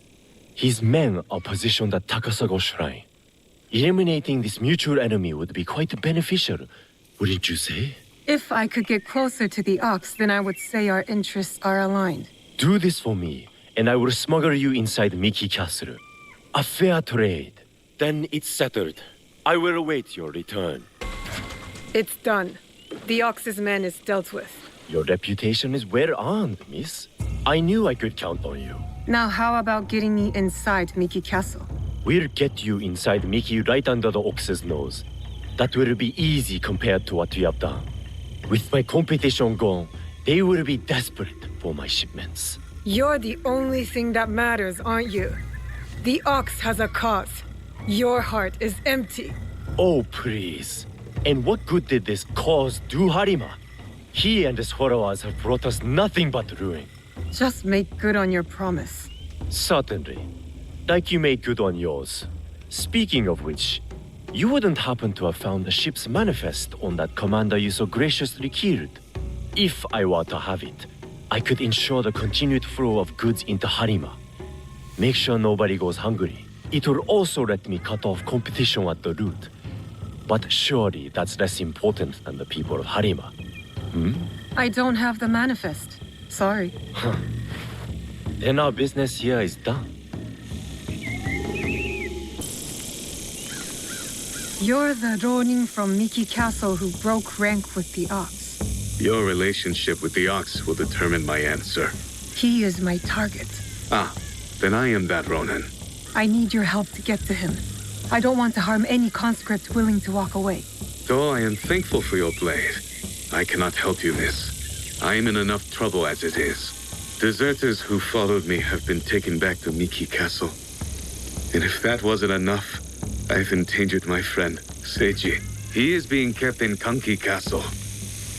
His men are positioned at Takasago Shrine. Eliminating this mutual enemy would be quite beneficial, wouldn't you say? If I could get closer to the Ox, then I would say our interests are aligned. Do this for me, and I will smuggle you inside Miki Castle. A fair trade. Then it's settled. I will await your return. It's done. The Ox's man is dealt with. Your reputation is well earned, miss. I knew I could count on you. Now how about getting me inside Miki Castle? We'll get you inside Miki right under the Ox's nose. That will be easy compared to what we have done. With my competition gone, they will be desperate for my shipments. You're the only thing that matters, aren't you? The Ox has a cause. Your heart is empty. Oh, please. And what good did this cause do Harima? He and his followers have brought us nothing but ruin. Just make good on your promise. Certainly. Like you made good on yours. Speaking of which, you wouldn't happen to have found the ship's manifest on that commander you so graciously killed. If I were to have it, I could ensure the continued flow of goods into Harima. Make sure nobody goes hungry. It will also let me cut off competition at the root. But surely that's less important than the people of Harima. I don't have the manifest. Sorry. Then our business here is done. You're the Ronin from Miki Castle who broke rank with the Ox. Your relationship with the Ox will determine my answer. He is my target. Ah, then I am that Ronin. I need your help to get to him. I don't want to harm any conscript willing to walk away. Though I am thankful for your blade, I cannot help you, miss. I am in enough trouble as it is. Deserters who followed me have been taken back to Miki Castle. And if that wasn't enough, I've endangered my friend, Seiji. He is being kept in Kanki Castle.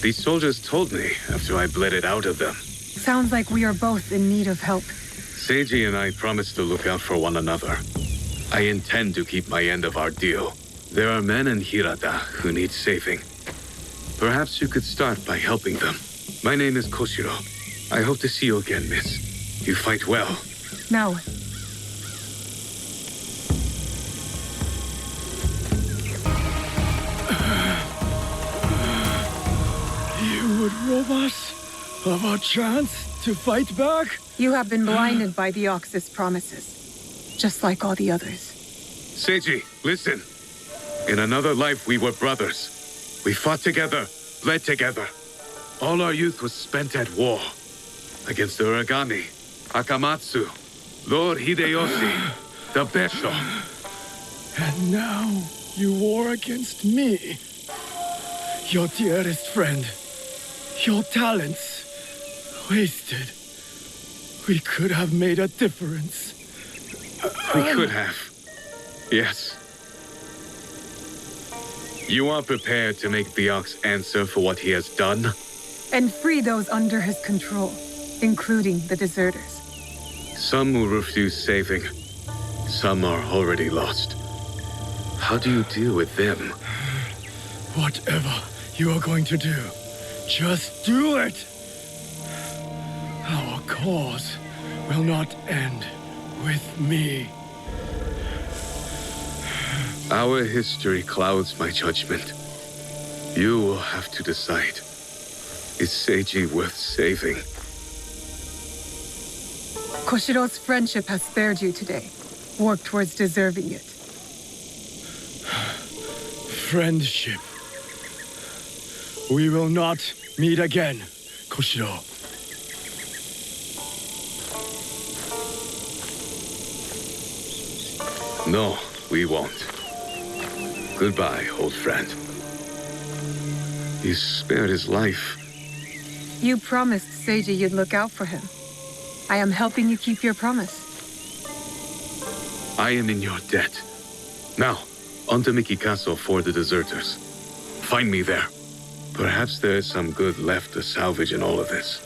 These soldiers told me after I bled it out of them. Sounds like we are both in need of help. Seiji and I promised to look out for one another. I intend to keep my end of our deal. There are men in Hirata who need saving. Perhaps you could start by helping them. My name is Koshiro. I hope to see you again, miss. You fight well. Now. You would rob us of our chance to fight back? You have been blinded by the Ox's promises. Just like all the others. Seiji, listen. In another life, we were brothers. We fought together, bled together. All our youth was spent at war. Against the Uragami, Akamatsu, Lord Hideyoshi, the Besho. And now you war against me. Your dearest friend. Your talents. Wasted. We could have made a difference. We could have. Yes. You are prepared to make the Ox answer for what he has done? And free those under his control, including the deserters. Some will refuse saving. Some are already lost. How do you deal with them? Whatever you are going to do, just do it! Our cause will not end with me. Our history clouds my judgment. You will have to decide. Is Seiji worth saving? Koshiro's friendship has spared you today. Work towards deserving it. Friendship. We will not meet again, Koshiro. No, we won't. Goodbye, old friend. You spared his life. You promised Seiji you'd look out for him. I am helping you keep your promise. I am in your debt. Now, on to Miki Castle for the deserters. Find me there. Perhaps there is some good left to salvage in all of this.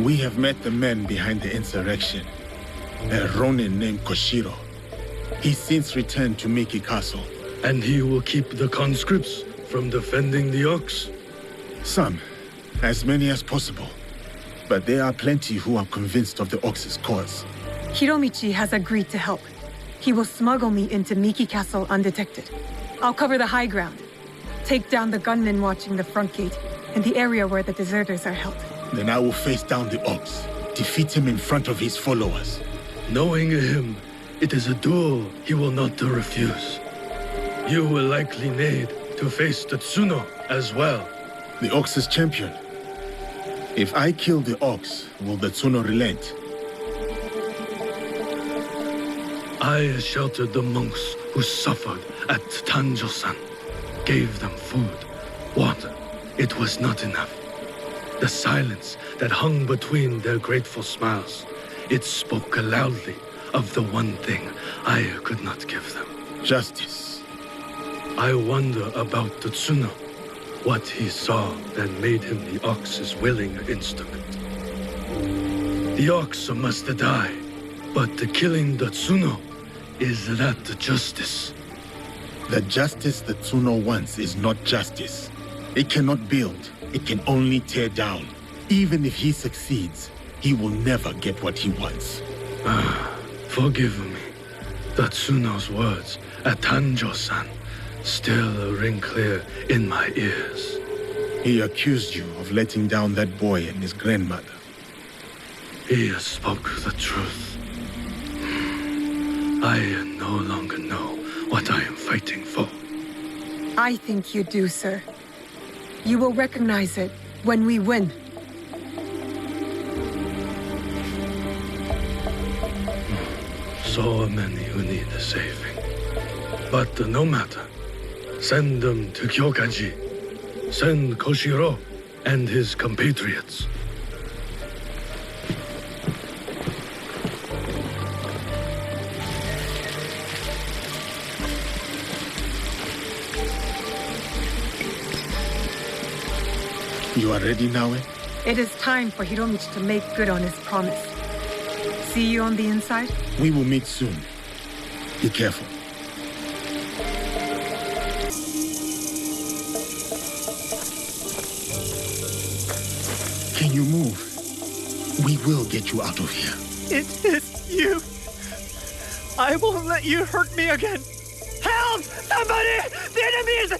We have met the men behind the insurrection. A Ronin named Koshiro. He's since returned to Miki Castle. And he will keep the conscripts from defending the ox? Some. As many as possible. But there are plenty who are convinced of the ox's cause. Hiromichi has agreed to help. He will smuggle me into Miki Castle undetected. I'll cover the high ground. Take down the gunmen watching the front gate and the area where the deserters are held. Then I will face down the ox. Defeat him in front of his followers. Knowing him, it is a duel he will not refuse. You will likely need to face the Tsuno as well. The ox's champion. If I kill the ox, will the Tsuno relent? I sheltered the monks who suffered at Tanjo-san. Gave them food, water. It was not enough. The silence that hung between their grateful smiles, it spoke loudly of the one thing I could not give them. Justice. I wonder about the Tsuno, what he saw that made him the ox's willing instrument. The ox must die, but killing the Tsuno, is that justice? The justice the Tsuno wants is not justice. It cannot build, it can only tear down. Even if he succeeds, he will never get what he wants. Forgive me. The Tsuno's words at Tanjo-san still ring clear in my ears. He accused you of letting down that boy and his grandmother. He spoke the truth. I no longer know what I am fighting for. I think you do, sir. You will recognize it when we win. So many who need saving. But no matter. Send them to Kyokaji. Send Koshiro and his compatriots. You are ready, Naoe? It is time for Hiromichi to make good on his promise. See you on the inside? We will meet soon. Be careful. Can you move? We will get you out of here. It is you. I won't let you hurt me again. Help! Somebody! The enemy is...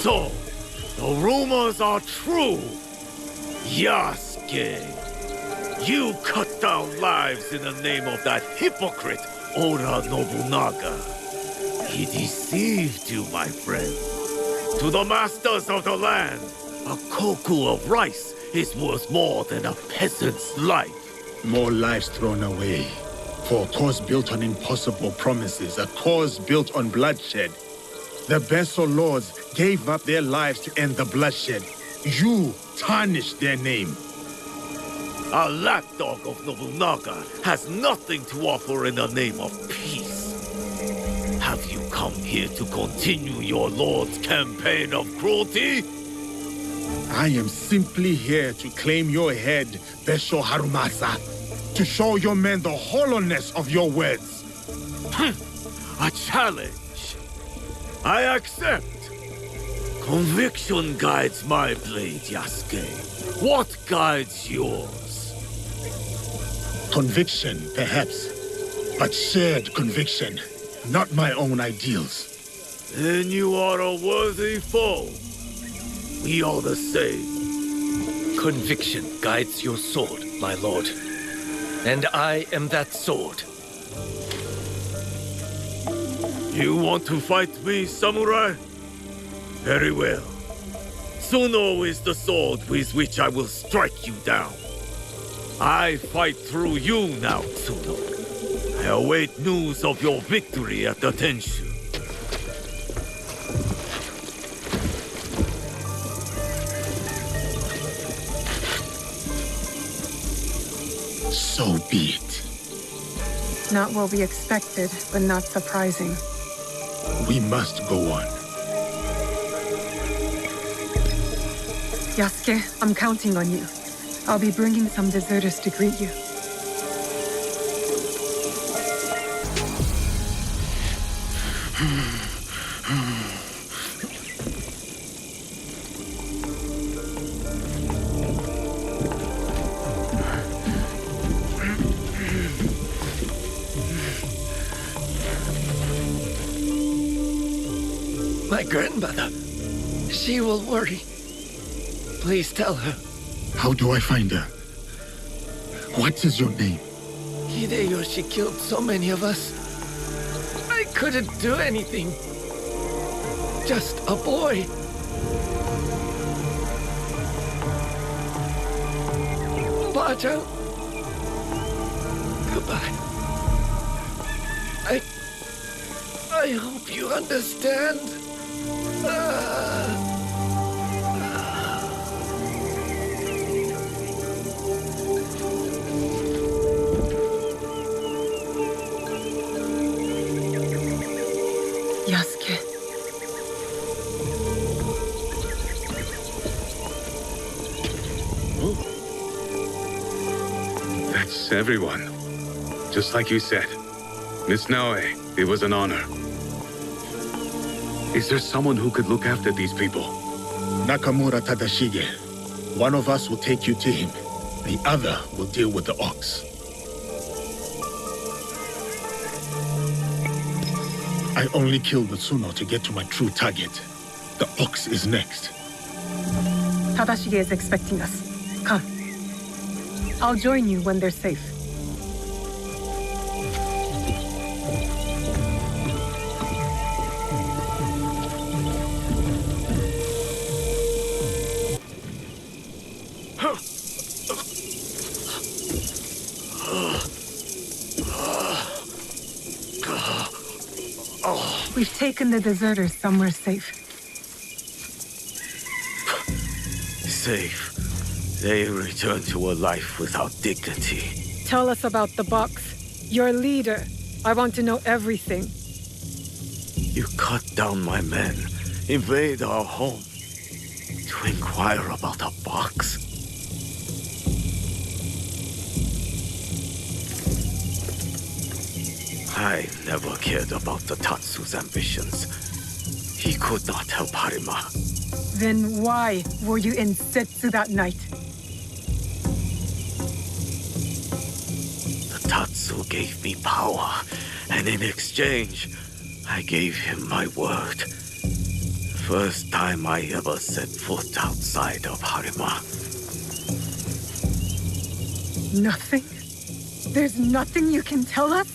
So, the rumors are true. Yasuke, you cut down lives in the name of that hypocrite, Oda Nobunaga. He deceived you, my friend. To the masters of the land, a koku of rice is worth more than a peasant's life. More lives thrown away. For a cause built on impossible promises, a cause built on bloodshed. The Besso lords gave up their lives to end the bloodshed. You tarnished their name. A lapdog of Nobunaga has nothing to offer in the name of peace. Have you come here to continue your lord's campaign of cruelty? I am simply here to claim your head, Besho Harumasa. To show your men the hollowness of your words. A challenge. I accept. Conviction guides my blade, Yasuke. What guides yours? Conviction, perhaps. But shared conviction, not my own ideals. Then you are a worthy foe. We are the same. Conviction guides your sword, my lord. And I am that sword. You want to fight me, samurai? Very well. Tsuno is the sword with which I will strike you down. I fight through you now, Tsuno. I await news of your victory at the Tenshu. So be it. Not what we expected, but not surprising. We must go on. Yasuke, I'm counting on you. I'll be bringing some deserters to greet you. My grandmother. She will worry. Please tell her. How do I find her? What is your name? Hideyoshi killed so many of us. I couldn't do anything. Just a boy. Ba-chan. Goodbye. I hope you understand. Yasuke. That's everyone. Just like you said. Miss Naoe, it was an honor. Is there someone who could look after these people? Nakamura Tadashige. One of us will take you to him. The other will deal with the ox. I only killed the Tsuno to get to my true target. The ox is next. Tadashige is expecting us. Come. I'll join you when they're safe. We've taken the deserters somewhere safe. Safe. They return to a life without dignity. Tell us about the box. You're a leader. I want to know everything. You cut down my men, invade our home, to inquire about a box. I never cared about the Tatsu's ambitions. He could not help Harima. Then why were you in Setsu that night? The Tatsu gave me power, and in exchange, I gave him my word. First time I ever set foot outside of Harima. Nothing? There's nothing you can tell us?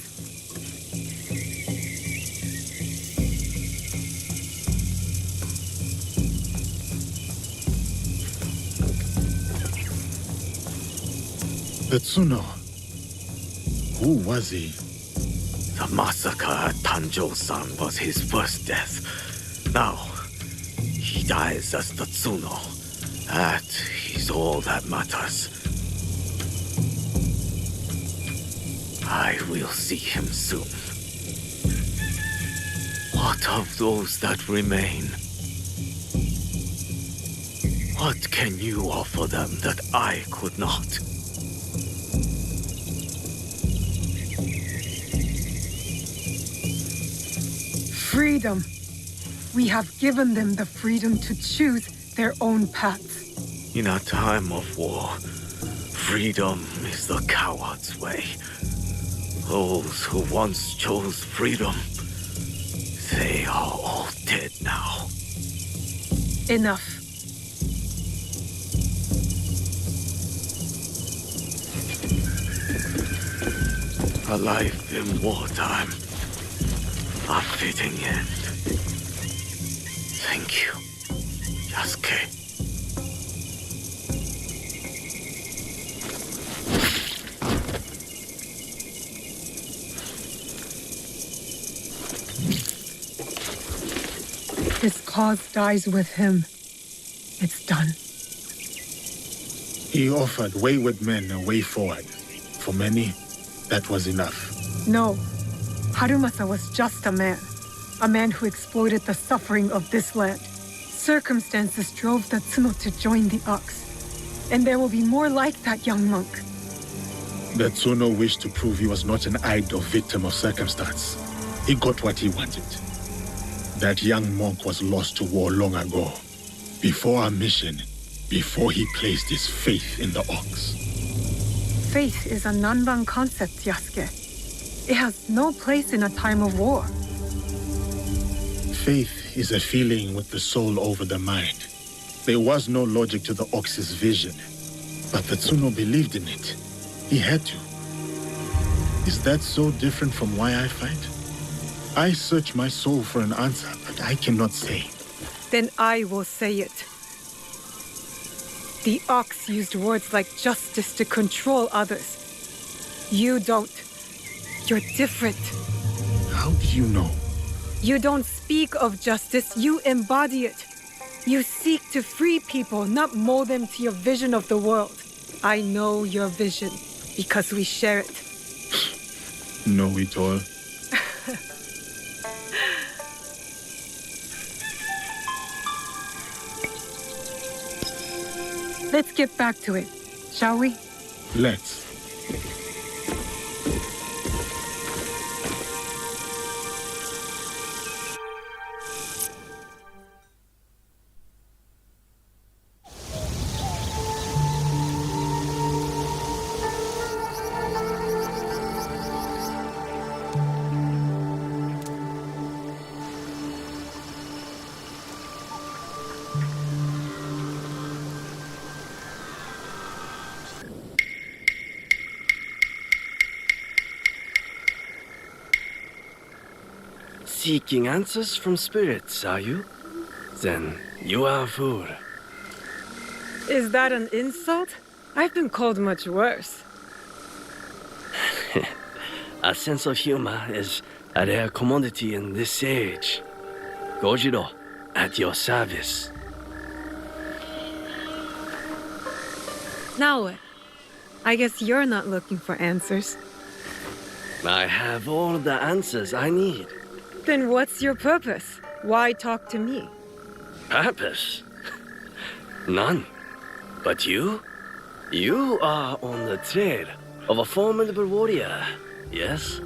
The Tsuno. Who was he? The massacre at Tanjo-san was his first death. Now, he dies as the Tsuno. That is all that matters. I will see him soon. What of those that remain? What can you offer them that I could not? Freedom. We have given them the freedom to choose their own paths. In a time of war, freedom is the coward's way. Those who once chose freedom, they are all dead now. Enough. A life in wartime. A fitting end. Thank you, Yasuke. His cause dies with him. It's done. He offered wayward men a way forward. For many, that was enough. No. Harumasa was just a man. A man who exploited the suffering of this land. Circumstances drove the Tsuno to join the Ox. And there will be more like that young monk. The Tsuno wished to prove he was not an idle victim of circumstance. He got what he wanted. That young monk was lost to war long ago. Before our mission, before he placed his faith in the Ox. Faith is a Nanban concept, Yasuke. It has no place in a time of war. Faith is a feeling with the soul over the mind. There was no logic to the Ox's vision, but the Tsuno believed in it. He had to. Is that so different from why I fight? I search my soul for an answer, but I cannot say. Then I will say it. The Ox used words like justice to control others. You don't. You're different. How do you know? You don't speak of justice, you embody it. You seek to free people, not mold them to your vision of the world. I know your vision, because we share it. Know it all. Let's get back to it, shall we? Let's. Seeking answers from spirits, are you? Then you are a fool. Is that an insult? I've been called much worse. A sense of humor is a rare commodity in this age. Gojiro, at your service. Naoe, I guess you're not looking for answers. I have all the answers I need. Then what's your purpose? Why talk to me? Purpose? None. But you? You are on the trail of a formidable warrior, yes?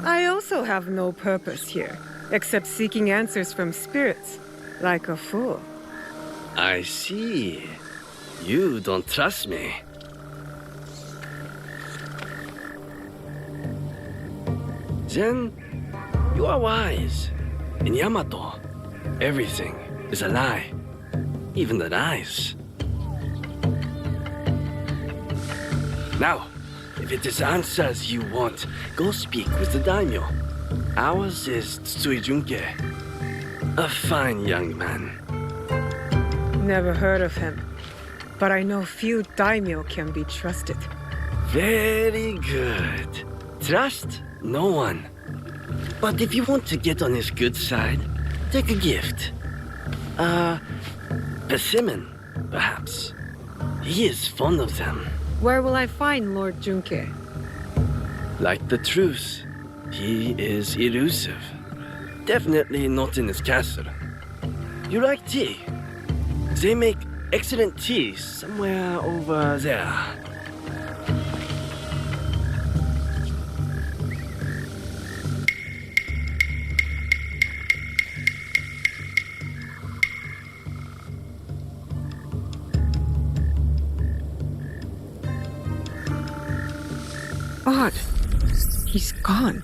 I also have no purpose here, except seeking answers from spirits, like a fool. I see. You don't trust me. Then, you are wise. In Yamato, everything is a lie. Even the lies. Now, if it is answers you want, go speak with the daimyo. Ours is Tsui Junke. A fine young man. Never heard of him. But I know few daimyo can be trusted. Very good. Trust no one. But if you want to get on his good side, take a gift. Persimmon, perhaps. He is fond of them. Where will I find Lord Junke? Like the truth, he is elusive. Definitely not in his castle. You like tea? They make excellent tea somewhere over there. Odd. He's gone.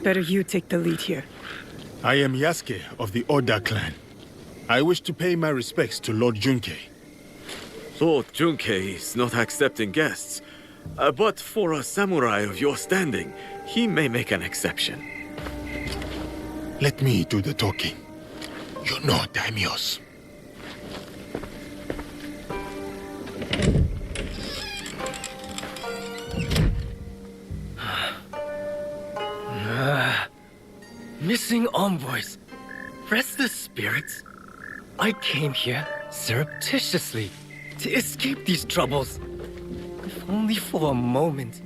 better you take the lead here. I am Yasuke of the Oda clan. I wish to pay my respects to Lord Junkei. Lord Junkei is not accepting guests. But for a samurai of your standing, he may make an exception. Let me do the talking. You know daimyos. Missing envoys. Restless spirits. I came here surreptitiously to escape these troubles. If only for a moment.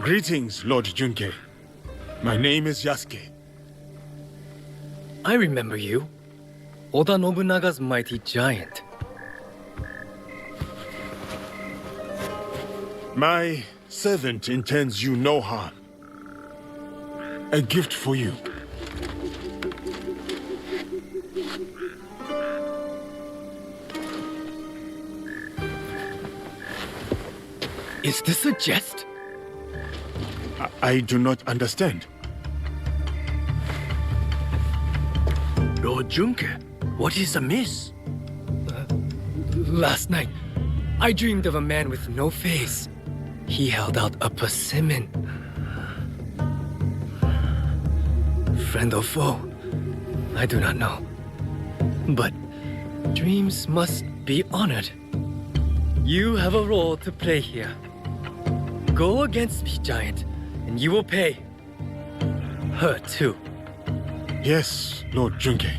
Greetings, Lord Junkei. My name is Yasuke. I remember you. Oda Nobunaga's mighty giant. My servant intends you no harm. A gift for you. Is this a jest? I do not understand. Lord Junkei, what is amiss? Last night, I dreamed of a man with no face. He held out a persimmon. Friend or foe, I do not know. But dreams must be honored. You have a role to play here. Go against me, giant, and you will pay. Her too. Yes, Lord Junkei.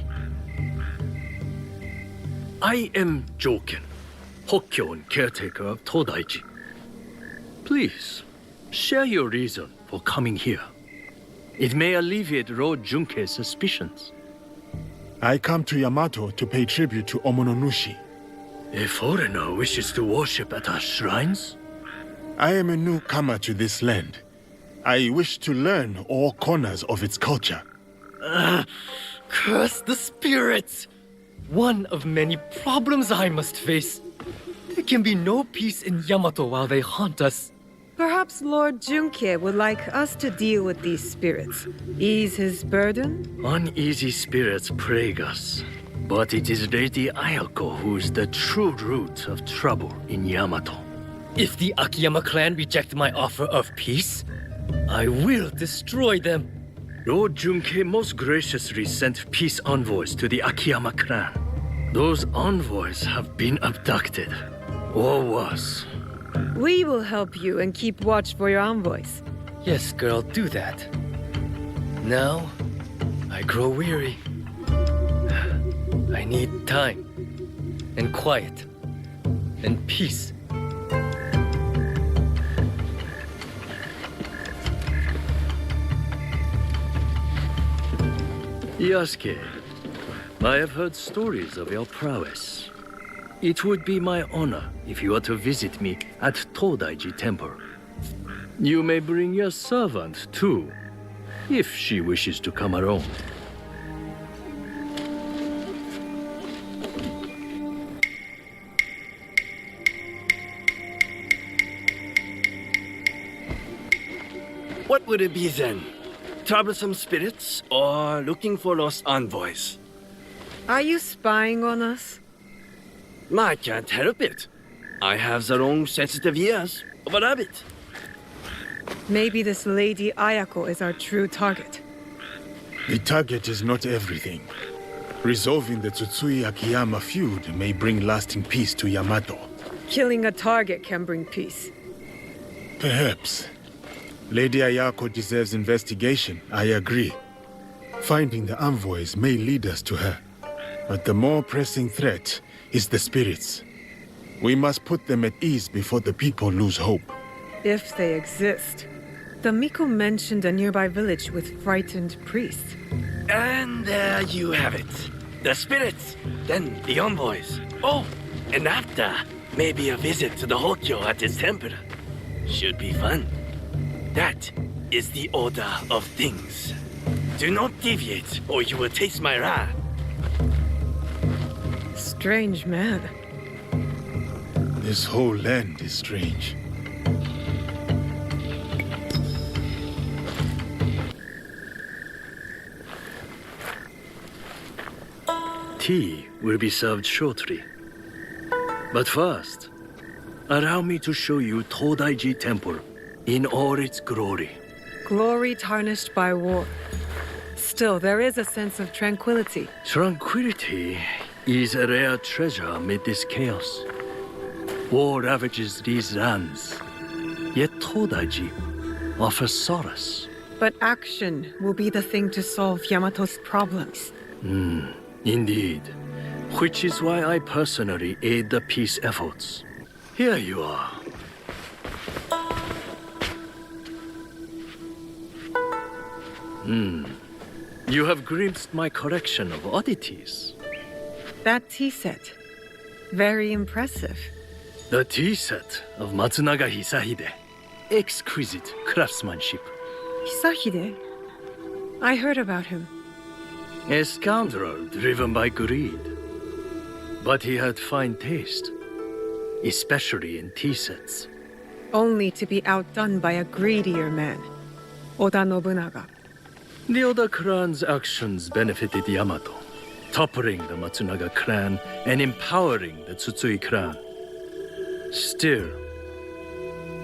I am Joken, Hokkyo and caretaker of Todaiji. Please, share your reason for coming here. It may alleviate Lord Junkei's suspicions. I come to Yamato to pay tribute to Omononushi. A foreigner wishes to worship at our shrines? I am a newcomer to this land. I wish to learn all corners of its culture. Curse the spirits! One of many problems I must face. There can be no peace in Yamato while they haunt us. Perhaps Lord Junkei would like us to deal with these spirits. Ease his burden? Uneasy spirits plague us. But it is Lady Ayako who is the true root of trouble in Yamato. If the Akiyama clan reject my offer of peace, I will destroy them. Lord Junkei most graciously sent peace envoys to the Akiyama clan. Those envoys have been abducted, or worse. We will help you and keep watch for your envoys. Yes, girl, do that. Now, I grow weary. I need time, and quiet, and peace. Yasuke, I have heard stories of your prowess. It would be my honor if you were to visit me at Todaiji Temple. You may bring your servant, too, if she wishes to come along. What would it be then? Troublesome spirits or looking for lost envoys? Are you spying on us? I can't help it. I have the long sensitive ears of a rabbit. Maybe this Lady Ayako is our true target. The target is not everything. Resolving the Tsutsui Akiyama feud may bring lasting peace to Yamato. Killing a target can bring peace. Perhaps. Lady Ayako deserves investigation, I agree. Finding the envoys may lead us to her. But the more pressing threat is the spirits. We must put them at ease before the people lose hope. If they exist. The Miko mentioned a nearby village with frightened priests. And there you have it. The spirits, then the envoys. Oh, and after, maybe a visit to the Hokkyo at his temple. Should be fun. That is the order of things. Do not deviate, or you will taste my wrath. Strange man. This whole land is strange. Tea will be served shortly. But first, allow me to show you Todaiji Temple in all its glory. Glory tarnished by war. Still, there is a sense of tranquility. Tranquility is a rare treasure amid this chaos. War ravages these lands, yet Todaiji offers solace. But action will be the thing to solve Yamato's problems. Indeed. Which is why I personally aid the peace efforts. Here you are. You have glimpsed my collection of oddities. That tea set. Very impressive. The tea set of Matsunaga Hisahide. Exquisite craftsmanship. Hisahide? I heard about him. A scoundrel driven by greed. But he had fine taste, especially in tea sets. Only to be outdone by a greedier man, Oda Nobunaga. The Oda clan's actions benefited Yamato, toppling the Matsunaga clan and empowering the Tsutsui clan. Still,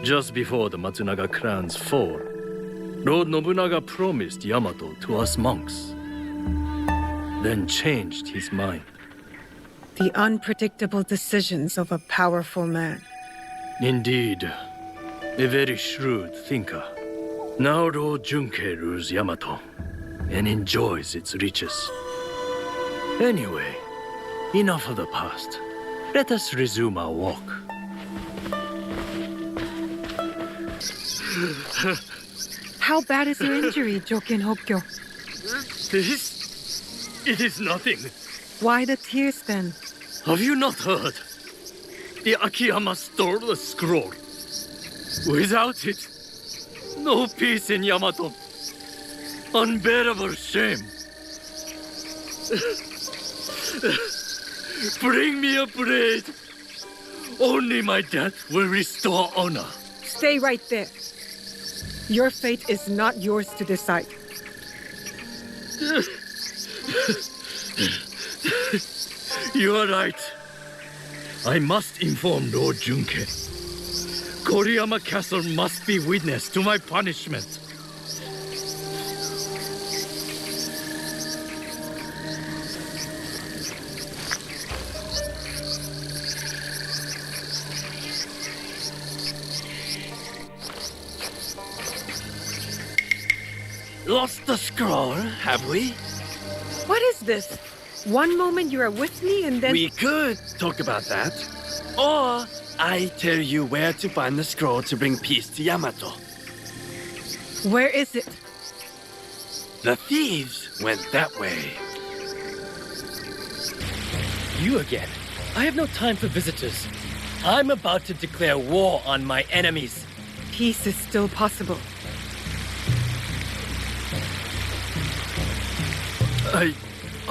just before the Matsunaga clan's fall, Lord Nobunaga promised Yamato to us monks, then changed his mind. The unpredictable decisions of a powerful man. Indeed, a very shrewd thinker. Now Lord Junkei rules Yamato and enjoys its riches. Anyway, enough of the past. Let us resume our walk. How bad is your injury, Joken Hokkyo? It is nothing. Why the tears then? Have you not heard? The Akiyama stole the scroll. Without it, no peace in Yamato. Unbearable shame. Bring me a blade. Only my death will restore honor. Stay right there. Your fate is not yours to decide. You are right. I must inform Lord Junkei. Koriyama Castle must be witness to my punishment. Lost the scroll, have we? What is this? One moment you are with me and then... We could talk about that. Or I tell you where to find the scroll to bring peace to Yamato. Where is it? The thieves went that way. You again. I have no time for visitors. I'm about to declare war on my enemies. Peace is still possible.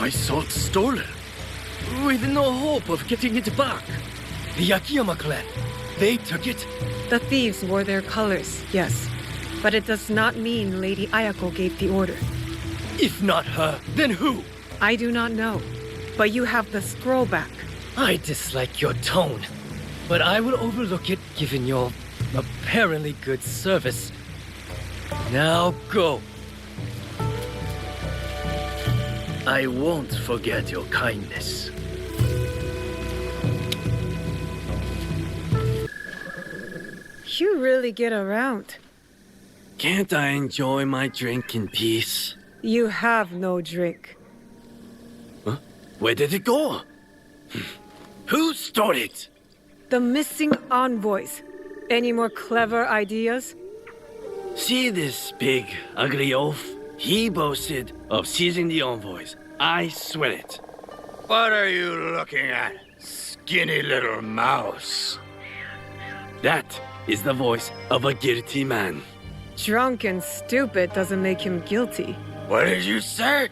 I saw it stolen, with no hope of getting it back. The Akiyama clan, they took it? The thieves wore their colors, yes. But it does not mean Lady Ayako gave the order. If not her, then who? I do not know, but you have the scroll back. I dislike your tone, but I will overlook it given your apparently good service. Now go. I won't forget your kindness. You really get around. Can't I enjoy my drink in peace? You have no drink. Huh? Where did it go? Who stole it? The missing envoys. Any more clever ideas? See this big, ugly oaf? He boasted of seizing the envoys. I swear it. What are you looking at, skinny little mouse? That is the voice of a guilty man. Drunk and stupid doesn't make him guilty. What did you say?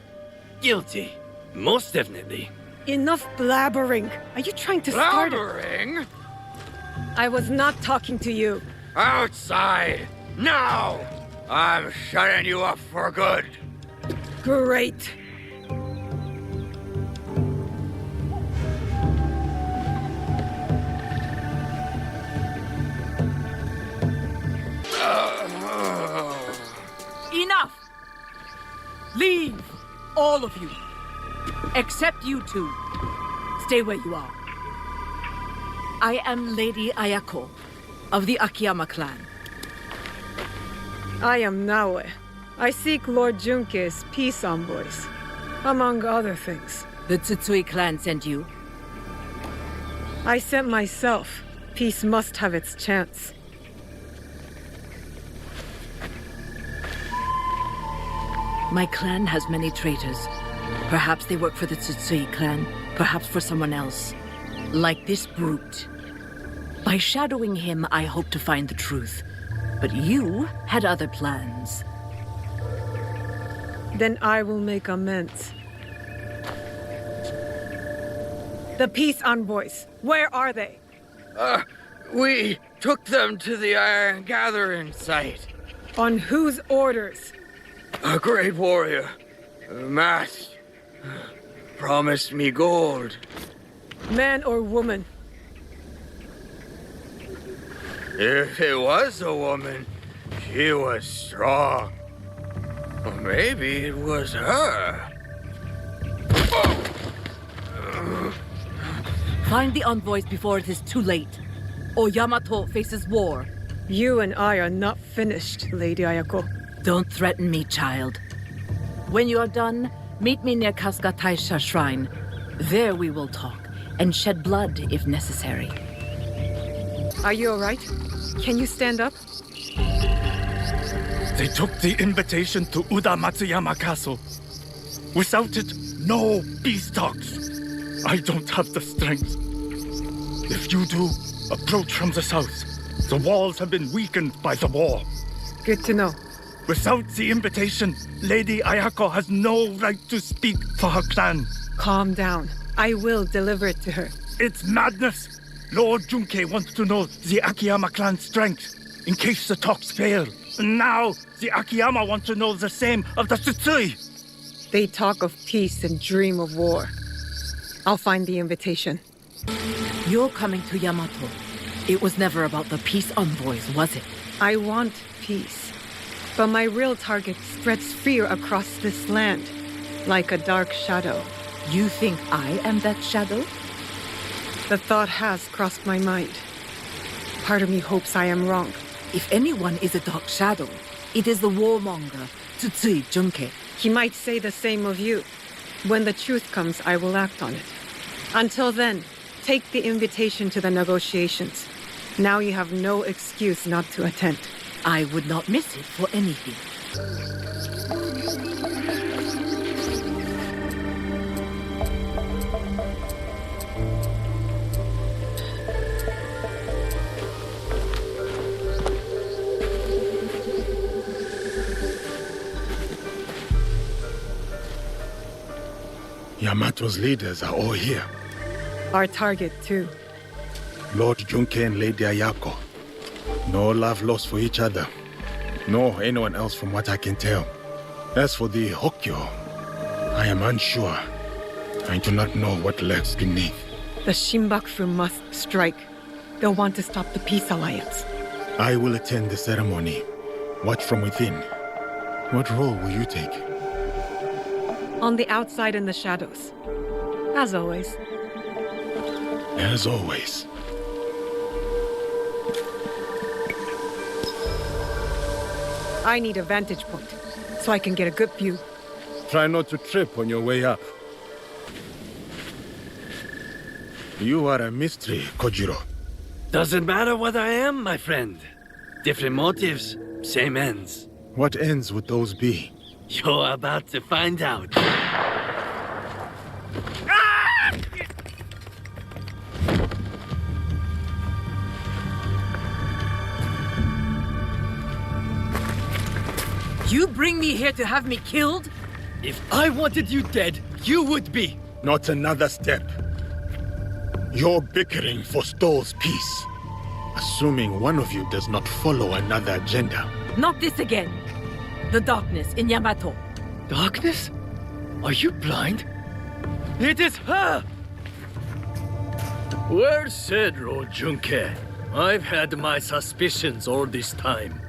Guilty. Most definitely. Enough blabbering. Are you trying to start it? Blabbering? I was not talking to you. Outside! Now! I'm shutting you up for good. Great. Enough! Leave, all of you. Except you two. Stay where you are. I am Lady Ayako of the Akiyama clan. I am Naoe. I seek Lord Junke's peace envoys, among other things. The Tsutsui clan sent you? I sent myself. Peace must have its chance. My clan has many traitors. Perhaps they work for the Tsutsui clan, perhaps for someone else. Like this brute. By shadowing him, I hope to find the truth. But you had other plans. Then I will make amends. The peace envoys, where are they? We took them to the Iron Gathering site. On whose orders? A great warrior, masked, promised me gold. Man or woman? If it was a woman, she was strong. Or maybe it was her. Find the envoys before it is too late, or Yamato faces war. You and I are not finished, Lady Ayako. Don't threaten me, child. When you are done, meet me near Kasuga Taisha Shrine. There we will talk, and shed blood if necessary. Are you all right? Can you stand up? They took the invitation to Uda Matsuyama Castle. Without it, no peace talks. I don't have the strength. If you do, approach from the south. The walls have been weakened by the war. Good to know. Without the invitation, Lady Ayako has no right to speak for her clan. Calm down. I will deliver it to her. It's madness. Lord Junke wants to know the Akiyama clan's strength, in case the talks fail. And now, the Akiyama want to know the same of the Tsutsui. They talk of peace and dream of war. I'll find the invitation. You're coming to Yamato. It was never about the peace envoys, was it? I want peace. But my real target spreads fear across this land, like a dark shadow. You think I am that shadow? The thought has crossed my mind. Part of me hopes I am wrong. If anyone is a dark shadow, it is the warmonger, Tsutsui Junke. He might say the same of you. When the truth comes, I will act on it. Until then, take the invitation to the negotiations. Now you have no excuse not to attend. I would not miss it for anything. Yamato's leaders are all here. Our target, too. Lord Junke and Lady Ayako. No love lost for each other. Nor anyone else from what I can tell. As for the Hokkyo, I am unsure. I do not know what lurks beneath. The Shinbakufu must strike. They'll want to stop the peace alliance. I will attend the ceremony. Watch from within. What role will you take? On the outside in the shadows. As always. As always. I need a vantage point, so I can get a good view. Try not to trip on your way up. You are a mystery, Kojiro. Doesn't matter what I am, my friend. Different motives, same ends. What ends would those be? You're about to find out. You bring me here to have me killed? If I wanted you dead, you would be. Not another step. Your bickering forestalls peace. Assuming one of you does not follow another agenda. Not this again. The darkness in Yamato. Darkness? Are you blind? It is her! Well said, Lord Junke. I've had my suspicions all this time.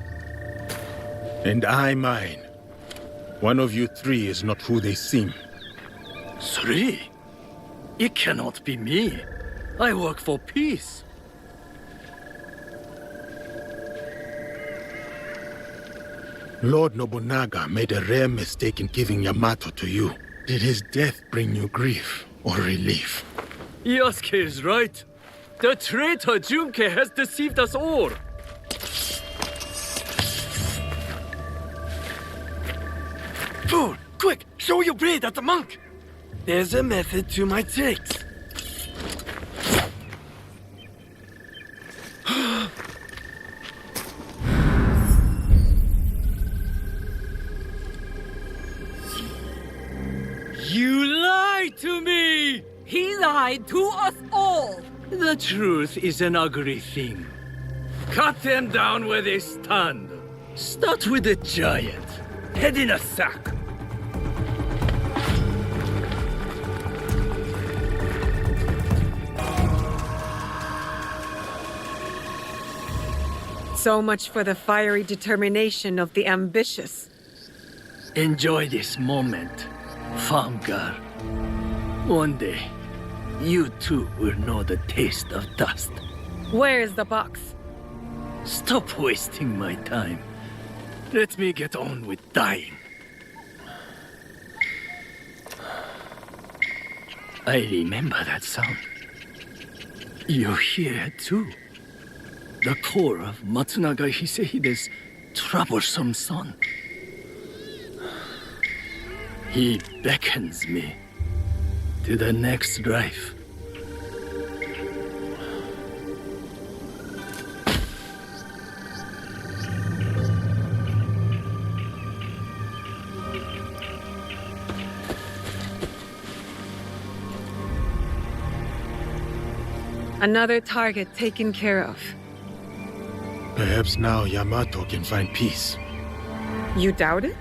And I mine. One of you three is not who they seem. 3? It cannot be me. I work for peace. Lord Nobunaga made a rare mistake in giving Yamato to you. Did his death bring you grief or relief? Yasuke is right. The traitor Junke has deceived us all. Fool! Quick! Show your blade at the monk! There's a method to my tricks. You lied to me! He lied to us all! The truth is an ugly thing. Cut them down where they stand. Start with the giant. Head in a sack. So much for the fiery determination of the ambitious. Enjoy this moment, farm girl. One day, you too will know the taste of dust. Where is the box? Stop wasting my time. Let me get on with dying. I remember that sound. You hear it too. The call of Matsunaga Hisehide's troublesome son. He beckons me to the next life. Another target taken care of. Perhaps now Yamato can find peace. You doubt it?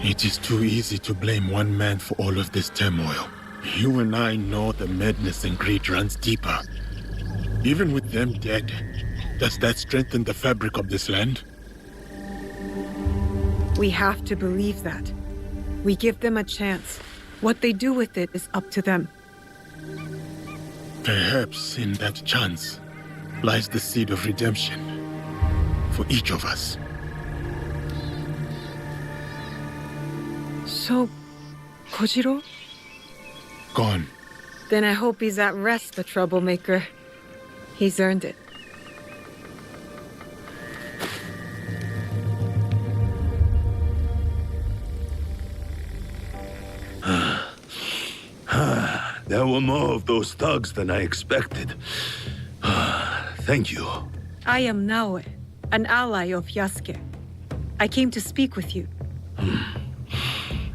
It is too easy to blame one man for all of this turmoil. You and I know the madness and greed runs deeper. Even with them dead, does that strengthen the fabric of this land? We have to believe that. We give them a chance. What they do with it is up to them. Perhaps in that chance lies the seed of redemption for each of us. So, Kojiro? Gone. Then I hope he's at rest, the troublemaker. He's earned it. There were more of those thugs than I expected. Thank you. I am Naoe, an ally of Yasuke. I came to speak with you.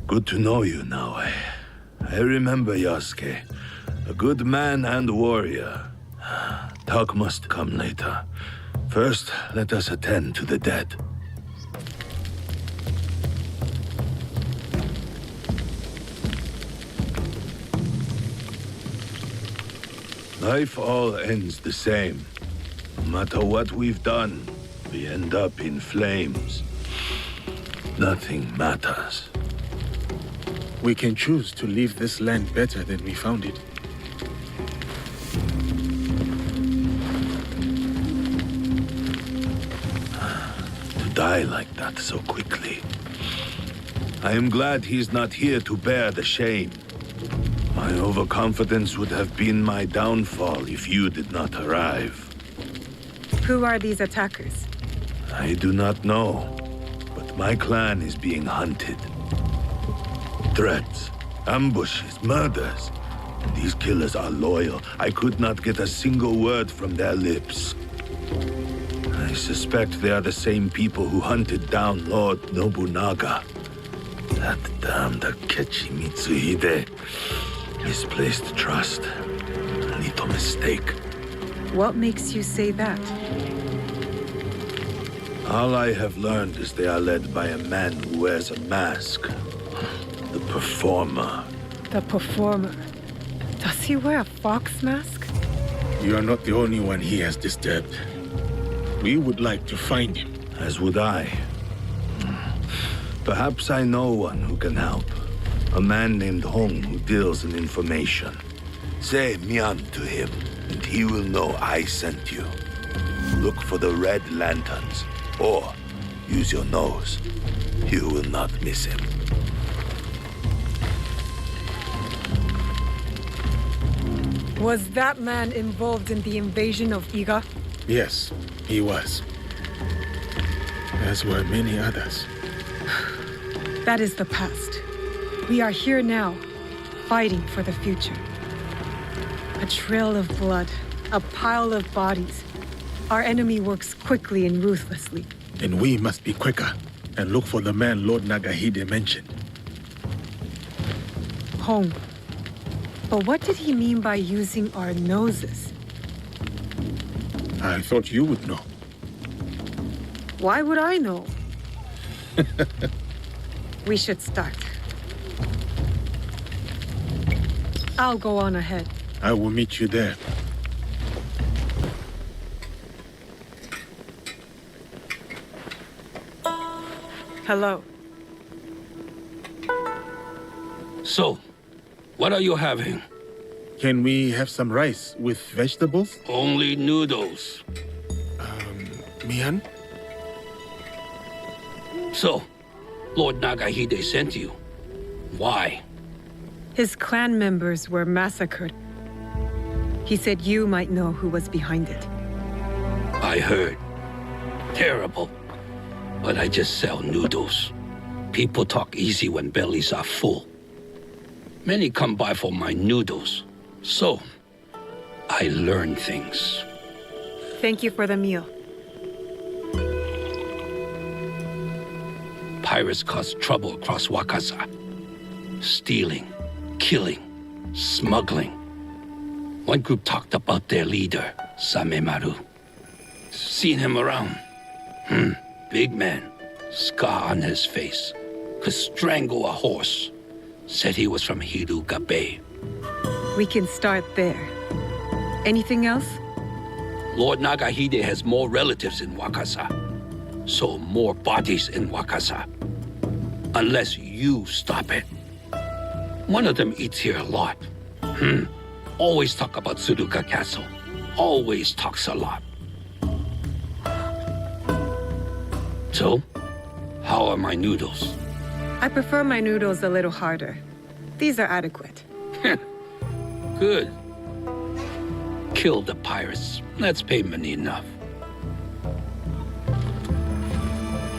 Good to know you, Naoe. I remember Yasuke, a good man and warrior. Talk must come later. First, let us attend to the dead. Life all ends the same. No matter what we've done, we end up in flames. Nothing matters. We can choose to leave this land better than we found it. To die like that so quickly. I am glad he's not here to bear the shame. My overconfidence would have been my downfall if you did not arrive. Who are these attackers? I do not know, but my clan is being hunted. Threats, ambushes, murders. These killers are loyal. I could not get a single word from their lips. I suspect they are the same people who hunted down Lord Nobunaga. That damned Akechi Mitsuhide. Misplaced trust. A little mistake. What makes you say that? All I have learned is they are led by a man who wears a mask. The Performer. The Performer. Does he wear a fox mask? You are not the only one he has disturbed. We would like to find him. As would I. Perhaps I know one who can help. A man named Hong who deals in information. Say Mian to him, and he will know I sent you. Look for the red lanterns, or use your nose. You will not miss him. Was that man involved in the invasion of Iga? Yes, he was. As were many others. That is the past. We are here now, fighting for the future. A trail of blood, a pile of bodies. Our enemy works quickly and ruthlessly. And we must be quicker and look for the man Lord Nagahide mentioned. Hong. But what did he mean by using our noses? I thought you would know. Why would I know? We should start. I'll go on ahead. I will meet you there. Hello. So, what are you having? Can we have some rice with vegetables? Only noodles. Mian? So, Lord Nagahide sent you. Why? His clan members were massacred. He said you might know who was behind it. I heard. Terrible. But I just sell noodles. People talk easy when bellies are full. Many come by for my noodles. So, I learn things. Thank you for the meal. Pirates cause trouble across Wakasa. Stealing, killing, smuggling. One group talked about their leader, Samemaru. Seen him around. Big man, scar on his face. Could strangle a horse. Said he was from Hiruga Bay. We can start there. Anything else? Lord Nagahide has more relatives in Wakasa. So more bodies in Wakasa. Unless you stop it. One of them eats here a lot. Always talk about Suruga Castle. Always talks a lot. So, how are my noodles? I prefer my noodles a little harder. These are adequate. Good. Kill the pirates. That's payment enough.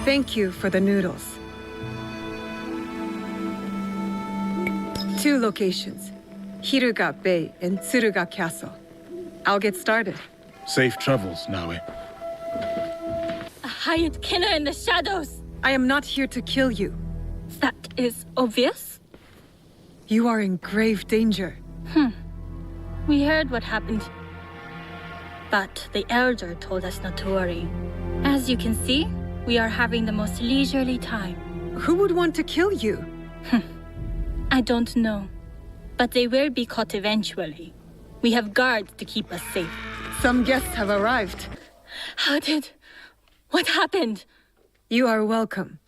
Thank you for the noodles. 2 locations, Hiruga Bay and Tsuruga Castle. I'll get started. Safe travels, Naoe. A hired killer in the shadows. I am not here to kill you. That is obvious. You are in grave danger. We heard what happened. But the elder told us not to worry. As you can see, we are having the most leisurely time. Who would want to kill you? I don't know. But they will be caught eventually. We have guards to keep us safe. Some guests have arrived. What happened? You are welcome.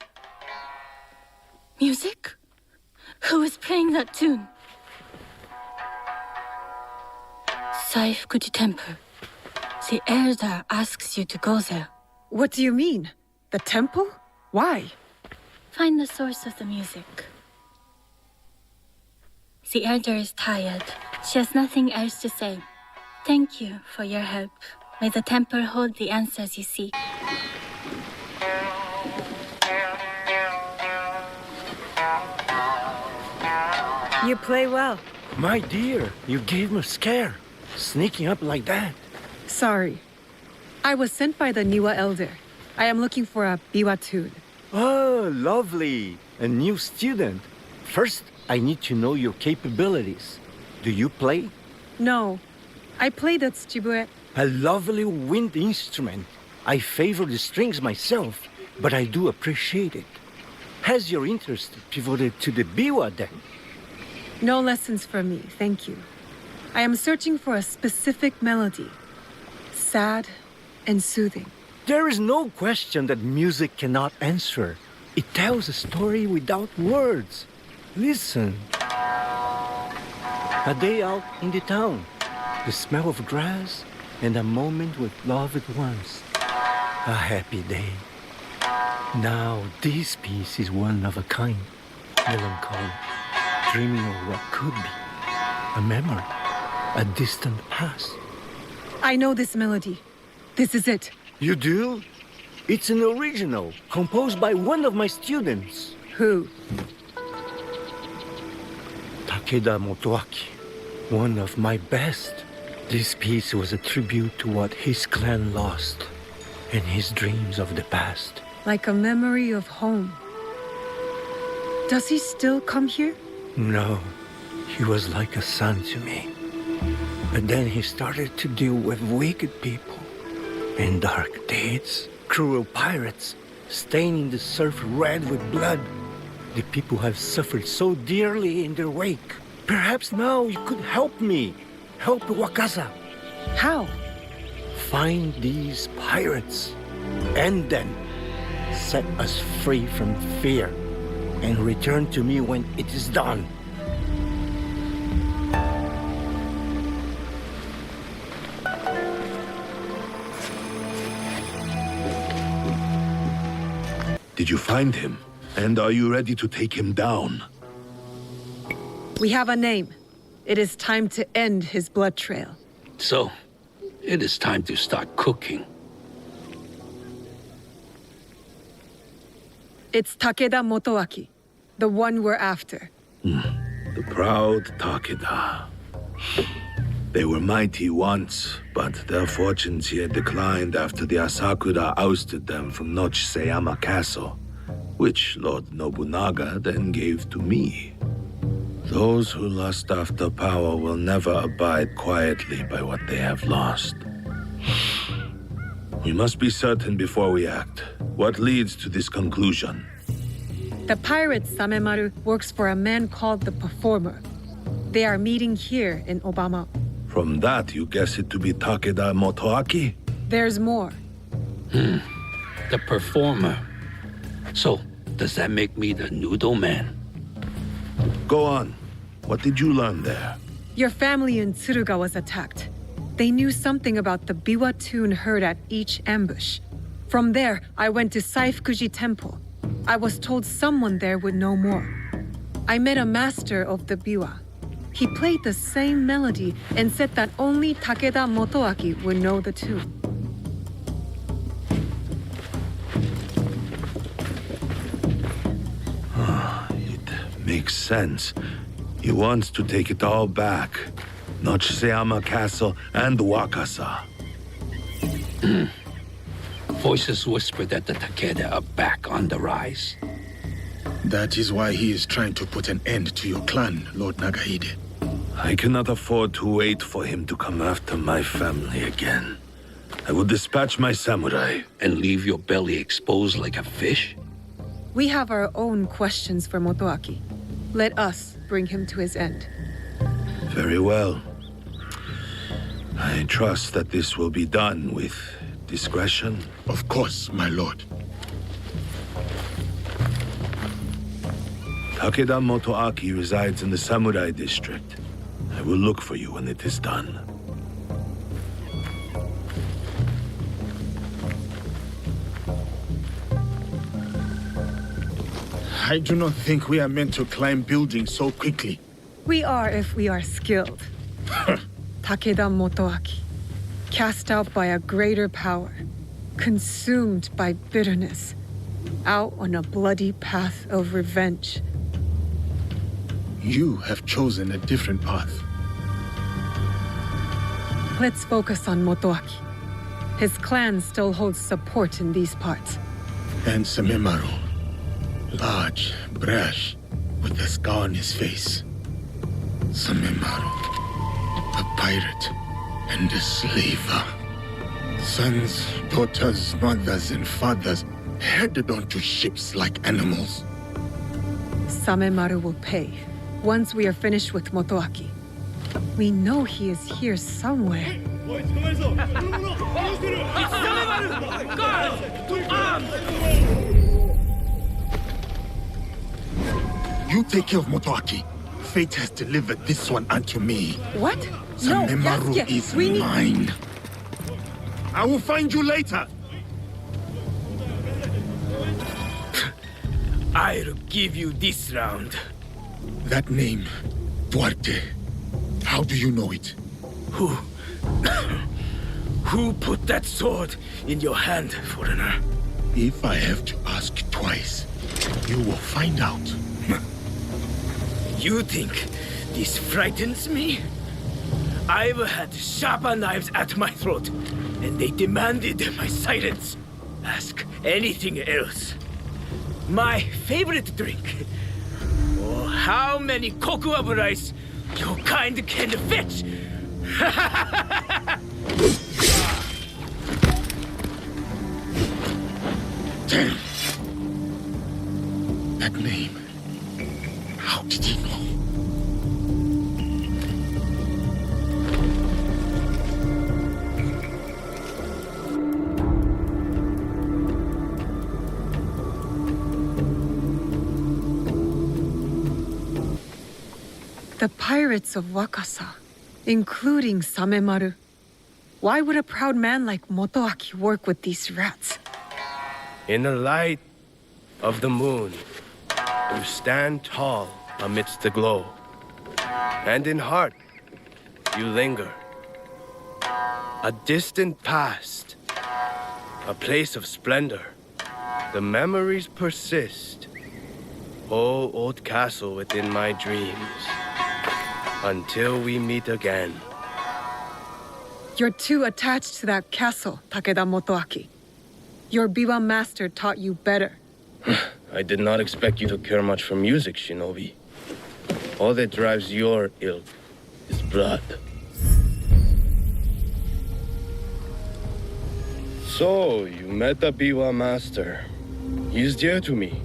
Music? Who is playing that tune? Saifukuji Temple. The elder asks you to go there. What do you mean? The temple? Why? Find the source of the music. The elder is tired. She has nothing else to say. Thank you for your help. May the temple hold the answers you seek. You play well. My dear, you gave me a scare. Sneaking up like that. Sorry. I was sent by the Niwa elder. I am looking for a biwa tune. Oh, lovely. A new student. First, I need to know your capabilities. Do you play? No. I played at Tsujibue. A lovely wind instrument. I favor the strings myself, but I do appreciate it. Has your interest pivoted to the biwa then? No lessons for me, thank you. I am searching for a specific melody. Sad and soothing. There is no question that music cannot answer. It tells a story without words. Listen. A day out in the town. The smell of grass and a moment with loved ones. A happy day. Now this piece is one of a kind. Melancholy. Dreaming of what could be. A memory. A distant past. I know this melody. This is it. You do? It's an original, composed by one of my students. Who? Takeda Motoaki. One of my best. This piece was a tribute to what his clan lost, and his dreams of the past. Like a memory of home. Does he still come here? No, he was like a son to me. But then he started to deal with wicked people and dark deeds, cruel pirates, staining the surf red with blood. The people have suffered so dearly in their wake. Perhaps now you could help me. Help Wakasa. How? Find these pirates, and then set us free from fear, and return to me when it is done. Did you find him? And are you ready to take him down? We have a name. It is time to end his blood trail. So, it is time to start cooking. It's Takeda Motoaki, the one we're after. The proud Takeda. They were mighty once, but their fortunes here declined after the Asakura ousted them from Nochseyama Castle, which Lord Nobunaga then gave to me. Those who lust after power will never abide quietly by what they have lost. We must be certain before we act. What leads to this conclusion? The pirate Samemaru works for a man called the Performer. They are meeting here in Obama. From that, you guess it to be Takeda Motoaki? There's more. The Performer. So, does that make me the Noodle Man? Go on. What did you learn there? Your family in Tsuruga was attacked. They knew something about the biwa tune heard at each ambush. From there, I went to Saifukuji Temple. I was told someone there would know more. I met a master of the biwa. He played the same melody and said that only Takeda Motoaki would know the tune. It makes sense. He wants to take it all back. Nochseyama Castle and Wakasa. Voices whisper that the Takeda are back on the rise. That is why he is trying to put an end to your clan, Lord Nagahide. I cannot afford to wait for him to come after my family again. I will dispatch my samurai. And leave your belly exposed like a fish? We have our own questions for Motoaki. Let us bring him to his end. Very well. I trust that this will be done with discretion. Of course, my lord. Takeda Motoaki resides in the Samurai District. I will look for you when it is done. I do not think we are meant to climb buildings so quickly. We are if we are skilled. Takeda Motoaki, cast out by a greater power, consumed by bitterness, out on a bloody path of revenge. You have chosen a different path. Let's focus on Motoaki. His clan still holds support in these parts. And Samemaru, large, brash, with a scar on his face. Samemaru, a pirate and a slaver. Sons, daughters, mothers, and fathers headed onto ships like animals. Samemaru will pay once we are finished with Motoaki. We know he is here somewhere. You take care of Motoaki. Fate has delivered this one unto me. What? Samemaru Yasuke, is we need... mine. I will find you later. I'll give you this round. That name, Duarte. How do you know it? Who put that sword in your hand, foreigner? If I have to ask twice, you will find out. You think this frightens me? I've had sharper knives at my throat, and they demanded my silence. Ask anything else. My favorite drink. Or how many cocoa rice your kind can fetch. Damn. That name. How did he know? The pirates of Wakasa, including Samemaru. Why would a proud man like Motoaki work with these rats? In the light of the moon, you stand tall amidst the glow. And in heart, you linger. A distant past, a place of splendor. The memories persist. Oh, old castle within my dreams. Until we meet again. You're too attached to that castle, Takeda Motoaki. Your Biwa master taught you better. I did not expect you to care much for music, Shinobi. All that drives your ilk is blood. So, you met the Biwa master. He is dear to me.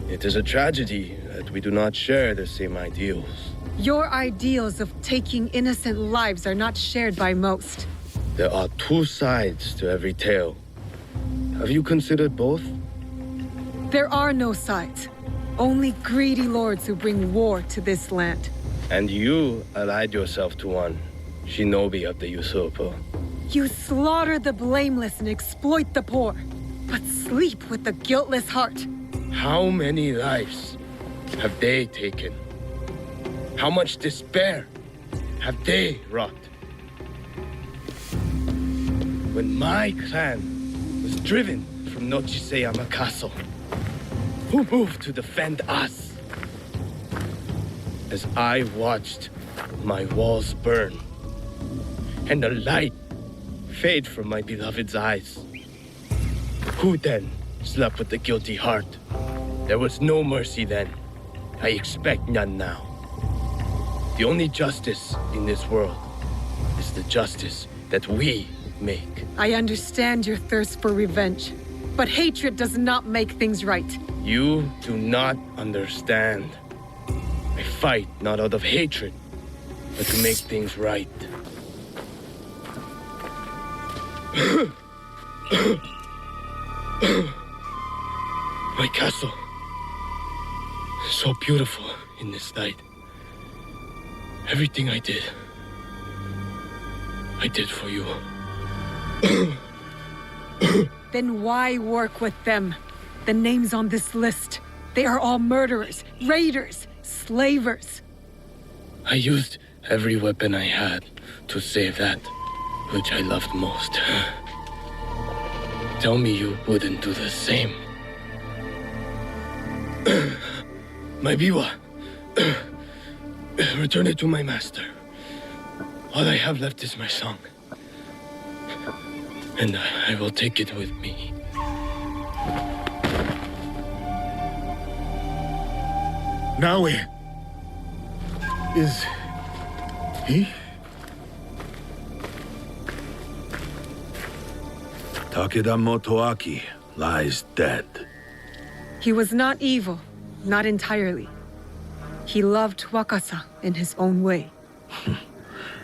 It is a tragedy that we do not share the same ideals. Your ideals of taking innocent lives are not shared by most. There are two sides to every tale. Have you considered both? There are no sides. Only greedy lords who bring war to this land. And you allied yourself to one, Shinobi of the usurper. You slaughter the blameless and exploit the poor, but sleep with the guiltless heart. How many lives have they taken? How much despair have they wrought? When my clan was driven from Nochiseyama Castle, who moved to defend us? As I watched my walls burn and the light fade from my beloved's eyes, who then slept with the guilty heart? There was no mercy then. I expect none now. The only justice in this world is the justice that we make. I understand your thirst for revenge, but hatred does not make things right. You do not understand. I fight not out of hatred, but to make things right. My castle is so beautiful in this light. Everything I did for you. Then why work with them? The names on this list, they are all murderers, raiders, slavers. I used every weapon I had to save that which I loved most. Tell me you wouldn't do the same. My biwa. Return it to my master. All I have left is my song. And I will take it with me. Naoe. Is he? Takeda Motoaki lies dead. He was not evil, not entirely. He loved Wakasa in his own way.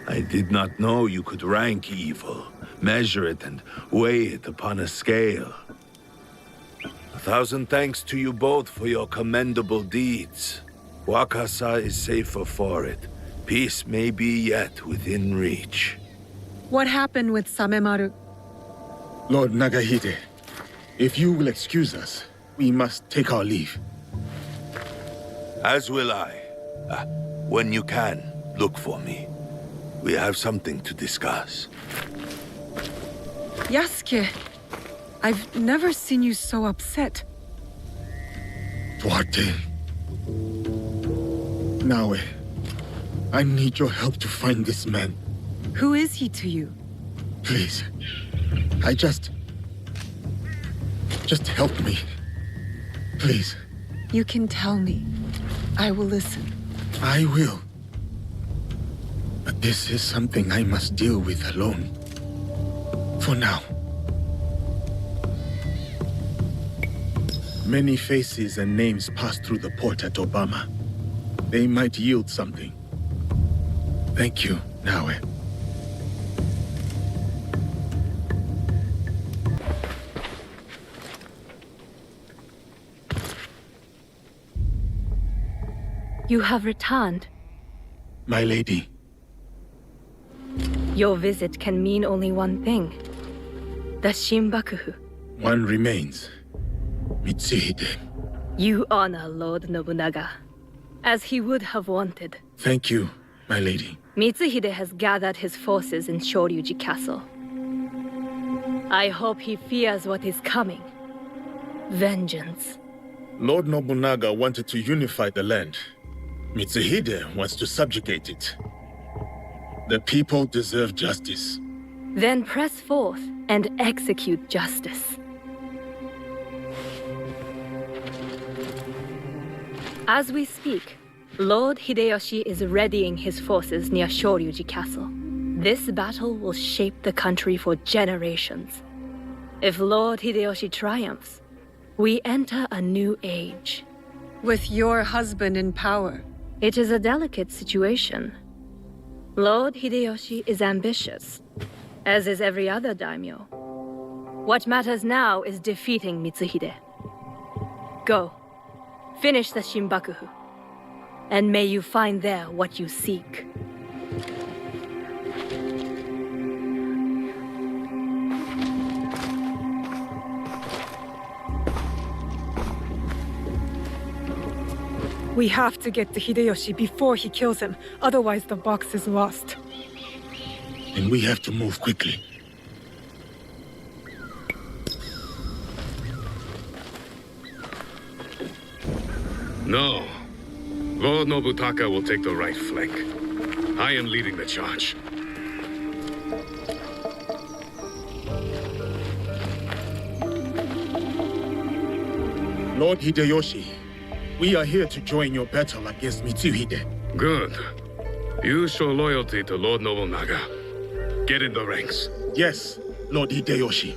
I did not know you could rank evil, measure it and weigh it upon a scale. 1,000 thanks to you both for your commendable deeds. Wakasa is safer for it. Peace may be yet within reach. What happened with Samemaru? Lord Nagahide, if you will excuse us, we must take our leave. As will I. When you can, look for me. We have something to discuss. Yasuke, I've never seen you so upset. Duarte. Naoe, I need your help to find this man. Who is he to you? Please. Just help me. Please. You can tell me. I will listen. I will. But this is something I must deal with alone. For now. Many faces and names pass through the port at Obama. They might yield something. Thank you, Naoe. You have returned. My lady. Your visit can mean only one thing. The Shinbakufu. One remains. Mitsuhide. You honor Lord Nobunaga, as he would have wanted. Thank you, my lady. Mitsuhide has gathered his forces in Shoryuji Castle. I hope he fears what is coming. Vengeance. Lord Nobunaga wanted to unify the land. Mitsuhide wants to subjugate it. The people deserve justice. Then press forth and execute justice. As we speak, Lord Hideyoshi is readying his forces near Shoryuji Castle. This battle will shape the country for generations. If Lord Hideyoshi triumphs, we enter a new age. With your husband in power. It is a delicate situation. Lord Hideyoshi is ambitious, as is every other daimyo. What matters now is defeating Mitsuhide. Go. Finish the Shinbakufu, and may you find there what you seek. We have to get to Hideyoshi before he kills him, otherwise the box is lost. And we have to move quickly. No. Lord Nobutaka will take the right flank. I am leading the charge. Lord Hideyoshi, we are here to join your battle against Mitsuhide. Good. You show loyalty to Lord Nobunaga. Get in the ranks. Yes, Lord Hideyoshi.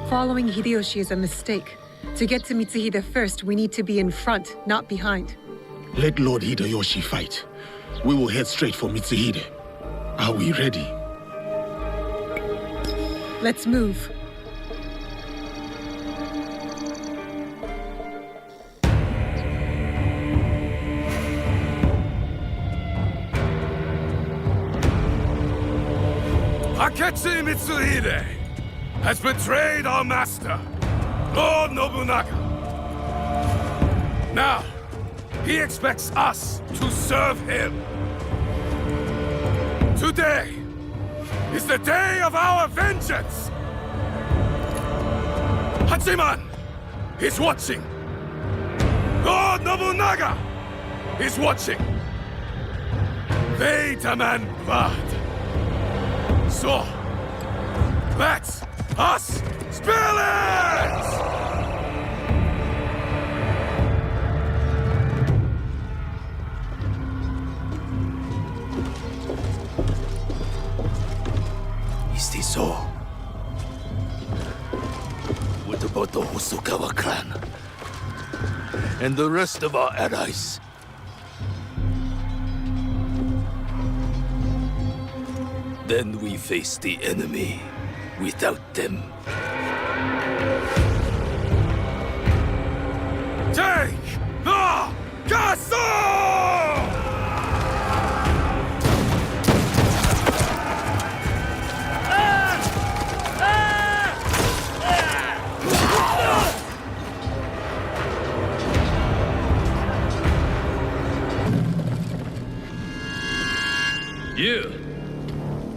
Following Hideyoshi is a mistake. To get to Mitsuhide first, we need to be in front, not behind. Let Lord Hideyoshi fight. We will head straight for Mitsuhide. Are we ready? Let's move. Akechi Mitsuhide has betrayed our master, Lord Nobunaga. Now, he expects us to serve him. Today is the day of our vengeance! Hachiman is watching. Lord Nobunaga is watching. They demand blood. So, let us spill it! So, what about the Hosokawa clan? And the rest of our allies? Then we face the enemy without them. Take the castle!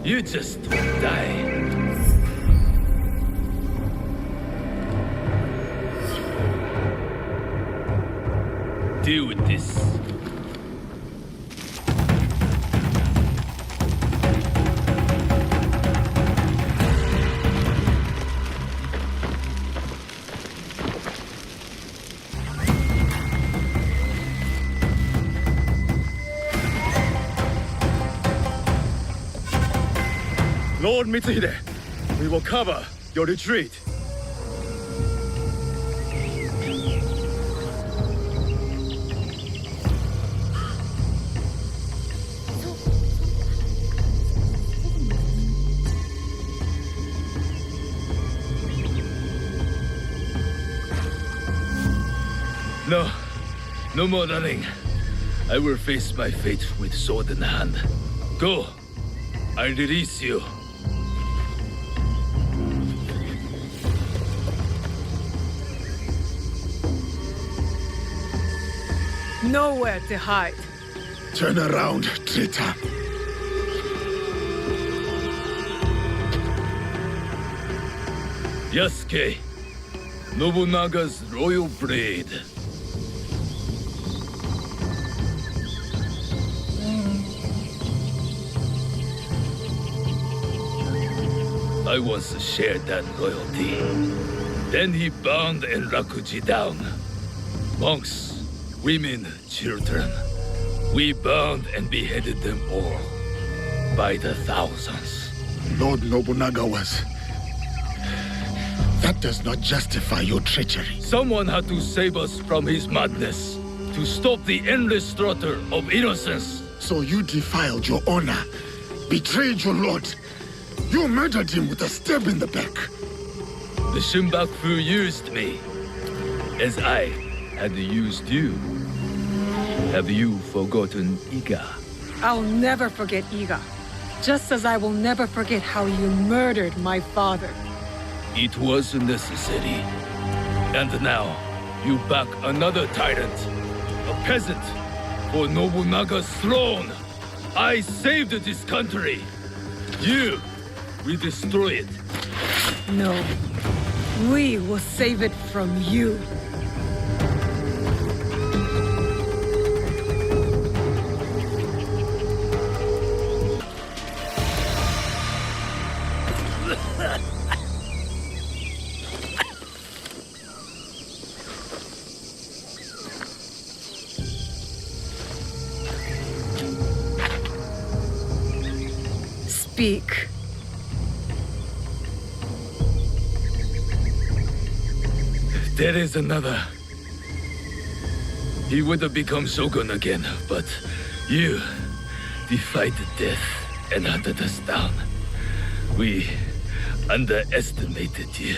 You just die. Deal with this. Lord Mitsuhide, we will cover your retreat. No more running. I will face my fate with sword in hand. Go. I release you. Nowhere to hide. Turn around, traitor. Yasuke, Nobunaga's royal blade. I once shared that loyalty. Then he bound Enrakuji down. Monks, women, children. We bound and beheaded them all. By the thousands. Lord Nobunaga was... That does not justify your treachery. Someone had to save us from his madness. To stop the endless slaughter of innocents. So you defiled your honor. Betrayed your lord. You murdered him with a stab in the back. The Shunbakufu used me, as I had used you. Have you forgotten Iga? I'll never forget Iga. Just as I will never forget how you murdered my father. It was necessary. And now, you back another tyrant. A peasant. For Nobunaga's throne. I saved this country. You will destroy it. No. We will save it from you. Speak. There is another. He would have become Shogun again, but you defied death and hunted us down. We underestimated you.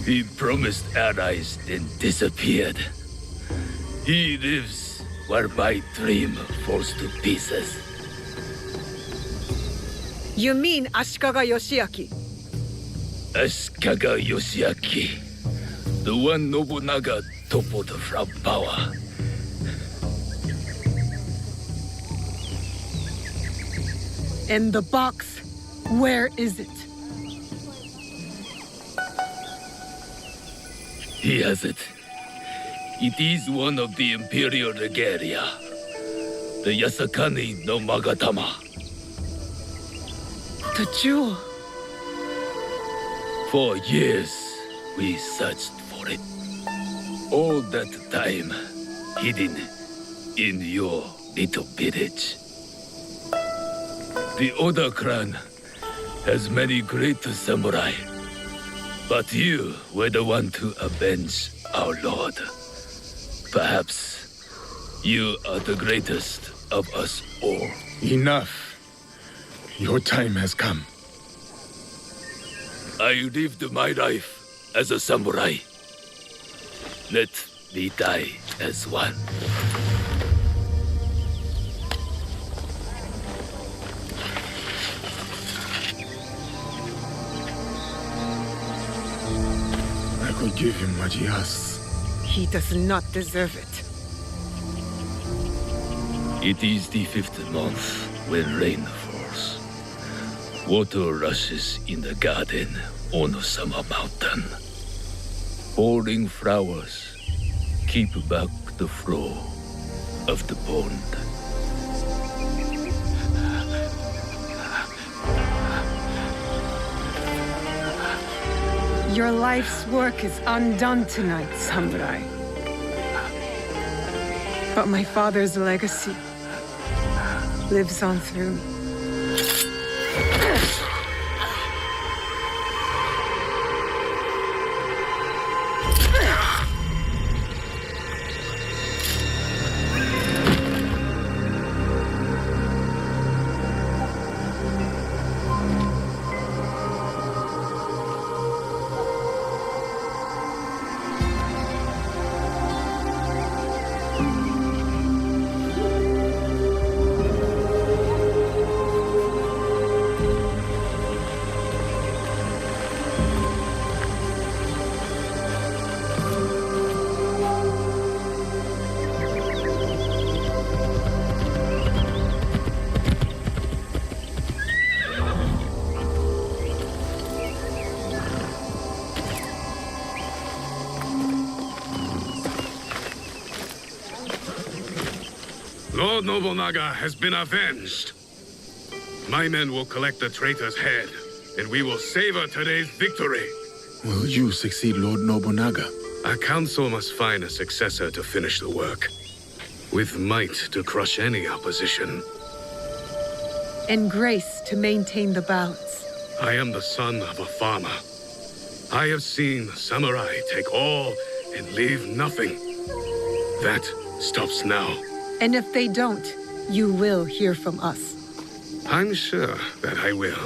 He promised allies, then disappeared. He lives while my dream falls to pieces. You mean Ashikaga Yoshiaki? Ashikaga Yoshiaki, the one Nobunaga toppled from power. And the box, where is it? He has it. It is one of the imperial regalia, the Yasakani no Magatama. The jewel. For years, we searched for it. All that time, hidden in your little village. The Oda clan has many great samurai, but you were the one to avenge our lord. Perhaps you are the greatest of us all. Enough. Your time has come. I lived my life as a samurai. Let me die as one. I could give him what he asks. He does not deserve it. It is the 5th month when rain falls. Water rushes in the garden on Summer Mountain. Falling flowers keep back the flow of the pond. Your life's work is undone tonight, samurai. But my father's legacy lives on through me. Lord Nobunaga has been avenged. My men will collect the traitor's head, and we will savor today's victory. Will you succeed Lord Nobunaga? Our council must find a successor to finish the work, with might to crush any opposition. And grace to maintain the balance. I am the son of a farmer. I have seen samurai take all and leave nothing. That stops now. And if they don't, you will hear from us. I'm sure that I will.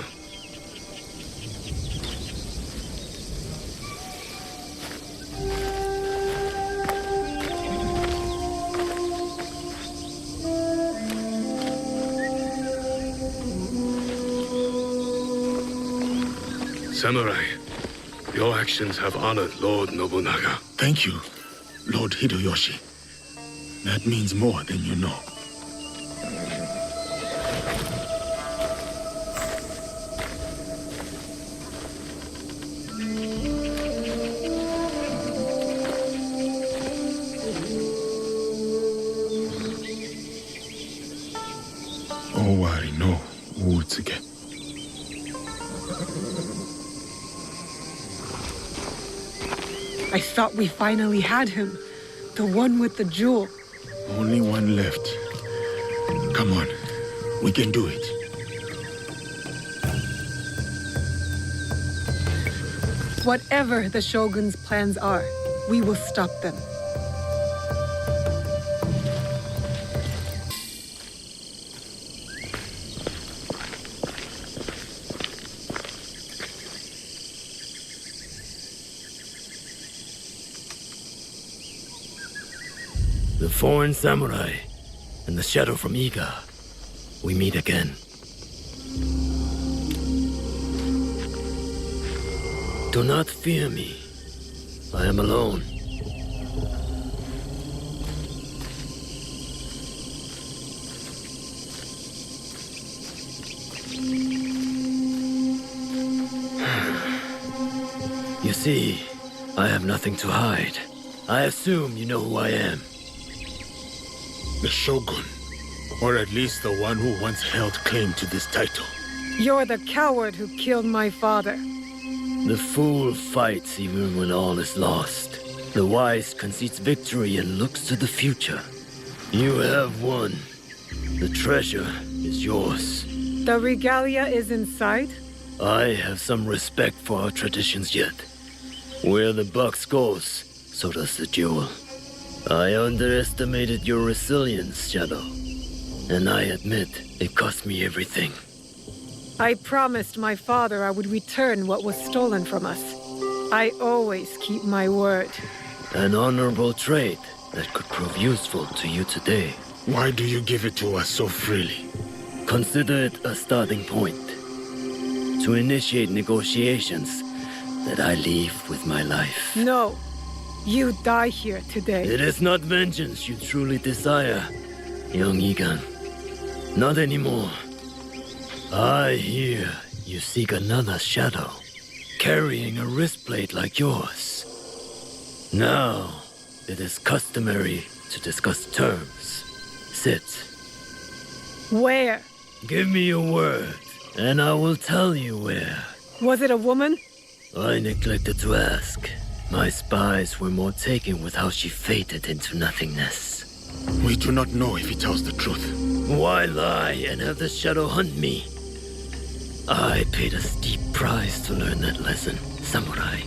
Samurai, your actions have honored Lord Nobunaga. Thank you, Lord Hideyoshi. That means more than you know. Owari no Uutsuge. I thought we finally had him. The one with the jewel. Only one left. Come on, we can do it. Whatever the Shogun's plans are, we will stop them. The foreign samurai and the shadow from Iga. We meet again. Do not fear me. I am alone. You see, I have nothing to hide. I assume you know who I am. The Shogun, or at least the one who once held claim to this title. You're the coward who killed my father. The fool fights even when all is lost. The wise concedes victory and looks to the future. You have won. The treasure is yours. The regalia is inside? I have some respect for our traditions yet. Where the box goes, so does the jewel. I underestimated your resilience, Shadow. And I admit, it cost me everything. I promised my father I would return what was stolen from us. I always keep my word. An honorable trait that could prove useful to you today. Why do you give it to us so freely? Consider it a starting point. To initiate negotiations that I leave with my life. No. You die here today. It is not vengeance you truly desire, young Egan. Not anymore. I hear you seek another shadow, carrying a wristblade like yours. Now, it is customary to discuss terms. Sit. Where? Give me your word, and I will tell you where. Was it a woman? I neglected to ask. My spies were more taken with how she faded into nothingness. We do not know if he tells the truth. Why lie and have the shadow hunt me? I paid a steep price to learn that lesson, samurai.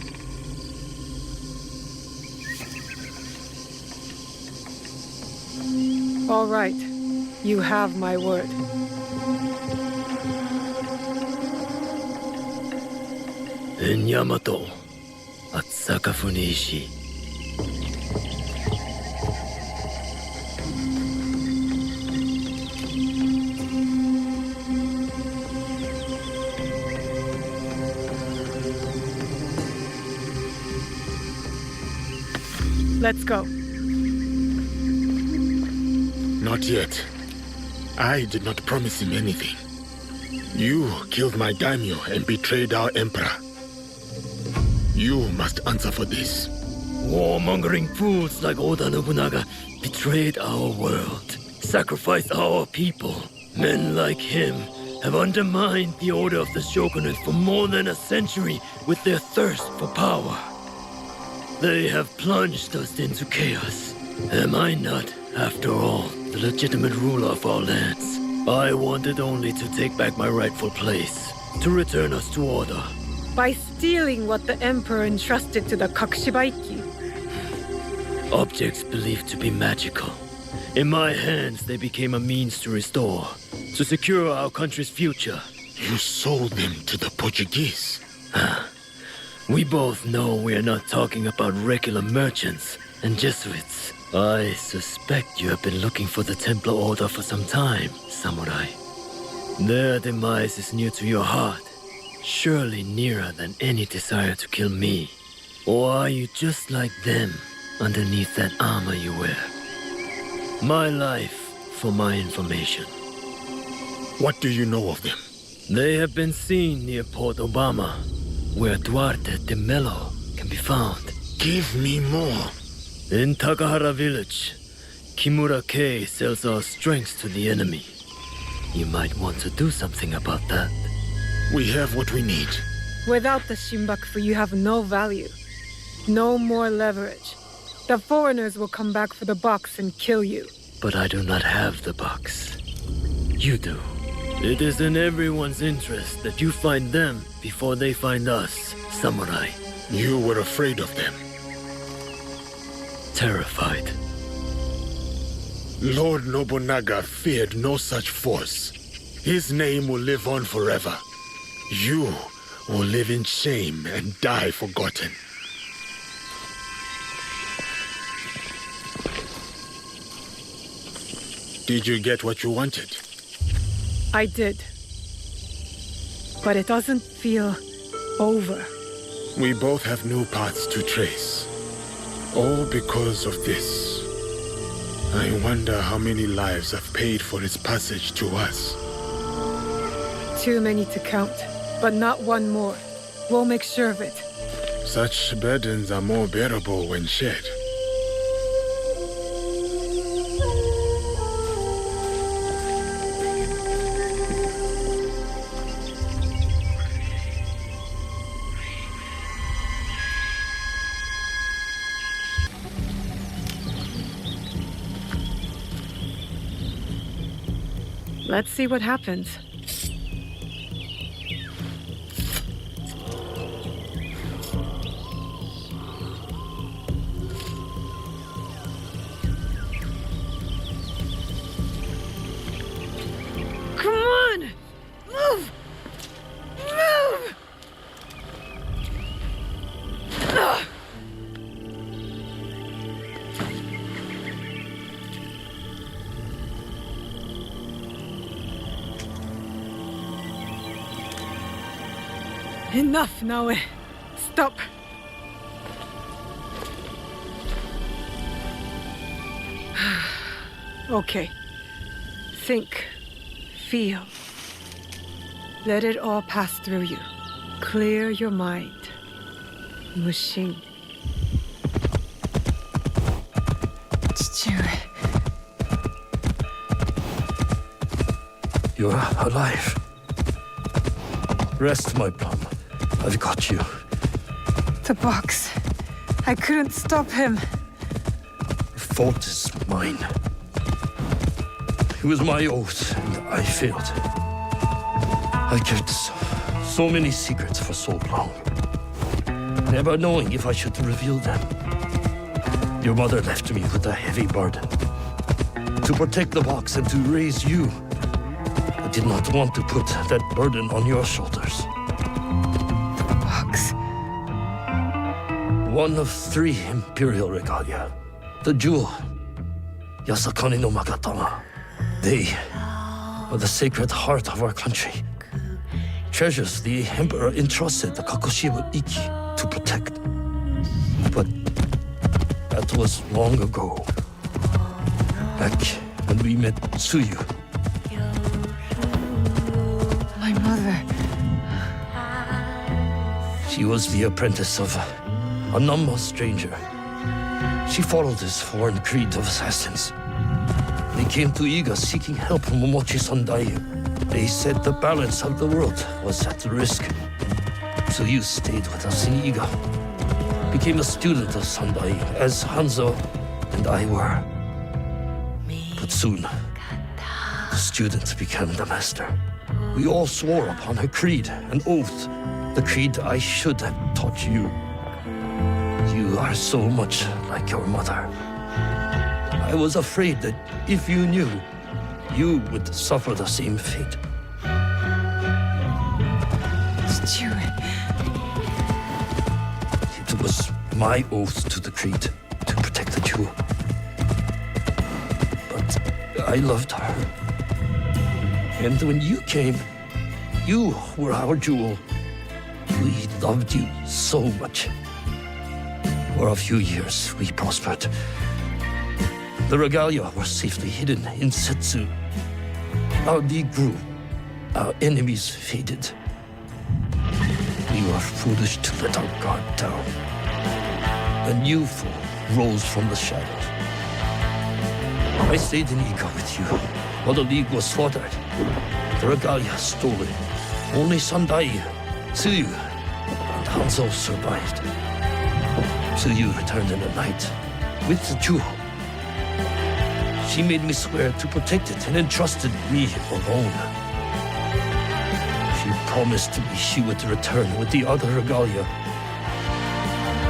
All right. You have my word. In Yamato, at Sakafuniishi. Let's go. Not yet. I did not promise him anything. You killed my daimyo and betrayed our emperor. You must answer for this. Warmongering fools like Oda Nobunaga betrayed our world, sacrificed our people. Men like him have undermined the order of the shogunate for more than a century with their thirst for power. They have plunged us into chaos. Am I not, after all, the legitimate ruler of our lands? I wanted only to take back my rightful place, to return us to order. By stealing what the Emperor entrusted to the Kakushibaiki. Objects believed to be magical. In my hands, they became a means to restore, to secure our country's future. You sold them to the Portuguese. We both know we are not talking about regular merchants and Jesuits. I suspect you have been looking for the Templar Order for some time, samurai. Their demise is near to your heart, surely nearer than any desire to kill me. Or are you just like them, underneath that armor you wear? My life for my information. What do you know of them? They have been seen near Port Obama, where Duarte de Mello can be found. Give me more. In Takahara village, Kimura K sells our strengths to the enemy. You might want to do something about that. We have what we need. Without the Shimbakufu, you have no value. No more leverage. The foreigners will come back for the box and kill you. But I do not have the box. You do. It is in everyone's interest that you find them before they find us, samurai. You were afraid of them. Terrified. Lord Nobunaga feared no such force. His name will live on forever. You will live in shame and die forgotten. Did you get what you wanted? I did. But it doesn't feel over. We both have new paths to trace. All because of this. I wonder how many lives I've paid for its passage to us. Too many to count, but not one more. We'll make sure of it. Such burdens are more bearable when shared. Let's see what happens. Enough, Naoe. Stop. Okay. Think. Feel. Let it all pass through you. Clear your mind. Mushin. You're alive. Rest, my plum. I've got you. The box. I couldn't stop him. The fault is mine. It was my oath, and I failed. I kept so many secrets for so long, never knowing if I should reveal them. Your mother left me with a heavy burden. To protect the box and to raise you, I did not want to put that burden on your shoulders. The box. One of 3 imperial regalia. The jewel, Yasuke no Magatama. They are the sacred heart of our country. Treasures the emperor entrusted the Kakushiba Iki to protect. But that was long ago. Back when we met Tsuyu. My mother. She was the apprentice of a numb stranger. She followed this foreign creed of assassins. They came to Iga seeking help from Momochi Sandai. They said the balance of the world was at risk. So you stayed with us in Iga. Became a student of Sandai, as Hanzo and I were. But soon, the student became the master. We all swore upon her creed, an oath. The creed I should have taught you. You are so much like your mother. I was afraid that if you knew, you would suffer the same fate. It was my oath to the creed to protect the jewel. But I loved her. And when you came, you were our jewel. We loved you so much. For a few years, we prospered. The regalia were safely hidden in Setsu. Our league grew. Our enemies faded. We were foolish to let our guard down. A new foe rose from the shadows. I stayed in Iga with you while the league was slaughtered. The regalia stolen. Only Sandai, Tsuyu, and Hanzo survived. Tsuyu returned in the night with the jewel. She made me swear to protect it and entrusted me alone. She promised me she would return with the other regalia.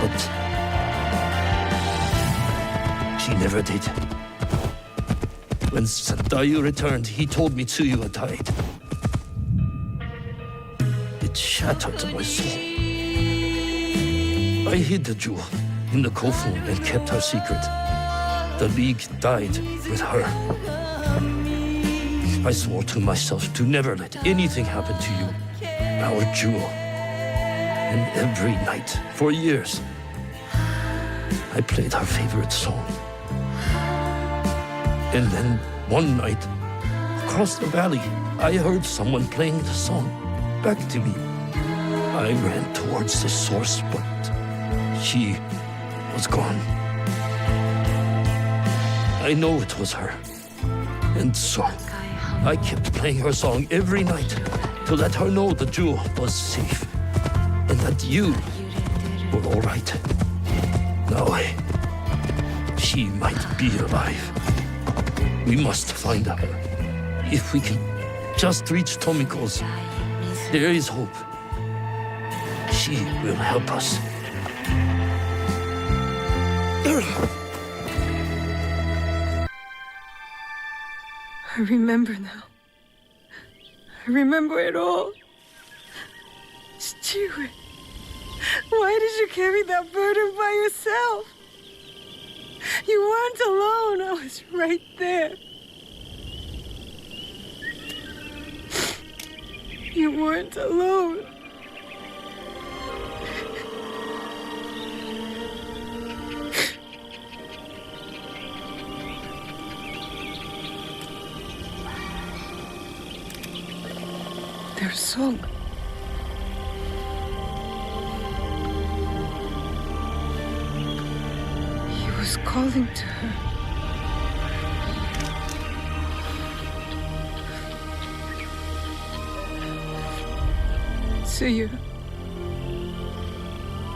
But she never did. When Sandayu returned, he told me Tsuyu had died. It shattered my soul. I hid the jewel in the Kofu and kept her secret. The League died with her. I swore to myself to never let anything happen to you, our jewel. And every night, for years, I played her favorite song. And then, one night, across the valley, I heard someone playing the song back to me. I ran towards the source, but she was gone. I know it was her. And so, I kept playing her song every night to let her know the jewel was safe and that you were all right. Now, she might be alive. We must find her. If we can just reach Tomiko's, there is hope. She will help us. I remember now. I remember it all. Stewart, why did you carry that burden by yourself? You weren't alone. I was right there. You weren't alone. song. He was calling to her. To you,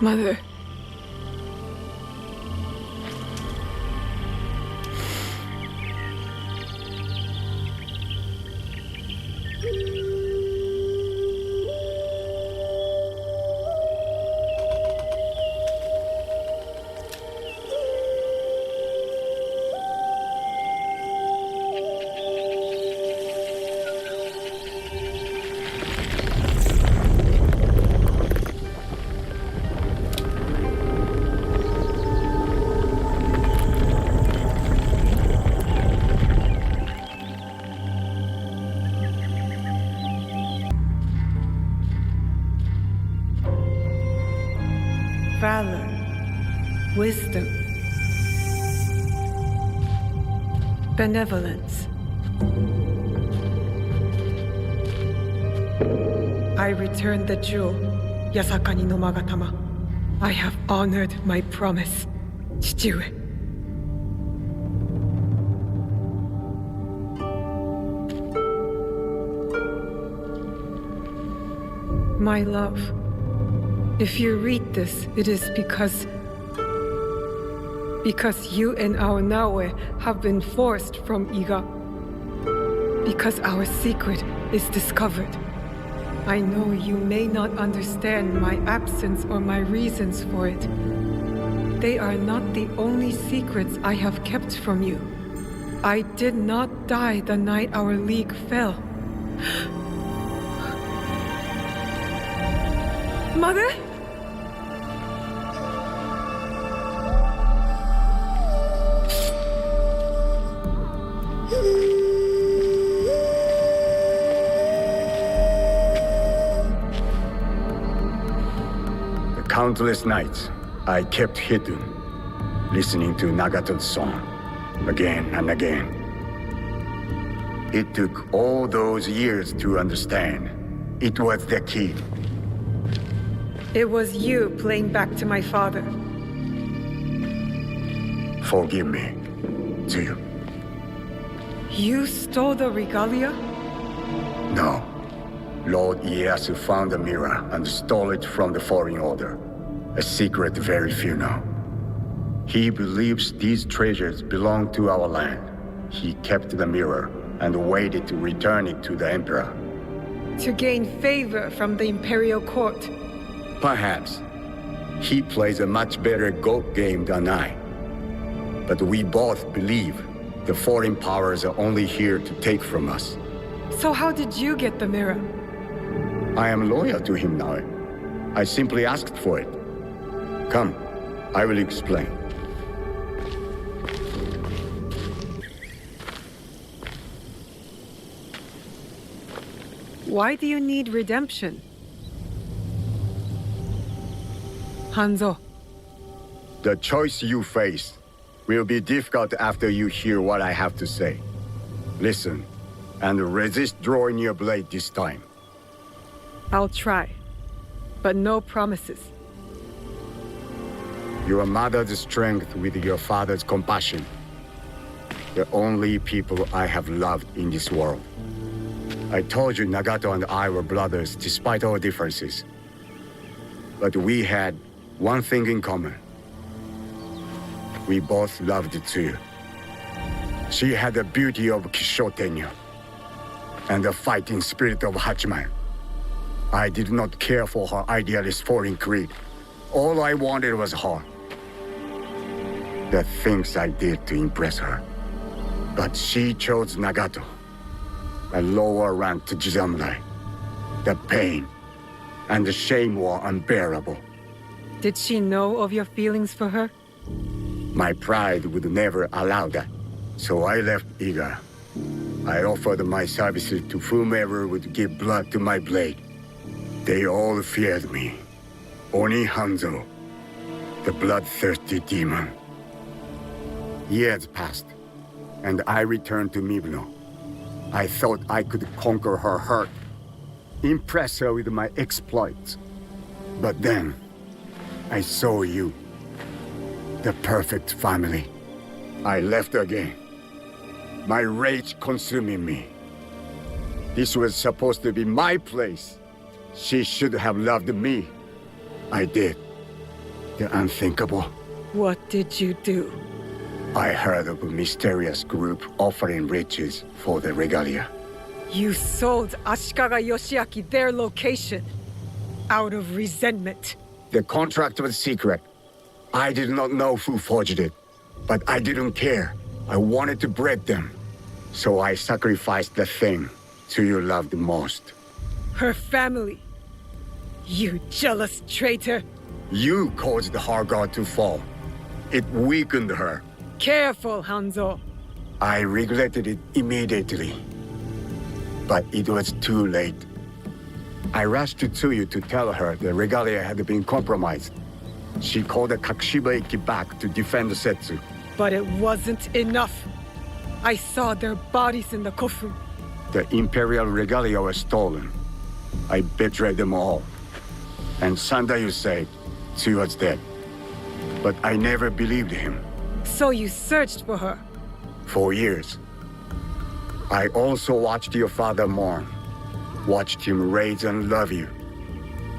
Mother. Valor, wisdom, benevolence. I returned the jewel, Yasakani no Magatama. I have honored my promise, Chichiue. My love. If you read this, it is because you and our Naoe have been forced from Iga. Because our secret is discovered. I know you may not understand my absence or my reasons for it. They are not the only secrets I have kept from you. I did not die the night our league fell. Mother? The countless nights I kept hidden, listening to Nagato's song again and again. It took all those years to understand. It was the key. It was you playing back to my father. Forgive me, too. You stole the regalia? No. Lord Ieyasu found the mirror and stole it from the Foreign Order. A secret very few know. He believes these treasures belong to our land. He kept the mirror and waited to return it to the Emperor. To gain favor from the Imperial Court. Perhaps. He plays a much better goat game than I. But we both believe the foreign powers are only here to take from us. So how did you get the mirror? I am loyal to him now. I simply asked for it. Come, I will explain. Why do you need redemption? Hanzo. The choice you face will be difficult after you hear what I have to say. Listen, and resist drawing your blade this time. I'll try, but no promises. Your mother's strength with your father's compassion. The only people I have loved in this world. I told you Nagato and I were brothers despite our differences. But we had one thing in common. We both loved Tsuyu. She had the beauty of Kishotenyo and the fighting spirit of Hachiman. I did not care for her idealist foreign creed. All I wanted was her. The things I did to impress her. But she chose Nagato, a lower ranked Jisamurai. The pain and the shame were unbearable. Did she know of your feelings for her? My pride would never allow that, so I left Iga. I offered my services to whomever would give blood to my blade. They all feared me. Oni Hanzo, the bloodthirsty demon. Years passed, and I returned to Mibuno. I thought I could conquer her hurt, impress her with my exploits. But then, I saw you. The perfect family. I left again. My rage consuming me. This was supposed to be my place. She should have loved me. I did. The unthinkable. What did you do? I heard of a mysterious group offering riches for the regalia. You sold Ashikaga Yoshiaki their location. Out of resentment. The contract was secret. I did not know who forged it. But I didn't care. I wanted to break them. So I sacrificed the thing to you loved most. Her family. You jealous traitor. You caused her god to fall. It weakened her. Careful, Hanzo. I regretted it immediately. But it was too late. I rushed to Tsuyu to tell her the regalia had been compromised. She called the Kakushiba-iki back to defend Setsu. But it wasn't enough. I saw their bodies in the kofun. The Imperial regalia was stolen. I betrayed them all. And Sandayu said she was dead. But I never believed him. So you searched for her? For years. I also watched your father mourn. Watched him raise and love you.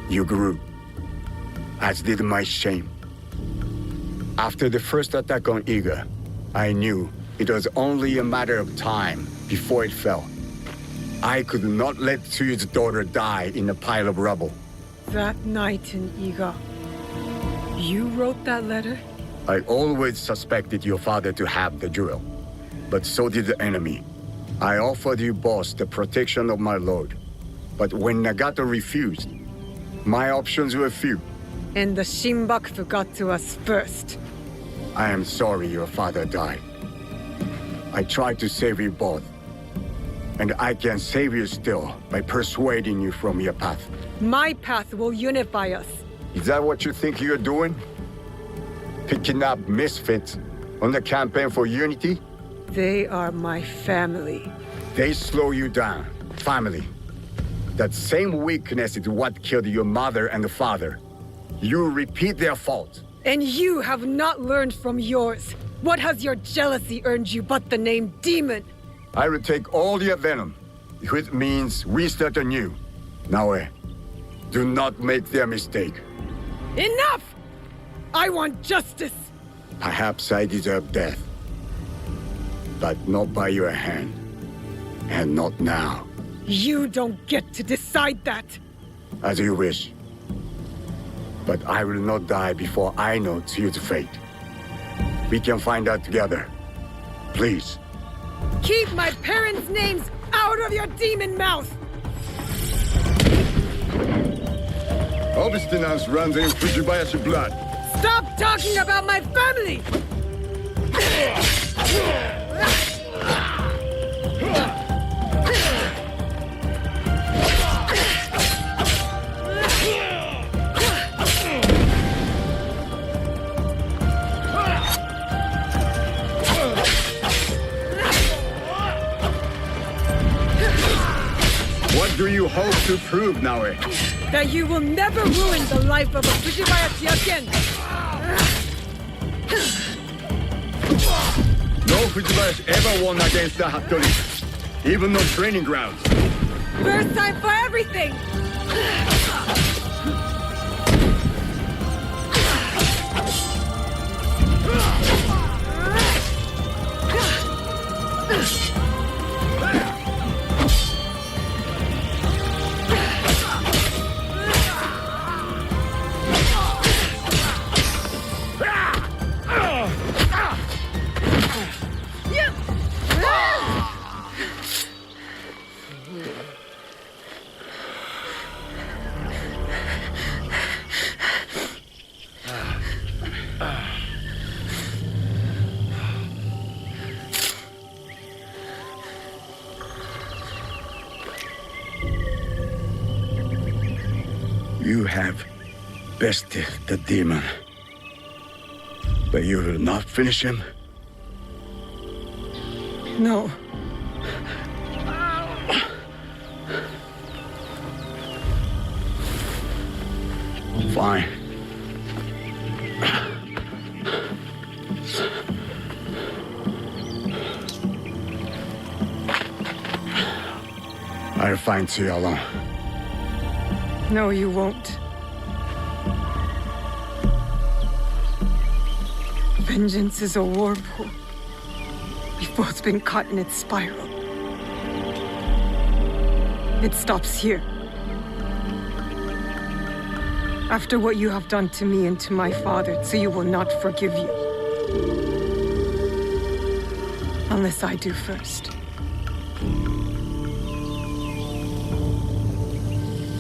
You grew. As did my shame. After the first attack on Iga, I knew it was only a matter of time before it fell. I could not let Tsuyu's daughter die in a pile of rubble. That night in Iga, you wrote that letter? I always suspected your father to have the jewel, but so did the enemy. I offered you both the protection of my lord, but when Nagato refused, my options were few. And the Shinbakufu got to us first. I am sorry your father died. I tried to save you both. And I can save you still by persuading you from your path. My path will unify us. Is that what you think you're doing? Picking up misfits on the campaign for unity? They are my family. They slow you down. Family. That same weakness is what killed your mother and father. You repeat their fault. And you have not learned from yours. What has your jealousy earned you but the name Demon? I will take all your venom, which means we start anew. Naoe, do not make their mistake. Enough! I want justice! Perhaps I deserve death. But not by your hand. And not now. You don't get to decide that! As you wish. But I will not die before I know Tsuyu's fate. We can find out together. Please. Keep my parents' names out of your demon mouth! Obstinance runs in Fujibayashi blood. Stop talking about my family! What do you hope to prove, Naoe? That you will never ruin the life of a Fujibayashi again! No Fujibayashi ever won against the Hattori. Even on training grounds. First time for everything! You have bested the demon. But you will not finish him? No. Fine. I'll find you alone. No, you won't. Vengeance is a whirlpool. We've both been caught in its spiral. It stops here. After what you have done to me and to my father, Tsuyu will not forgive you. Unless I do first.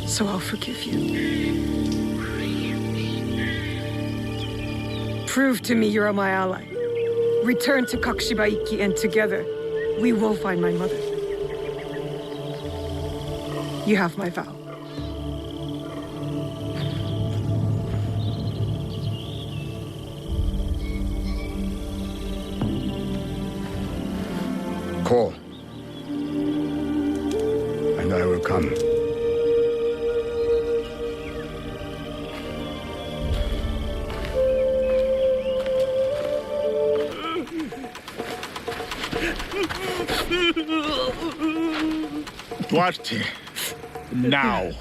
So I'll forgive you. Prove to me you're my ally. Return to Kakushibaiki, and together, we will find my mother. You have my vow. Call. And I will come. Duarte, now.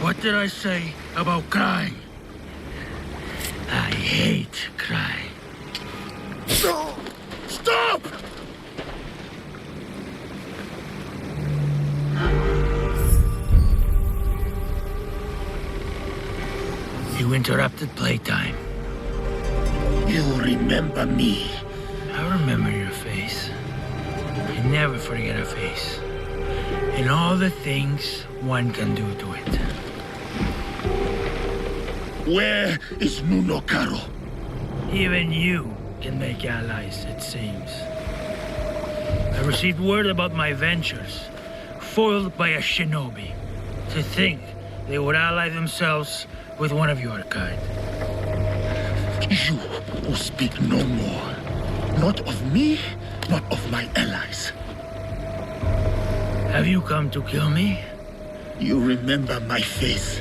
What did I say about crying? I hate crying. Stop! You interrupted playtime. You remember me. I remember your face. I never forget a face. And all the things one can do to it. Where is Nunokaro? Even you can make allies, it seems. I received word about my ventures, foiled by a shinobi. To think they would ally themselves with one of your kind. You will speak no more. Not of me, not of my allies. Have you come to kill me? You remember my face,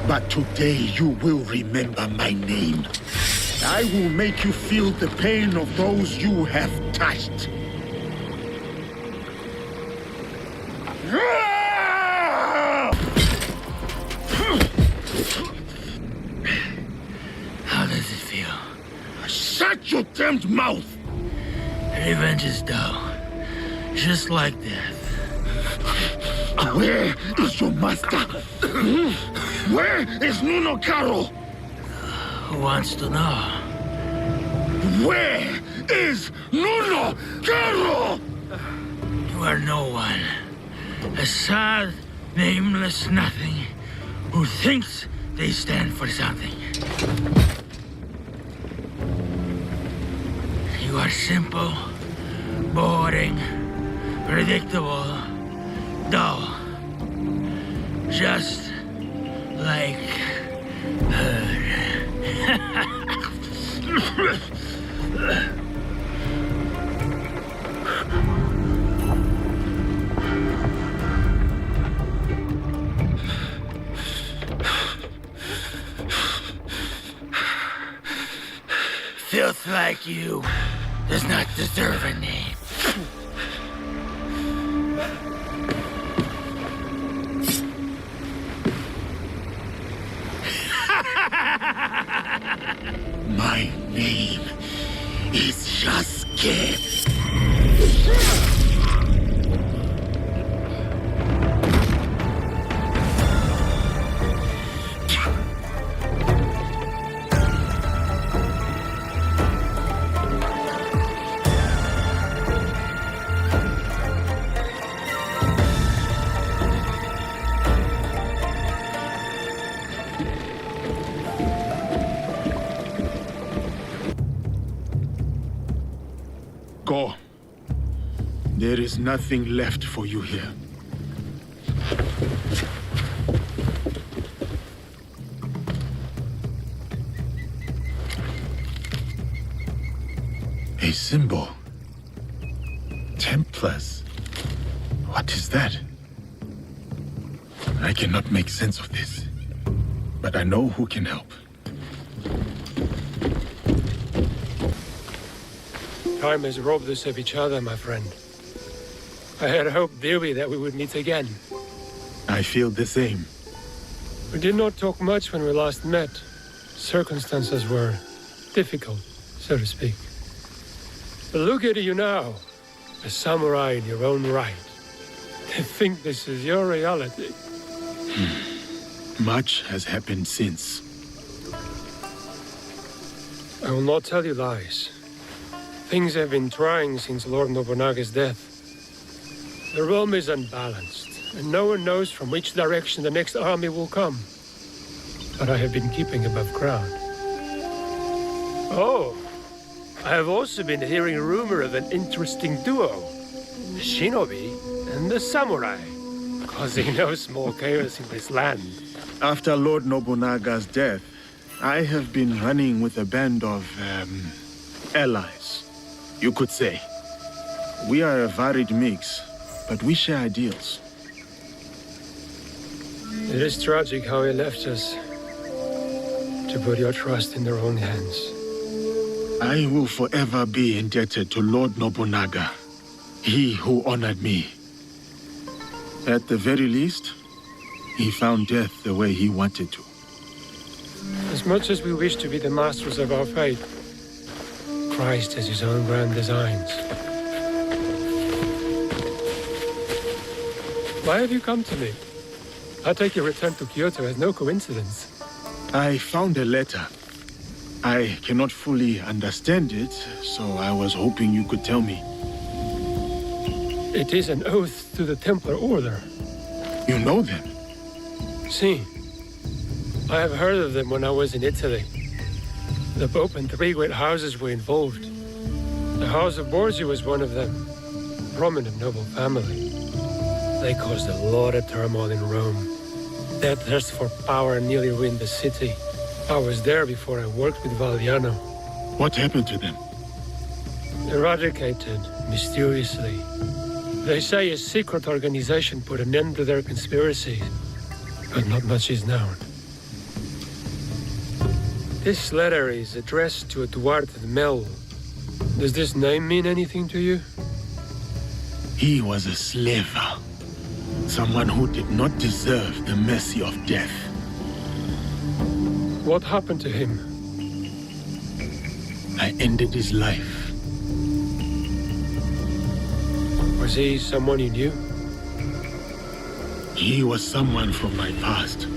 but today you will remember my name. I will make you feel the pain of those you have touched. How does it feel? Shut your damned mouth! Revenge is dull, just like death. Where is your master? Where is Nunokaro? Who wants to know? Where is Nunokaro? You are no one. A sad, nameless nothing who thinks they stand for something. You are simple, boring, predictable, dull. Just like her. Filth like you does not deserve a name. My name is Yasuke. Go. There is nothing left for you here. A symbol. Templars. What is that? I cannot make sense of this, but I know who can help. Time has robbed us of each other, my friend. I had hoped dearly that we would meet again. I feel the same. We did not talk much when we last met. Circumstances were difficult, so to speak. But look at you now, a samurai in your own right. To think this is your reality. Much has happened since. I will not tell you lies. Things have been trying since Lord Nobunaga's death. The realm is unbalanced, and no one knows from which direction the next army will come. But I have been keeping above ground. Oh, I have also been hearing a rumor of an interesting duo. The shinobi and the samurai, causing no small chaos in this land. After Lord Nobunaga's death, I have been running with a band of, allies, you could say. We are a varied mix, but we share ideals. It is tragic how he left us, to put your trust in their own hands. I will forever be indebted to Lord Nobunaga, he who honored me. At the very least, he found death the way he wanted to. As much as we wish to be the masters of our fate, Christ has his own grand designs. Why have you come to me? I take your return to Kyoto as no coincidence. I found a letter. I cannot fully understand it, so I was hoping you could tell me. It is an oath to the Templar Order. You know them? Si. I have heard of them when I was in Italy. The Pope and 3 great houses were involved. The House of Borgia was one of them. Prominent noble family. They caused a lot of turmoil in Rome. Their thirst for power nearly ruined the city. I was there before I worked with Valliano. What happened to them? Eradicated, mysteriously. They say a secret organization put an end to their conspiracy, but not much is known. This letter is addressed to Eduardo de Mel. Does this name mean anything to you? He was a slaver. Someone who did not deserve the mercy of death. What happened to him? I ended his life. Was he someone you knew? He was someone from my past.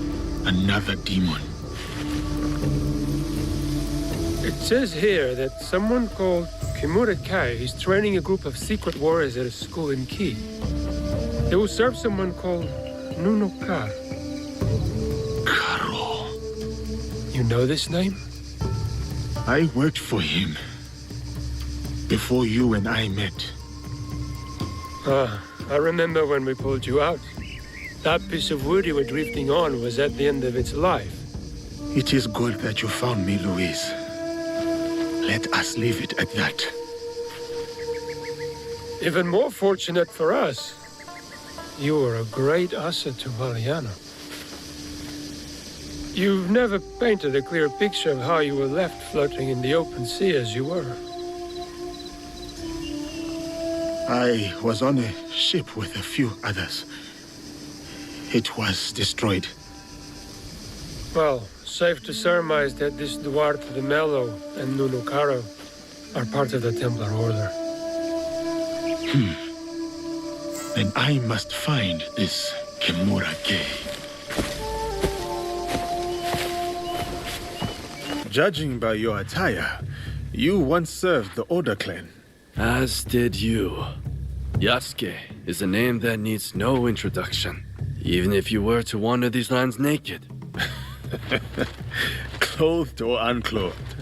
Another demon. It says here that someone called Kimura Kai is training a group of secret warriors at a school in Ki. They will serve someone called Nuno Ka. Karo. You know this name? I worked for him before you and I met. I remember when we pulled you out. That piece of wood you were drifting on was at the end of its life. It is good that you found me, Luis. Let us leave it at that. Even more fortunate for us. You were a great asset to Valliano. You've never painted a clear picture of how you were left floating in the open sea as you were. I was on a ship with a few others. It was destroyed. Well, safe to surmise that this Duarte de Mello and Nuno Caro are part of the Templar Order. Then I must find this Kimura Kei. Judging by your attire, you once served the Order clan. As did you. Yasuke is a name that needs no introduction, even if you were to wander these lands naked. Clothed or unclothed.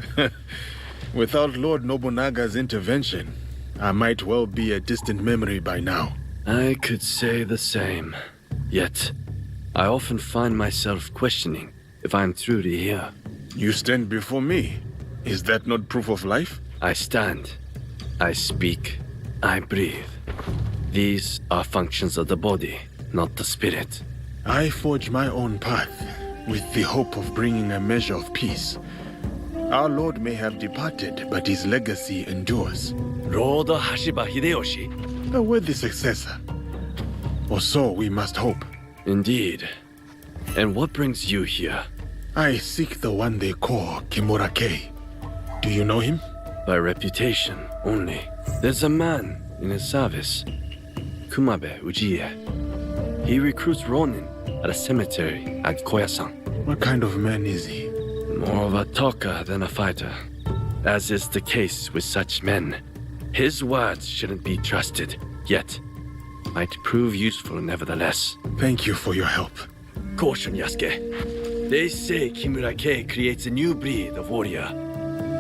Without Lord Nobunaga's intervention, I might well be a distant memory by now. I could say the same. Yet, I often find myself questioning if I'm truly here. You stand before me. Is that not proof of life? I stand. I speak. I breathe. These are functions of the body, not the spirit. I forge my own path with the hope of bringing a measure of peace. Our Lord may have departed, but his legacy endures. Lord Hashiba Hideyoshi? A worthy successor. Or so we must hope. Indeed. And what brings you here? I seek the one they call Kimura Kei. Do you know him? By reputation only. There's a man in his service, Kumabe Ujiie. He recruits Ronin at a cemetery at Koyasan. What kind of man is he? More of a talker than a fighter. As is the case with such men. His words shouldn't be trusted, yet might prove useful nevertheless. Thank you for your help. Caution, Yasuke. They say Kimura Kei creates a new breed of warrior.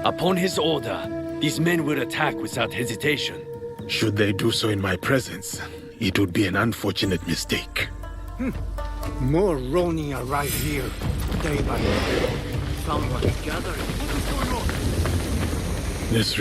Upon his order, these men will attack without hesitation. Should they do so in my presence, it would be an unfortunate mistake. More Ronin arrive here, day by day. Someone's gathering. What's going on? Let's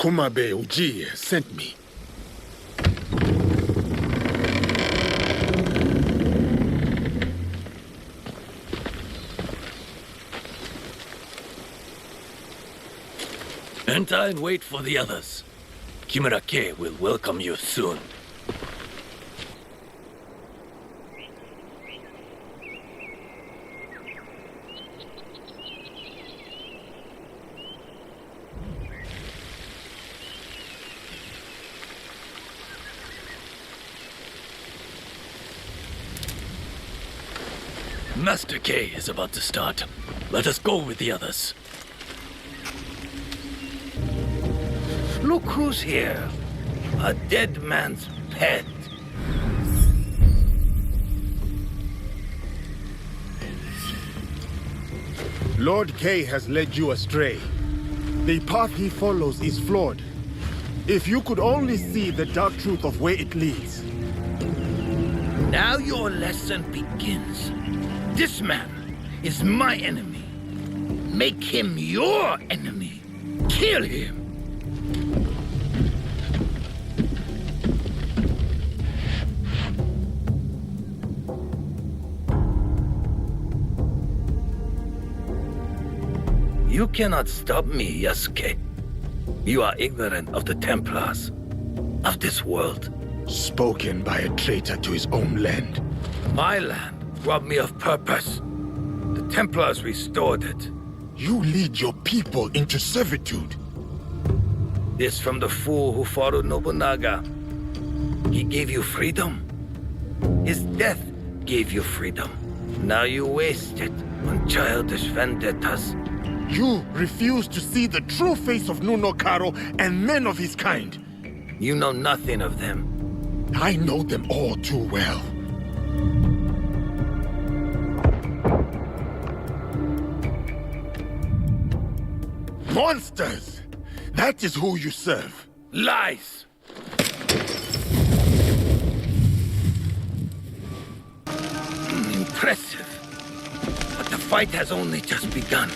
Kumabe Ujiie sent me. Enter and wait for the others. Kimura Kei will welcome you soon. Master Kei is about to start. Let us go with the others. Look who's here. A dead man's pet. Lord Kei has led you astray. The path he follows is flawed. If you could only see the dark truth of where it leads. Now your lesson begins. This man is my enemy. Make him your enemy. Kill him. You cannot stop me, Yasuke. You are ignorant of the Templars, of this world. Spoken by a traitor to his own land. My land robbed me of purpose. The Templars restored it. You lead your people into servitude. This from the fool who followed Nobunaga. He gave you freedom. His death gave you freedom. Now you waste it on childish vendettas. You refuse to see the true face of Nunokaro and men of his kind. You know nothing of them. I know them all too well. Monsters! That is who you serve. Lies! Impressive. But the fight has only just begun.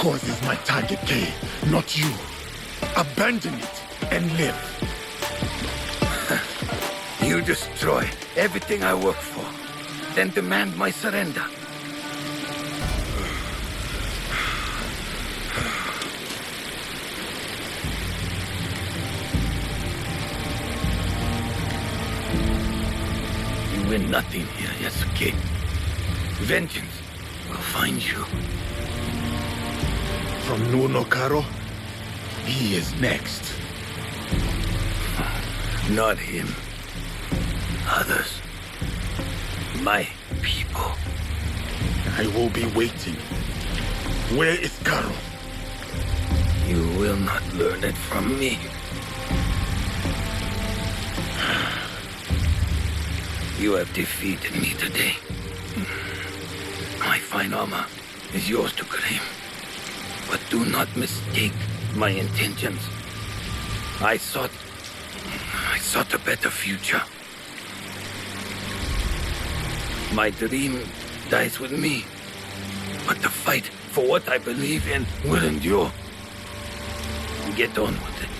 cause is my target, Kay, not you. Abandon it and live. You destroy everything I work for, then demand my surrender. You win nothing here, Yasuke. Vengeance will find you. From Nunokaro, he is next. Not him. Others. My people. I will be waiting. Where is Karo? You will not learn it from me. You have defeated me today. My fine armor is yours to claim. But do not mistake my intentions. I sought a better future. My dream dies with me, but the fight for what I believe in will endure. Get on with it.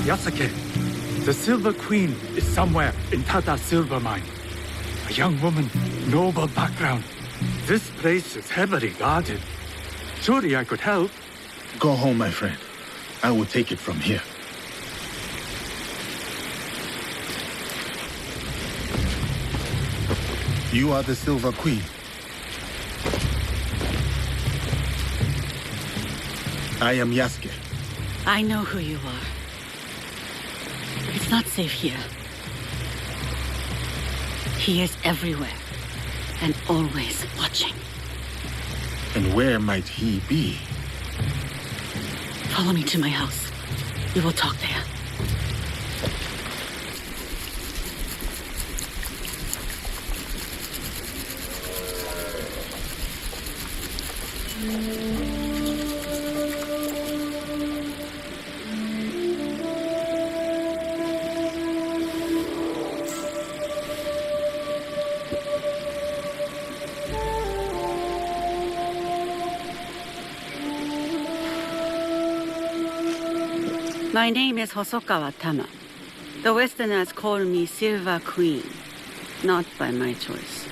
Yasuke, the Silver Queen is somewhere in Tada's silver mine. A young woman, noble background. This place is heavily guarded. Surely I could help. Go home, my friend. I will take it from here. You are the Silver Queen. I am Yasuke. I know who you are. It's not safe here. He is everywhere, and always watching. And where might he be? Follow me to my house. We will talk there. My name is Hosokawa Tama. The Westerners call me Silver Queen, not by my choice.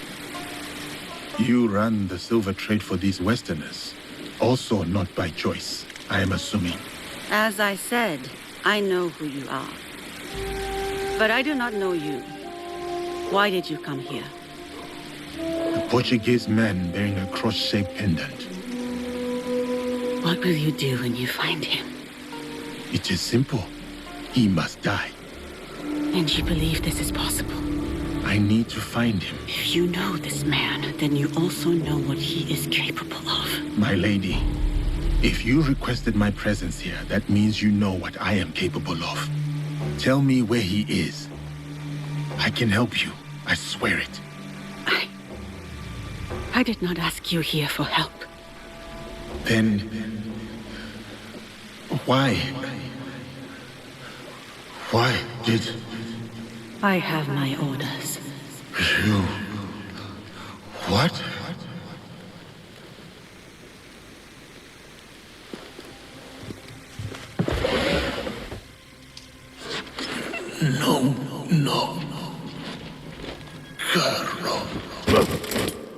You run the silver trade for these Westerners. Also not by choice, I am assuming. As I said, I know who you are. But I do not know you. Why did you come here? A Portuguese man bearing a cross-shaped pendant. What will you do when you find him? It is simple. He must die. And you believe this is possible? I need to find him. If you know this man, then you also know what he is capable of. My lady, if you requested my presence here, that means you know what I am capable of. Tell me where he is. I can help you. I swear it. I did not ask you here for help. Then... why? Why did... I have my orders. You... what? No.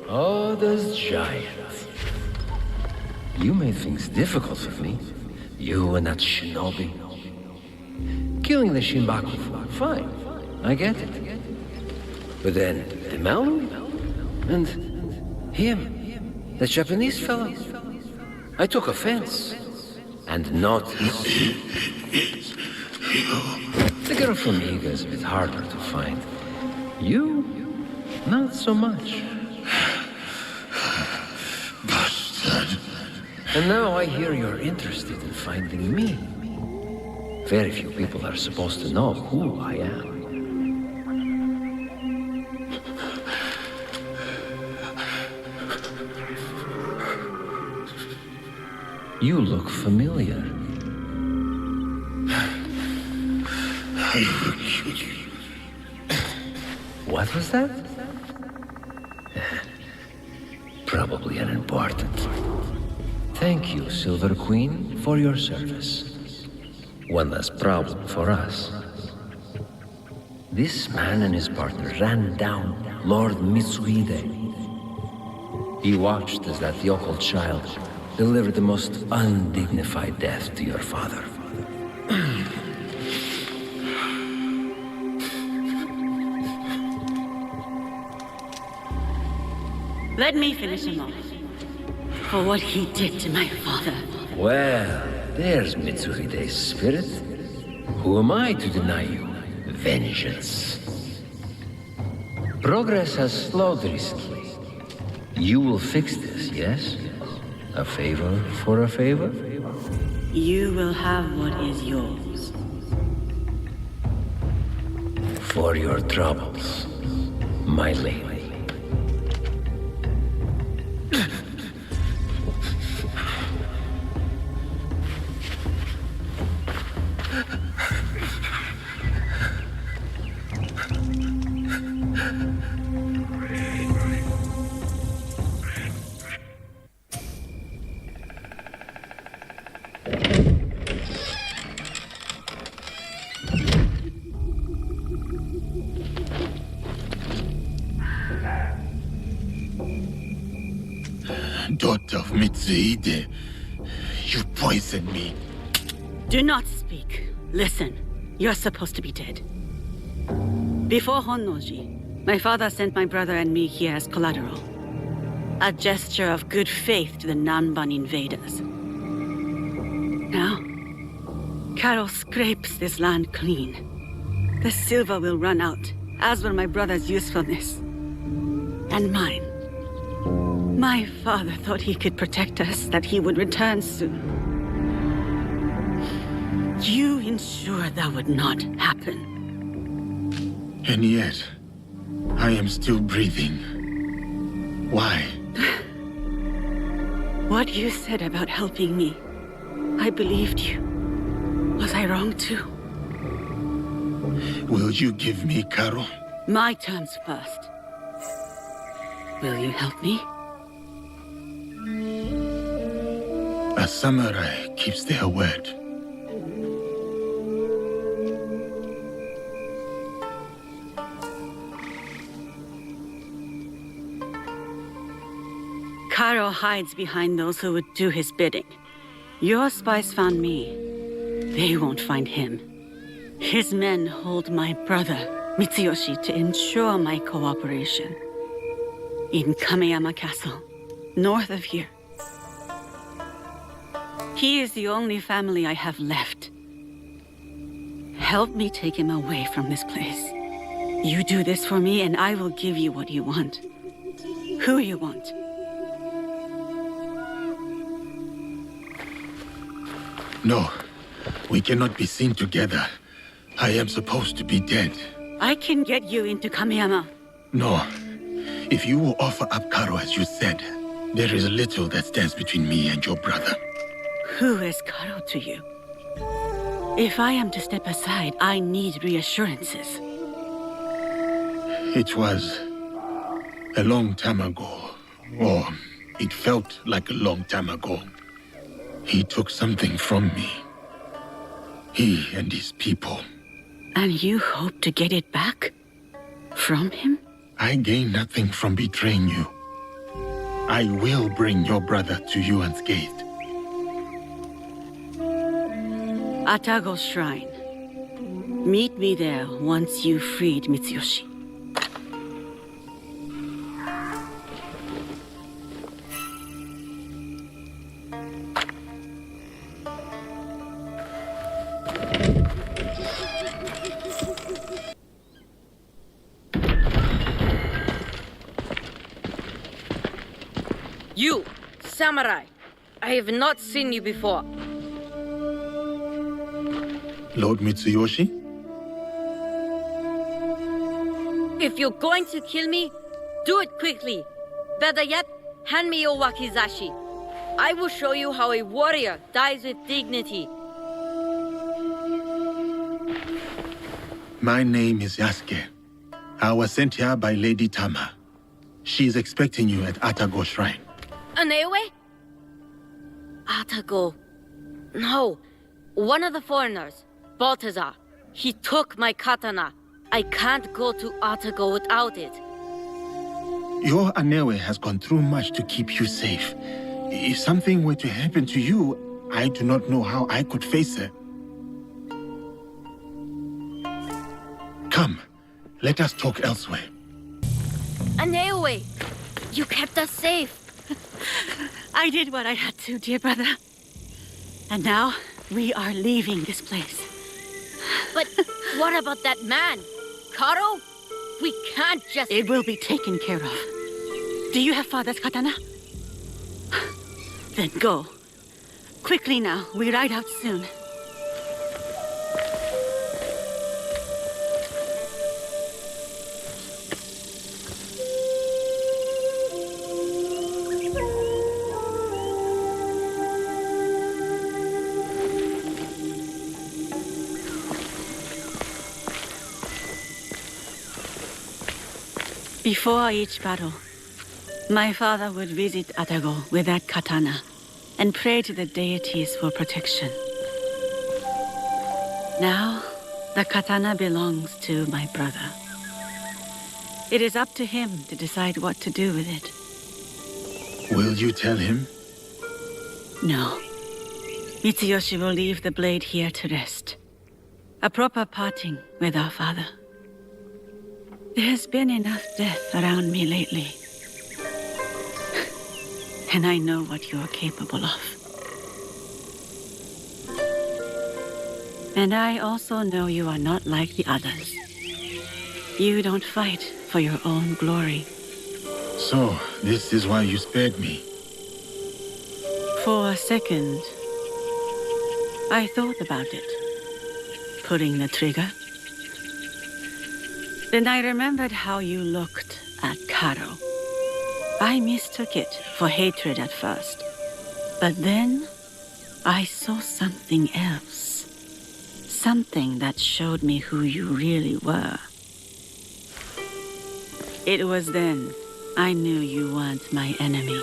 Oh, those giants. You made things difficult for me. You and that shinobi. Killing the Shinbaku, fine. I get it. But then, the Malu? And him, the Japanese fellow. I took offense. And not... The girl from Iga is a bit harder to find. You, not so much. Bastard. And now I hear you're interested in finding me. Very few people are supposed to know who I am. You look familiar. What was that? Probably unimportant. Thank you, Silver Queen, for your service. One less problem for us. This man and his partner ran down Lord Mitsuhide. He watched as that yokel child delivered the most undignified death to your father. Let me finish him off. For what he did to my father. Well, there's Mitsuhide's spirit. Who am I to deny you? Vengeance. Progress has slowed recently. You will fix this, yes? A favor for a favor? You will have what is yours. For your troubles, my lady. Daughter of Mitsuhide, you poisoned me. Do not speak. Listen, you're supposed to be dead. Before Honnoji, my father sent my brother and me here as collateral. A gesture of good faith to the Nanban invaders. Now, Carol scrapes this land clean. The silver will run out, as will my brother's usefulness. And mine. My father thought he could protect us, that he would return soon. You ensured that would not happen. And yet, I am still breathing. Why? What you said about helping me, I believed you. Was I wrong too? Will you give me Carol? My terms first. Will you help me? A samurai keeps their word. Karo hides behind those who would do his bidding. Your spies found me. They won't find him. His men hold my brother, Mitsuyoshi, to ensure my cooperation. In Kameyama Castle, north of here. He is the only family I have left. Help me take him away from this place. You do this for me and I will give you what you want. Who you want. No, we cannot be seen together. I am supposed to be dead. I can get you into Kameyama. No. If you will offer up Karo as you said, there is little that stands between me and your brother. Who is Karo to you? If I am to step aside, I need reassurances. It was a long time ago, or it felt like a long time ago. He took something from me. He and his people. And you hope to get it back? From him? I gain nothing from betraying you. I will bring your brother to you unscathed. Atago's shrine. Meet me there once you've freed Mitsuyoshi. You, samurai! I have not seen you before. Lord Mitsuyoshi? If you're going to kill me, do it quickly. Better yet, hand me your wakizashi. I will show you how a warrior dies with dignity. My name is Yasuke. I was sent here by Lady Tama. She is expecting you at Atago Shrine. Naoe? Atago. No. One of the foreigners, Balthazar. He took my katana. I can't go to Atago without it. Your Naoe has gone through much to keep you safe. If something were to happen to you, I do not know how I could face her. Come, let us talk elsewhere. Naoe, you kept us safe. I did what I had to, dear brother. And now, we are leaving this place. But what about that man? Karo? We can't just... It will be taken care of. Do you have father's katana? Then go. Quickly now, we ride out soon. Before each battle, my father would visit Atago with that katana and pray to the deities for protection. Now, the katana belongs to my brother. It is up to him to decide what to do with it. Will you tell him? No. Mitsuyoshi will leave the blade here to rest. A proper parting with our father. There has been enough death around me lately. And I know what you're capable of. And I also know you are not like the others. You don't fight for your own glory. So, this is why you spared me. For a second, I thought about it. Pulling the trigger. Then I remembered how you looked at Karo. I mistook it for hatred at first. But then, I saw something else. Something that showed me who you really were. It was then I knew you weren't my enemy.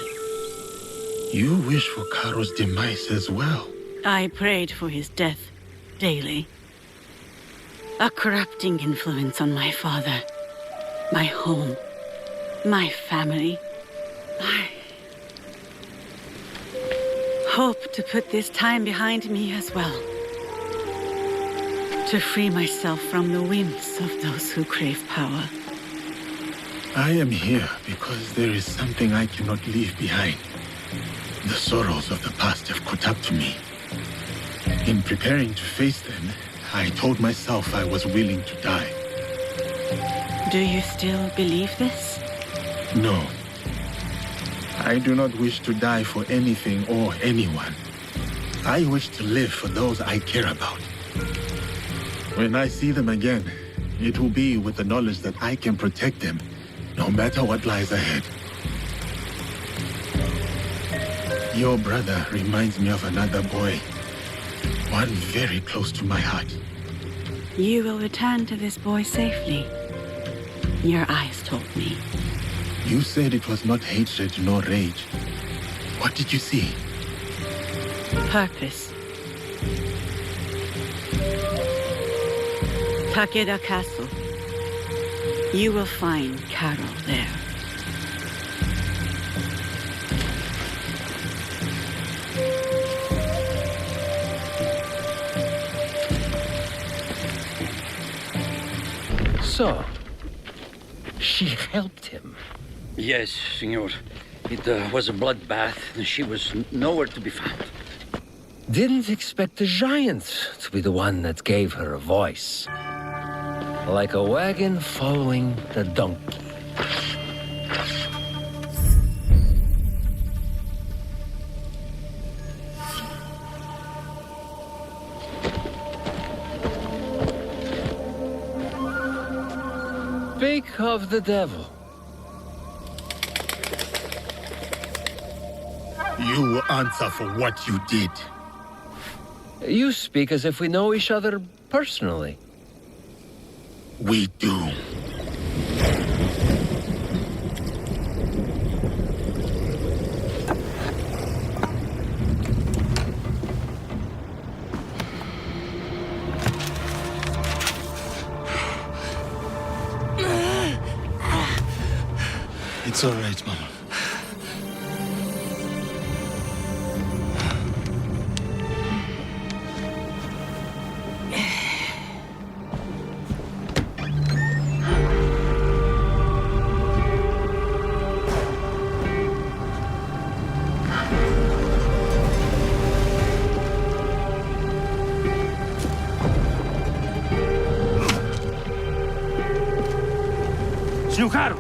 You wish for Karo's demise as well. I prayed for his death daily. A corrupting influence on my father, my home, my family. I hope to put this time behind me as well. To free myself from the whims of those who crave power. I am here because there is something I cannot leave behind. The sorrows of the past have caught up to me. In preparing to face them, I told myself I was willing to die. Do you still believe this? No. I do not wish to die for anything or anyone. I wish to live for those I care about. When I see them again, it will be with the knowledge that I can protect them, no matter what lies ahead. Your brother reminds me of another boy. One very close to my heart. You will return to this boy safely. Your eyes told me. You said it was not hatred nor rage. What did you see? Purpose. Takeda Castle. You will find Karo there. So, she helped him. Yes, senor. It was a bloodbath, and she was nowhere to be found. Didn't expect the giant to be the one that gave her a voice. Like a wagon following the donkey. Speak of the devil. You will answer for what you did. You speak as if we know each other personally. We do. It's all right, Mama. Snukaru!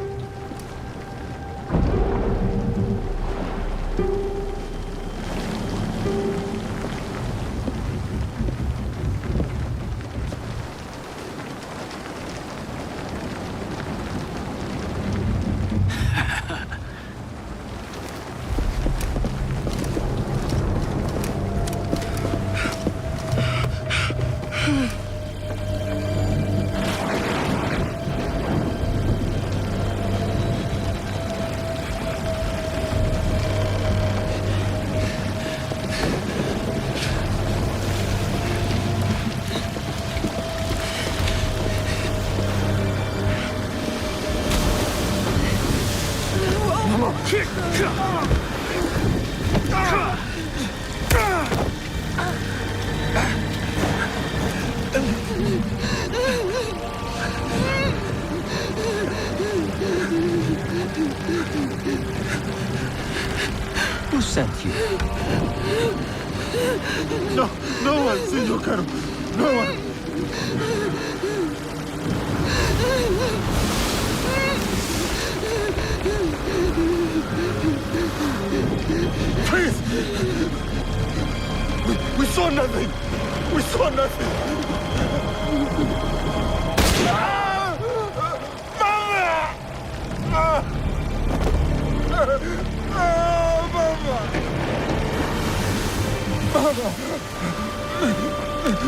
Who sent you? No one, Senor Caro. No one. Please! We saw nothing! We saw nothing!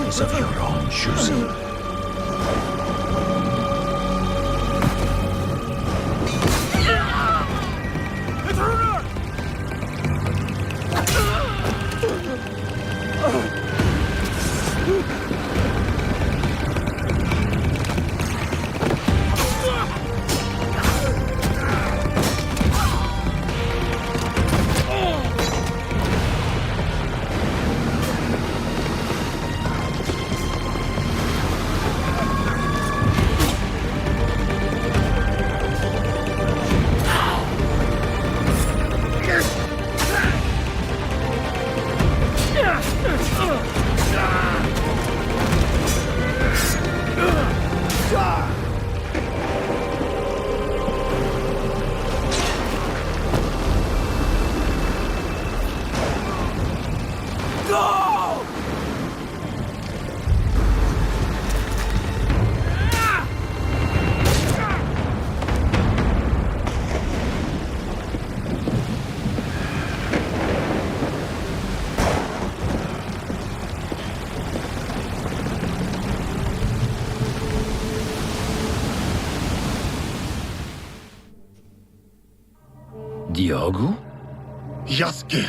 It's of your own choosing. Diogo? Yasuke!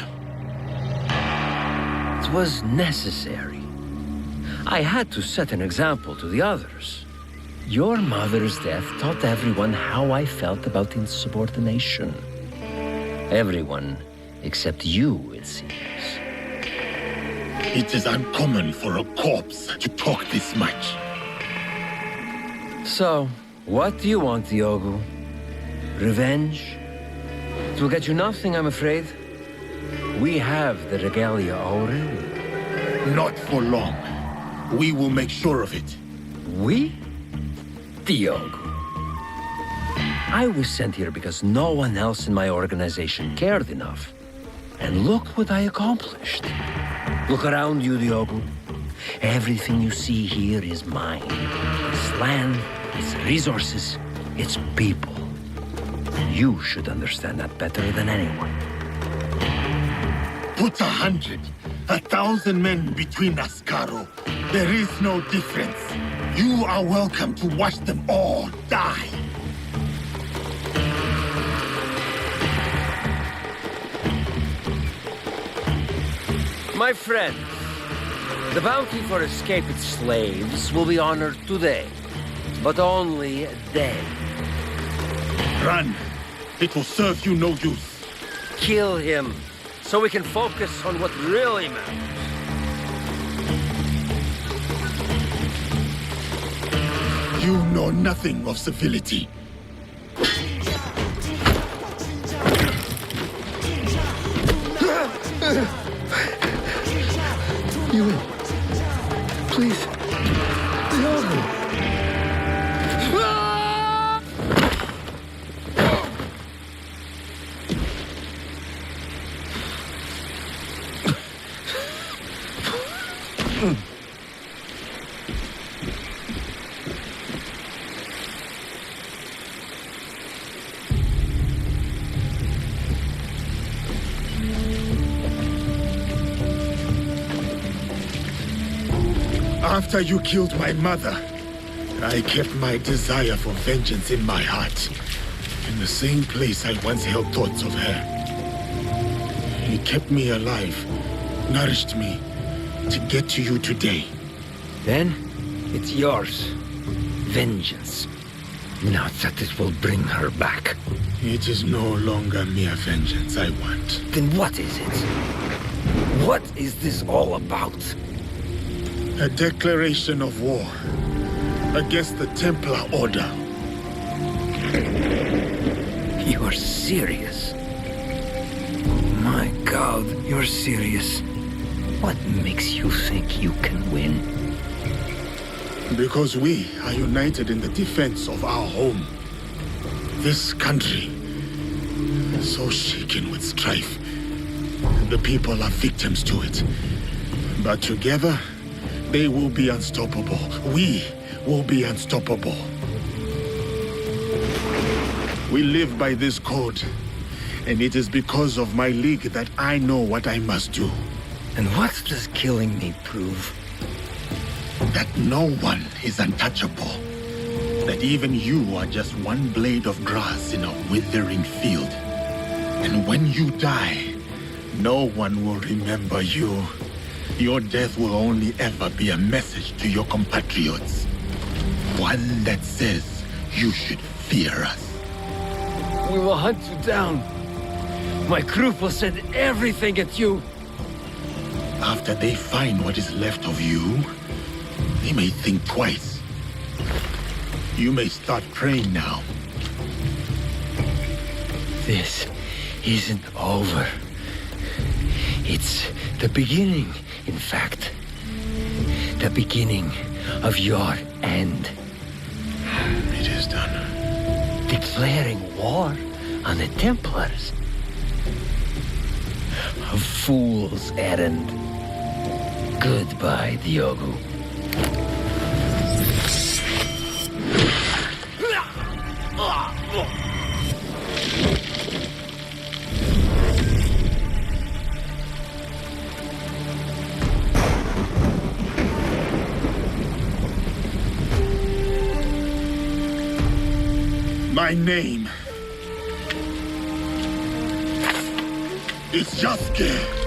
It was necessary. I had to set an example to the others. Your mother's death taught everyone how I felt about insubordination. Everyone except you, it seems. It is uncommon for a corpse to talk this much. So, what do you want, Diogo? Revenge? It will get you nothing, I'm afraid. We have the regalia already. Not for long. We will make sure of it. We? Diogo. I was sent here because no one else in my organization cared enough. And look what I accomplished. Look around you, Diogo. Everything you see here is mine. It's land, it's resources, it's people. You should understand that better than anyone. Put 100, 1,000 men between us, Karo. There is no difference. You are welcome to watch them all die. My friends, the bounty for escaped slaves will be honored today, but only then. Run. It will serve you no use. Kill him, so we can focus on what really matters. You know nothing of civility. You, please, no. After you killed my mother, I kept my desire for vengeance in my heart, in the same place I once held thoughts of her. It kept me alive, nourished me, to get to you today. Then, it's yours. Vengeance. Not that it will bring her back. It is no longer mere vengeance I want. Then what is it? What is this all about? A declaration of war against the Templar Order. You are serious? My God, you're serious. What makes you think you can win? Because we are united in the defense of our home. This country, so shaken with strife. The people are victims to it. But together, they will be unstoppable. We will be unstoppable. We live by this code, and it is because of my league that I know what I must do. And what does killing me prove? That no one is untouchable. That even you are just one blade of grass in a withering field. And when you die, no one will remember you. Your death will only ever be a message to your compatriots. One that says you should fear us. We will hunt you down. My crew will send everything at you. After they find what is left of you, they may think twice. You may start praying now. This isn't over. It's the beginning, in fact. The beginning of your end. It is done. Declaring war on the Templars. A fool's errand. Goodbye, Diogo. My name is Yasuke.